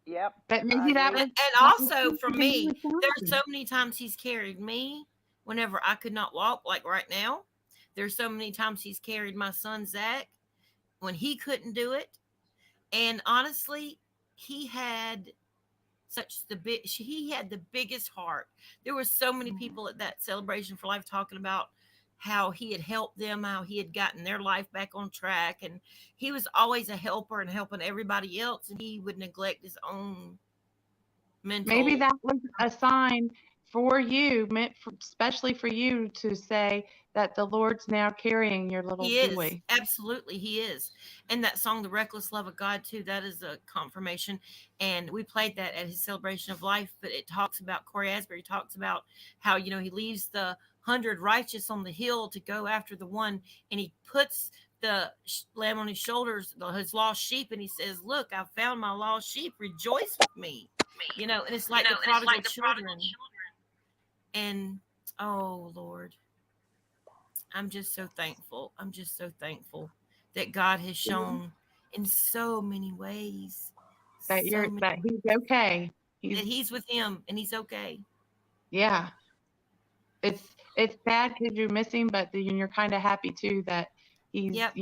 Yep. But maybe that was. And also for me, there's so many times he's carried me whenever I could not walk, like right now. There's so many times he's carried my son Zach when he couldn't do it. And honestly, he had he had the biggest heart. There were so many people at that Celebration for Life talking about how he had helped them, how he had gotten their life back on track. And he was always a helper and helping everybody else. And he would neglect his own mental. Maybe that was a sign for you, especially for you, to say that the Lord's now carrying your little boy. Absolutely, he is. And that song, The Reckless Love of God, too, that is a confirmation. And we played that at his Celebration of Life, but it talks about, Corey Asbury talks about how, you know, he leaves the 100 righteous on the hill to go after the one, and he puts the lamb on his shoulders, his lost sheep, and he says, "Look, I found my lost sheep, rejoice with me." You know, and it's like the prodigal children. And, oh, Lord. I'm just so thankful. I'm just so thankful that God has shown in so many ways, That so you're many that he's okay. He's that He's with him and he's okay. yeah. It's sad because you miss him, but then you're kind of happy too that he's Yep.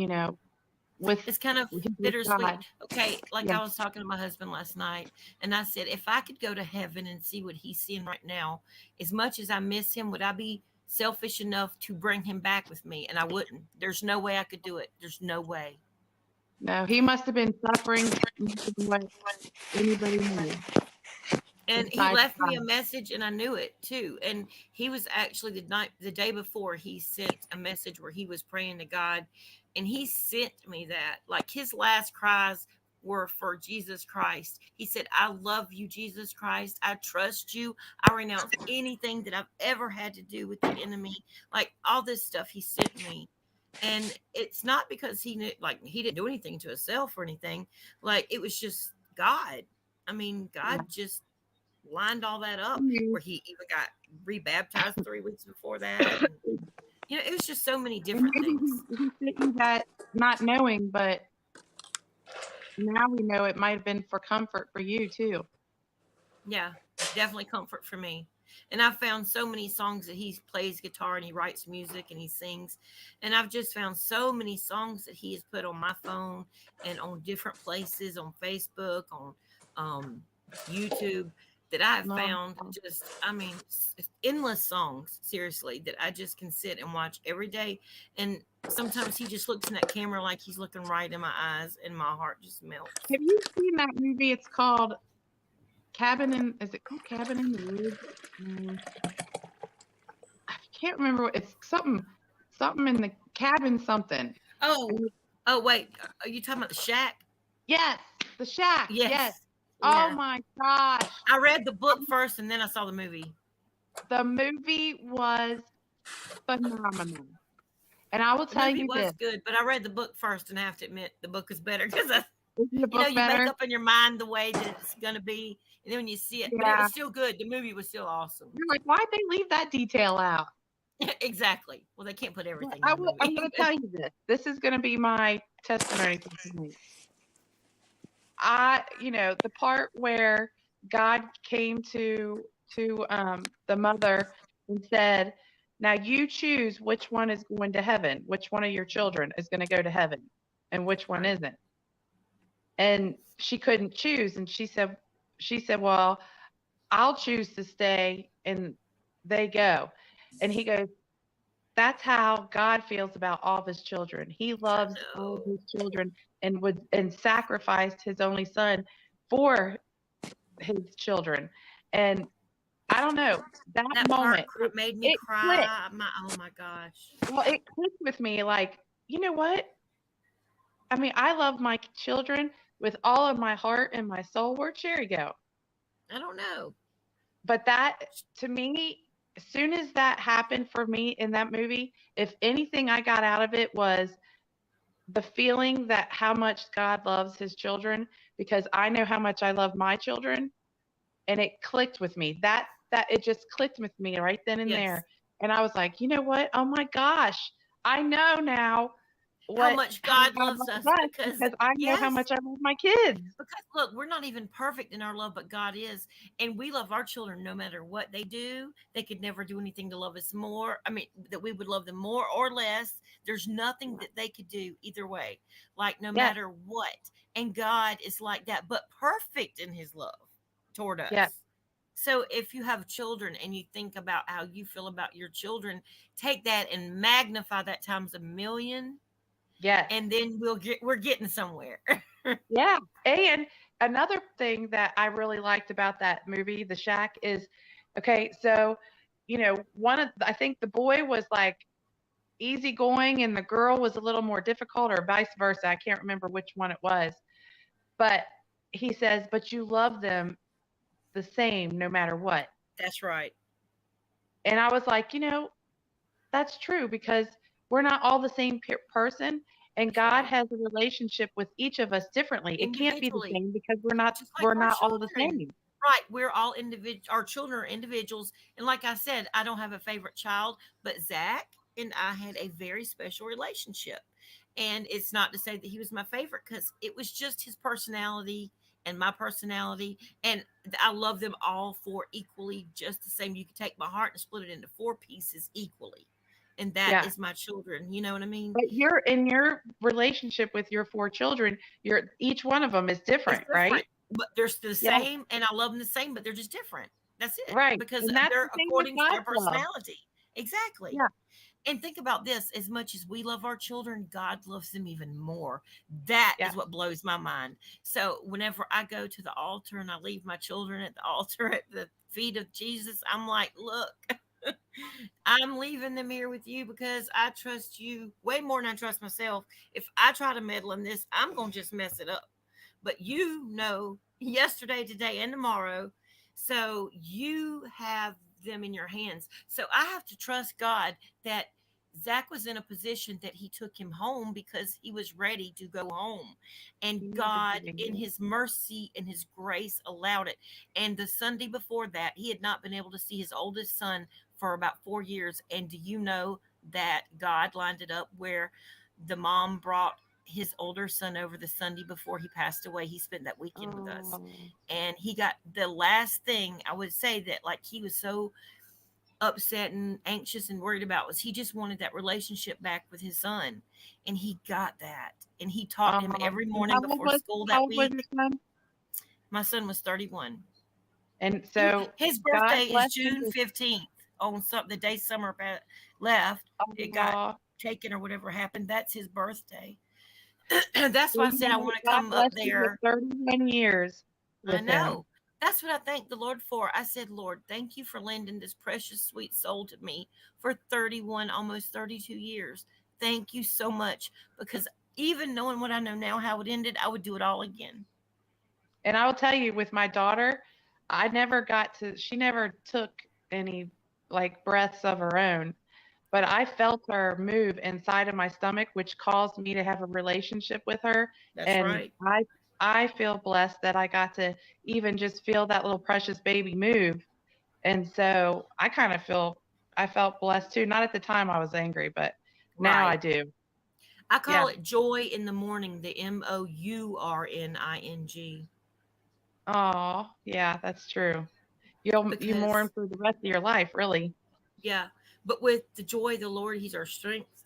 with It's kind of he's with bittersweet. God. Okay, like Yeah. I was talking to my husband last night, and I said, if I could go to heaven and see what he's seeing right now, as much as I miss him, would I be selfish enough to bring him back with me? And I wouldn't. There's no way I could do it. There's no way. No, he must have been suffering more than what anybody knew And he besides left me a God. message, and I knew it too. And he was actually the day before, he sent a message where he was praying to God, and he sent me that. Like, his last cries were for Jesus Christ. He said, I love you, Jesus Christ. I trust you. I renounce anything that I've ever had to do with the enemy. Like, all this stuff he sent me. And it's not because he knew, like, he didn't do anything to himself or anything. Like, it was just God. I mean, Yeah. God just lined all that up, He where he even got rebaptized 3 weeks before that. And, it was just so many And different maybe things. he sent you that not knowing, but now we know it might have been for comfort for you too. Yeah, definitely comfort for me. And I've found so many songs that he plays guitar and he writes music and he sings. And I've just found so many songs that he has put on my phone and on different places, on Facebook, on um, YouTube, that I have No. found just, I mean, endless songs, seriously, that I just can sit and watch every day. And sometimes he just looks in that camera like he's looking right in my eyes, and my heart just melts. Have you seen that movie? It's called is it called Cabin in the Woods? Mm, I can't remember. It's something in the cabin something. Oh, oh, wait. Are you talking about the shack? Yes, The Shack. Yes. Yes. Oh Yeah. my gosh. I read the book first and then I saw the movie. The movie was phenomenal. And I will The tell movie you this. was good, but I read the book first, and I have to admit the book is better because Is the book you make better? up in your mind the way that it's going to be, and then when you see it, but it Yeah. was still good. The movie was still awesome. You're like, why'd they leave that detail out? Exactly. Well, they can't put Well, everything in the movie. I'm going to tell you this. This is going to be my testimony for tonight. The part where God came to the mother and said, "Now you choose which one is going to heaven, which one of your children is going to go to heaven, and which one Right. isn't." And she couldn't choose, and she said, "Well, I'll choose to stay," and they go. And he goes, that's how God feels about all of his children. He loves all of No. his children and sacrificed his only son for his children. And I don't know, that That part moment, made me it clicked. cry. Oh my gosh. Well, it clicked with me like, you know what? I mean, I love my children with all of my heart and my soul. Where'd Sherry go? I don't know. But that, to me, as soon as that happened for me in that movie, if anything I got out of it was the feeling that how much God loves his children, because I know how much I love my children, and it clicked with me. That it just clicked with me right then and Yes. there. And I was like, you know what? Oh my gosh. I know now How how much God God loves loves us, us because because I know how yes, much I love my kids. because look, we're not even perfect in our love, but God is. And we love our children no matter what they do. They could never do anything to love us more. I mean, that we would love them more or less. There's nothing that they could do either way, like no Yes, matter what. And God is like that, but perfect in his love toward yes, us. So if you have children and you think about how you feel about your children, take that and magnify that times a million, yes. and then we're getting somewhere. Yeah. And another thing that I really liked about that movie, The Shack, is okay, so I think the boy was like easygoing and the girl was a little more difficult, or vice versa. I can't remember which one it was. But he says, but you love them the same no matter what. That's right. And I was like, that's true because we're not all the same person. And That's God right. has a relationship with each of us differently. It can't be the Individually, same because we're not just like we're our not all the children. same. Right. We're all individual. Our children are individuals. And like I said, I don't have a favorite child, but Zach, and I had a very special relationship. And it's not to say that he was my favorite, because it was just his personality and my personality. And I love them all four equally, just the same. You could take my heart and split it into four pieces equally. And that Yeah. is my children. You know what I mean? But you're in your relationship with your four children, you're each one of them is It's different, right? different, but they're the Yeah, same, and I love them the same, but they're just different. That's it, right. because And that's they're the thing with according to their God's love. personality. Exactly. Yeah. And think about this: as much as we love our children, God loves them even more. That Yeah. is what blows my mind. So whenever I go to the altar and I leave my children at the altar at the feet of Jesus, I'm like, look, I'm leaving them here with you because I trust you way more than I trust myself. If I try to meddle in this, I'm going to just mess it up. But you know, yesterday, today, and tomorrow. So you have them in your hands. So I have to trust God that Zach was in a position that he took him home because he was ready to go home. And He needed to God, be in here. his mercy and his grace, allowed it. And the Sunday before that, he had not been able to see his oldest son for about 4 years. And do you know that God lined it up where the mom brought his older son over the Sunday before he passed away? He spent that weekend with us. Oh, And he got the last thing I would say that, like, he was so upset and anxious and worried about was he just wanted that relationship back with his son. And he got that. And he taught him every and morning before school how that old was week. your son? My son was 31. And so His God birthday is blessed him June with 15th. On the day summer left, it got uh, taken or whatever happened. That's his birthday. That's why I said I amen. want to God come up blessed you with there. 31 years I with him. know. That's what I thank the Lord for. I said, Lord, thank you for lending this precious, sweet soul to me for 31, almost 32 years. Thank you so much. Because even knowing what I know now, how it ended, I would do it all again. And I will tell you, with my daughter, she never took any like breaths of her own, but I felt her move inside of my stomach, which caused me to have a relationship with her. That's And right. I feel blessed that I got to even just feel that little precious baby move. And so I felt blessed too. Not at the time I was angry, but now I Right. do. I call Yeah. it joy in the morning, the Mourning. Oh, yeah, that's true. You mourn Because, for the rest of your life, really. yeah, but with the joy of the Lord, He's our strength.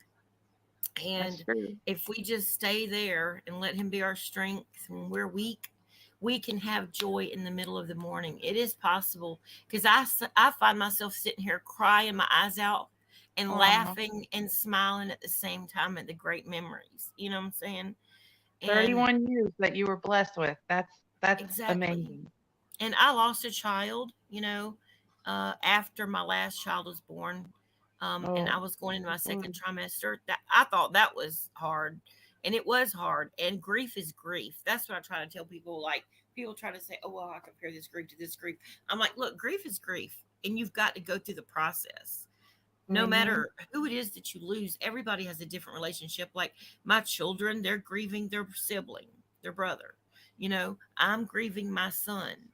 That's And true. if we just stay there and let Him be our strength when we're weak, we can have joy in the middle of the morning. It is possible, because I find myself sitting here crying my eyes out and Oh, laughing and smiling at the same time at the great memories. You know what I'm saying? And 31 years that you were blessed with. That's exactly. amazing. And I lost a child, after my last child was born. And I Oh, was going into my Lord. second trimester. That I thought that was hard, and it was hard. And grief is grief. That's what I try to tell people. Like, people try to say, "Oh, well, I compare this grief to this grief." I'm like, look, grief is grief, and you've got to go through the process. No Mhm. matter who it is that you lose, everybody has a different relationship. Like my children, they're grieving their sibling, their brother. I'm grieving my son.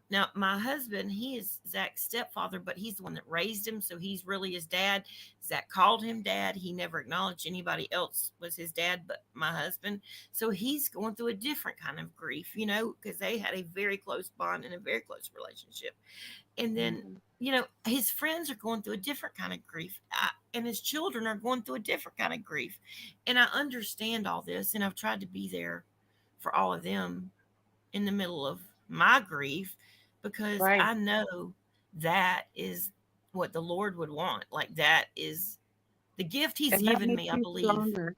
Now, my husband, he is Zach's stepfather, but he's the one that raised him, so he's really his dad. Zach called him dad. He never acknowledged anybody else was his dad but my husband. So he's going through a different kind of grief, because they had a very close bond and a very close relationship. And then, Mhm. his friends are going through a different kind of grief, and his children are going through a different kind of grief. And I understand all this, and I've tried to be there for all of them in the middle of my grief, because Right. I know that is what the Lord would want. Like, that is the gift He's And that given makes me, I you believe. stronger.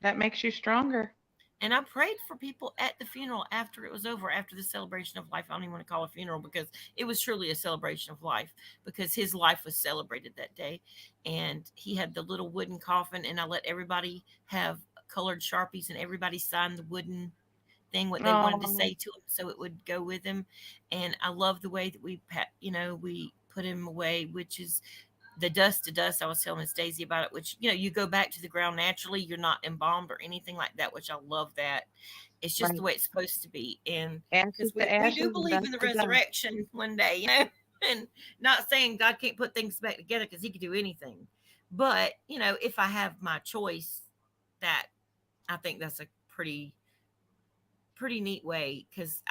That makes you stronger. And I prayed for people at the funeral after it was over, after the celebration of life. I don't even want to call it a funeral, because it was truly a celebration of life, because his life was celebrated that day. And he had the little wooden coffin, and I let everybody have colored Sharpies, and everybody signed the wooden thing, what they wanted to Oh, say to him, so it would go with him. And I love the way that we put him away, which is the dust to dust. I was telling Miss Daisy about it, which, you go back to the ground naturally. You're not embalmed or anything like that, which I love that. It's just the right. way it's supposed to be. And Ashes because to we do ashes and believe dust in the to dust. resurrection one day, and not saying God can't put things back together, because He could do anything. But, if I have my choice, that I think that's a pretty neat way, because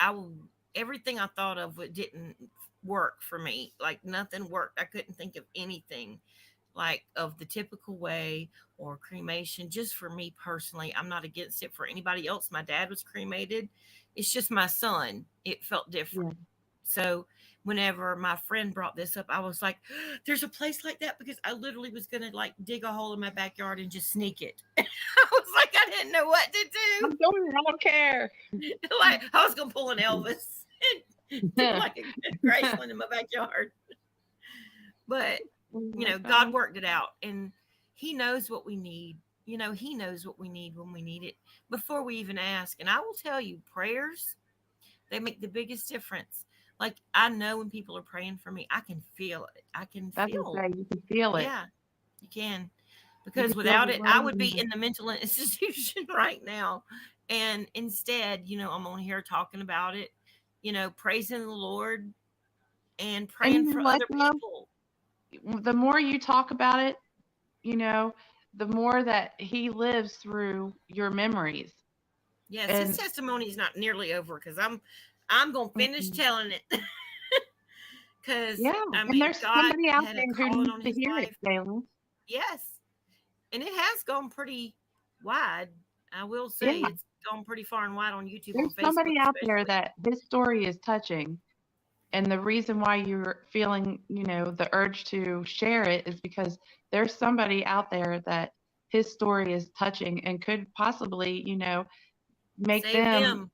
everything I thought of, it didn't work for me. Like nothing worked. I couldn't think of anything like of the typical way or cremation. Just for me personally, I'm not against it for anybody else. My dad was cremated. It's just my son. It felt different. Yeah. So whenever my friend brought this up, I was like, there's a place like that, because I literally was going to like dig a hole in my backyard and just sneak it. I was like, I didn't know what to I'm doing it. I don't care. do. Like I was going to pull an Elvis and do like a Graceland in my backyard. But Oh my God gosh. worked it out, and He knows what we need. He knows what we need when we need it before we even ask. And I will tell you, prayers, they make the biggest difference. Like I know when people are praying for me, I can feel it. I can That's what feel, I say. You can feel it. yeah, you can. You Because can feel without the it, I would weight be and in the mental institution right now. And instead, I'm on here talking about it, praising the Lord and and you praying know for what other though? people. The more you talk about it, you know, the more that he lives through your memories. Yes, his And testimony is not nearly over, because I'm gonna finish mm, telling it. Because yeah, I and mean, there's God somebody out had a there who calling needs on to his hear it, life. Jalen. Yes, and it has gone pretty wide. I will say Yeah, it's gone pretty far and wide on YouTube, on there's Facebook somebody out there especially. that his story is touching. And the reason why you're feeling, the urge to share it is because there's somebody out there that his story is touching and could possibly, make Save them, them,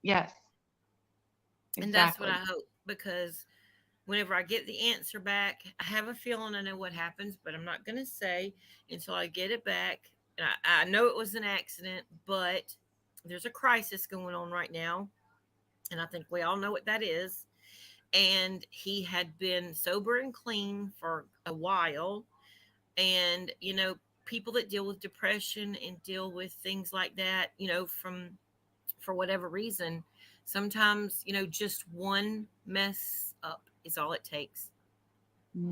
yes, and that's what I exactly. hope, because whenever I get the answer back, I have a feeling I know what happens, but I'm not gonna say until I get it back. And I know it was an accident, but there's a crisis going on right now, and I think we all know what that is. And he had been sober and clean for a while. And, people that deal with depression and deal with things like that, for whatever reason, sometimes, just one mess up is all it takes.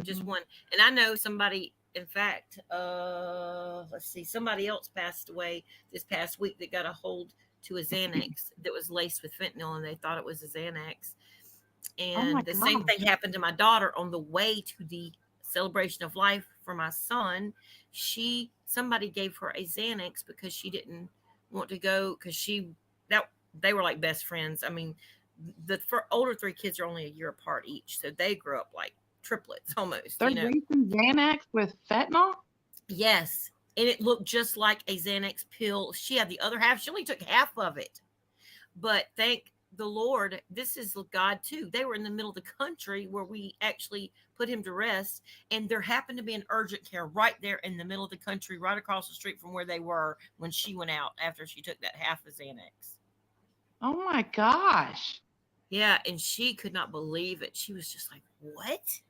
Just Hmm. one. And I know somebody, in fact, let's see, somebody else passed away this past week that got a hold to a Xanax that was laced with fentanyl, and they thought it was a Xanax. Oh my And the same thing gosh. happened to my daughter on the way to the celebration of life for my son. Somebody gave her a Xanax because she didn't want to go, because that they were like best friends. I mean, the older three kids are only a year apart each, so they grew up like triplets almost. They're lacing Xanax with fentanyl? Yes, and it looked just like a Xanax pill. She had the other half. She only took half of it. But thank the Lord, this is God too. They were in the middle of the country where we actually put him to rest. And there happened to be an urgent care right there in the middle of the country, right across the street from where they were when she went out after she took that half of Xanax. Oh my gosh. Yeah. And she could not believe it. She was just like, what?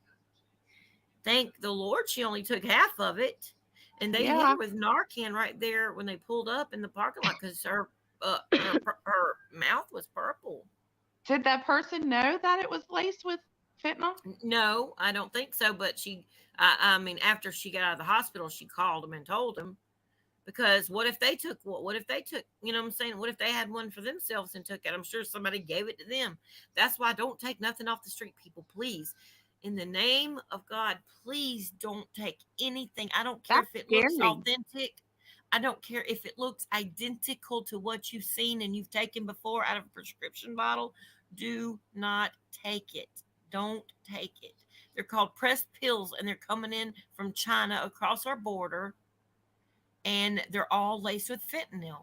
Thank the Lord she only took half of it. And they hit Yeah. her with Narcan right there when they pulled up in the parking lot, because her mouth was purple. Did that person know that it was laced with fentanyl? No, I don't think so. But I mean, after she got out of the hospital, she called him and told him, because what if they took, you know what I'm saying? What if they had one for themselves and took it? I'm sure somebody gave it to them. That's why don't take nothing off the street, people, please. In the name of God, please don't take anything. I don't care That's if it looks scary. authentic. I don't care if it looks identical to what you've seen and you've taken before out of a prescription bottle. Do not take it. Don't take it. They're called pressed pills, and they're coming in from China across our border, and they're all laced with fentanyl.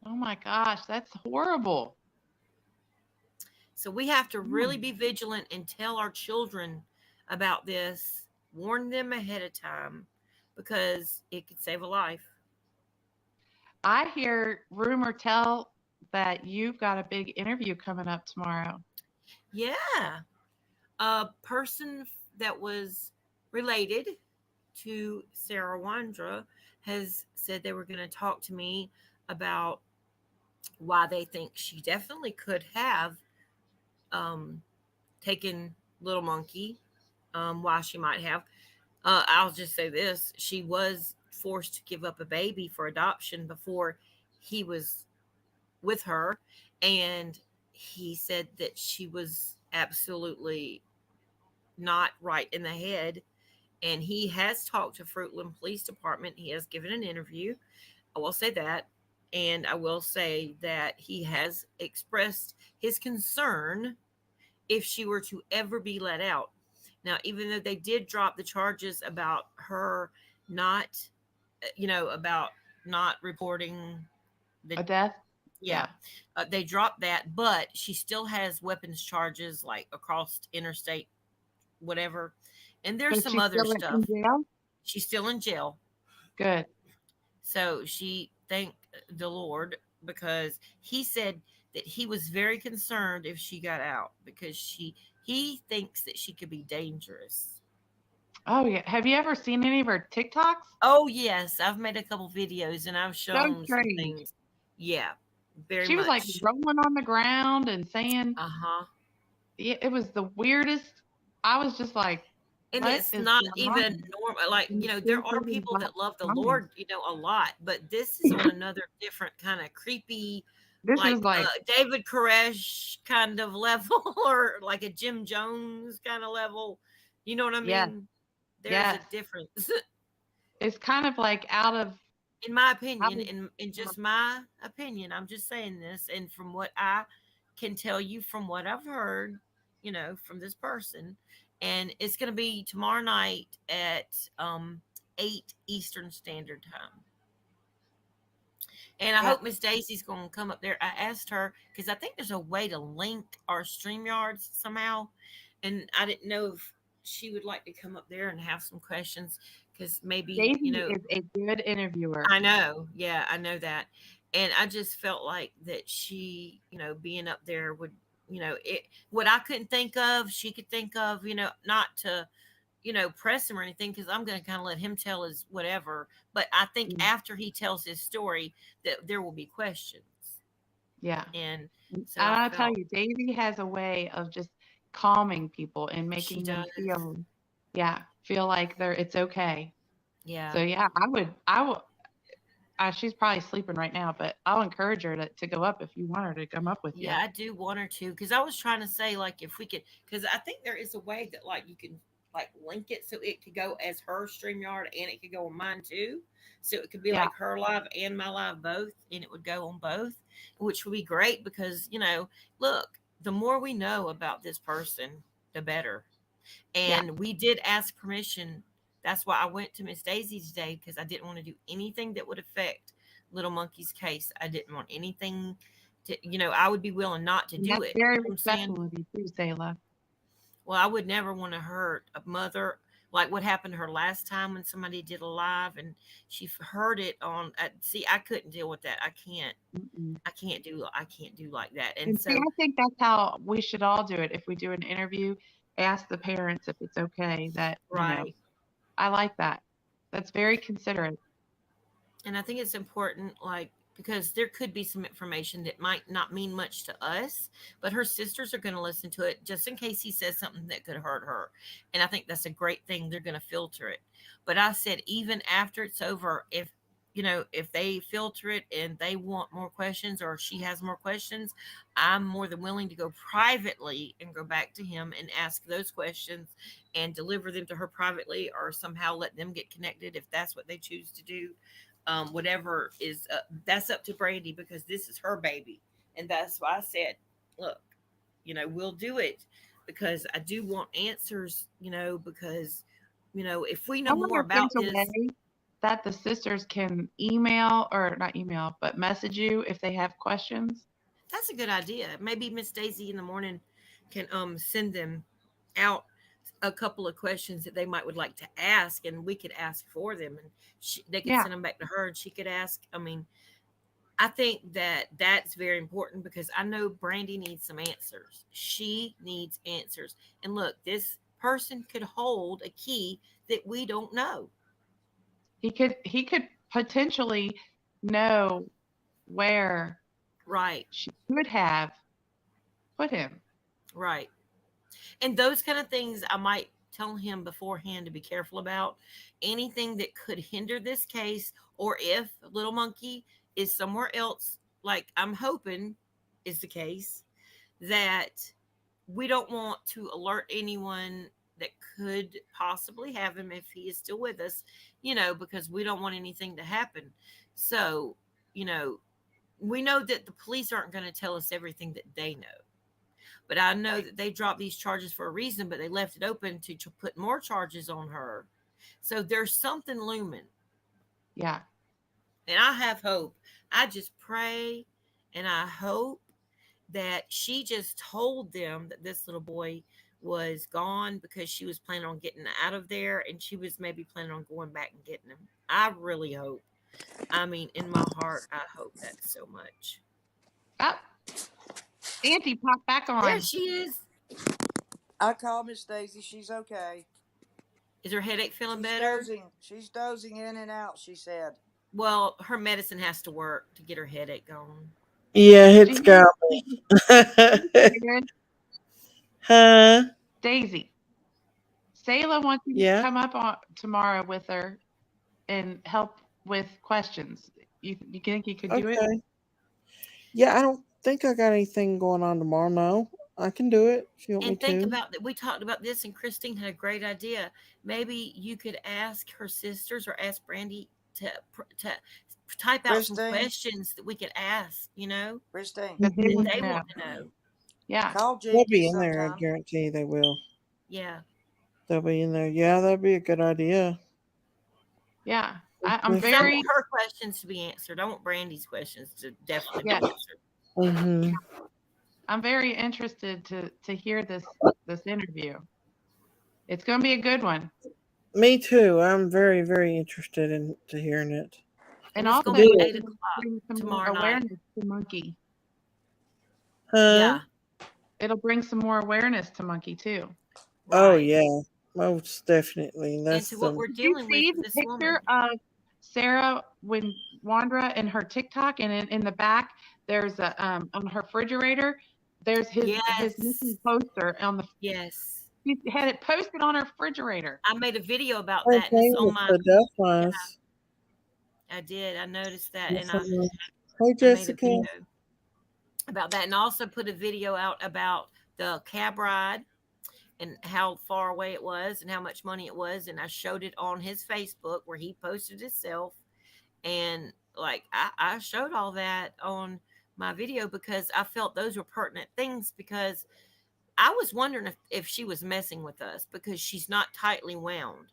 Oh my gosh, that's horrible. So we have to really Mm. be vigilant and tell our children about this, warn them ahead of time, because it could save a life. I hear rumor tell that you've got a big interview coming up tomorrow. Yeah. A person that was related to Sarah Wandra has said they were going to talk to me about why they think she definitely could have taken Little Monkey, why she might have. I'll just say this: she was forced to give up a baby for adoption before he was with her, and he said that she was absolutely not right in the head. And he has talked to Fruitland Police Department. He has given an interview. I will say that. And I will say that he has expressed his concern if she were to ever be let out. Now, even though they did drop the charges about her not, about not reporting the, A death? yeah, they dropped that, but she still has weapons charges like across interstate, whatever. And there's But some she's other still stuff. in jail? She's still in jail. Good. So she thanked the Lord because he said that he was very concerned if she got out because he thinks that she could be dangerous. Oh, yeah. Have you ever seen any of her TikToks? Oh yes, I've made a couple videos and I've So shown some strange. things. Yeah, very She was like much. rolling on the ground and saying, Uh-huh. it was the weirdest. I was just like, And what it's is not going even on? normal. Like, And there she's are really people lost that love the her mind. Lord, a lot, but this is on another different kind of creepy, This is like like, David Koresh kind of level, or like a Jim Jones kind of level. You know what I yes, mean? There's a yes. difference. It's kind of like out of, In my out opinion, of, in just my opinion, I'm just saying this, and from what I can tell you, from what I've heard, from this person, and it's going to be tomorrow night at 8 Eastern Standard Time. And I yeah. hope Miss Daisy's going to come up there. I asked her because I think there's a way to link our StreamYards somehow, and I didn't know if she would like to come up there and have some questions because maybe Daisy is a good interviewer. I know. Yeah, I know that. And I just felt like that she, being up there would, what I couldn't think of, she could think of, not to, press him or anything, because I'm going to kind of let him tell his whatever. But I think Mm, after he tells his story, that there will be questions. yeah. And And so I I'll tell felt you, Daisy has a way of just calming people and she making them does. feel like it's okay. So Yeah. yeah, I will. She's probably sleeping right now, but I'll encourage her to go up if you want her to come up with you. Yeah, I do want her to, because I was trying to say, like, if we could, because I think there is a way that, like, you can, like, link it so it could go as her StreamYard and it could go on mine too. So it could be Yeah, like her live and my live both, and it would go on both, which would be great because, look, the more we know about this person, the better. yeah. And we did ask permission. That's why I went to Miss Daisy today, because I didn't want to do anything that would affect Little Monkey's case. I didn't want anything to, I would be willing not to And do that's it. very You know what I'm saying? respectful of you too, Sayla. Well, I would never want to hurt a mother like what happened to her last time when somebody did a live and she heard it on. See, I couldn't deal with that. Mm-mm. I can't do like that. And And see, so, I think that's how we should all do it. If we do an interview, ask the parents if it's okay right. I like that. That's very considerate. And I think it's important, like, because there could be some information that might not mean much to us, but her sisters are going to listen to it just in case he says something that could hurt her. And I think that's a great thing. They're going to filter it. But I said, even after it's over, if they filter it and they want more questions or she has more questions, I'm more than willing to go privately and go back to him and ask those questions and deliver them to her privately or somehow let them get connected if that's what they choose to do. Whatever is that's up to Brandy because this is her baby, and that's why I said, look, we'll do it because I do want answers. Because if we I know wonder more if there's about a this, way that the sisters can email or not email, but message you if they have questions. that's a good idea. Maybe Miss Daisy in the morning can send them out a couple of questions that they might would like to ask, and we could ask for them, and they could Yeah. send them back to her, and she could ask. I mean, I think that that's very important because I know Brandy needs some answers. She needs answers. And look, this person could hold a key that we don't know. He could potentially know where Right, she could have put him. right. And those kind of things I might tell him beforehand to be careful about anything that could hinder this case, or if little monkey is somewhere else, like I'm hoping is the case, that we don't want to alert anyone that could possibly have him if he is still with us, because we don't want anything to happen. So, we know that the police aren't going to tell us everything that they know. But I know that they dropped these charges for a reason, but they left it open to put more charges on her. So there's something looming. Yeah. And I have hope. I just pray and I hope that she just told them that this little boy was gone because she was planning on getting out of there, and she was maybe planning on going back and getting him. I really hope. I mean, in my heart, I hope that so much. Oh, Auntie popped back on. There she is. I called Miss Daisy. She's okay. Is her headache feeling She's better? dozing. She's dozing in and out, she said. Well, her medicine has to work to get her headache gone. Yeah, it's got me. Huh? Daisy. Sayla wants you Yeah. to come up tomorrow with her and help with questions. You think you could do it? Okay. Yeah, I don't think I got anything going on tomorrow. No, I can do it if you want me And think to. about that. We talked about this, and Christine had a great idea. Maybe you could ask her sisters or ask Brandy to type out some Christine. questions that we could ask, Christine, That they that want they to know. want to know. Yeah. call They'll Jenkins be in there. I sometime. guarantee they will. Yeah. They'll be in there. Yeah, that'd be a good idea. Yeah. I'm Because I very want her questions to be answered. I want Brandy's questions to definitely Yeah. be answered. Mhm. I'm very interested to hear this interview. It's going to be a good one. Me too. I'm very, very interested in to hearing it. And it's also gonna be Do at it. 8 o'clock bring some more tomorrow night. awareness to Monkey. Huh? Yeah. It'll bring some more awareness to Monkey too. Oh Right. yeah, most definitely. And That's to what we're Did you dealing see with the this picture woman. of Sarah when Wandra and her TikTok, and in the back there's a on her refrigerator there's his missing Yes. poster on the. Yes. She had it posted on her refrigerator. I made a video about her that, and it's thing on with my. the duck flies. I did. I noticed that, Yes, and I I know. Hey I made a Jessica. video about that, and also put a video out about the cab ride and how far away it was and how much money it was, and I showed it on his Facebook where he posted himself, and like I showed all that on my video because I felt those were pertinent things, because I was wondering if she was messing with us because she's not tightly wound.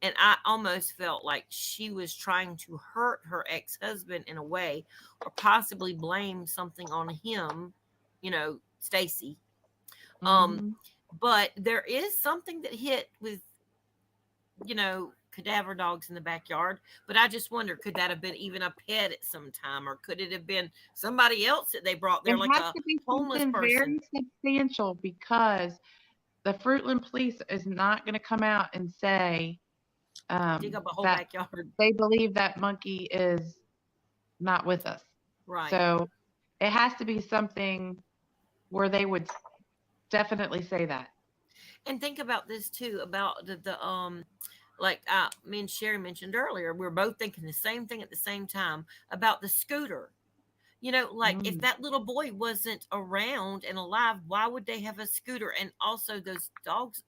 And I almost felt like she was trying to hurt her ex-husband in a way, or possibly blame something on him, Stacy. Mhm. But there is something that hit with, cadaver dogs in the backyard. But I just wonder, could that have been even a pet at some time, or could it have been somebody else that they brought there, It like has a to be homeless something person? very substantial because the Fruitland police is not going to come out and say Dig up a whole that backyard. they believe that Monkey is not with us. Right. So it has to be something where they would definitely say that. And think about this too, about the like me and Sherry mentioned earlier, we were both thinking the same thing at the same time about the scooter. Like if that little boy wasn't around and alive, why would they have a scooter? And also those dogs,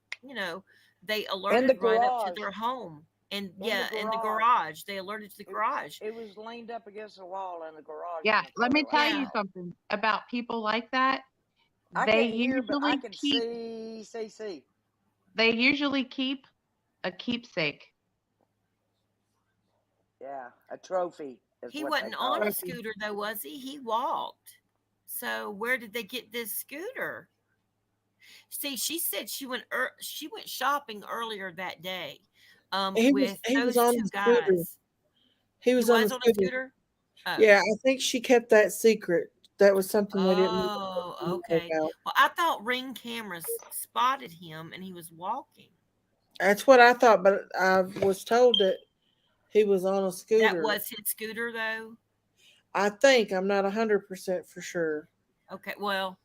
they alerted right up to garage. their home. And In the in the garage. garage, they alerted to the garage. It was leaned up against the wall in the garage. Yeah, in the let me car tell right you now. something about people like that. I They can't hear, but I usually can keep see. they usually keep a keepsake. Yeah, a trophy. Is He what wasn't they call on a it. scooter though, was he? He walked. So where did they get this scooter? See, she said she went shopping earlier that day, He was with those on two the scooter. guys. He He was on the was on a scooter. scooter. Oh. Yeah, I think she kept that secret. That was something they didn't know Oh, okay. about. Well, I thought Ring cameras spotted him and he was walking. That's what I thought, but I was told that he was on a That scooter. was his scooter, though. I think I'm not 100% for sure. Okay, well,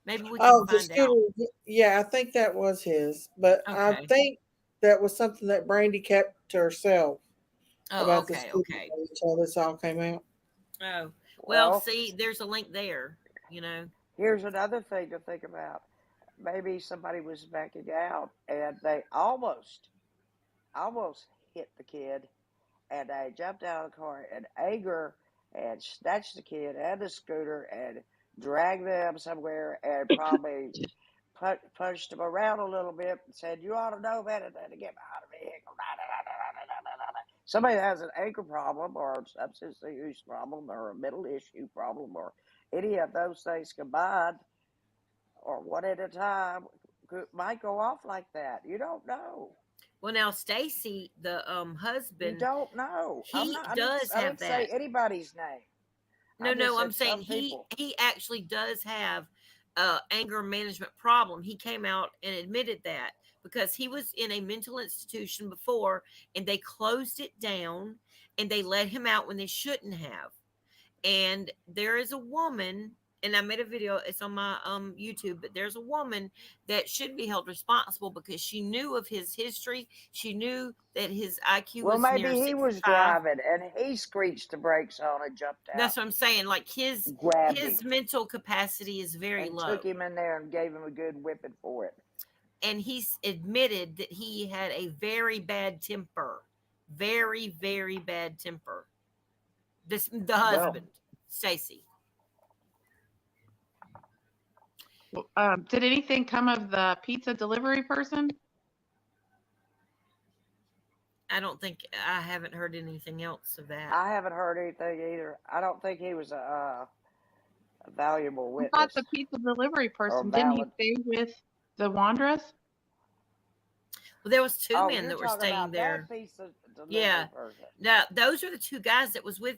Maybe we can Oh, the find out. scooter. Yeah, I think that was his, but I Okay. think that was something that Brandy kept to herself Oh, about the okay, scooter okay. until this all came out. Oh, well, Well, see, there's a link there, you know. here's another thing to think about. Maybe somebody was backing out and they almost hit the kid, and they jumped out of the car in anger and snatched the kid and the scooter and dragged them somewhere and probably punched them around a little bit and said, "You ought to know better than to get behind a vehicle." Somebody that has an anger problem or a substance use problem or a mental issue problem or any of those things combined or one at a time might go off like that. You don't know. Well, now Stacy, the You husband, don't know. he I didn't. does I have didn't say that. anybody's name. I No, just no, I'm said saying some he people. he actually does have anger management problem. He came out and admitted that because he was in a mental institution before and they closed it down and they let him out when they shouldn't have. And there is a woman, and I made a video, it's on my YouTube, but there's a woman that should be held responsible because she knew of his history. She knew that his IQ Well, was near maybe he was 65. driving and he screeched the brakes on and jumped out That's what I'm saying. Like and grabbed him his mental capacity is very and low. took him in there and gave him a good whipping for it. And he's admitted that he had a very bad temper. Very, very bad temper. The Well, husband, Stacy. Did anything come of the pizza delivery person? I haven't heard anything else of that. I haven't heard anything either. I don't think he was a valuable I thought witness the pizza delivery or person, didn't he valid. stay with the Wanderers? Well, there was two Oh, men you're that were talking staying about there. that pizza delivery Yeah. person, Now those are the two guys that was with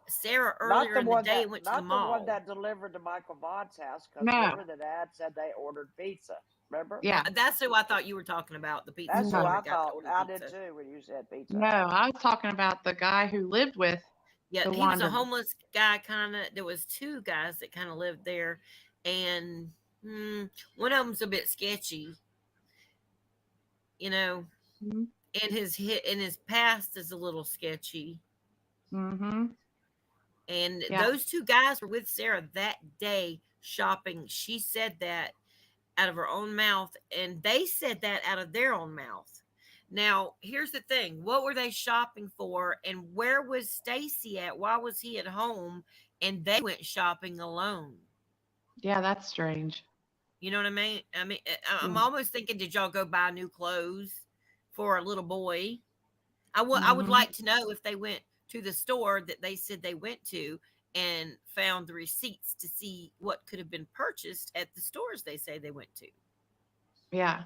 Sarah not earlier the in the one day that and went to the not the one mall. that delivered to Michael Vaughn's house. Because No. remember, the dad said they ordered pizza. Remember? Yeah. That's who I thought you were talking about, the pizza That's who No. I delivery guy that thought. ordered I did pizza. too when you said pizza. No, I was talking about the guy who lived with Yeah, the he was a Wanderers. homeless guy, kind of. There was two guys that kind of lived there, and one of them's a bit sketchy, you know, Mm-hmm. and his past is a little sketchy. Mm-hmm. And Yeah. those two guys were with Sarah that day shopping. She said that out of her own mouth, and they said that out of their own mouth. Now, here's the thing. What were they shopping for, and where was Stacy at? Why was he at home and they went shopping alone? Yeah, that's strange. You know what I mean? I'm Yeah. almost thinking, did y'all go buy new clothes for a little boy? I would Mm-hmm. like to know if they went to the store that they said they went to and found the receipts to see what could have been purchased at the stores they say they went to. Yeah.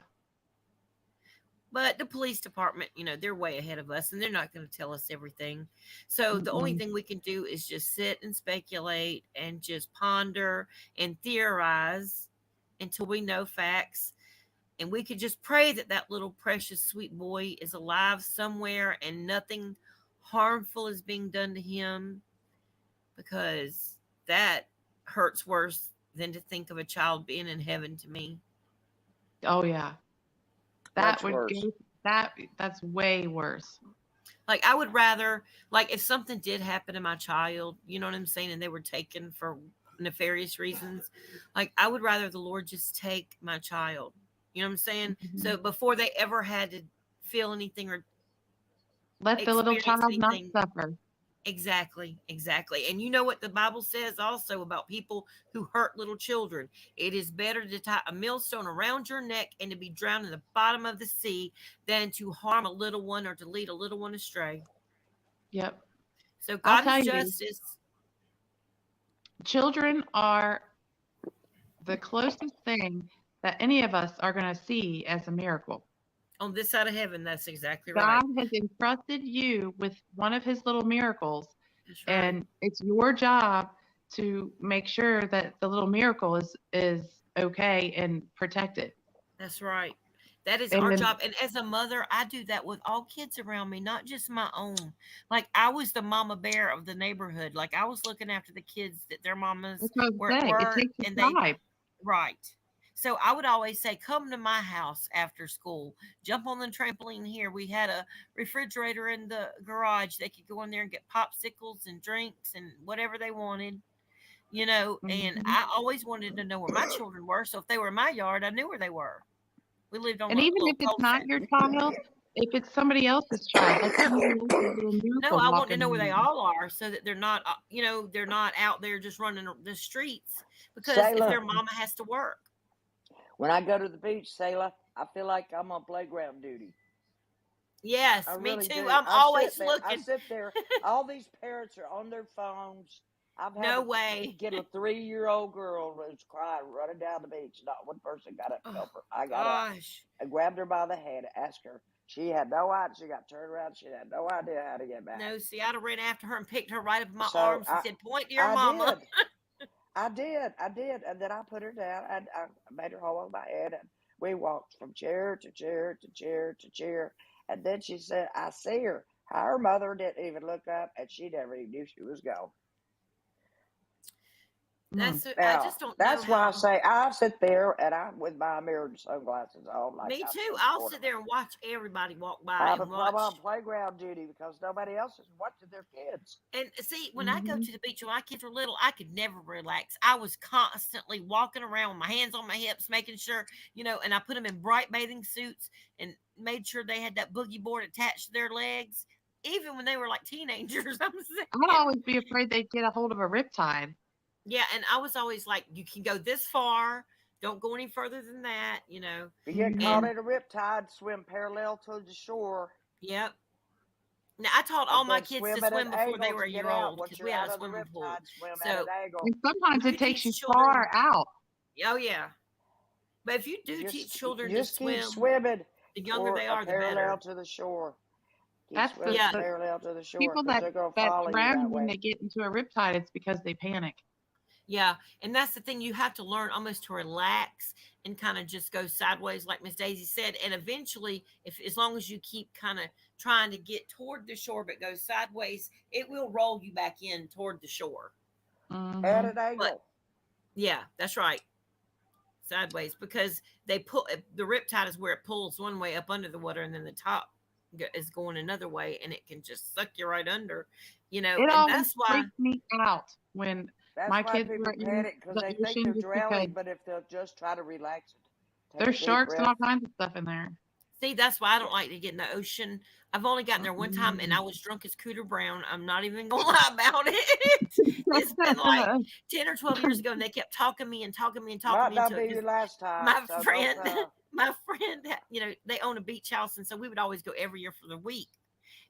But the police department, they're way ahead of us and they're not going to tell us everything. So the only Mm-mm. thing we can do is just sit and speculate and just ponder and theorize until we know facts. And we could just pray that that little precious sweet boy is alive somewhere and nothing harmful is being done to him, because that hurts worse than to think of a child being in heaven to me. Oh yeah. That Much would worse. go that's way worse. Like, I would rather, like, if something did happen to my child, you know what I'm saying, and they were taken for nefarious reasons, like, I would rather the Lord just take my child. You know what I'm saying? Mm-hmm. So before they ever had to feel anything or Let the little experience child not anything. suffer. Exactly. And you know what the Bible says also about people who hurt little children? It is better to tie a millstone around your neck and to be drowned in the bottom of the sea than to harm a little one or to lead a little one astray. Yep. So I'll God tell is you, justice. children are the closest thing that any of us are going to see as a miracle. On this side of heaven, that's exactly God right. has entrusted you with one of his little miracles, That's right. and it's your job to make sure that the little miracle is okay and protected. That's right. That is And our then, job. And as a mother, I do that with all kids around me, not just my own. Like, I was the mama bear of the neighborhood. Like, I was looking after the kids that their mamas that's what I were was at saying. It work takes and a tribe. Right. So I would always say, come to my house after school. Jump on the trampoline here. We had a refrigerator in the garage. They could go in there and get popsicles and drinks and whatever they wanted, and Mhm. I always wanted to know where my children were. So if they were in my yard, I knew where they were. We lived on And a even little if it's not cul-de-sac. your child, if it's somebody else's child, like somebody else's little No, miracle I want to walking know where they around. all are so that they're not, they're not out there just running the streets because if Sailor, their mama has to work. when I go to the beach, Sailor, I feel like I'm on playground duty. I Yes, me really too. do. I'm always I looking. sit there. All these parents are on their phones. I've had No to way. get a 3-year-old girl who's crying, running down the beach. Not one person got up to Oh, help her. I got up. gosh. I grabbed her by the hand, asked her. She had no idea. She got turned around. She had no idea how to get back. No, see, I'd have ran after her and picked her right up in my So arms and said, point to your I mama. did. I did. And then I put her down and I made her hold my hand and we walked from chair to chair to chair to chair. And then she said, I see her. Her mother didn't even look up and she never even knew she was gone. Mm. I Now, just don't know that's why I how. say I sit there and I'm with my mirrored sunglasses on like Me I'm too. some I'll sort sit of there and watch everybody walk by I'm and on watch. playground duty because nobody else is watching their kids. And see, when I go Mhm. to the beach when my kids were little, I could never relax. I was constantly walking around with my hands on my hips, making sure, and I put them in bright bathing suits and made sure they had that boogie board attached to their legs, even when they were like teenagers. I'm I'd saying. always be afraid they'd get a hold of a riptide. Yeah, and I was always like, you can go this far, don't go any further than that. If you get caught Mhm. And in a riptide, swim parallel to the shore yep. Now I taught all and my then kids to swim at an swim before they angle were to a get year out. old Once because you're we had out a of the swimming pool. riptide, swim at an So angle. And sometimes if it you takes you teach far children, out. oh yeah, but if you do teach children to Just keep swim, swimming the younger for they a are, the parallel better. to the shore. Keep That's the, swimming Yeah, the parallel to the shore people because that they're going to that follow you drown that when they way. get into a riptide. It's because they panic. yeah, and that's the thing. You have to learn almost to relax and kind of just go sideways, like Miss Daisy said. And eventually, if as long as you keep kind of trying to get toward the shore but go sideways, it will roll you back in toward the shore. At Hmm. an But angle. yeah, that's right, sideways because they pull the riptide is where it pulls one way up under the water, and then the top is going another way, and it can just suck you right under, It and always that's why. freaks me out when That's my why kids were people in panic because the they think ocean, they're just because drowning, but if they'll just try to relax and take a there's deep sharks and breath. all kinds of stuff in there. See, that's why I Yeah. don't like to get in the ocean. I've only gotten there one time, and I Mm. was drunk as Cooter Brown. I'm not even gonna lie about it. It's been like 10 or 12 years ago, and they kept talking me and talking me and talking Might me not into be it your because last time, my so don't. friend, my friend, they own a beach house, and so we would always go every year for the week,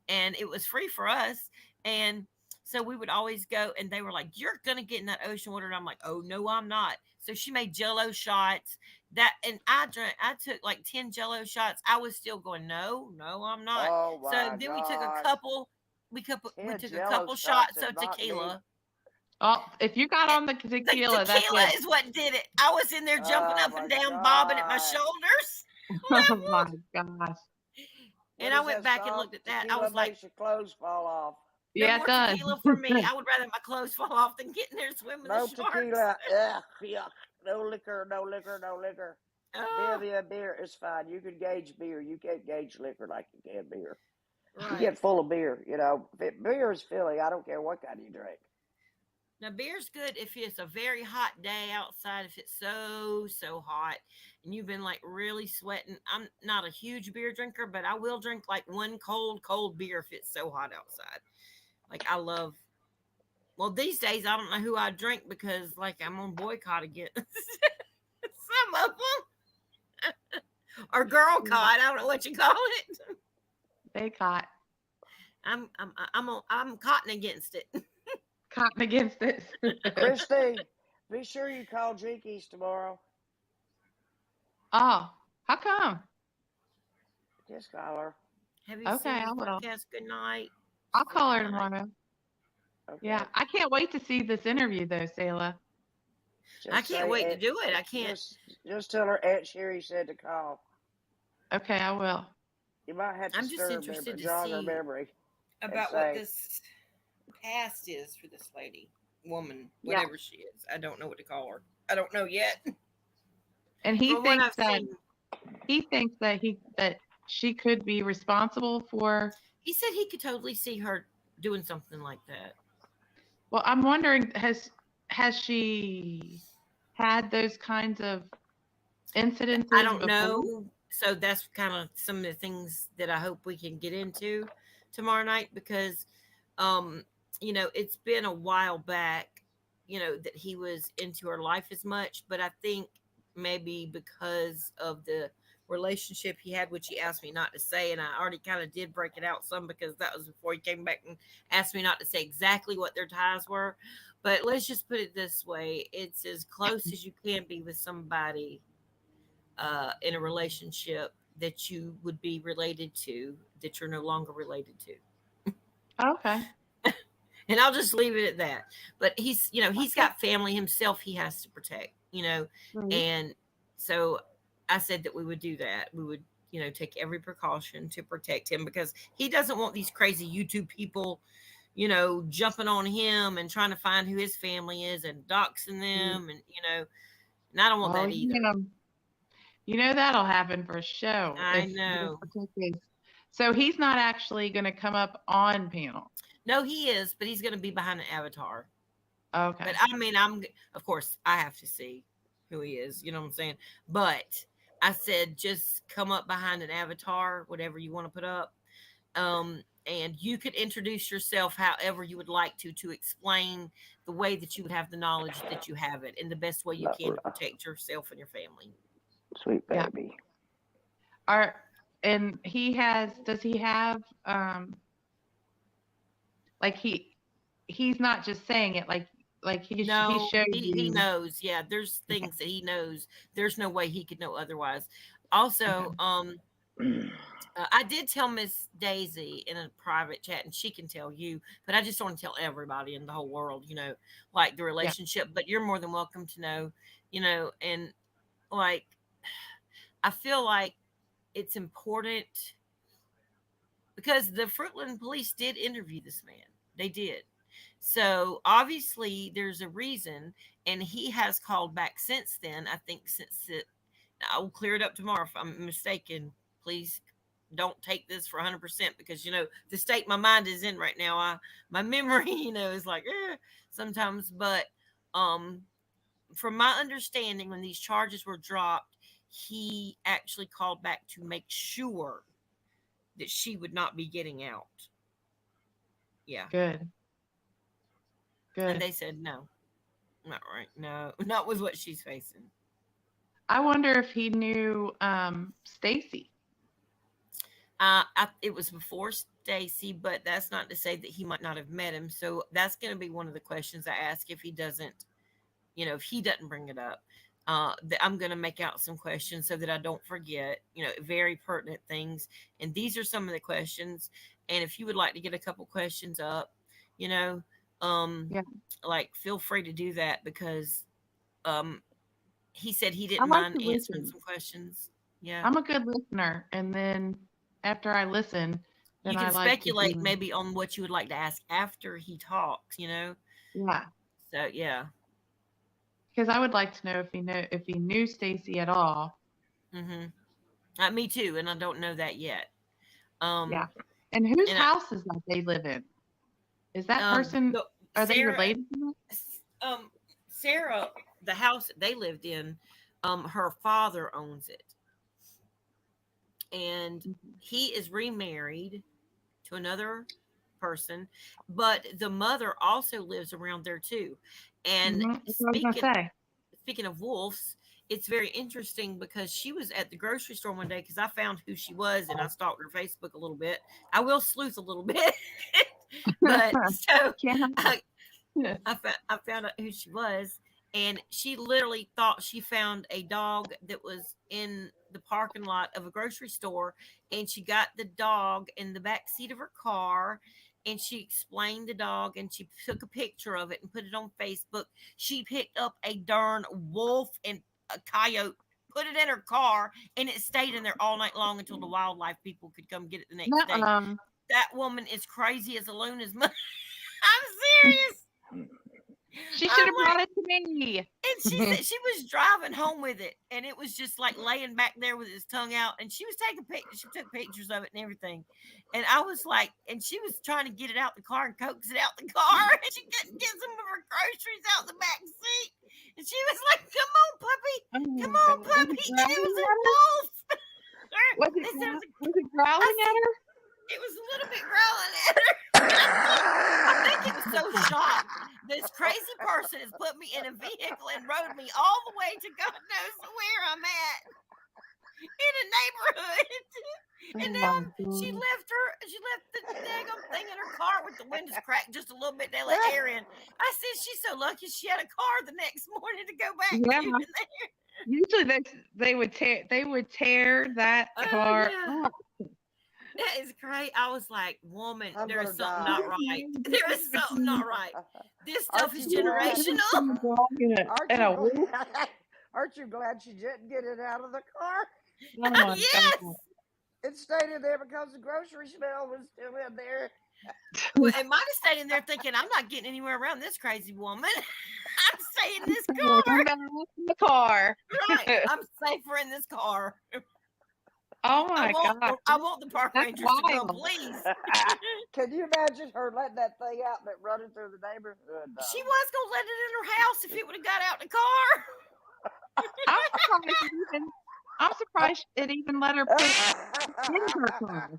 and it was free for us, and so we would always go, and they were like, "You're gonna get in that ocean water," and I'm like, "Oh no, I'm not." So she made Jello shots and I drank. I took like 10 Jello shots. I was still going, "No, no, I'm not." Oh So my then we took a gosh. couple. We 10 took a jello couple shots shots and of knocked me. tequila. Oh, if you got And on the the tequila, that's tequila it. is what did it. I was in there jumping Oh up my and down, bobbing at my gosh. shoulders. Oh my gosh. And What I is went that back and song? looked at that. I Tequila was like, makes your clothes fall off. no Yeah, it more does. tequila for me. I would rather my clothes fall off than get in there swimming with No the sharks. tequila. Ugh, yuck. No liquor, no liquor, no liquor. Oh, Beer is fine. You can gauge beer. You can't gauge liquor like you can beer. You right. get full of beer, If beer is filling, I don't care what kind you drink. Now, beer's good if it's a very hot day outside, if it's so hot and you've been like really sweating. I'm not a huge beer drinker, but I will drink like one cold beer if it's so hot outside. Like, I love, well, these days, I don't know who I drink because, like, I'm on boycott again. Some of them. Or girl caught. I don't know what you call it. They caught I'm cotton against it. cotton against it. Christy, be sure you call Jinkies tomorrow. Oh, how come? Just call her. Have you Okay, seen I this will. podcast? Good night. I'll Say call good her night. tomorrow. Okay. Yeah, I can't wait to see this interview though, Selah. Just I can't say wait to do it. I can't. Just tell her Aunt Sherry said to call. Okay, I will. You might have to I'm just stir interested to jog her see memory and about what say, this past is for this lady, woman, Yeah. whatever she is. I don't know what to call her. I don't know yet. And he From what thinks I've that seen, that she could be responsible for. he said he could totally see her doing something like that. Well, I'm wondering, has she had those kinds of I incidences don't before? know. So that's kind of some of the things that I hope we can get into tomorrow night because, um, it's been a while back, that he was into her life as much. But I think maybe because of the relationship he had, which he asked me not to say, and I already kind of did break it out some because that was before he came back and asked me not to say exactly what their ties were. But let's just put it this way: it's as close as you can be with somebody in a relationship that you would be related to that you're no longer related to. Okay. And I'll just leave it at that. But he's got family himself he has to protect, Right. and so I said that we would do that. We would, take every precaution to protect him because he doesn't want these crazy YouTube people, jumping on him and trying to find who his family is and doxing them and I don't want Oh, that either. That'll happen for show I if this know. particular. So he's not actually going to come up on panel. No, he is, but he's going to be behind an avatar. Okay. But I mean, of course, I have to see who he is. You know what I'm saying? But I said, just come up behind an avatar, whatever you want to put up. And you could introduce yourself however you would like to explain the way that you would have the knowledge that you have it in the best way you can to protect yourself and your family. Sweet Yeah. baby. And does he have like he's not just saying it like he No, showed he you. knows. Yeah, there's things that he knows. There's no way he could know otherwise. Also, I did tell Miss Daisy in a private chat, and she can tell you, but I just want to tell everybody in the whole world, like the relationship. But you're more than welcome to know, and like I feel like it's important because the Fruitland police did interview this man. They did. So obviously there's a reason, and he has called back since then. I think since it, I will clear it up tomorrow if I'm mistaken. Please don't take this for 100% because the state my mind is in right now. My memory, is like sometimes. But from my understanding, when these charges were dropped, he actually called back to make sure that she would not be getting out. Yeah. Good. And they said no. Not right. No, not with what she's facing. I wonder if he knew Stacy. It was before Stacy, but that's not to say that he might not have met him. So that's going to be one of the questions I ask if he doesn't, if he doesn't bring it up. I'm going to make out some questions so that I don't forget, very pertinent things. And these are some of the questions. And if you would like to get a couple questions up, like feel free to do that because he said he didn't mind answering some questions. Yeah. I'm a good listener, and then after I listen, then you can I like speculate maybe on what you would like to ask after he talks, Yeah. So yeah. Because I would like to know if he knew Stacy at all. Mm-hmm. Me too, and I don't know that yet. Yeah. And whose house is that they live in? Is that person? Are they related to that? Sarah, the house that they lived in, her father owns it, and he is remarried to another person, but the mother also lives around there too. And speaking of wolves, it's very interesting because she was at the grocery store one day because I found who she was and I stalked her Facebook a little bit. I will sleuth a little bit, but so I found out who she was, and she literally thought she found a dog that was in the parking lot of a grocery store, and she got the dog in the back seat of her car, and she explained the dog, and she took a picture of it and put it on Facebook. She picked up a darn wolf and a coyote, put it in her car, and it stayed in there all night long until the wildlife people could come get it the next day. That woman is crazy as a loon as much. I'm serious. She should I'm have brought it to me. And she said she was driving home with it, and it was just like laying back there with its tongue out. And she was taking pictures. She took pictures of it and everything. And I was like, and she was trying to get it out the car and coax it out the car. And she couldn't get some of her groceries out the back seat. And she was like, "Come on, puppy, come on, puppy!" And it was a wolf. Was They said was it growling at her? it was a little bit growling at her. I think it was so shocked. This crazy person has put me in a vehicle and rode me all the way to God knows where I'm at in a neighborhood. And now she left the daggone thing in her car with the windows cracked just a little bit. They let air in. I said she's so lucky she had a car the next morning to go back to in there. Usually they would tear that car up. That is great. I was like, woman, I'm there is gonna something die. not right. There is something not right. This stuff Aren't is you glad? generational. Aren't you glad she didn't get it out of the car? Oh my Yes. God. It stayed in there because the grocery smell was still in there. Well, it might have stayed in there thinking, I'm not getting anywhere around this crazy woman. I'm staying in this I'm car. gonna look in the car. Right. I'm safer in this car. Oh my God. I want the park That's rangers to come, wild. please. Can you imagine her letting that thing out and it running through the neighborhood? She was going to let it in her house if it would have got out the car. I'm surprised it even let her put in her car.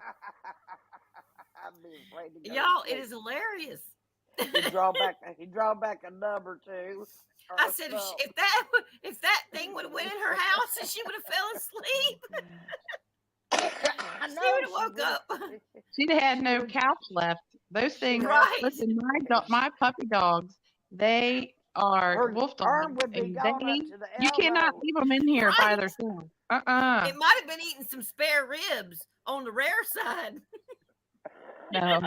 I'd be afraid to go Y'all, to it is hilarious. He draw back a number two. I said, if that thing would have went in her house and she would have fell asleep, she would have woke up. She'd have had no couch left. Those things, Right. listen, my puppy dogs, they are Her wolf arm dogs. would be And gone up they, to the you cannot elbow. leave them in here by Right. themselves. It might have been eating some spare ribs on the rare side. No.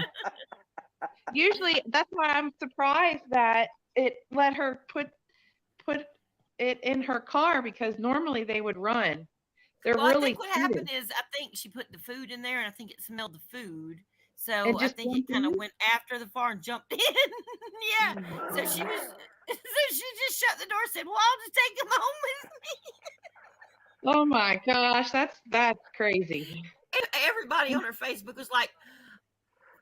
Usually, that's why I'm surprised that it let her put it in her car, because normally they would run. They're Well, I really think what cute. happened is I think she put the food in there and I think it smelled the food. So And I just think it jumped kind of in? went after the far and jumped in. Yeah. So she just shut the door and said, "Well, I'll just take him home with me." Oh my gosh, that's crazy. And everybody on her Facebook was like,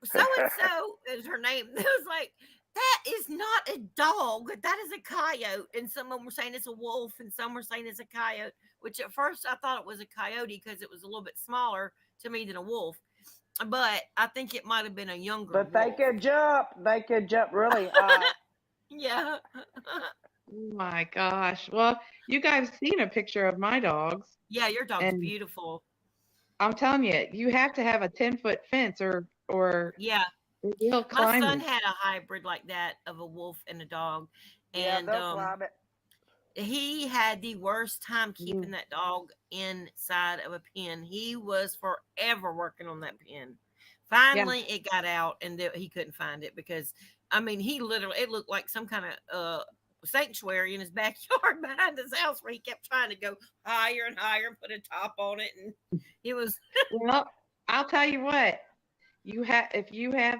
so and so is her name. It was like, that is not a dog. That is a coyote. And some of them were saying it's a wolf, and some were saying it's a coyote. Which at first I thought it was a coyote because it was a little bit smaller to me than a wolf. But I think it might have been a younger But wolf. they could jump. They could jump really high. Yeah. Oh my gosh. Well, you guys seen a picture of my dogs. Yeah, your dog's And beautiful. I'm telling you, you have to have a 10-foot fence or Yeah. they'll My climb son it. had a hybrid like that of a wolf and a dog. Yeah, And they'll climb it. he had the worst time keeping that dog inside of a pen. He was forever working on that pen. Finally, it got out, and he couldn't find it because, I mean, it looked like some kind of sanctuary in his backyard behind his house where he kept trying to go higher and higher and put a top on it. And it was. Well, I'll tell you what, if you have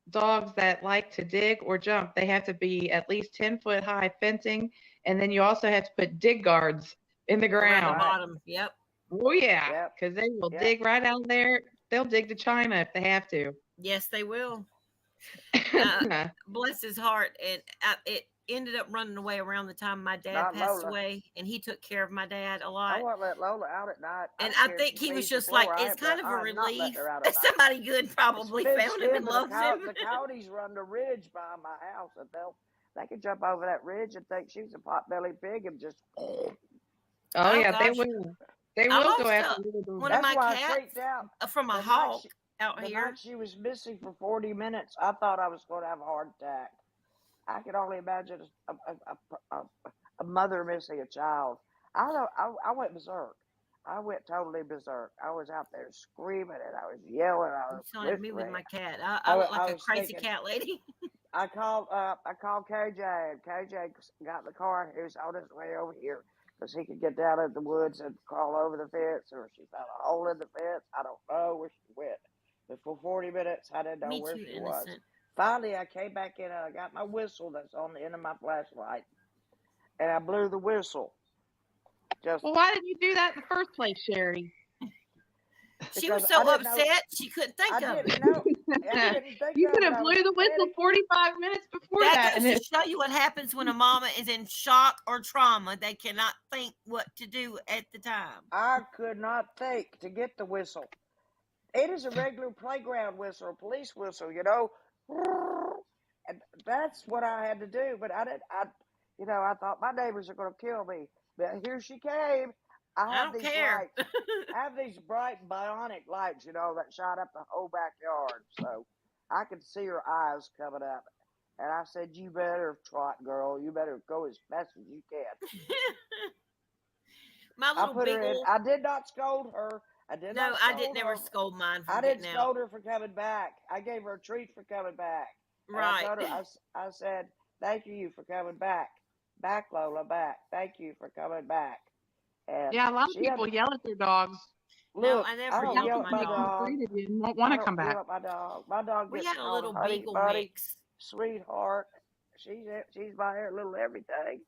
dogs that like to dig or jump, they have to be at least 10-foot high fencing. And then you also have to put dig guards in the Around ground. the bottom. Yep. Oh yeah, Yep. because they will Yep. dig right out there. They'll dig to China if they have to. Yes, they will. Bless his heart. And it ended up running away around the time my dad Not passed Lola. away, and he took care of my dad a I lot. won't let Lola out at night. And don't I care if think she he was leaves the just like, floor. it's kind of a I'm not letting relief her out that at night. somebody good probably It's found him and but loves him. The coyotes run the ridge by my house, and they can jump over that ridge and think she's a pot-bellied pig and just. Oh yeah, gosh. they will. They I will lost go after little dogs. one of That's my why I cats freaked out. from a The night hawk she- out The here. night she was missing for 40 minutes, I thought I was going to have a heart attack. I could only imagine a mother missing a child. I went berserk. I went totally berserk. I was out there screaming and I was yelling. I You was sounded me with whistling. my cat. I look I like a was crazy thinking- cat lady. I called KJ, and KJ got in the car. He was on his way over here because he could get down in the woods and crawl over the fence, or she found a hole in the fence. I don't know where she went. But for 40 minutes, I didn't know Me where too she was. innocent. Finally, I came back in and I got my whistle that's on the end of my flashlight, and I blew the whistle. Just Well, why did you do that in the first place, Sherry? She was because so I didn't know. upset she couldn't think I of it. didn't know. I couldn't think You of could it. have I was blew the whistle panicking. 45 minutes before That that. goes And to it, show you what happens when a mama is in shock or trauma. They cannot think what to do at the time. I could not think to get the whistle. It is a regular playground whistle, a police whistle, you know. And that's what I had to do. But I thought my neighbors are going to kill me. But here she came. I don't care. I have these bright bionic lights, you know, that shine up the whole backyard. So I could see her eyes coming up. And I said, "You better trot, girl. You better go as fast as you can." My I little put her in. beagle. I did not scold her. I did not No, scold I didn't her. ever scold mine for I didn't getting out. scold her for coming back. I gave her a treat for coming back. And Right. I told her, I said, "Thank you for coming back. Back, Lola, back. Thank you for coming back." And yeah, a lot of she had, people yell at their dogs. No, look, I I never don't yelled yell at at my my dog. dog. Afraid of you and won't want I to come don't yell back. at my dog. My dog We gets had a called little honey, beagle buddy, mix. sweetheart. She's my little everything.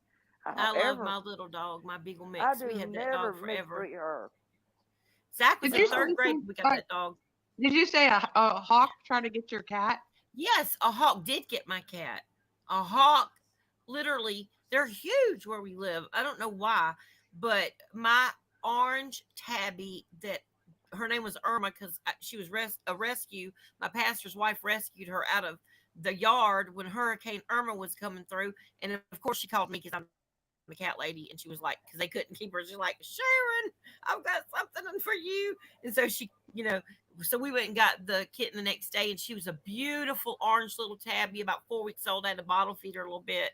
I I don't love ever, my little dog, my beagle I mix. We do had that never dog forever. mistreat her. Zach was Did in you say third grade when we got some- that dog. Did you say a hawk tried to get your cat? Yes, a hawk did get my cat. A hawk, literally, they're huge where we live. I don't know why, but my orange tabby that her name was Irma because she was a rescue. My pastor's wife rescued her out of the yard when Hurricane Irma was coming through. And of course, she called me because I'm the cat lady. And she was like, because they couldn't keep her, she's like, "Sharon, I've got something for you." And so she, so we went and got the kitten the next day, and she was a beautiful orange little tabby, about 4 weeks old. I had to bottle feed her a little bit,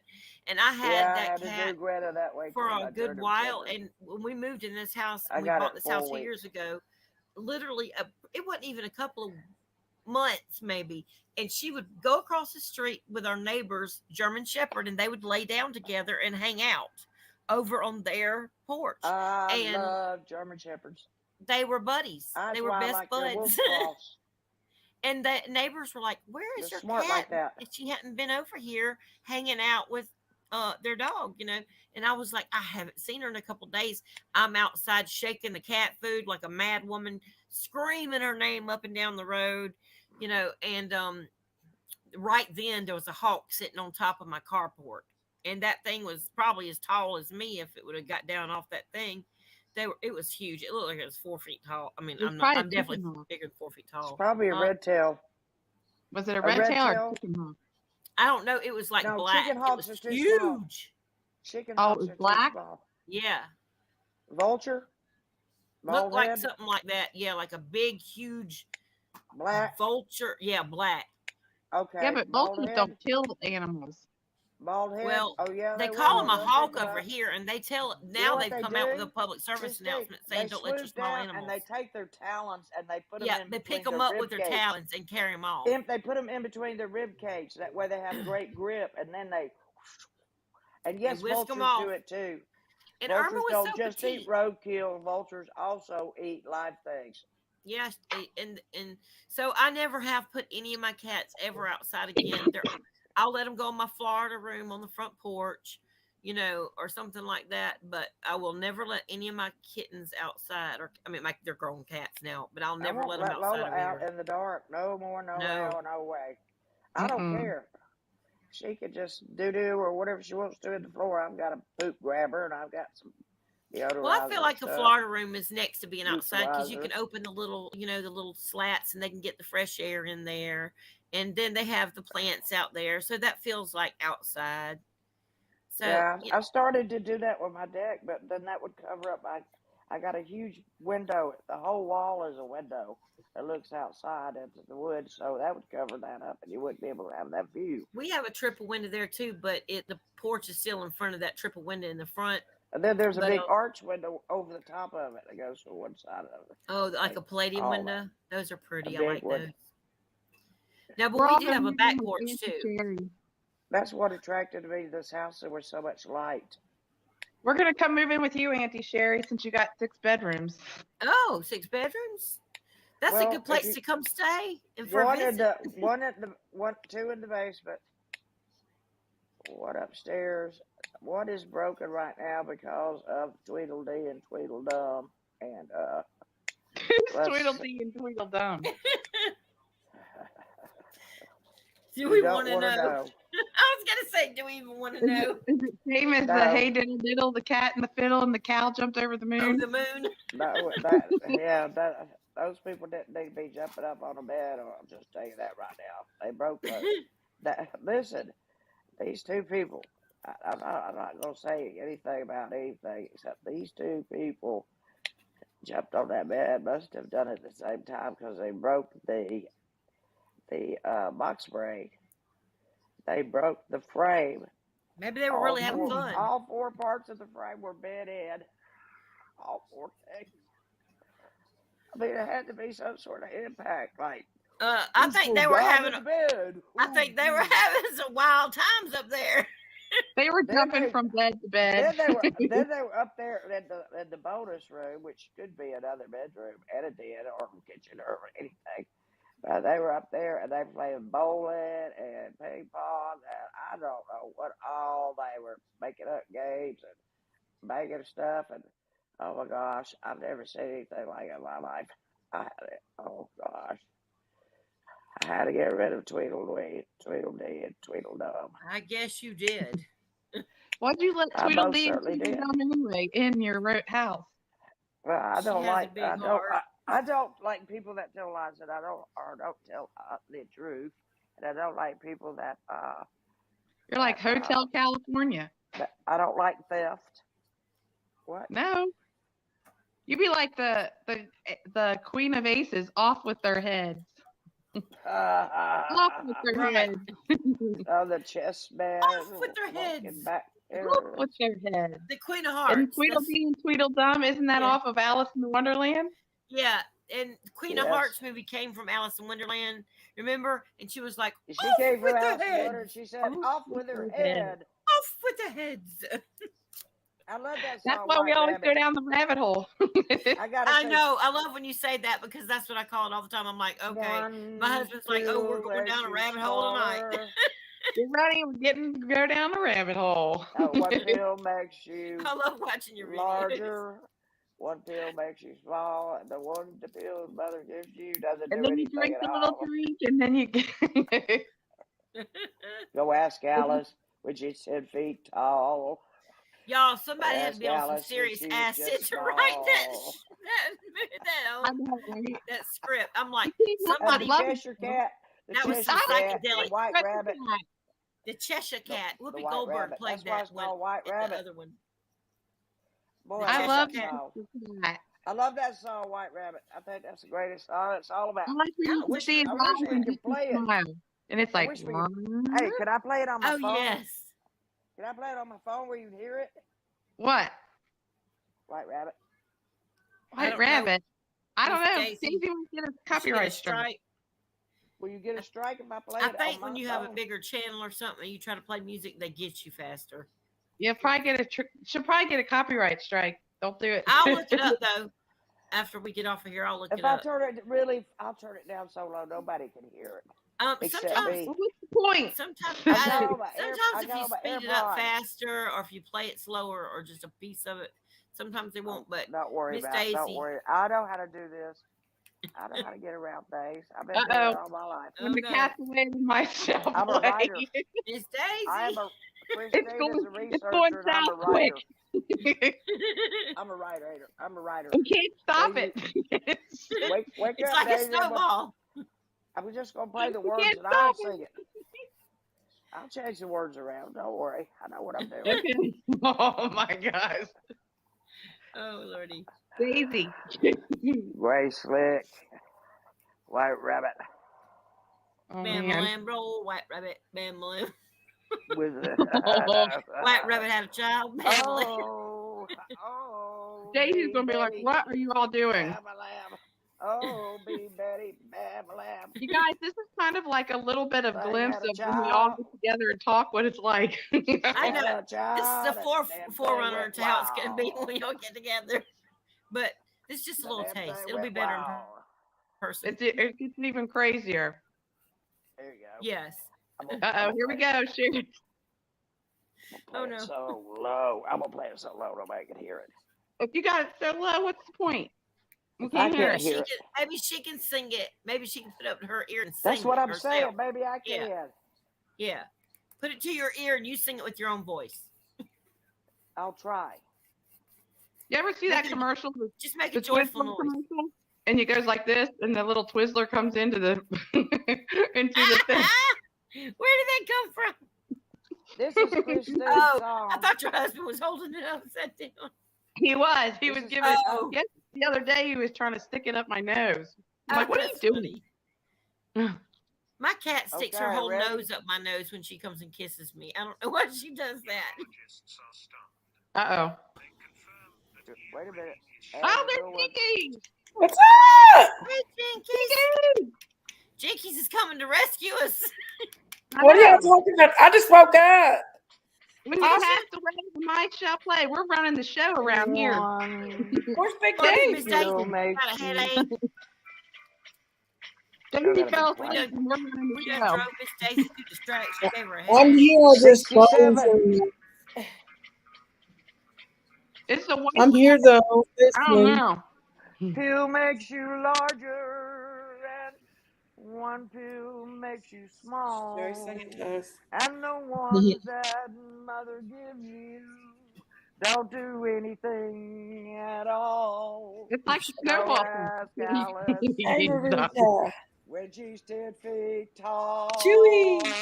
and I had Yeah, I that had to cat do Greta that way for too. a I good turned her while. shepherd. And when we moved in this house, I and we got bought it this 4 house 2 weeks. years ago, literally, it wasn't even a couple of months maybe, and she would go across the street with our neighbor's German Shepherd, and they would lay down together and hang out over on their porch. I And love German Shepherds. they were buddies. That's They were why I best like their wolf buds. cross. And the neighbors were like, "Where is They're your smart cat?" like that. And she hadn't been over here hanging out with their dog, And I was like, I haven't seen her in a couple of days. I'm outside shaking the cat food like a mad woman, screaming her name up and down the road, And right then there was a hawk sitting on top of my carport, and that thing was probably as tall as me if it would have got down off that thing. It was huge. It looked like it was 4 feet tall. I mean, It was I'm probably a definitely chicken hawk. bigger than 4 feet It's tall. probably a red tail. Was it a A red red tail or tail? a chicken hawk? I don't know. It was like No, black. chicken It hawks was are too small. huge. Chicken Oh, it hawks was are too black? small. Yeah. Vulture? Looked Bald like head? something like that. Yeah, like a big, huge Black? vulture. Yeah, black. Okay. Yeah, but Bald vultures head? don't kill animals. Bald head? Well, Oh, yeah, they they call will. them a They'll hawk pick it over up. here, and they tell You know now what they've they come out with a do? public service Christy, announcement they saying don't let your swoop small down and they animals. take their talons and they put them Yeah, in they between pick them their up rib with their cage. talons and carry them off. They put them in between their rib cage. That way they have great grip, and then they. And yes, whisk 'em vultures off. do it too. And Irma Vultures was don't so just petite. eat roadkill. Vultures also eat live things. Yes, and so I never have put any of my cats ever outside again. I'll let them go in my Florida room on the front porch, or something like that. But I will never let any of my kittens outside. Or I mean, they're grown cats now, but I'll never I won't let them let outside Lola of out here. in the dark. No more, no No. how, no way. I don't care. She could just do or whatever she wants to do in the floor. I've got a poop grabber and I've got some deodorizer. Well, I feel like the stuff. Florida room is next to being outside because you Neutralizer. can open the little slats and they can get the fresh air in there. And then they have the plants out there. So that feels like outside. So Yeah, I started to do that with my deck, but then that would cover up I got a huge window. The whole wall is a window that looks outside into the woods, so that would cover that up and you wouldn't be able to have that view. we have a triple window there too, but the porch is still in front of that triple window in the front. And then there's a But, big arch window over the top of it that goes to one side of it. Oh, like a Palladium all window? Those are pretty. A I big like one. those. Now, but We're we all do have a gonna back move porch into too. Sherry. That's what attracted me to this house. There was so much light. We're gonna come move in with you, Auntie Sherry, since you got 6 bedrooms. Oh, 6 bedrooms? That's a Well, good if place you- to come stay and for a One in visit. two in the basement, one upstairs. One is broken right now because of Tweedledee and Tweedledum, and let's- Tweedledee and Tweedledum. Do you we don't want to want know? to know. I was gonna say, do we even want to know? Is it same as the No. Hey Diddle Diddle, the cat and the fiddle, and the cow jumped over the Oh, moon? the moon. No, those people didn't need to be jumping up on a bed. I'll just tell you that right now. They broke that. Listen, these two people. I'm not going to say anything about anything except these two people jumped on that bed. Must have done it at the same time because they broke the box spring. They broke the frame. Maybe they were really having fun. All four parts of the frame were bent in. All four things. I mean, it had to be some sort of impact. Like, I think they were having. bed. I think they were having some wild times up there. They were Then jumping they- from bed to bed. Then they were up there in the bonus room, which could be another bedroom and a den or kitchen or anything. They were up there and they were playing bowling and ping pong and I don't know what all they were making up games and making stuff and oh my gosh, I've never seen anything like it in my life. Oh gosh. I had to get rid of Tweedledee and Tweedledum. I guess you did. Why'd you let I most Tweedledee and certainly did. Tweedledum anyway in your house? Well, I She don't has a like. big I don't. heart. I don't like people that tell lies that I don't tell the truth, and I don't like people that You're like Hotel California. that I don't like theft. What? No. You'd be like the Queen of Aces, off with their heads. Off with their Right. heads. Oh, the chess man. Off with their walking heads. Back there. Off with their heads. The Queen of Hearts. And Tweedledee and Tweedledum, isn't that Yeah. off of Alice in Wonderland? Yeah, and Queen of Yes. Hearts movie came from Alice in Wonderland. Remember? And she was like, She off came with from their Alice in heads. Wonderland. She said, Off "Off with with her their head." Off with their heads. I love that song. That's why we White always Rabbit. go down the rabbit hole. I gotta I say, know. I love when you say that because that's what I call it all the time. I'm like, okay. My husband's like, oh, we're going down a rabbit hole tonight. Get ready, we're getting to go down the rabbit hole. One pill makes you I love watching your videos. larger. One pill makes you small, and the pill mother gives you doesn't And do then you anything drink at the little all. drink, and then you get. Go ask Alice, which is 10 feet tall. Y'all, somebody had to Ask be on some Alice when serious she was acid just to write small. I know, right? that script. I'm like, See, that's somebody, The love Cheshire Cat, the That was Cheshire some Cat, the psychedelic. White Rabbit. the Cheshire Cat. the Whoopi White Goldberg Rabbit. played That's why that it's one. called White and Rabbit. The other one. Boy, The I Cheshire love Cat. that. I love that song, White Rabbit. I think that's the greatest song. It's all about. I like when you wish- see his I eyes wish we and could just play it. smile. And it's I like, wish we Hey, could I play it on my Oh, phone? yes. Can I play it on my phone where you can hear it? what? White Rabbit. I White don't rabbit? I don't Miss know. Stacy. Stacey will get a Did she get a copyright strike. Will you get a strike if I play I it think on when my you phone? have a bigger channel or something, you try to play music, they get you faster. You'll probably get she'll probably get a copyright strike. Don't do it. I'll look it up though. After we get off of here, I'll look If it I up. turn it I'll turn it down so low nobody can hear it. Except Sometimes, me. What's the point? sometimes, I got all my sometimes I if got you all my speed it up AirPods. faster, or if you play it slower, or just a piece of it, sometimes they won't. But Don't worry Miss about it. Don't Daisy. worry. I know how to do this. I know how to get around things. I've been doing Uh-oh. it all my life. When the Okay. cat's away, the mice shall I'm a play. writer. Miss I am Daisy. Christine It's is going, a it's researcher going and I'm a south writer. quick. I'm a writer. I'm a writer. We can't stop Daisy, it. Wake It's up, like a Daisy. snowball. I'm just gonna play the We words can't and I'll stop it. sing it. I'll change the words around. Don't worry. I know what I'm doing. Okay. Oh my gosh. Oh lordy. Daisy. Gray slick. White rabbit. Oh, Bam man. lamb roll, white rabbit, bam lamb. With White rabbit had a child, bam lamb. Oh, oh. Daisy's Bee gonna be like, Betty, what are you all doing? Bam a lamb. Oh, Bee Betty, bam a lamb. You guys, this is kind of like a little bit of They glimpse had a of when we all child. get together and talk what it's like. I know. Had a child, This is and the damn thing forerunner went to how it's going to be wild. when we all get together. But this is just a The little damn taste. thing It'll be went better. wild. person. It gets even crazier. There you go. Yes. Uh-oh, here we go. Shoot. Oh, no. So low. I'm gonna play it so low nobody can hear it. If you got it so low, what's the point? We If I can't hear can't it. hear it. Maybe she can sing it. Maybe she can put it up to her ear and sing That's what it I'm herself. saying. Maybe I can. Yeah. Put it to your ear and you sing it with your own voice. I'll try. You ever see that commercial? Just make The a joyful Twizzler noise. commercial? And it goes like this, and the little Twizzler comes into the into the thing. Where did that come from? This is Christine's Oh, song. I thought your husband was holding it upside down. He was. He This was is- giving. Oh. Yes, the other day he was trying to stick it up my nose. I'm like, what are you that's doing? funny. My cat sticks her Okay, whole ready? nose up my nose when she comes and kisses me. I don't know why she does that. Uh-oh. Wait a minute. Oh, there's Jinkies. What's up? Hey, Jinkies. Jinkies is coming to rescue us. What are y'all talking about? I just woke up. When you have to wait, the mic shall play. We're running the show around here. Where's Big Morning, Dave? Miss Daisy. Got a headache. Daisy fell We asleep done, and we're running we the done show. drove Miss Daisy to distract. She gave her a I'm headache. here just 67. frozen. It's the white. I'm here though. I don't know. Pill makes you larger, and one pill makes you small. Very second to us. And the ones that mother gives you don't do anything at all. It's like a Go snowball. ask Alice Hey, Rita. when she's 10 feet tall. Chewy.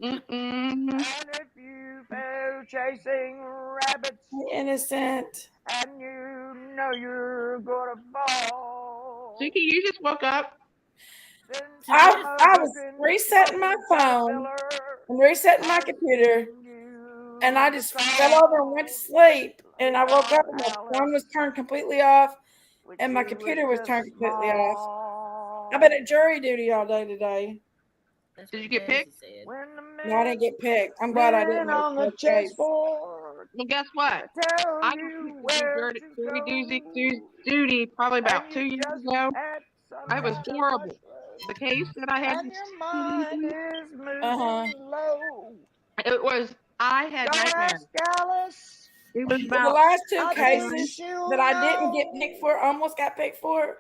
Mm-mm. And if you fail chasing rabbits Innocent. and you know you're gonna fall, Jinky, you just woke up. then I was resetting my phone and resetting my computer, and I just fell over and went to sleep. And I woke up and my phone was turned completely off, and my computer was turned completely off. I've been at jury duty all day today. That's Did what you get Daisy picked? said. No, I didn't get picked. I'm glad I didn't. On the Make that case. chessboard, Well, guess what? tell I you was where jury to go. duty probably about And 2 you years just ago. had some It was kind of horrible. mushroom, The case that I had and to your mind is moving low. it was I had Don't nightmares. ask Alice. It was The about last two I cases think she'll that I didn't get know. picked for, almost got picked for,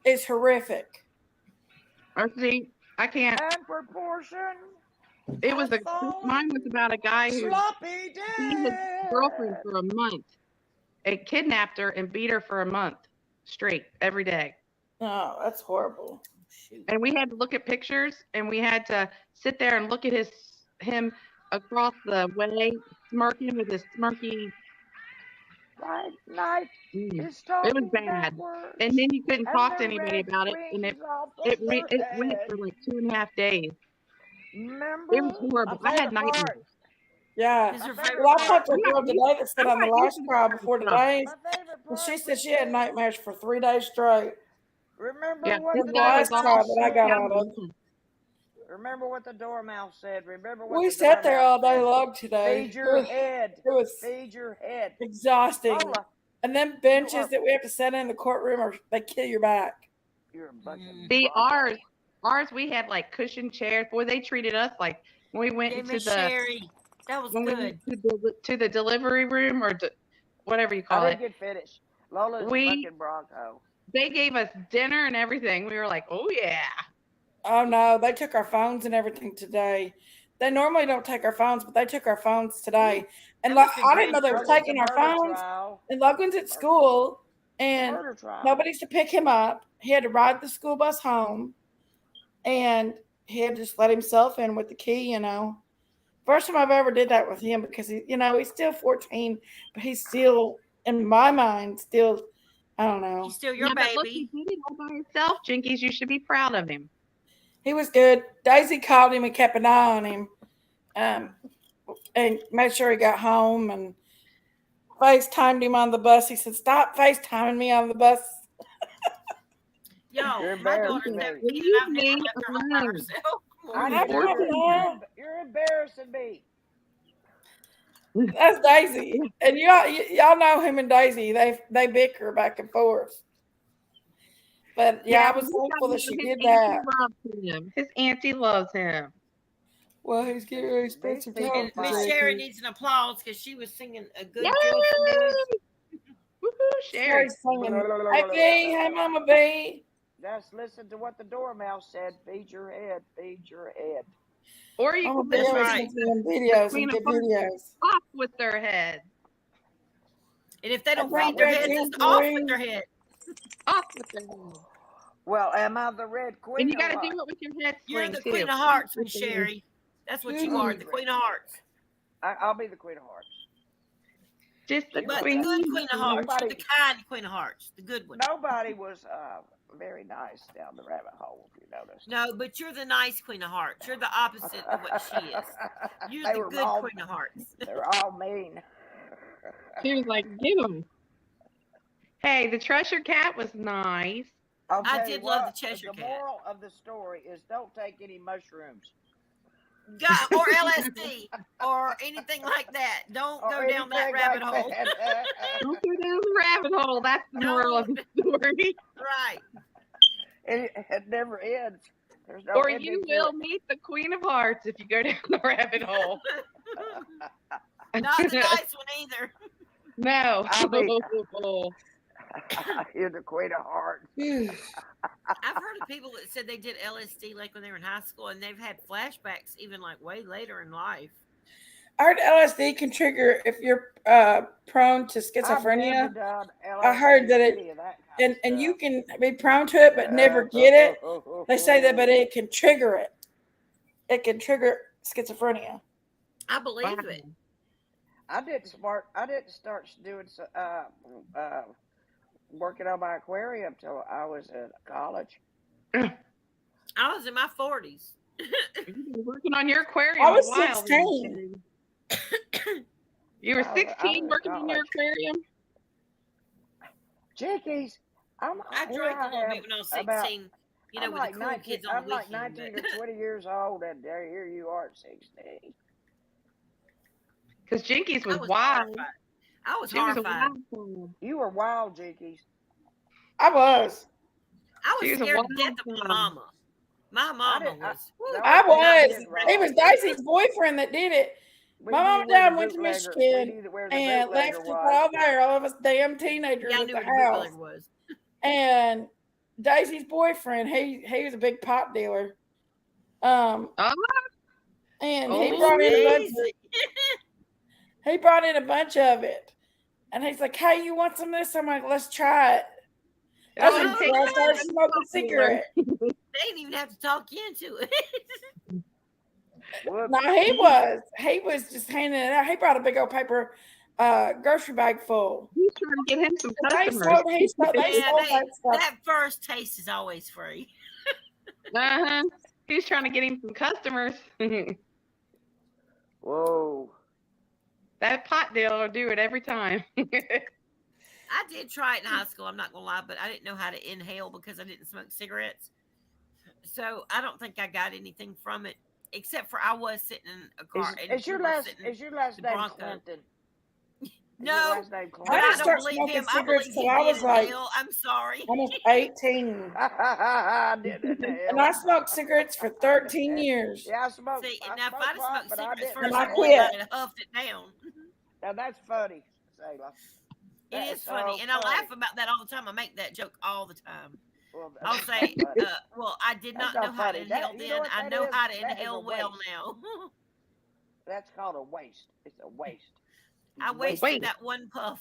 is horrific. see, I can't. And proportion. It was has fallen mine was about a guy who sloppy beat his girlfriend dead. for a month. It kidnapped her and beat her for a month straight every day. Oh, that's horrible. And we had to look at pictures and we had to sit there and look at him across the way, smirking with his smirky. Right night It is talking was bad. backwards, And then you couldn't and talk the to anybody red about it. And rings off it of her went head. for like 2.5 days. Remember It was horrible. my I had favorite part? nightmares. Yeah. Is her My favorite Well, I part? talked to a girl today that said on the I'm last not trial used to before stuff. today's, My favorite and she part said she had was nightmares for 3 days straight. remember Yeah, what This the is the last dormouse trial that I got said? out of. Remember what the dormouse said. Remember what We the sat there all dormouse day said. long today. Feed your head. It was Feed your head. exhausting. Lola, And then benches You are- that we have to sit in the courtroom, they kill your back. you're a bunch of See, bronco. ours, we had like cushion chairs. Boy, they treated us like when we went Hey, into Miss the Sherry. That was when we good. went to the delivery room or whatever you call I it. didn't get finished. Lola's We- a fucking bronco. They gave us dinner and everything. We were like, oh yeah. Oh no, they took our phones and everything today. They normally don't take our phones, but they took our phones today. And That must like, be I didn't know they great. were taking our phones. Trial. And Logan's at school, and Murder trial. nobody's to pick him up. He had to ride the school bus home, and he had to just let himself in with the key. First time I've ever did that with him because he's still 14, but he's still in my mind still. I don't know. He's still your But look, he baby. did it all by himself, Jinkies. You should be proud of him. He was good. Daisy called him and kept an eye on him, and made sure he got home and FaceTimed him on the bus. He said, "Stop FaceTiming me on the bus." Yo, You're my embarrassed, daughter's baby. 17 and I've never Leave me left her home by alone. herself. I Have know fun. you're embarrassing me. That's Daisy, and y'all know him and Daisy. They bicker back and forth. But yeah, I was he's thankful that telling she you did his auntie that. loves him. His auntie loves him. Well, he's getting ready to spend These some people time And with Miss fight. Sherry JP. needs an applause because she was singing a Yay! good joyful noise. Woohoo, Sherry. Sherry's singing, "Hey B, hey Mama B." Just listen to what the dormouse said. Feed your head. Feed your head. Or you Mama can B That's listen always to right. makes me them the videos Queen and of good Hearts videos. off with their head. And if they don't Okay, feed their heads, JP, it's off with their head. Off with their head. Well, am I the red And queen you or got to what? do it with your head You're swing the too. Queen of Hearts, Miss Sherry. That's what you are, the Red. Queen of Hearts. I'll be the queen of hearts. Just the She But was the Queen. good Queen of Hearts. You're Nobody, the kind Queen of Hearts, the good one. nobody was very nice down the rabbit hole, if you noticed. No, but you're the nice Queen of Hearts. You're the opposite of what she is. You're They the were good all, Queen of Hearts. they were all mean. She was like, get him. Hey, the Treasure Cat was nice. I'll I tell you did love the what, Cheshire the Cat. moral of the story is don't take any mushrooms. Or LSD or anything like that. Don't Or go down that anything rabbit like hole. that. Don't go down the rabbit hole. That's the moral of the story. Right. It never ends. There's no Or ending you to will it. meet the Queen of Hearts if you go down the rabbit hole. Not the nice one either. No. I mean, you're the queen of hearts. I've heard of people that said they did LSD like when they were in high school, and they've had flashbacks even like way later in life. I heard LSD can trigger if you're prone to I've schizophrenia. never done I heard that any of that kind of and you stuff. can be prone to it but never get it. They say that, but it can trigger it. It can trigger schizophrenia. I believe it. I didn't start doing working on my aquarium till I was in college. I was in my 40s. You've been working on your aquarium I was a while. 16. You were I 16 was working on your college. aquarium? Jickeys, I drank a little bit when I was 16, you know, I'm with like the cool 19, kids on I'm the like weekend. 19 or 20 years old, and here you are at 16. Because Jinkies was, I was wild. horrified. I was She was a horrified. wild child. You were wild, Jinkies. I was. I She was was a scared wild to death of my child. mama. My mama didn't- I- was. no, I we was. did wrong. It was Dicey's boyfriend that did it. We My knew mom and where the dad went to bootlegger- we Michigan knew where the and bootlegger left us was. all there, all of us damn teenagers Yeah, I at knew the where the house. bootlegger was. And Daisy's boyfriend, he was a big pot dealer. Oh, And Oh, he brought in a bunch Easy. he brought in a bunch of it. And he's like, "Hey, you want some of this?" I'm like, "Let's try it." That's Oh, when okay. I started smoking a cigarette. They didn't even have to talk you into it. Whoops. No, he was just handing it out. He brought a big old paper grocery bag full. he's trying to get him some They customers. sold, they Yeah, sold that stuff. that first taste is always free. Uh-huh. He's trying to get him some customers. Whoa. That pot dealer will do it every time. I did try it in high school, I'm not going to lie, but I didn't know how to inhale because I didn't smoke cigarettes. So I don't think I got anything from it, except for I was sitting in a car. Is your last the name Bronco. Clinton? Is No, your last name but I I didn't Clinton? don't start believe smoking him. I cigarettes believe till he I did was like inhale. I'm sorry. almost 18. I didn't And I smoked cigarettes for 13 years. Yeah, I smoked. See, I now if smoked I'd have pot, smoked but I cigarettes didn't. first, And I I believe quit. I'd have huffed it down. Now that's funny, Sayla. It That is funny, so and I laugh funny. about that all the time. I make that joke all the time. Well, I'll that's say, not funny. well, I did That's not know not how to funny. That- inhale you know then. what I that know is? how to That is a inhale well waste. now. That's called a waste. It's a waste. I You wasted Wait. that one puff.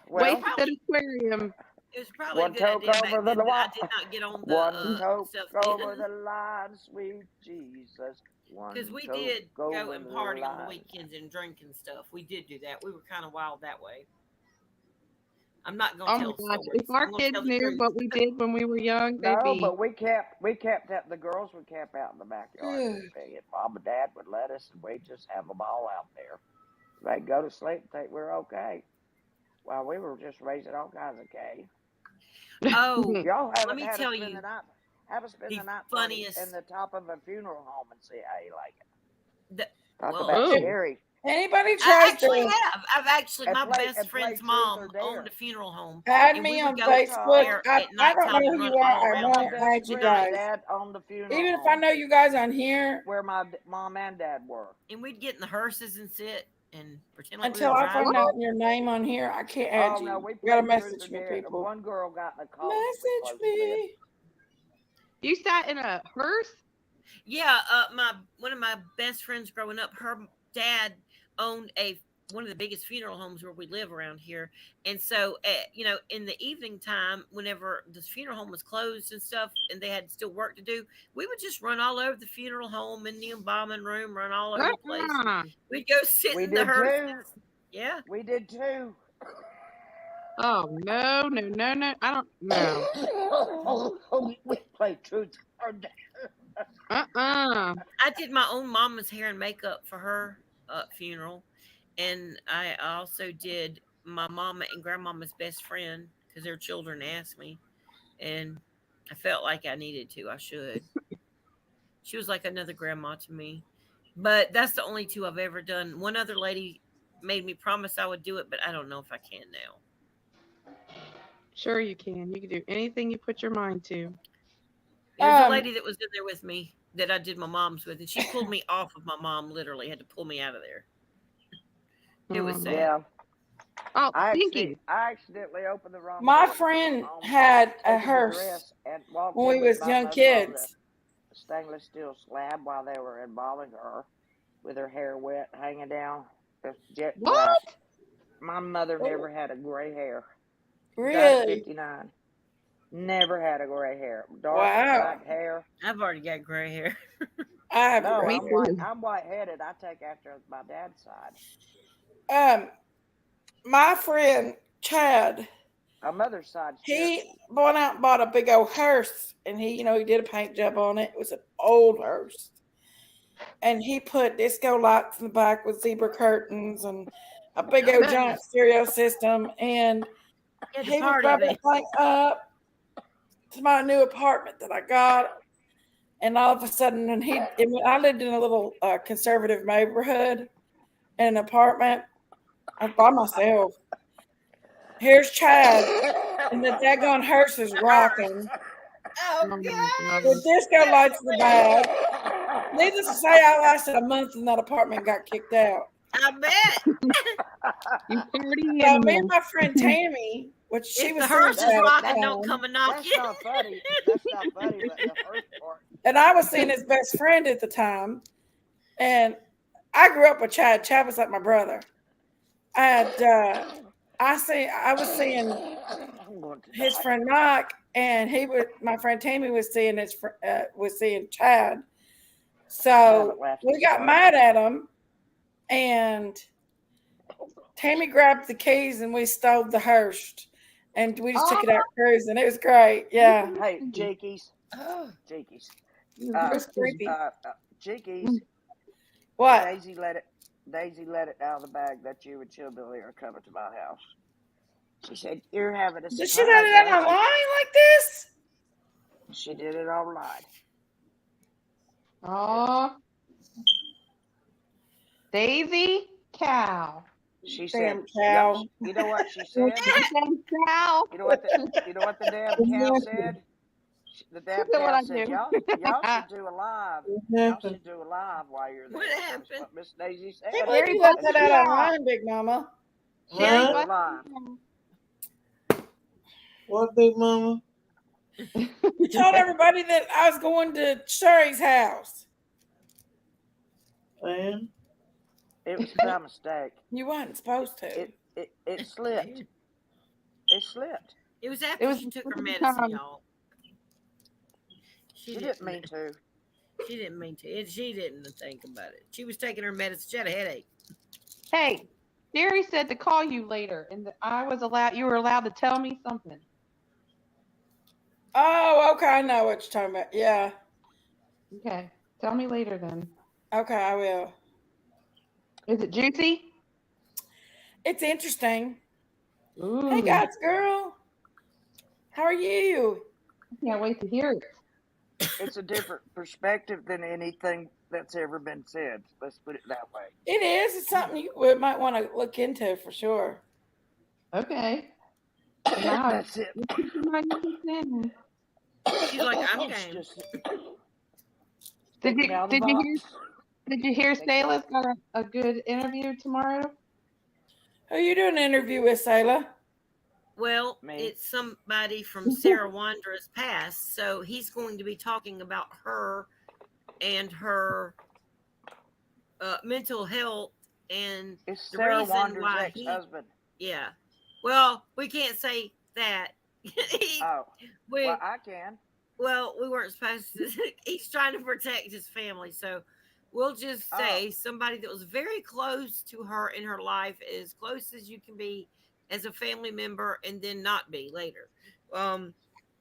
Well, Wasted that aquarium. It was probably a one good toke idea back over then, the but I line. did not get on One the toke stuff over then. the line, sweet Jesus. Because we One did toke go over and the party on the line. weekends and drink and stuff. We did do that. We were kind of wild that way. I'm not going to Oh tell my gosh. stories. If our I'm gonna kids tell the knew truth. what we did when we were young, they'd No, be. but we kept up. The girls would camp out in the backyard. And Mom and Dad would let us, and we'd just have them all out there. They'd go to sleep and think we're okay. While we were just raising all kinds of K. Oh, Y'all let haven't me had to tell spend you the night. Have a spend the the night party funniest. in the top of a funeral home and see how you like it. The, Talk well, about Oh. scary. Anybody I tries actually to have. I've actually, And my play- best and play friend's truth or mom dare. owned a funeral home, add and me we on would go Facebook, there I at don't nighttime know and who run you are. all I around My won't there. best add you friend's guys. dad owned the funeral Even if home I know you guys on here, where my mom and dad were. And we'd get in the hearses and sit and pretend like we until were I driving. find out your name on here, I can't add Oh you. no, we You gotta played truth message or me, dare. people. One girl got in a car. Message me. You sat in a hearse? Yeah, one of my best friends growing up, her dad owned one of the biggest funeral homes where we live around here, and so in the evening time, whenever the funeral home was closed and stuff, and they had still work to do, we would just run all over the funeral home in the embalming room, run all over the place. We'd go sit We in the did hearse. too. Yeah, We did too. Oh no, no, no, no! I don't know. We played truth or dare. I did my own mama's hair and makeup for her funeral, and I also did my mama and grandmama's best friend because their children asked me, and I felt like I needed to. I should. She was like another grandma to me, but that's the only two I've ever done. One other lady made me promise I would do it, but I don't know if I can now. Sure you can. You can do anything you put your mind to. There's a lady that was in there with me that I did my mom's with, and she pulled me off of my mom. Literally had to pull me out of there. It was sad. Yeah. Oh, I accidentally opened the wrong My door. friend had a hearse when we was young kids. A stainless steel slab while they were embalming her with her hair wet, hanging down. Jet black. What? My mother never had a gray hair. Really? Died at 59. Never had a gray hair. Dark black hair. I've already got gray hair. I have No, gray hair. I'm white-headed. I take after my dad's side. My friend Chad, my mother's side. He went out and bought a big old hearse, and he did a paint job on it. It was an old hearse, and he put disco lights in the back with zebra curtains and a big old giant stereo system, and he was wrapping the thing up to my new apartment that I got. And all of a sudden, I lived in a little conservative neighborhood in an apartment. I was by myself. Here's Chad, and the daggone hearse is rocking. Oh, God. The disco lights in the back. Needless to say, I lasted a month in that apartment and got kicked out. I bet. So me and my friend Tammy, which she was the hearse is rocking, don't come and knock That's you. not funny. That's not funny, but the first part. And I was seeing his best friend at the time. And I grew up with Chad. Chad was like my brother. And I was seeing his friend Mike, and my friend Tammy was seeing Chad. So we got mad at him, and Tammy grabbed the keys and we stole the hearse, and we just took it out cruising. It was great. Yeah. Hey, Jakey's. Jakey's. was creepy. Jakey's. What? Daisy let it out of the bag that you and Chillbilly are coming to my house. She said, "You're having a surprise." Did she let it out online like this? She did it online. Oh, Daisy cow. She Damn said, cow. Yep. You know what she said? Cow. You know what the damn cow said? The damn cow said, y'all should do a live. Y'all should do a live while you're there. What happened? That's what Miss Daisy said. Can't believe you let that out online, Big Mama. Live. What, Big Mama? You told everybody that I was going to Sherry's house. And It was by mistake. You weren't supposed to. It slipped. It slipped. It was after she took her medicine, y'all. She didn't mean to. She didn't mean to. She didn't think about it. She was taking her medicine. She had a headache. Hey, Gary said to call you later, and you were allowed to tell me something. Oh, okay. I know what you're talking about. Yeah. Okay. Tell me later then. Okay, I will. Is it juicy? It's interesting. Ooh. Hey, guys, girl. How are you? I can't wait to hear it. it's a different perspective than anything that's ever been said. Let's put it that way. It is. It's something you might want to look into for sure. Okay. Now That's it. She's like, I'm It's game. just Did thinking you out of the did you box. hear did you hear Thinking out- Sayla's got a good interview tomorrow? Who you doing an interview with, Sayla? Well, Me. it's somebody from Sarah Wandra's past, so he's going to be talking about her and her mental health and It's the Sarah reason Wander's why he. ex-husband. Yeah. Well, we can't say that. Oh, we well, I can. well, we weren't supposed to. He's trying to protect his family, so we'll just say somebody that was very close to her in her life, as close as you can be as a family member, and then not be later. Um,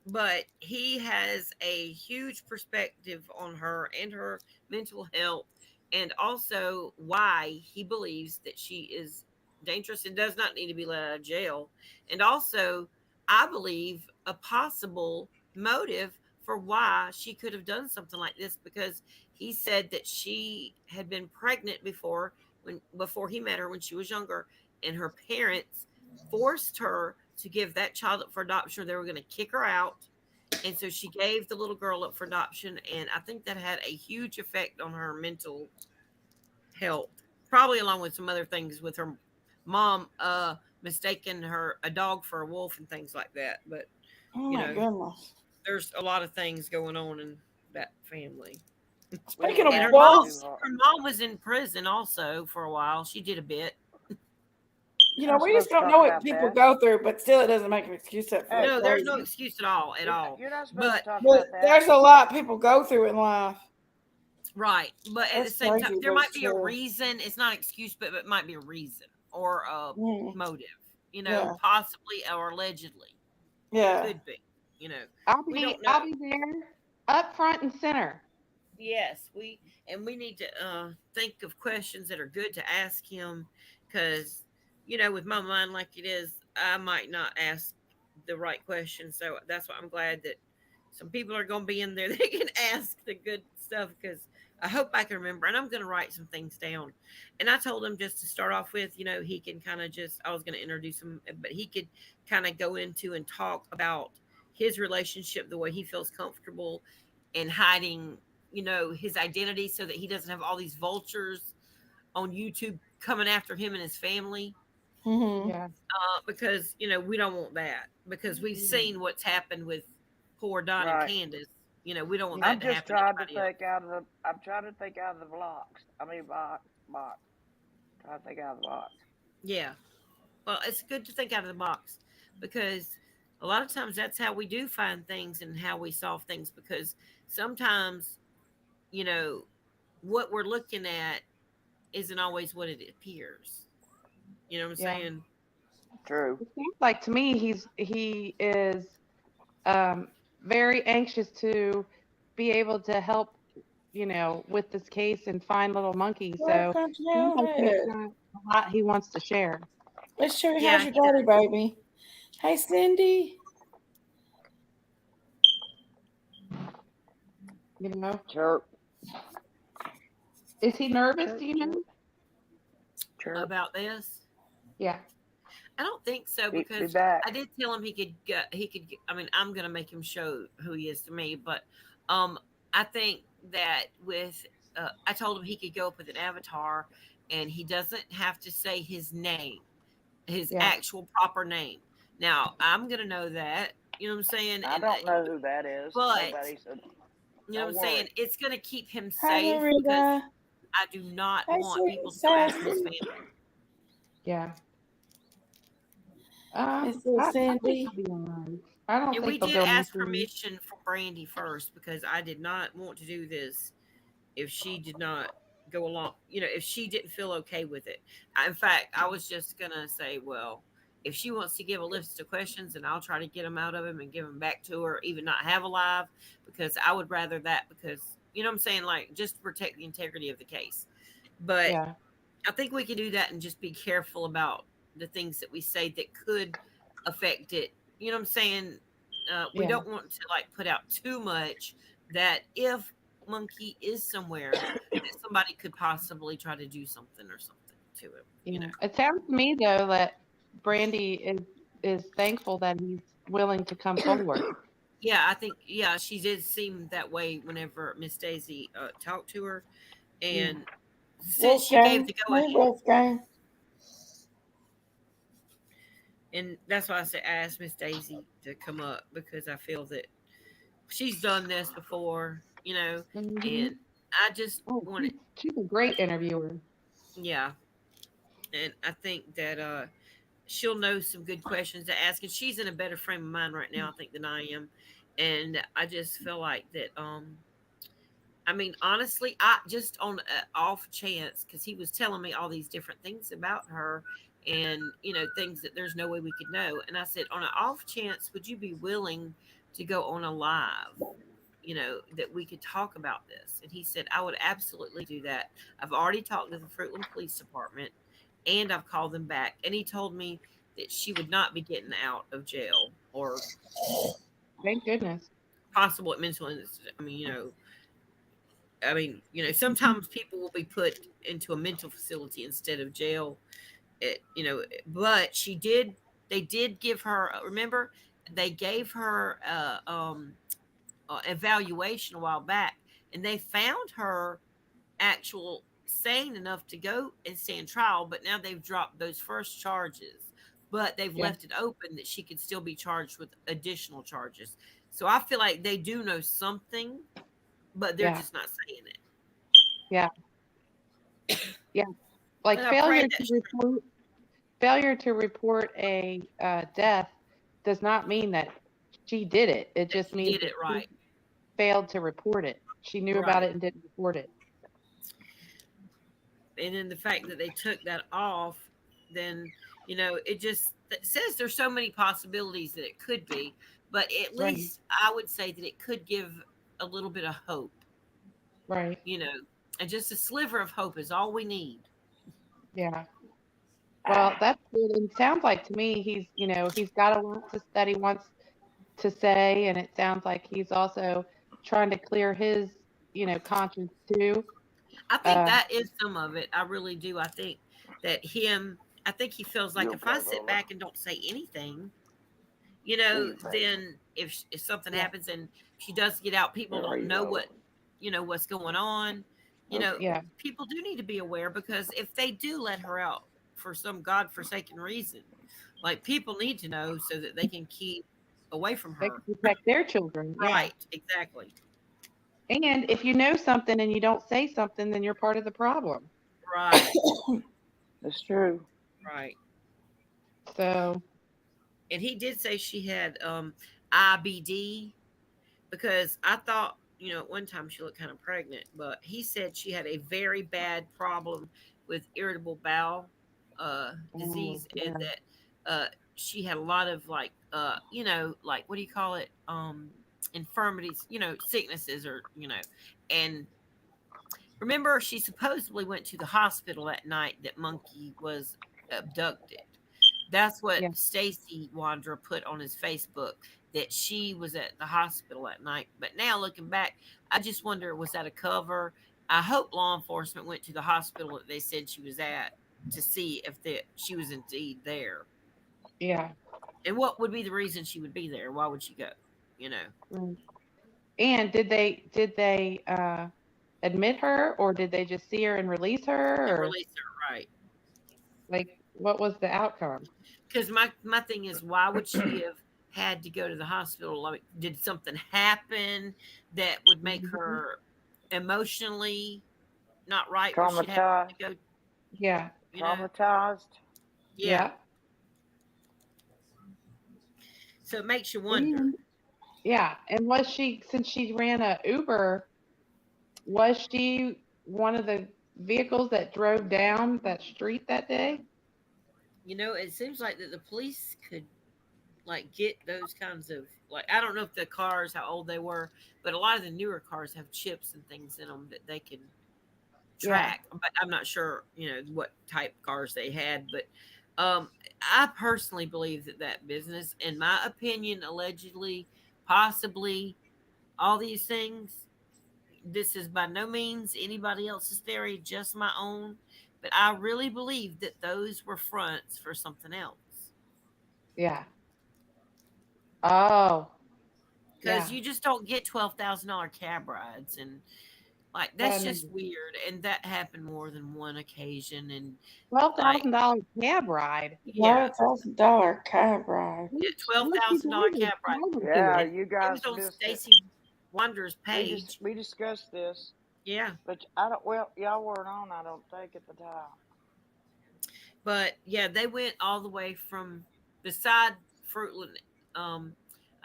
but he has a huge perspective on her and her mental health, and also why he believes that she is dangerous and does not need to be let out of jail. And also, I believe a possible motive for why she could have done something like this, because he said that she had been pregnant before he met her when she was younger, and her parents forced her to give that child up for adoption, or they were going to kick her out. And so she gave the little girl up for adoption, and I think that had a huge effect on her mental health, probably along with some other things with her mom mistaking her a dog for a wolf and things like that. But Oh you my know, goodness. there's a lot of things going on in that family. Speaking of And her wolves, mom was in prison also for a while. She did a bit. you We're know, not we just supposed to don't talk know what about people that. go through, but still, it doesn't make an excuse for Hey, No, that there's crazy. no excuse at all. You're not supposed But to talk But about that. there's a lot people go through in life. right. But at the That's same time, crazy, there but might it's be a true. reason. It's not an excuse, but it might be a reason or a Mm, motive. You know, yeah, possibly or allegedly. yeah. Could be. You know, I'll we be don't know. I'll be there up front and center. Yes, we need to think of questions that are good to ask him, because with my mind like it is, I might not ask the right question. So that's why I'm glad that some people are going to be in there that can ask the good stuff, because I hope I can remember, and I'm going to write some things down. And I told him just to start off with, he can kind of just, I was going to introduce him, but he could kind of go into and talk about his relationship the way he feels comfortable, and hiding his identity, so that he doesn't have all these vultures on YouTube coming after him and his family. Mm-hmm. Yeah. Because we don't want that, because we've seen what's happened with poor Don and Right. Candace. We don't want I'm that to just happen to trying to anybody else. think out of the. I'm trying to think out of the blocks. I mean, box. Trying to think out of the box. Yeah, well, it's good to think out of the box, because a lot of times that's how we do find things and how we solve things, because sometimes you know what we're looking at isn't always what it appears. You know what I'm Yeah. saying? True. It seems like to me he is very anxious to be able to help, with this case and find little monkeys. Well, So country it seems like he's head. got a lot he wants to share. Let's show you Yeah, how's your daddy, baby. Hey, Cindy. Chirp. Is he nervous? Chirp. Do you know? Chirp. about this. Yeah. I don't think so, Be because back. I did tell him he could I mean, I'm going to make him show who he is to me, but I think that with I told him he could go up with an avatar, and he doesn't have to say his name, his Yeah. actual proper name. Now, I'm going to know that, you know what I'm saying? I And don't know who that is. but Nobody said. you know what I'm Don't saying? worry. It's going to keep him Hi, safe, because Marita. I do not Hey, want sweet people and to go after his sassy. family. Yeah. It's little I think Cindy. he'll be all right. I don't And think we he'll did go ask missing. permission from Brandy first, because I did not want to do this if she did not go along, if she didn't feel okay with it. In fact, I was just going to say, well, if she wants to give a list of questions, and I'll try to get them out of him and give them back to her, even not have a live, because I would rather that, because, you know what I'm saying? Like, just to protect the integrity of the case. But Yeah. I think we can do that and just be careful about the things that we say that could affect it. You know what I'm saying? We Yeah. don't want to like put out too much that if Monkey is somewhere, that somebody could possibly try to do something or something to him. You know. It sounds to me though that Brandy is thankful that he's willing to come forward. Yeah, I think she did seem that way whenever Miss Daisy talked to her, and since she gave the go ahead, and that's why I asked Miss Daisy to come up because I feel that she's done this before, you know, Mm-hmm. and I just Oh, wanted, she's a great interviewer. yeah, and I think that she'll know some good questions to ask, and she's in a better frame of mind right now, I think, than I am, and I just feel like that. I mean, honestly, I just on an off chance because he was telling me all these different things about her, and things that there's no way we could know, and I said, on an off chance, would you be willing to go on a live? That we could talk about this. And he said, I would absolutely do that. I've already talked to the Fruitland Police Department and I've called them back. And he told me that she would not be getting out of jail or Thank goodness. possible mental illness. Sometimes people will be put into a mental facility instead of jail. But they did give her, remember, they gave her evaluation a while back, and they found her actual sane enough to go and stand trial. But now they've dropped those first charges, but they've Yeah. left it open that she could still be charged with additional charges. So I feel like they do know something, but they're Yeah. just not saying it. Yeah. Yeah. Like And I pray that's failure to report a death does not mean that she did it. It that just she means did that it right. she failed to report it. She knew about Right. it and didn't report it. And then the fact that they took that off, then it says there's so many possibilities that it could be, but at Right. least I would say that it could give a little bit of hope, Right. and just a sliver of hope is all we need. Yeah. Well, that's good. And it sounds like to me he's got a lot that he wants to say, and it sounds like he's also trying to clear his, conscience too. I think Uh, that is some of it. I really do. I think he feels like if I sit back and don't say anything, then if something yeah. happens and she does get out, people don't know what's going on. Yeah. People do need to be aware, because if they do let her out for some godforsaken reason, like, people need to know so that they can keep away from They her. can protect their children. Yeah. Right, exactly. And if you know something and you don't say something, then you're part of the problem. Right, That's true. right. So, And he did say she had IBD, because I thought, at one time she looked kind of pregnant, but he said she had a very bad problem with irritable bowel disease, yeah. and that she had a lot of like like, what do you call it, infirmities, sicknesses, or and remember, she supposedly went to the hospital that night that Monkey was abducted. That's what Yeah. Stacy Wander put on his Facebook, that she was at the hospital that night. But now looking back, I just wonder, was that a cover? I hope law enforcement went to the hospital that they said she was at to see if she was indeed there. Yeah. And what would be the reason she would be there? Why would she go? Right. And did they admit her, or did they just see her and release her, And or release her, right? like what was the outcome? Because my thing is, why would she have had to go to the hospital? Like, did something happen that would make Mhm. her emotionally not right, where she'd have Traumatized. to go? Yeah. Traumatized. Yeah. Yeah. So it makes you wonder. And yeah. And was she, since she ran a Uber, was she one of the vehicles that drove down that street that day? It seems like that the police could, like, get those kinds of, like, I don't know if the cars, how old they were, but a lot of the newer cars have chips and things in them that they can Yeah. track. But I'm not sure, what type cars they had. But I personally believe that business, in my opinion, allegedly, possibly, all these things, this is by no means anybody else's theory, just my own. But I really believe that those were fronts for something else. Yeah. Oh, Because yeah. you just don't get $12,000 cab rides, and like No, that's no. just weird. And that happened more than one occasion. And Twelve like, thousand dollars cab ride. yeah, $12,000 cab ride. yeah, twelve What's he thousand dollar driving? cab ride, To Yeah, it? and you it guys was on missed it. Stacy Wonder's page. We discussed this, Yeah, but I don't. Well, y'all weren't on. I don't think at the time. but yeah, they went all the way from beside Fruitland.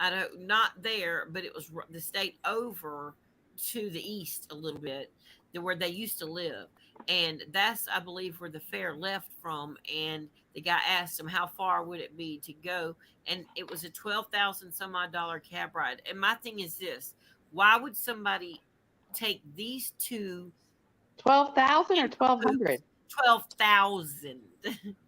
I don't not there, but it was the state over to the east a little bit, where they used to live, and that's I believe where the fair left from. And the guy asked him how far would it be to go, and it was a 12,000 some odd dollar cab ride. And my thing is this: why would somebody take these two 12,000 or in 1,200? 12,000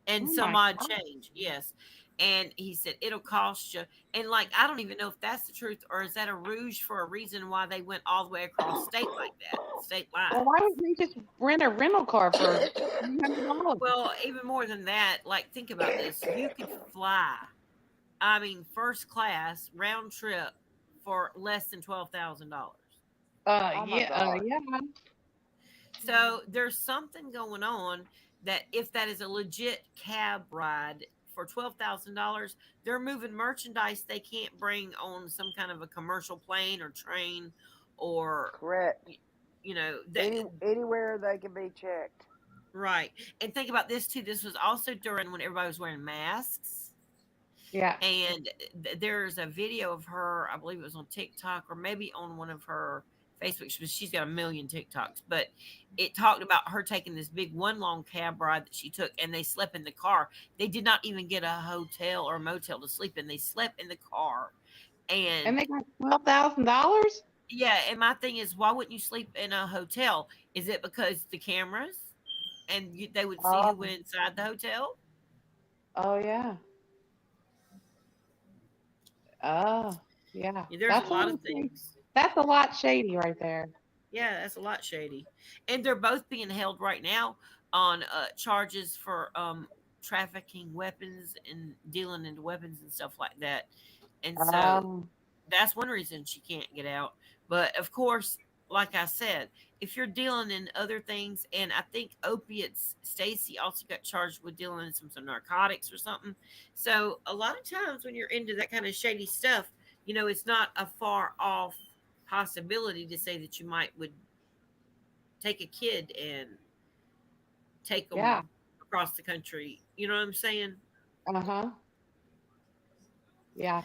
and Oh some my odd God. change. Yes. And he said it'll cost you. And like, I don't even know if that's the truth, or is that a rouge for a reason why they went all the way across state like that, state line. Well, why don't we just rent a rental car for $300? Well, even more than that, like, think about this. You could fly, I mean, first class round trip for less than $12,000. Oh my Yeah, God. yeah. So there's something going on, that if that is a legit cab ride for $12,000, they're moving merchandise they can't bring on some kind of a commercial plane or train, or Correct. Anywhere they can be checked. right. And think about this too. This was also during when everybody was wearing masks. Yeah. And there's a video of her, I believe it was on TikTok or maybe on one of her Facebook. She's got a million TikToks, but it talked about her taking this big one long cab ride that she took, and they slept in the car. They did not even get a hotel or motel to sleep in. They slept in the car. And And they got $12,000? yeah, and my thing is, why wouldn't you sleep in a hotel? Is it because the cameras and they would see who Oh, went inside the hotel? oh yeah. Oh, yeah. There's a lot of things. That's a lot shady right there. Yeah, that's a lot shady. And they're both being held right now on charges for trafficking weapons and dealing into weapons and stuff like that. And so Um, that's one reason she can't get out. But of course, like I said, if you're dealing in other things, and I think opiates, Stacy also got charged with dealing in some narcotics or something. So a lot of times when you're into that kind of shady stuff, it's not a far off possibility to say that you might would take a kid and take yeah. them across the country. You know what I'm saying? Uh-huh. Yeah.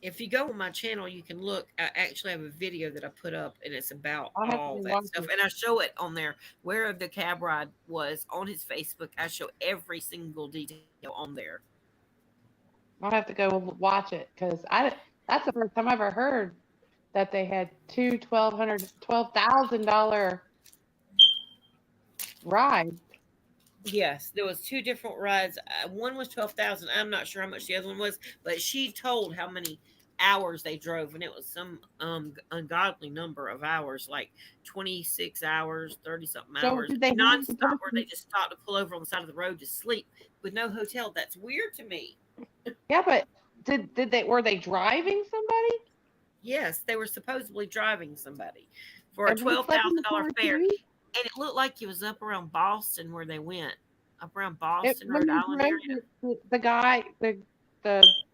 If you go on my channel, you can look. I actually have a video that I put up, and it's about I'll have all to that watch stuff. it. And I show it on there where the cab ride was on his Facebook. I show every single detail on there. I'll have to go watch it because that's the first time I ever heard that they had two $12,000 rides. Yes, there was two different rides. One was 12,000. I'm not sure how much the other one was, but she told how many hours they drove, and it was some ungodly number of hours, like 26 hours, 30 something So hours, did they have the nonstop, where they person? just stopped to pull over on the side of the road to sleep with no hotel. That's weird to me. Yeah, but were they driving somebody? Yes, they were supposedly driving somebody for a And he slept in the $12,000 car fare, and too? it looked like it was up around Boston where they went, up around It, Boston, when Rhode he Island drove, area. the guy, the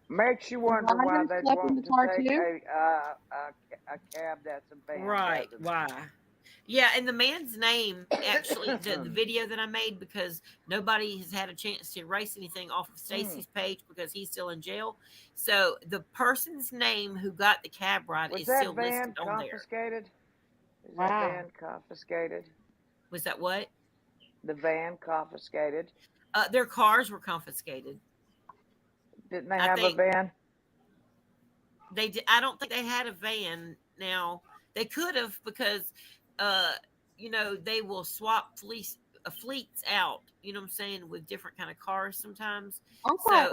Makes you wonder why driver they'd slept in want the to car take too? a cab that's abandoned. Right. Why? Yeah, and the man's name, actually, the video that I made, because nobody has had a chance to erase anything off of Stacy's page because he's still in jail. So the person's name who got the cab ride Was is that still van listed on there. confiscated? Is Wow. that van confiscated? Was that what? The van confiscated. Their cars were confiscated. Didn't they I have a think van? they did. I don't think they had a van. Now they could have, because they will swap fleets out. You know what I'm saying, with different kind of cars sometimes. I So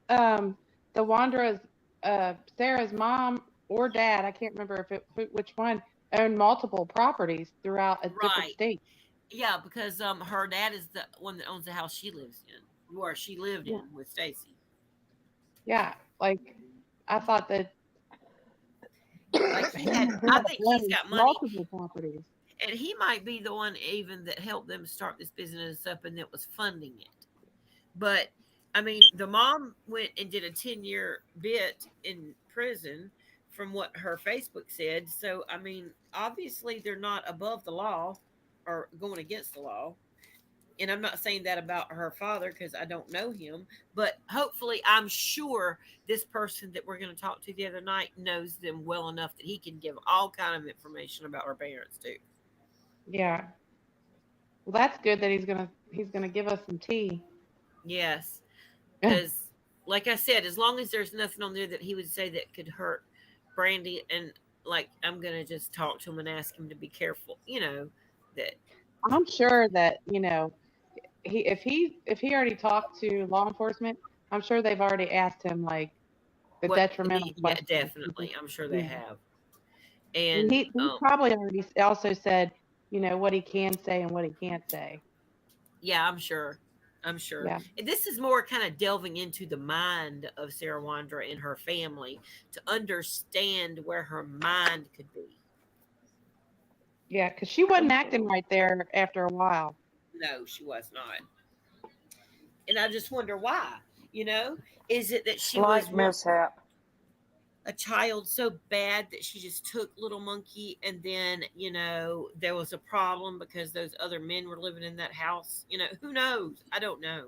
thought the Wanderer's Sarah's mom or dad, I can't remember which one, own multiple properties throughout a different Right. state. Yeah, because her dad is the one that owns the house she lives in, where she lived Yeah. in with Stacy. Yeah. Like I thought that Like he I had think he's owned got money, multiple properties. and he might be the one even that helped them start this business up and that was funding it. But I mean, the mom went and did a 10-year bit in prison from what her Facebook said. So I mean, obviously they're not above the law or going against the law. And I'm not saying that about her father because I don't know him, but hopefully, I'm sure this person that we're going to talk to the other night knows them well enough that he can give all kind of information about her parents too. Yeah. Well, that's good that he's gonna give us some tea. Yes, because like I said, as long as there's nothing on there that he would say that could hurt Brandy, and like I'm going to just talk to him and ask him to be careful, that I'm sure that if he already talked to law enforcement, I'm sure they've already asked him like the what detrimental yeah, questions. definitely, I'm sure they Yeah. have. And And he probably already also said, what he can say and what he can't say. yeah, I'm sure. I'm sure. Yeah. And this is more kind of delving into the mind of Sarah Wandra and her family to understand where her mind could be. Yeah, because she wasn't acting right there after a while. No, she was not. And I just wonder why. You know, is it that she was Slight mishap. a child so bad that she just took little monkey, and then there was a problem because those other men were living in that house? Who knows? I don't know.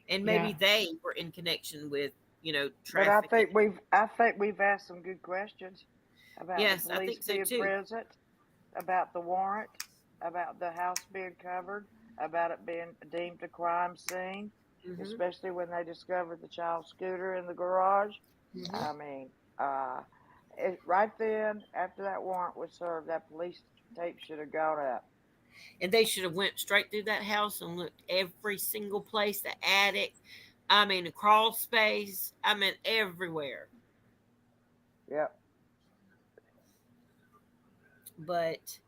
And maybe Yeah. they were in connection with But I trafficking. think we've asked some good questions about the Yes, I police think so being too. present, about the warrant, about the house being covered, about it being deemed a crime scene, Hmm. especially when they discovered the child's scooter in the garage. Hmm. I mean, right then after that warrant was served, that police tape should have gone up. And they should have went straight through that house and looked every single place, the attic, I mean the crawl space, I mean everywhere. Yep. But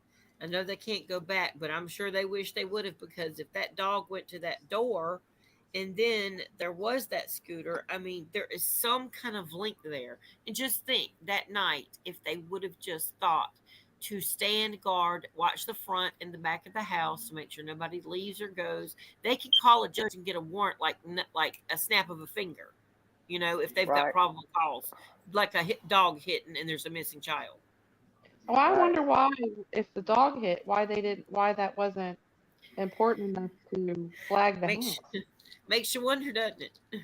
I know they can't go back, but I'm sure they wish they would have, because if that dog went to that door and then there was that scooter, I mean, there is some kind of link there. And just think that night, if they would have just thought to stand guard, watch the front and the back of the house to make sure nobody leaves or goes, they could call a judge and get a warrant like a snap of a finger. If they've got Right. probable cause, like a dog hitting and there's a missing child. Oh, I Right. wonder why, if the dog hit, why that wasn't important enough to flag the Makes house. makes you wonder, doesn't it?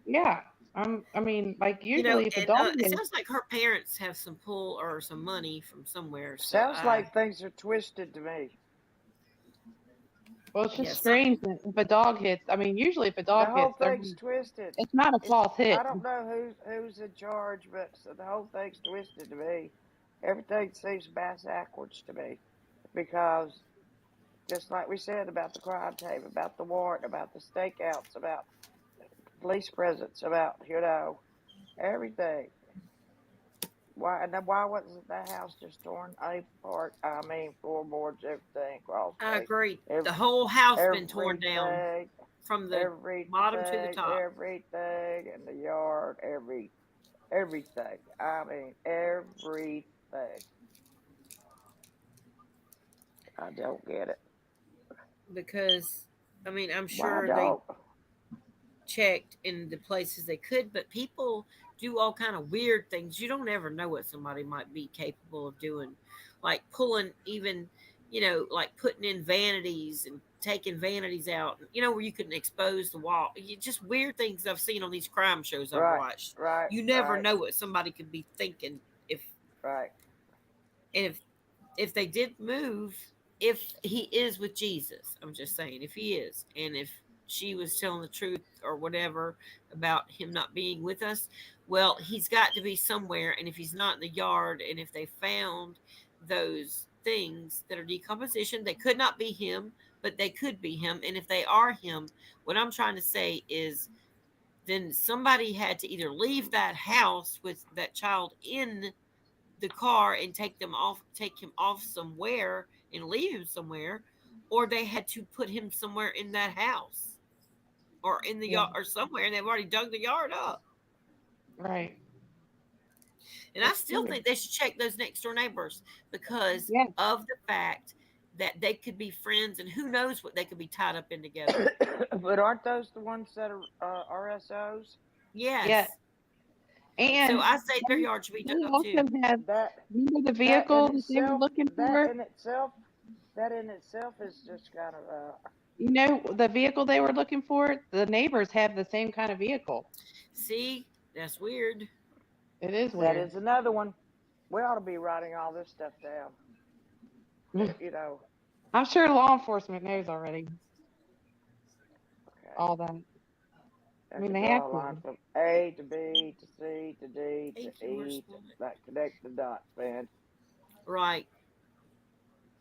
Yeah. I mean, like usually if a And dog it hit, sounds like her parents have some pull or some money from somewhere. So Sounds like things are twisted to me. well, it's just yeah, strange that if a dog hits. I mean, usually if a The dog whole hits, thing's twisted. it's not a It's false hit. I don't know who's in charge, but the whole thing's twisted to me. Everything seems backwards to me because just like we said about the crime tape, about the warrant, about the stakeouts, about police presence, about everything. Why and then why wasn't that house just torn apart? I mean, floorboards, everything, crawl I space, agree. every, The whole house been torn down everything, from the bottom to the everything, top. everything in the yard, everything. I mean, everything. I don't get it. Because I mean, I'm Why sure they don't? checked in the places they could, but people do all kind of weird things. You don't ever know what somebody might be capable of doing, like pulling even, like putting in vanities and taking vanities out, where you can expose the wall. Just weird things I've seen on these crime shows I've Right, watched. right, You never right, know what somebody could be thinking if right. and if they did move, if he is with Jesus, I'm just saying, if he is, and if she was telling the truth or whatever about him not being with us, well, he's got to be somewhere. And if he's not in the yard, and if they found those things that are decomposition, they could not be him, but they could be him. And if they are him, what I'm trying to say is then somebody had to either leave that house with that child in the car and take him off somewhere and leave him somewhere, or they had to put him somewhere in that house or in the yard or somewhere, and they've already dug the yard up. Right. And I still think they should check those next door neighbors because Yeah. of the fact that they could be friends, and who knows what they could be tied up in together. But aren't those the ones that are RSOs? Yes. Yeah. And so I say their yard should be they dug up also too. have That remember the that vehicle in that they were itself, looking that for? in itself, that in itself is just kind of You know, the vehicle they were looking for, the neighbors have the same kind of vehicle. See, that's weird. It is that weird. is another one. We ought to be writing all this stuff down. You know. I'm sure law enforcement knows already Okay. all that. I mean, could they draw have a to. line from A to B to C to D to Thank you, E to Marcella. like connect the dots, man. Right.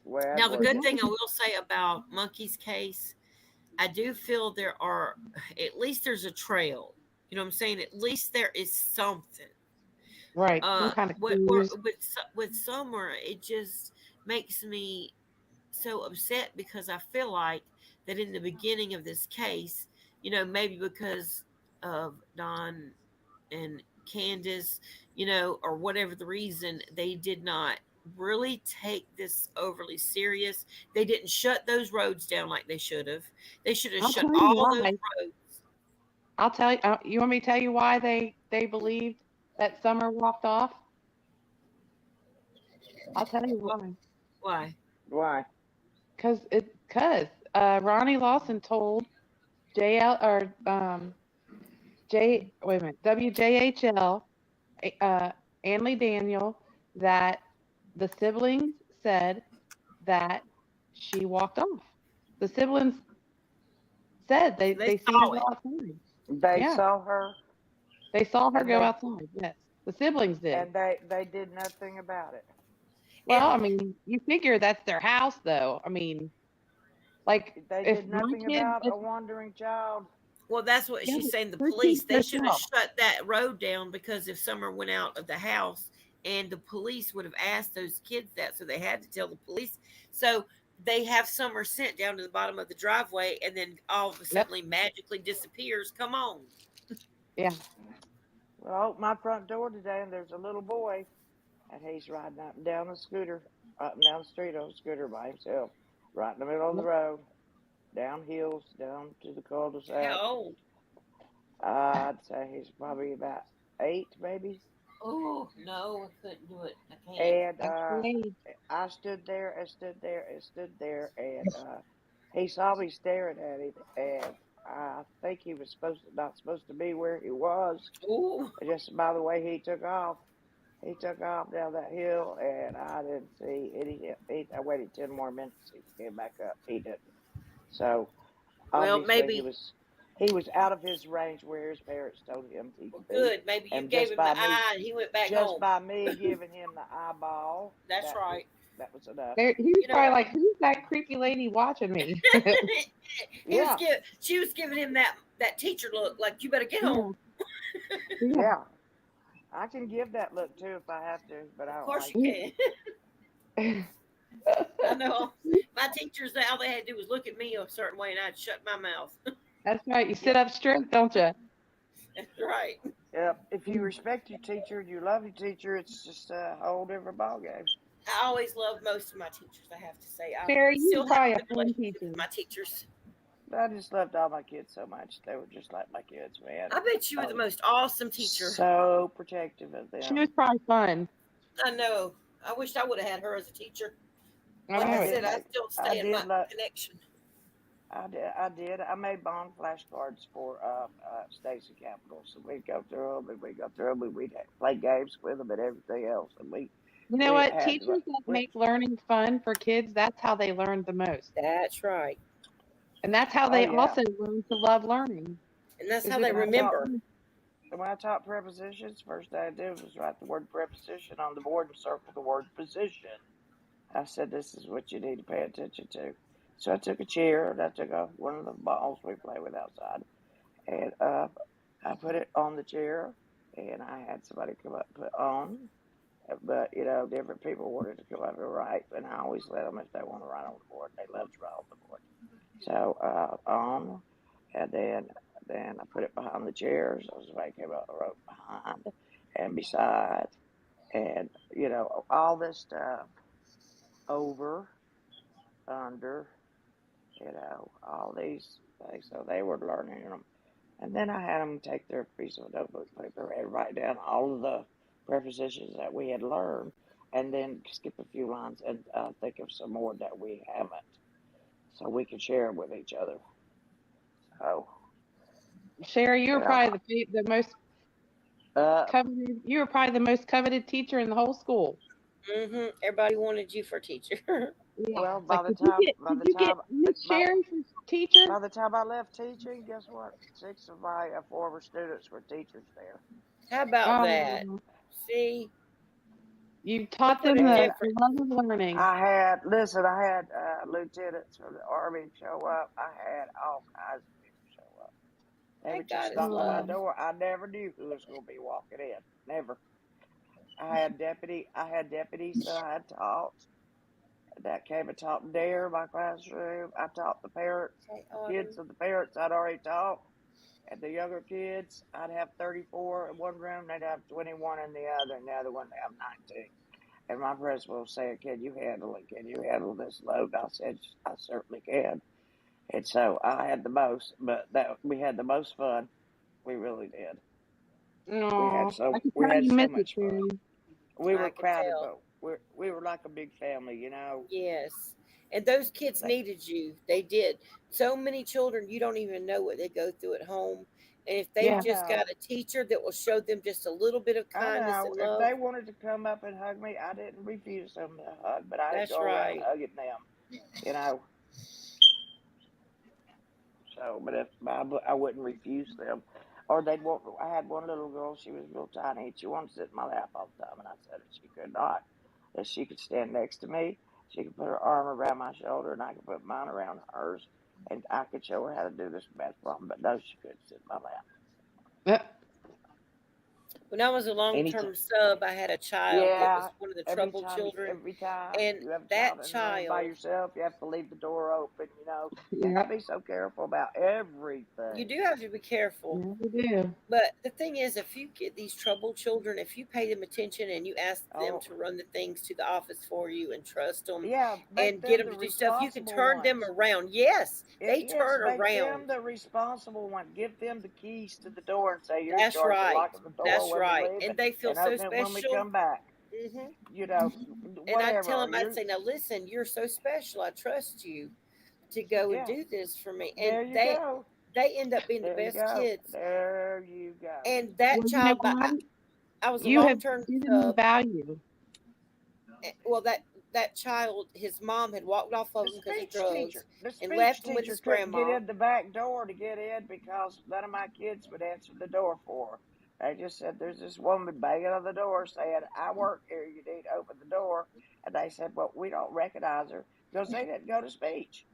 Way I'd Now, the work good it. thing I will say about Monkey's case, I do feel there are, at least there's a trail. You know what I'm saying? At least there is something. Right. Some kind of clues. With Summer, it just makes me so upset because I feel like that in the beginning of this case, maybe because of Don and Candace, or whatever the reason, they did not really take this overly serious. They didn't shut those roads down like they should have. They should have I'll shut tell you all those why. roads. I'll tell you. You want me to tell you why they believed that Summer walked off? I'll tell you why. Why? Why? Because Ronnie Lawson told JL or J wait a minute WJHL Anley Daniel that the siblings said that she walked off. The siblings said So they they seen her saw go it. outside. They Yeah, saw her they saw her and go outside. Yes, the siblings did. they did nothing about it. Well, I And mean, you figure that's their house, though. I mean, like They if did my nothing kid, about a wandering child. well, that's what yeah, she's saying. The her police, keeps they should have herself. shut that road down because if Summer went out of the house and the police would have asked those kids that, so they had to tell the police. So they have Summer sent down to the bottom of the driveway and then all of a Yep. sudden magically disappears. Come on. Yeah. Well, I opened my front door today and there's a little boy and he's riding up and down the scooter, up and down the street on a scooter by himself, right in the middle of the Yep. road, down hills, down to the cul-de-sac. How old? I'd say he's probably about 8, maybe. Oh, no, I couldn't do it. I can't. And That's the age. I stood there and stood there and stood there, and he saw me staring at him, and I think he was not supposed to be where he was. Oh, Just by the way he took off down that hill, and I didn't see any. I waited 10 more minutes. He came back up. He didn't. So well, obviously maybe he was out of his range where his parents told him he could be, good. Maybe you and gave him the eye and he went back just home. by me giving him the eyeball, That's right. that was enough. He was You know, probably like, "Who's that creepy lady watching me?" Yeah, she was giving him that teacher look, like you better get home. yeah. I can give that look too if I have to, but I Of don't course like you can. I know. My teachers, all they had to do was look at me a certain way, and I'd shut my mouth. That's right. You sit up straight, don't you? That's right. Yep. If you respect your teacher and you love your teacher, it's just a whole different ballgame. I always loved most of my teachers, I have to say. I Sherry, you still were have probably a a good fun relationship teacher. with my teachers. But I just loved all my kids so much. They were just like my kids, man. I bet you were the most awesome teacher. So protective of She them. was probably fun. I know. I wished I would have had her as a teacher. I Like know I it. said, I still stay in my connection. I did. I made bond flashcards for Stacy Capital, so we'd go through them and we'd play games with them and everything else, and You know we what? had Teachers that make learning fun for kids, that's how they learn the most. That's right. And that's how they also learn to love learning. And that's how they remember. And when I taught prepositions, first thing I did was write the word preposition on the board and circle the word position. I said, this is what you need to pay attention to. So I took a chair and I took off one of the balls we play with outside, and I put it on the chair, and I had somebody come up and put on, But different people wanted to come up and write, and I always let them if they want to write on the board. They love to write on the board. So on, and then I put it behind the chairs. So somebody came up and wrote behind and beside, and all this stuff over, under, all these things. So they were learning them. And then I had them take their piece of notebook paper and write down all of the prepositions that we had learned, and then skip a few lines and think of some more that we haven't, so we could share them with each other. So, Sherry, you were probably the most uh, coveted. You were probably the most coveted teacher in the whole school. Everybody wanted you for teacher. Yeah. well, It's like, could you get Miss Sherry for teacher? by the time I left teaching, guess what? 6 of my former students were teachers there. How about that? Oh, See, you taught put them a the difference. love of learning. I had lieutenants from the Army show up. I had all kinds of people show up. They Thank would just God it's knock on my love. door. I never knew who was going to be walking in. Never. I had deputies that I had taught that came and taught there in my classroom. I taught the parents, the kids of the parents I'd already taught, and the younger kids. I'd have 34 in one room. They'd have 21 in the other, and the other one they have 19. And my principal said, "Can you handle it? Can you handle this load?" I said, "I certainly can." And so I had the most, but we had the most fun. We really did. No, I can We tell had you so miss it, much fun. Sherry. We I were can crowded, tell. but we were like a big family, Yes. And those kids They, needed you. They did. So many children, you don't even know what they go through at home. And if they've Yeah. I just know. got a teacher that will show them just a little bit of I kindness know. and If love, they wanted to come up and hug me, I didn't refuse them a hug, but I didn't that's go around right. hugging them, you know. So, but if I wouldn't refuse them, or they'd want. I had one little girl. She was real tiny. And she wanted to sit in my lap all the time, and I said that she could not. That she could stand next to me. She could put her arm around my shoulder, and I could put mine around hers, and I could show her how to do this math problem. But no, she couldn't sit in my lap. Uh, When I was a long Anytime. term sub, I had a child that Yeah. was one of the troubled children. Every time And you have a child that in the room by child, yourself, you have to leave the door open. You have to yeah. be so careful about you everything. do have to be careful. Yeah, we do. But the thing is, if you get these troubled children, if you pay them attention and you ask them Oh, to run the things to the office for you and trust them yeah, make and get them them the to do stuff, you can responsible turn them ones. around. Yes, they Yes, turn make them around. the responsible one. Give them the keys to the door and say, "You're in That's charge of right. locking the door That's when we right. leave And they feel and so open it when we special. come back." Hmm. You know, And I'd tell whatever. them, I'd say, now listen, you're so special. I trust you to go and Yeah, do this for me. And there you go. they end up being the There you best go. kids. There you go. And that Well, you know child, what? I was a You long have term given them sub. value. Well, that child, his mom had walked off of him because of drugs The and speech left him with teacher his couldn't get grandma. in the back door to get in because none of my kids would answer the door for her. They just said, "There's this woman banging on the door saying, 'I work here, you need to open the door.'" And they said, "Well, we don't recognize her," because they didn't go to speech.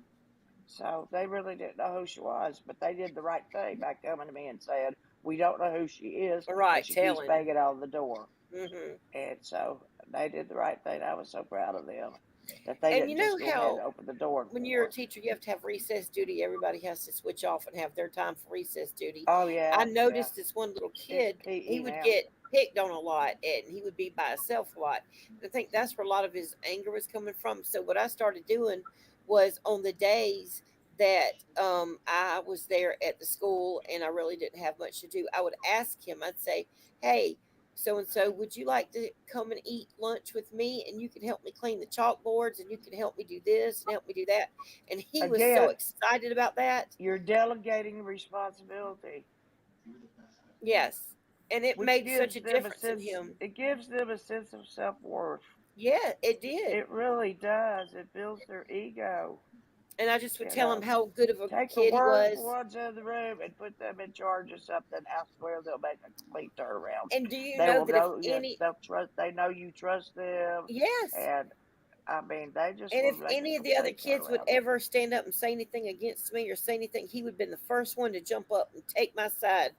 So they really didn't know who she was, but they did the right thing by coming to me and saying, "We don't know who she is, but Right, she keeps telling. banging on the door." Hmm. And so they did the right thing. I was so proud of them that they And you didn't just know go ahead and how open the door when you're for a her. teacher, you have to have recess duty. Everybody has to switch off and have their time for recess duty. Oh I yeah, yeah. noticed this one little It's kid, he PE would now. get picked on a lot and he would be by himself a lot. And I think that's where a lot of his anger was coming from. So what I started doing was on the days that I was there at the school and I really didn't have much to do, I would ask him, I'd say, hey, so and so, would you like to come and eat lunch with me? And you can help me clean the chalkboards and you can help me do this and help me do that. And he was so Again, excited about that. you're delegating responsibility, Yes. And it which made such gives a them a difference in sense. him. It gives them a sense of self-worth. Yeah, it did. It really does. It builds their ego. And I just would You tell him know, how good of a take the kid he worst was. ones in the room and put them in charge of something. I swear they'll make a complete turnaround. And do you They know will that if know you. any, They'll trust. They know you trust them, yes, and I mean, they just and will if make a any of the other complete kids would turnaround. ever stand up and say anything against me or say anything, he would have been the first one to jump up and take my side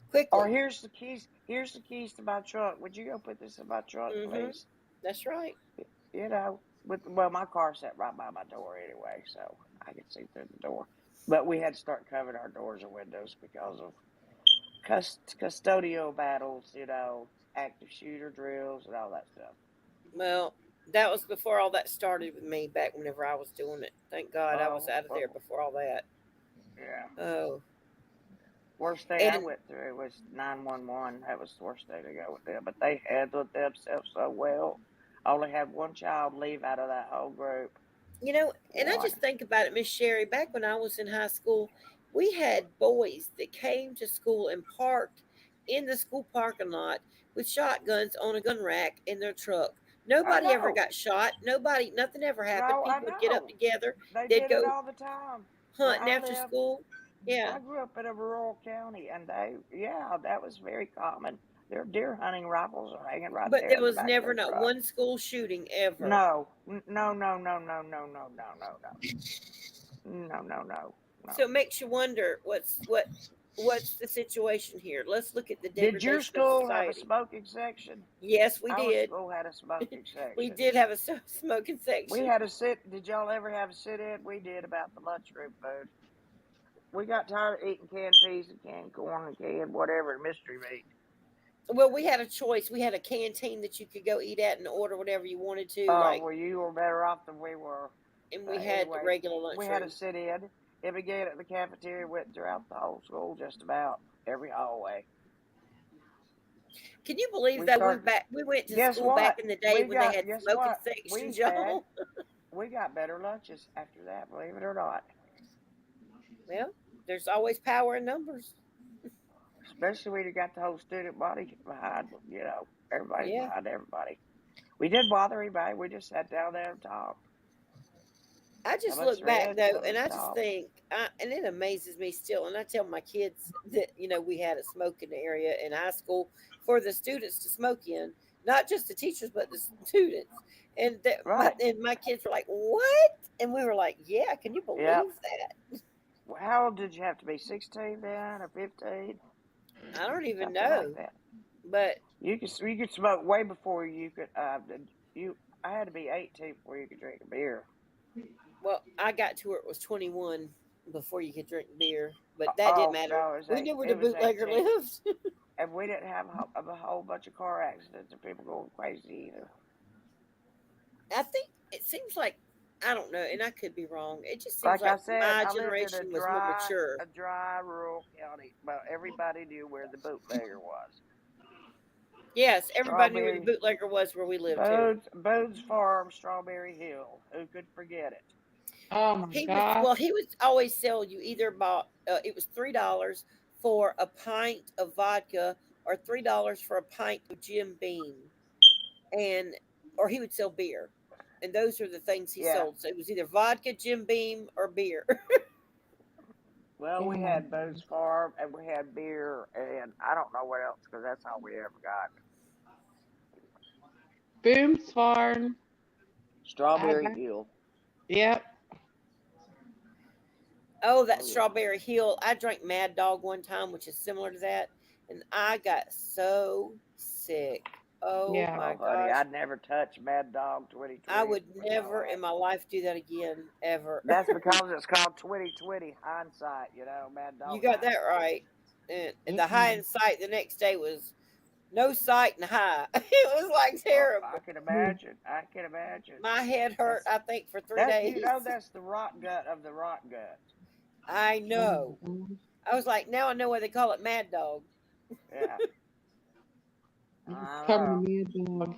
quickly. Or here's the keys. Here's the keys to my truck. Would you go put this in my truck, please? That's right. You know, well, my car sat right by my door anyway, so I could see through the door. But we had to start covering our doors and windows because of custodial battles, you know, active shooter drills and all that stuff. Well, that was before all that started with me back whenever I was doing it. Thank God I was Oh, out of there well, before all that. yeah. Oh, Worst thing I and went through was 911. That was the worst thing to go with them. But they handled themselves so well. I only had one child leave out of that whole group. you know, and I One. just think about it, Miss Sherry. Back when I was in high school, we had boys that came to school and parked in the school parking lot with shotguns on a gun rack in their truck. I Nobody ever know. got shot. Nothing ever happened. No, I People would get up know. together. They They'd did it go all the time. Where hunting I after live, school. Yeah. I grew up in a rural county, and that was very common. Their deer hunting rifles are hanging right But there there in the was back of never their not truck. one school shooting ever. No, no, no, no, no, no, no, no, no, no, no, no, So no. it makes you wonder what's the situation here. Let's look at the Did your degradation of school have a society. smoking section? Yes, we Our did. school had a smoking We section. did have a smoking We section. had a sit. Did y'all ever have a sit-in? We did about the lunchroom food. We got tired of eating canned peas and canned corn and canned whatever mystery meat. Well, we had a choice. We had a canteen that you could go eat at and order whatever you wanted to, Oh, like, well, you were better off than we were. and we But had the anyway, regular we had a lunchroom. sit-in. It began at the cafeteria, went throughout the whole school, just about every hallway. Can you believe We that started. we went to Guess school back what? in the day when they had Guess smoking what? sections, y'all? We got better lunches after that. Believe it or not. Well, there's always power in numbers. Especially when you got the whole student body behind. You know, everybody's Yeah. behind everybody. We didn't bother anybody. We just sat down there and talked. I Some just of us look back read, though, some of and us I just talked. think, and it amazes me still. And I tell my kids that we had a smoking area in high school for the students to smoke in, not just the teachers but the students. And Right. my kids were like, "What?" And we were like, "Yeah, can you Yep. believe that?" Well, how old did you have to be? 16 then, or 15? I don't even Something like know, that. but You could smoke way before you could. I had to be 18 before you could drink a beer. well, I got to where it was 21 before you could drink beer, but that didn't Oh matter. no, We knew where the it was bootlegger 18, lived. and we didn't have a whole bunch of car accidents and people going crazy either. I think it seems like, I don't know, and I could be wrong. It just seems Like I like said, my I lived in generation was more mature. a dry rural county, but everybody knew where the bootlegger was. Yes, everybody knew where the Strawberry, bootlegger was where we lived too. Bode's Farm, Strawberry Hill. Who could forget it? Oh my He gosh. would always sell you either bought it was $3 for a pint of vodka or $3 for a pint of Jim Beam, and or he would sell beer, and those are the things he Yeah. sold. So it was either vodka, Jim Beam, or beer. Well, Oh we my had Bode's Farm and we had beer, and I don't know what else because that's all we ever got. Boone's Farm. I Strawberry got, Hill. yep. Oh, that Oh yeah. Strawberry Hill. I drank Mad Dog one time, which is similar to that, and I got so sick. Oh Yeah. my Oh, honey, gosh. I'd never touch Mad Dog I 2020 would for y'all never in that. my life do that again, ever. That's because it's called 2020 hindsight, you know, Mad You Dog got that hindsight. right. And the high Mm-mm. in sight the next day was no sight and high. It was like Oh, I terrible. can imagine. I can imagine. My head hurt, That's I think, for three that you know days. that's the rot gut of the rot gut. I Oh know. my gosh. I was like, now I know why they call it Mad Dog. Yeah. It's I coming know. to me, a dog.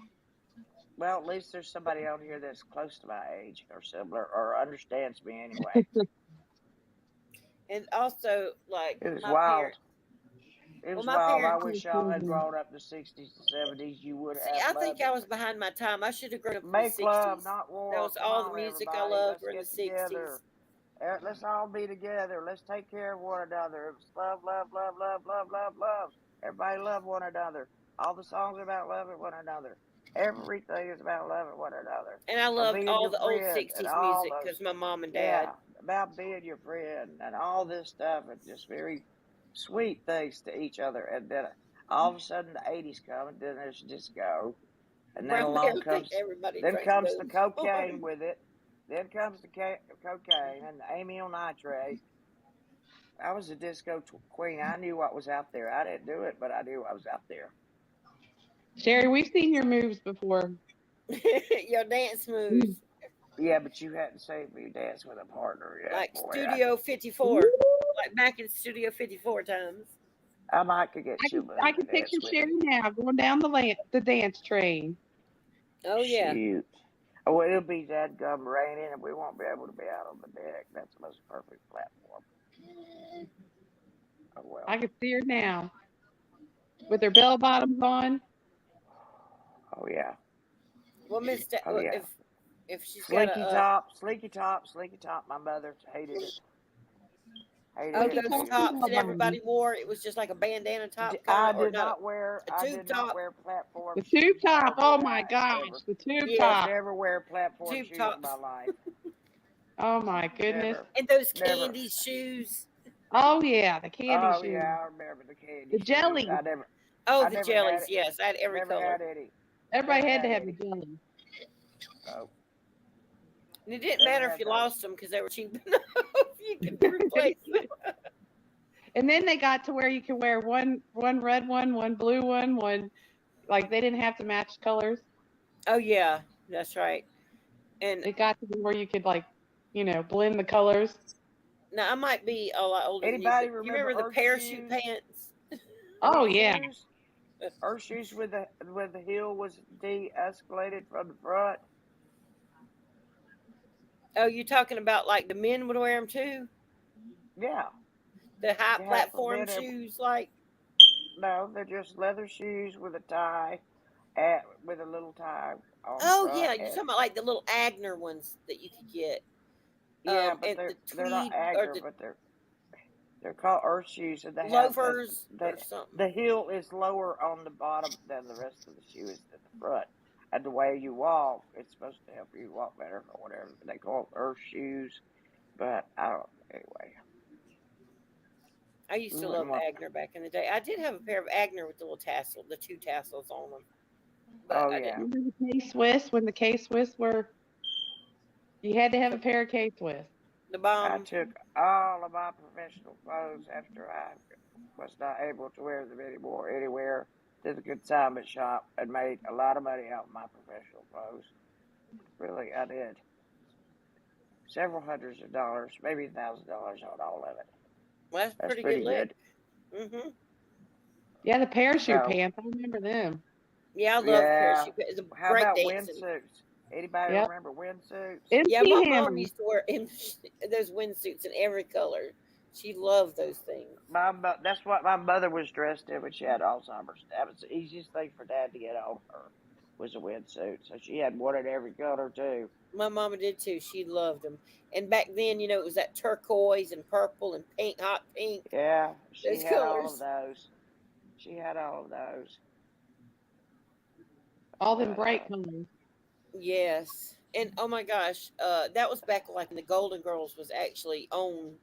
Well, at least there's somebody on here that's close to my age or similar or understands me anyway. And also, like, It was my wild. parents, It well, was my wild. I parents, wish y'all had grown up in the 60s and 70s. You would see, have I think loved I it. was behind my time. I should have grown up in the Make love, 60s. not That war. was Come all the on, music I everybody. loved Let's were in the get together. 60s. Let's all be together. Let's take care of one another. It was love, love, love, love, love, love, love. Everybody love one another. All the songs are about loving one another. Everything is about loving one another. And I Or loved being all your the old friend and 60s all music those. because my mom and dad. Yeah, about being your friend and all this stuff. It's just very sweet things to each other, and then all of a sudden the '80s come, and then there's disco, and then Brown along Bear think comes everybody then drank comes the booze. cocaine with it. Then comes the cocaine and the amyl nitrate. I was a disco queen. I knew what was out there. I didn't do it, but I knew I was out there. Sherry, we've seen your moves before. Your dance moves, Yeah, but you hadn't seen me dance with a partner yet, like boy. Studio 54, like back in Studio 54 times. I might could get you I to can dance picture with Sherry me. now going down the dance train. Oh yeah. Shoot. Oh, it'll be dadgum raining, and we won't be able to be out on the deck. That's the most perfect platform. Oh well. I can see her now with her bell bottoms on. Oh yeah. Well, Miss, Oh yeah. if she's got Slinky a top, slinky top, slinky top. My mother hated it. Hated oh, it. Slinky those top Hated and it. tops bell that everybody bottoms. wore, it was just like a bandana top kind I of, or did not not wear. a I tube did not top. wear platform The tube shoes. top. No, Oh boy, my I ain't gosh, never, the tube Yes, top. never wear platform tube shoes in my tops, life. Oh my goodness. Never, and those never. candy shoes. Oh yeah, the candy Oh shoes. yeah, I remember the candy The shoes. jelly. Oh, I the never had jellies. it. Yes, I had every Never color. had any. Everybody Never had to had have the any. jelly. Oh, And it didn't never matter if had you those. lost them because they were cheap enough. You could replace them. And then they got to where you could wear one red one blue one, like they didn't have to match colors. Oh yeah, that's right. And It got to be where you could like, blend the colors. now I might be a lot older than you, Anybody but you remember remember the Earth parachute shoes? pants? Oh Earth yeah. shoes? Earth shoes with the heel was de-escalated from the front. Oh, you're talking about like the men would wear them too? Yeah, The high they had it for platform men. shoes, like No, they're just leather shoes with a tie, with a little tie on the oh front. yeah, you're talking about like the little Agner ones that you could get. Yeah, but And the they're not tweed or Agner, the but they're called Earth shoes, and they have loafers the or something. the heel is lower on the bottom than the rest of the shoe is at the front. And the way you walk, it's supposed to help you walk better or whatever. They call it Earth shoes, but I don't. Anyway, I used we to wouldn't love want. Agner back in the day. I did have a pair of Agner with the little tassel, the two tassels on them, but Oh I yeah, didn't. Remember the K-Swiss when the K-Swiss were, you had to have a pair of K-Swiss. The I bomb. took all of my professional clothes after I was not able to wear them anymore anywhere to the consignment shop and made a lot of money out of my professional clothes. Really, I did. Several hundreds of dollars, maybe $1,000 on all of it. Well, that's That's pretty good pretty lick. good. Yeah, the parachute So, pants. I remember them. Yeah, I love yeah. parachute. The How break about dancing. windsuits? Anybody Yep. remember windsuits? Yeah, my MC mom Hammer. used to wear those windsuits in every color. She loved those things. That's what my mother was dressed in when she had Alzheimer's. That was the easiest thing for Dad to get on her was a windsuit. So she had one in every color too. My mama did too. She loved them. And back then, it was that turquoise and purple and pink, hot pink. Yeah, she Those had all of colors. those. She had all of those. All them But bright colors. Yes. And oh my gosh, that was back like when the Golden Girls was actually on,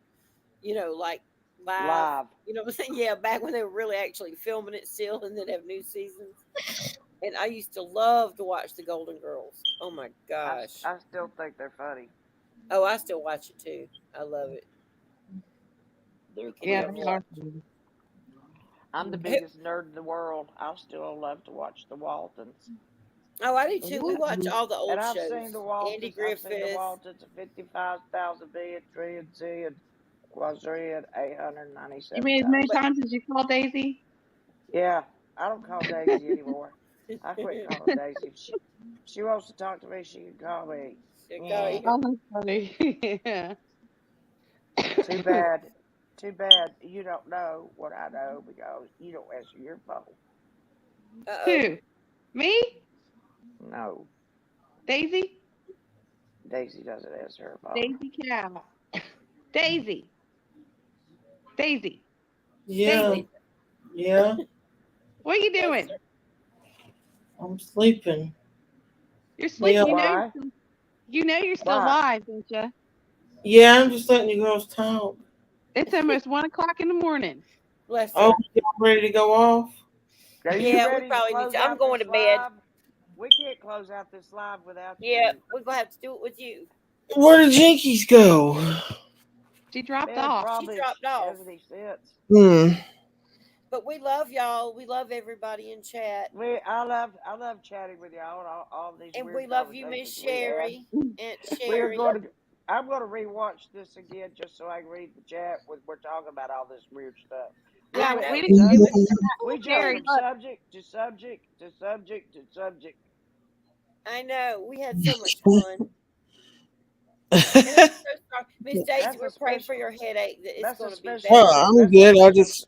like live. live. You know what I'm saying? Yeah, back when they were really actually filming it still and then have new seasons. And I used to love to watch the Golden Girls. Oh my gosh. I still think they're funny. Oh, I still watch it too. I love it. Who can Yeah, never they watch? are. I'm the biggest nerd in the world. I still love to watch the Waltons. Oh, I do too. We watch all the old And I've shows. seen the Waltons. Andy I've seen the Griffith. Waltons 55,000 billion, trillion, zillion, quadrillion, 897 You mean as many times. times as you call Daisy? Yeah, I don't call Daisy anymore. I quit calling Daisy. If she wants to talk to me, she can call me. Oh, that's funny. Yeah. Too bad. Too bad you don't know what I know because you don't answer your phone. Who? Me? No, Daisy? Daisy doesn't answer her phone. Daisy Cow. Daisy. Daisy. Yeah. Daisy. Yeah. What are you doing? I'm sleeping. You're sleeping. Why? You know you're still Why? live, don't you? Yeah, I'm just letting you girls talk. It's almost 1:00 in the morning. Bless her. Oh, y'all ready to go off? Are you Yeah, we ready to probably need close to. I'm out going this to bed. live? We can't close out this live without Yeah, you. we're gonna have to do it with you. Where did Jinkies go? She dropped Man, off. probably She dropped off. hasn't he since. But we love y'all. We love everybody in chat. I love chatting with y'all and all these And weird we love you, Miss conversations we had. Sherry. Aunt We're Sherry. going to. I'm going to rewatch this again just so I can read the chat. We're talking about all this weird stuff. Yeah, went we from didn't. It subject- was we jumped Sherry. from subject to subject to subject to subject. I know. We had so much fun. And I'm so sorry. Miss Daisy, That's we're a praying for special- your headache that it's that's a going to be special- better. I'm That's good. a- I just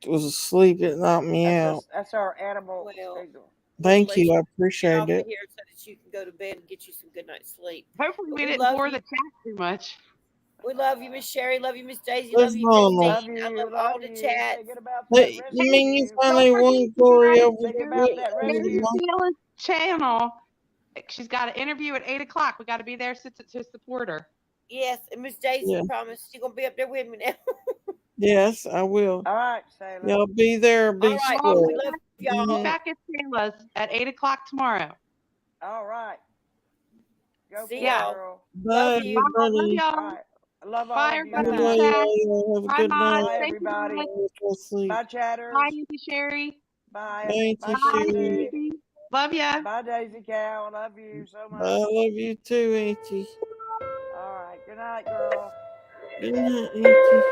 was asleep. It knocked me out. That's our animal Well, signal. Thank let you. I get off appreciate of it. here so that you can go to bed and get you some good night's sleep. Hopefully, But we we didn't love bore you. the chat too much. We love you, Miss Sherry. Love you, Miss Daisy. What's Love you, wrong, Christine. Love I you. love all the you. chats. Thinking about that Hey, rest you of mean you you. finally Don't won, forget, Glory, you over guys, Think about that rest There's of you. Sheila's channel. She's got an interview at 8:00. We got to be there to support her. Yes, and Miss Daisy Yeah. promised she's going to be up there with me now. Yes, I will. All right, Sailor. Y'all be there. Be All right, square. we love y'all. Mhm. Back at Sheila's at 8:00 tomorrow. All right. Go See for y'all. it, girl. Bye, Love you. Bye, love everybody. All y'all. right. I love all Bye, of you. everybody in Bye, the chat. y'all. Have a Bye, good Mom. night. Bye, Thank you, everybody. guys. Go sleep. Bye, chatters. Bye, Auntie Sherry. Bye. Thank Bye, you, Bye, Sherry. Auntie. Love ya. Bye, Daisy Cow. I love you so much. I love you too, Auntie. All right. Good night, girl. Good night, Auntie.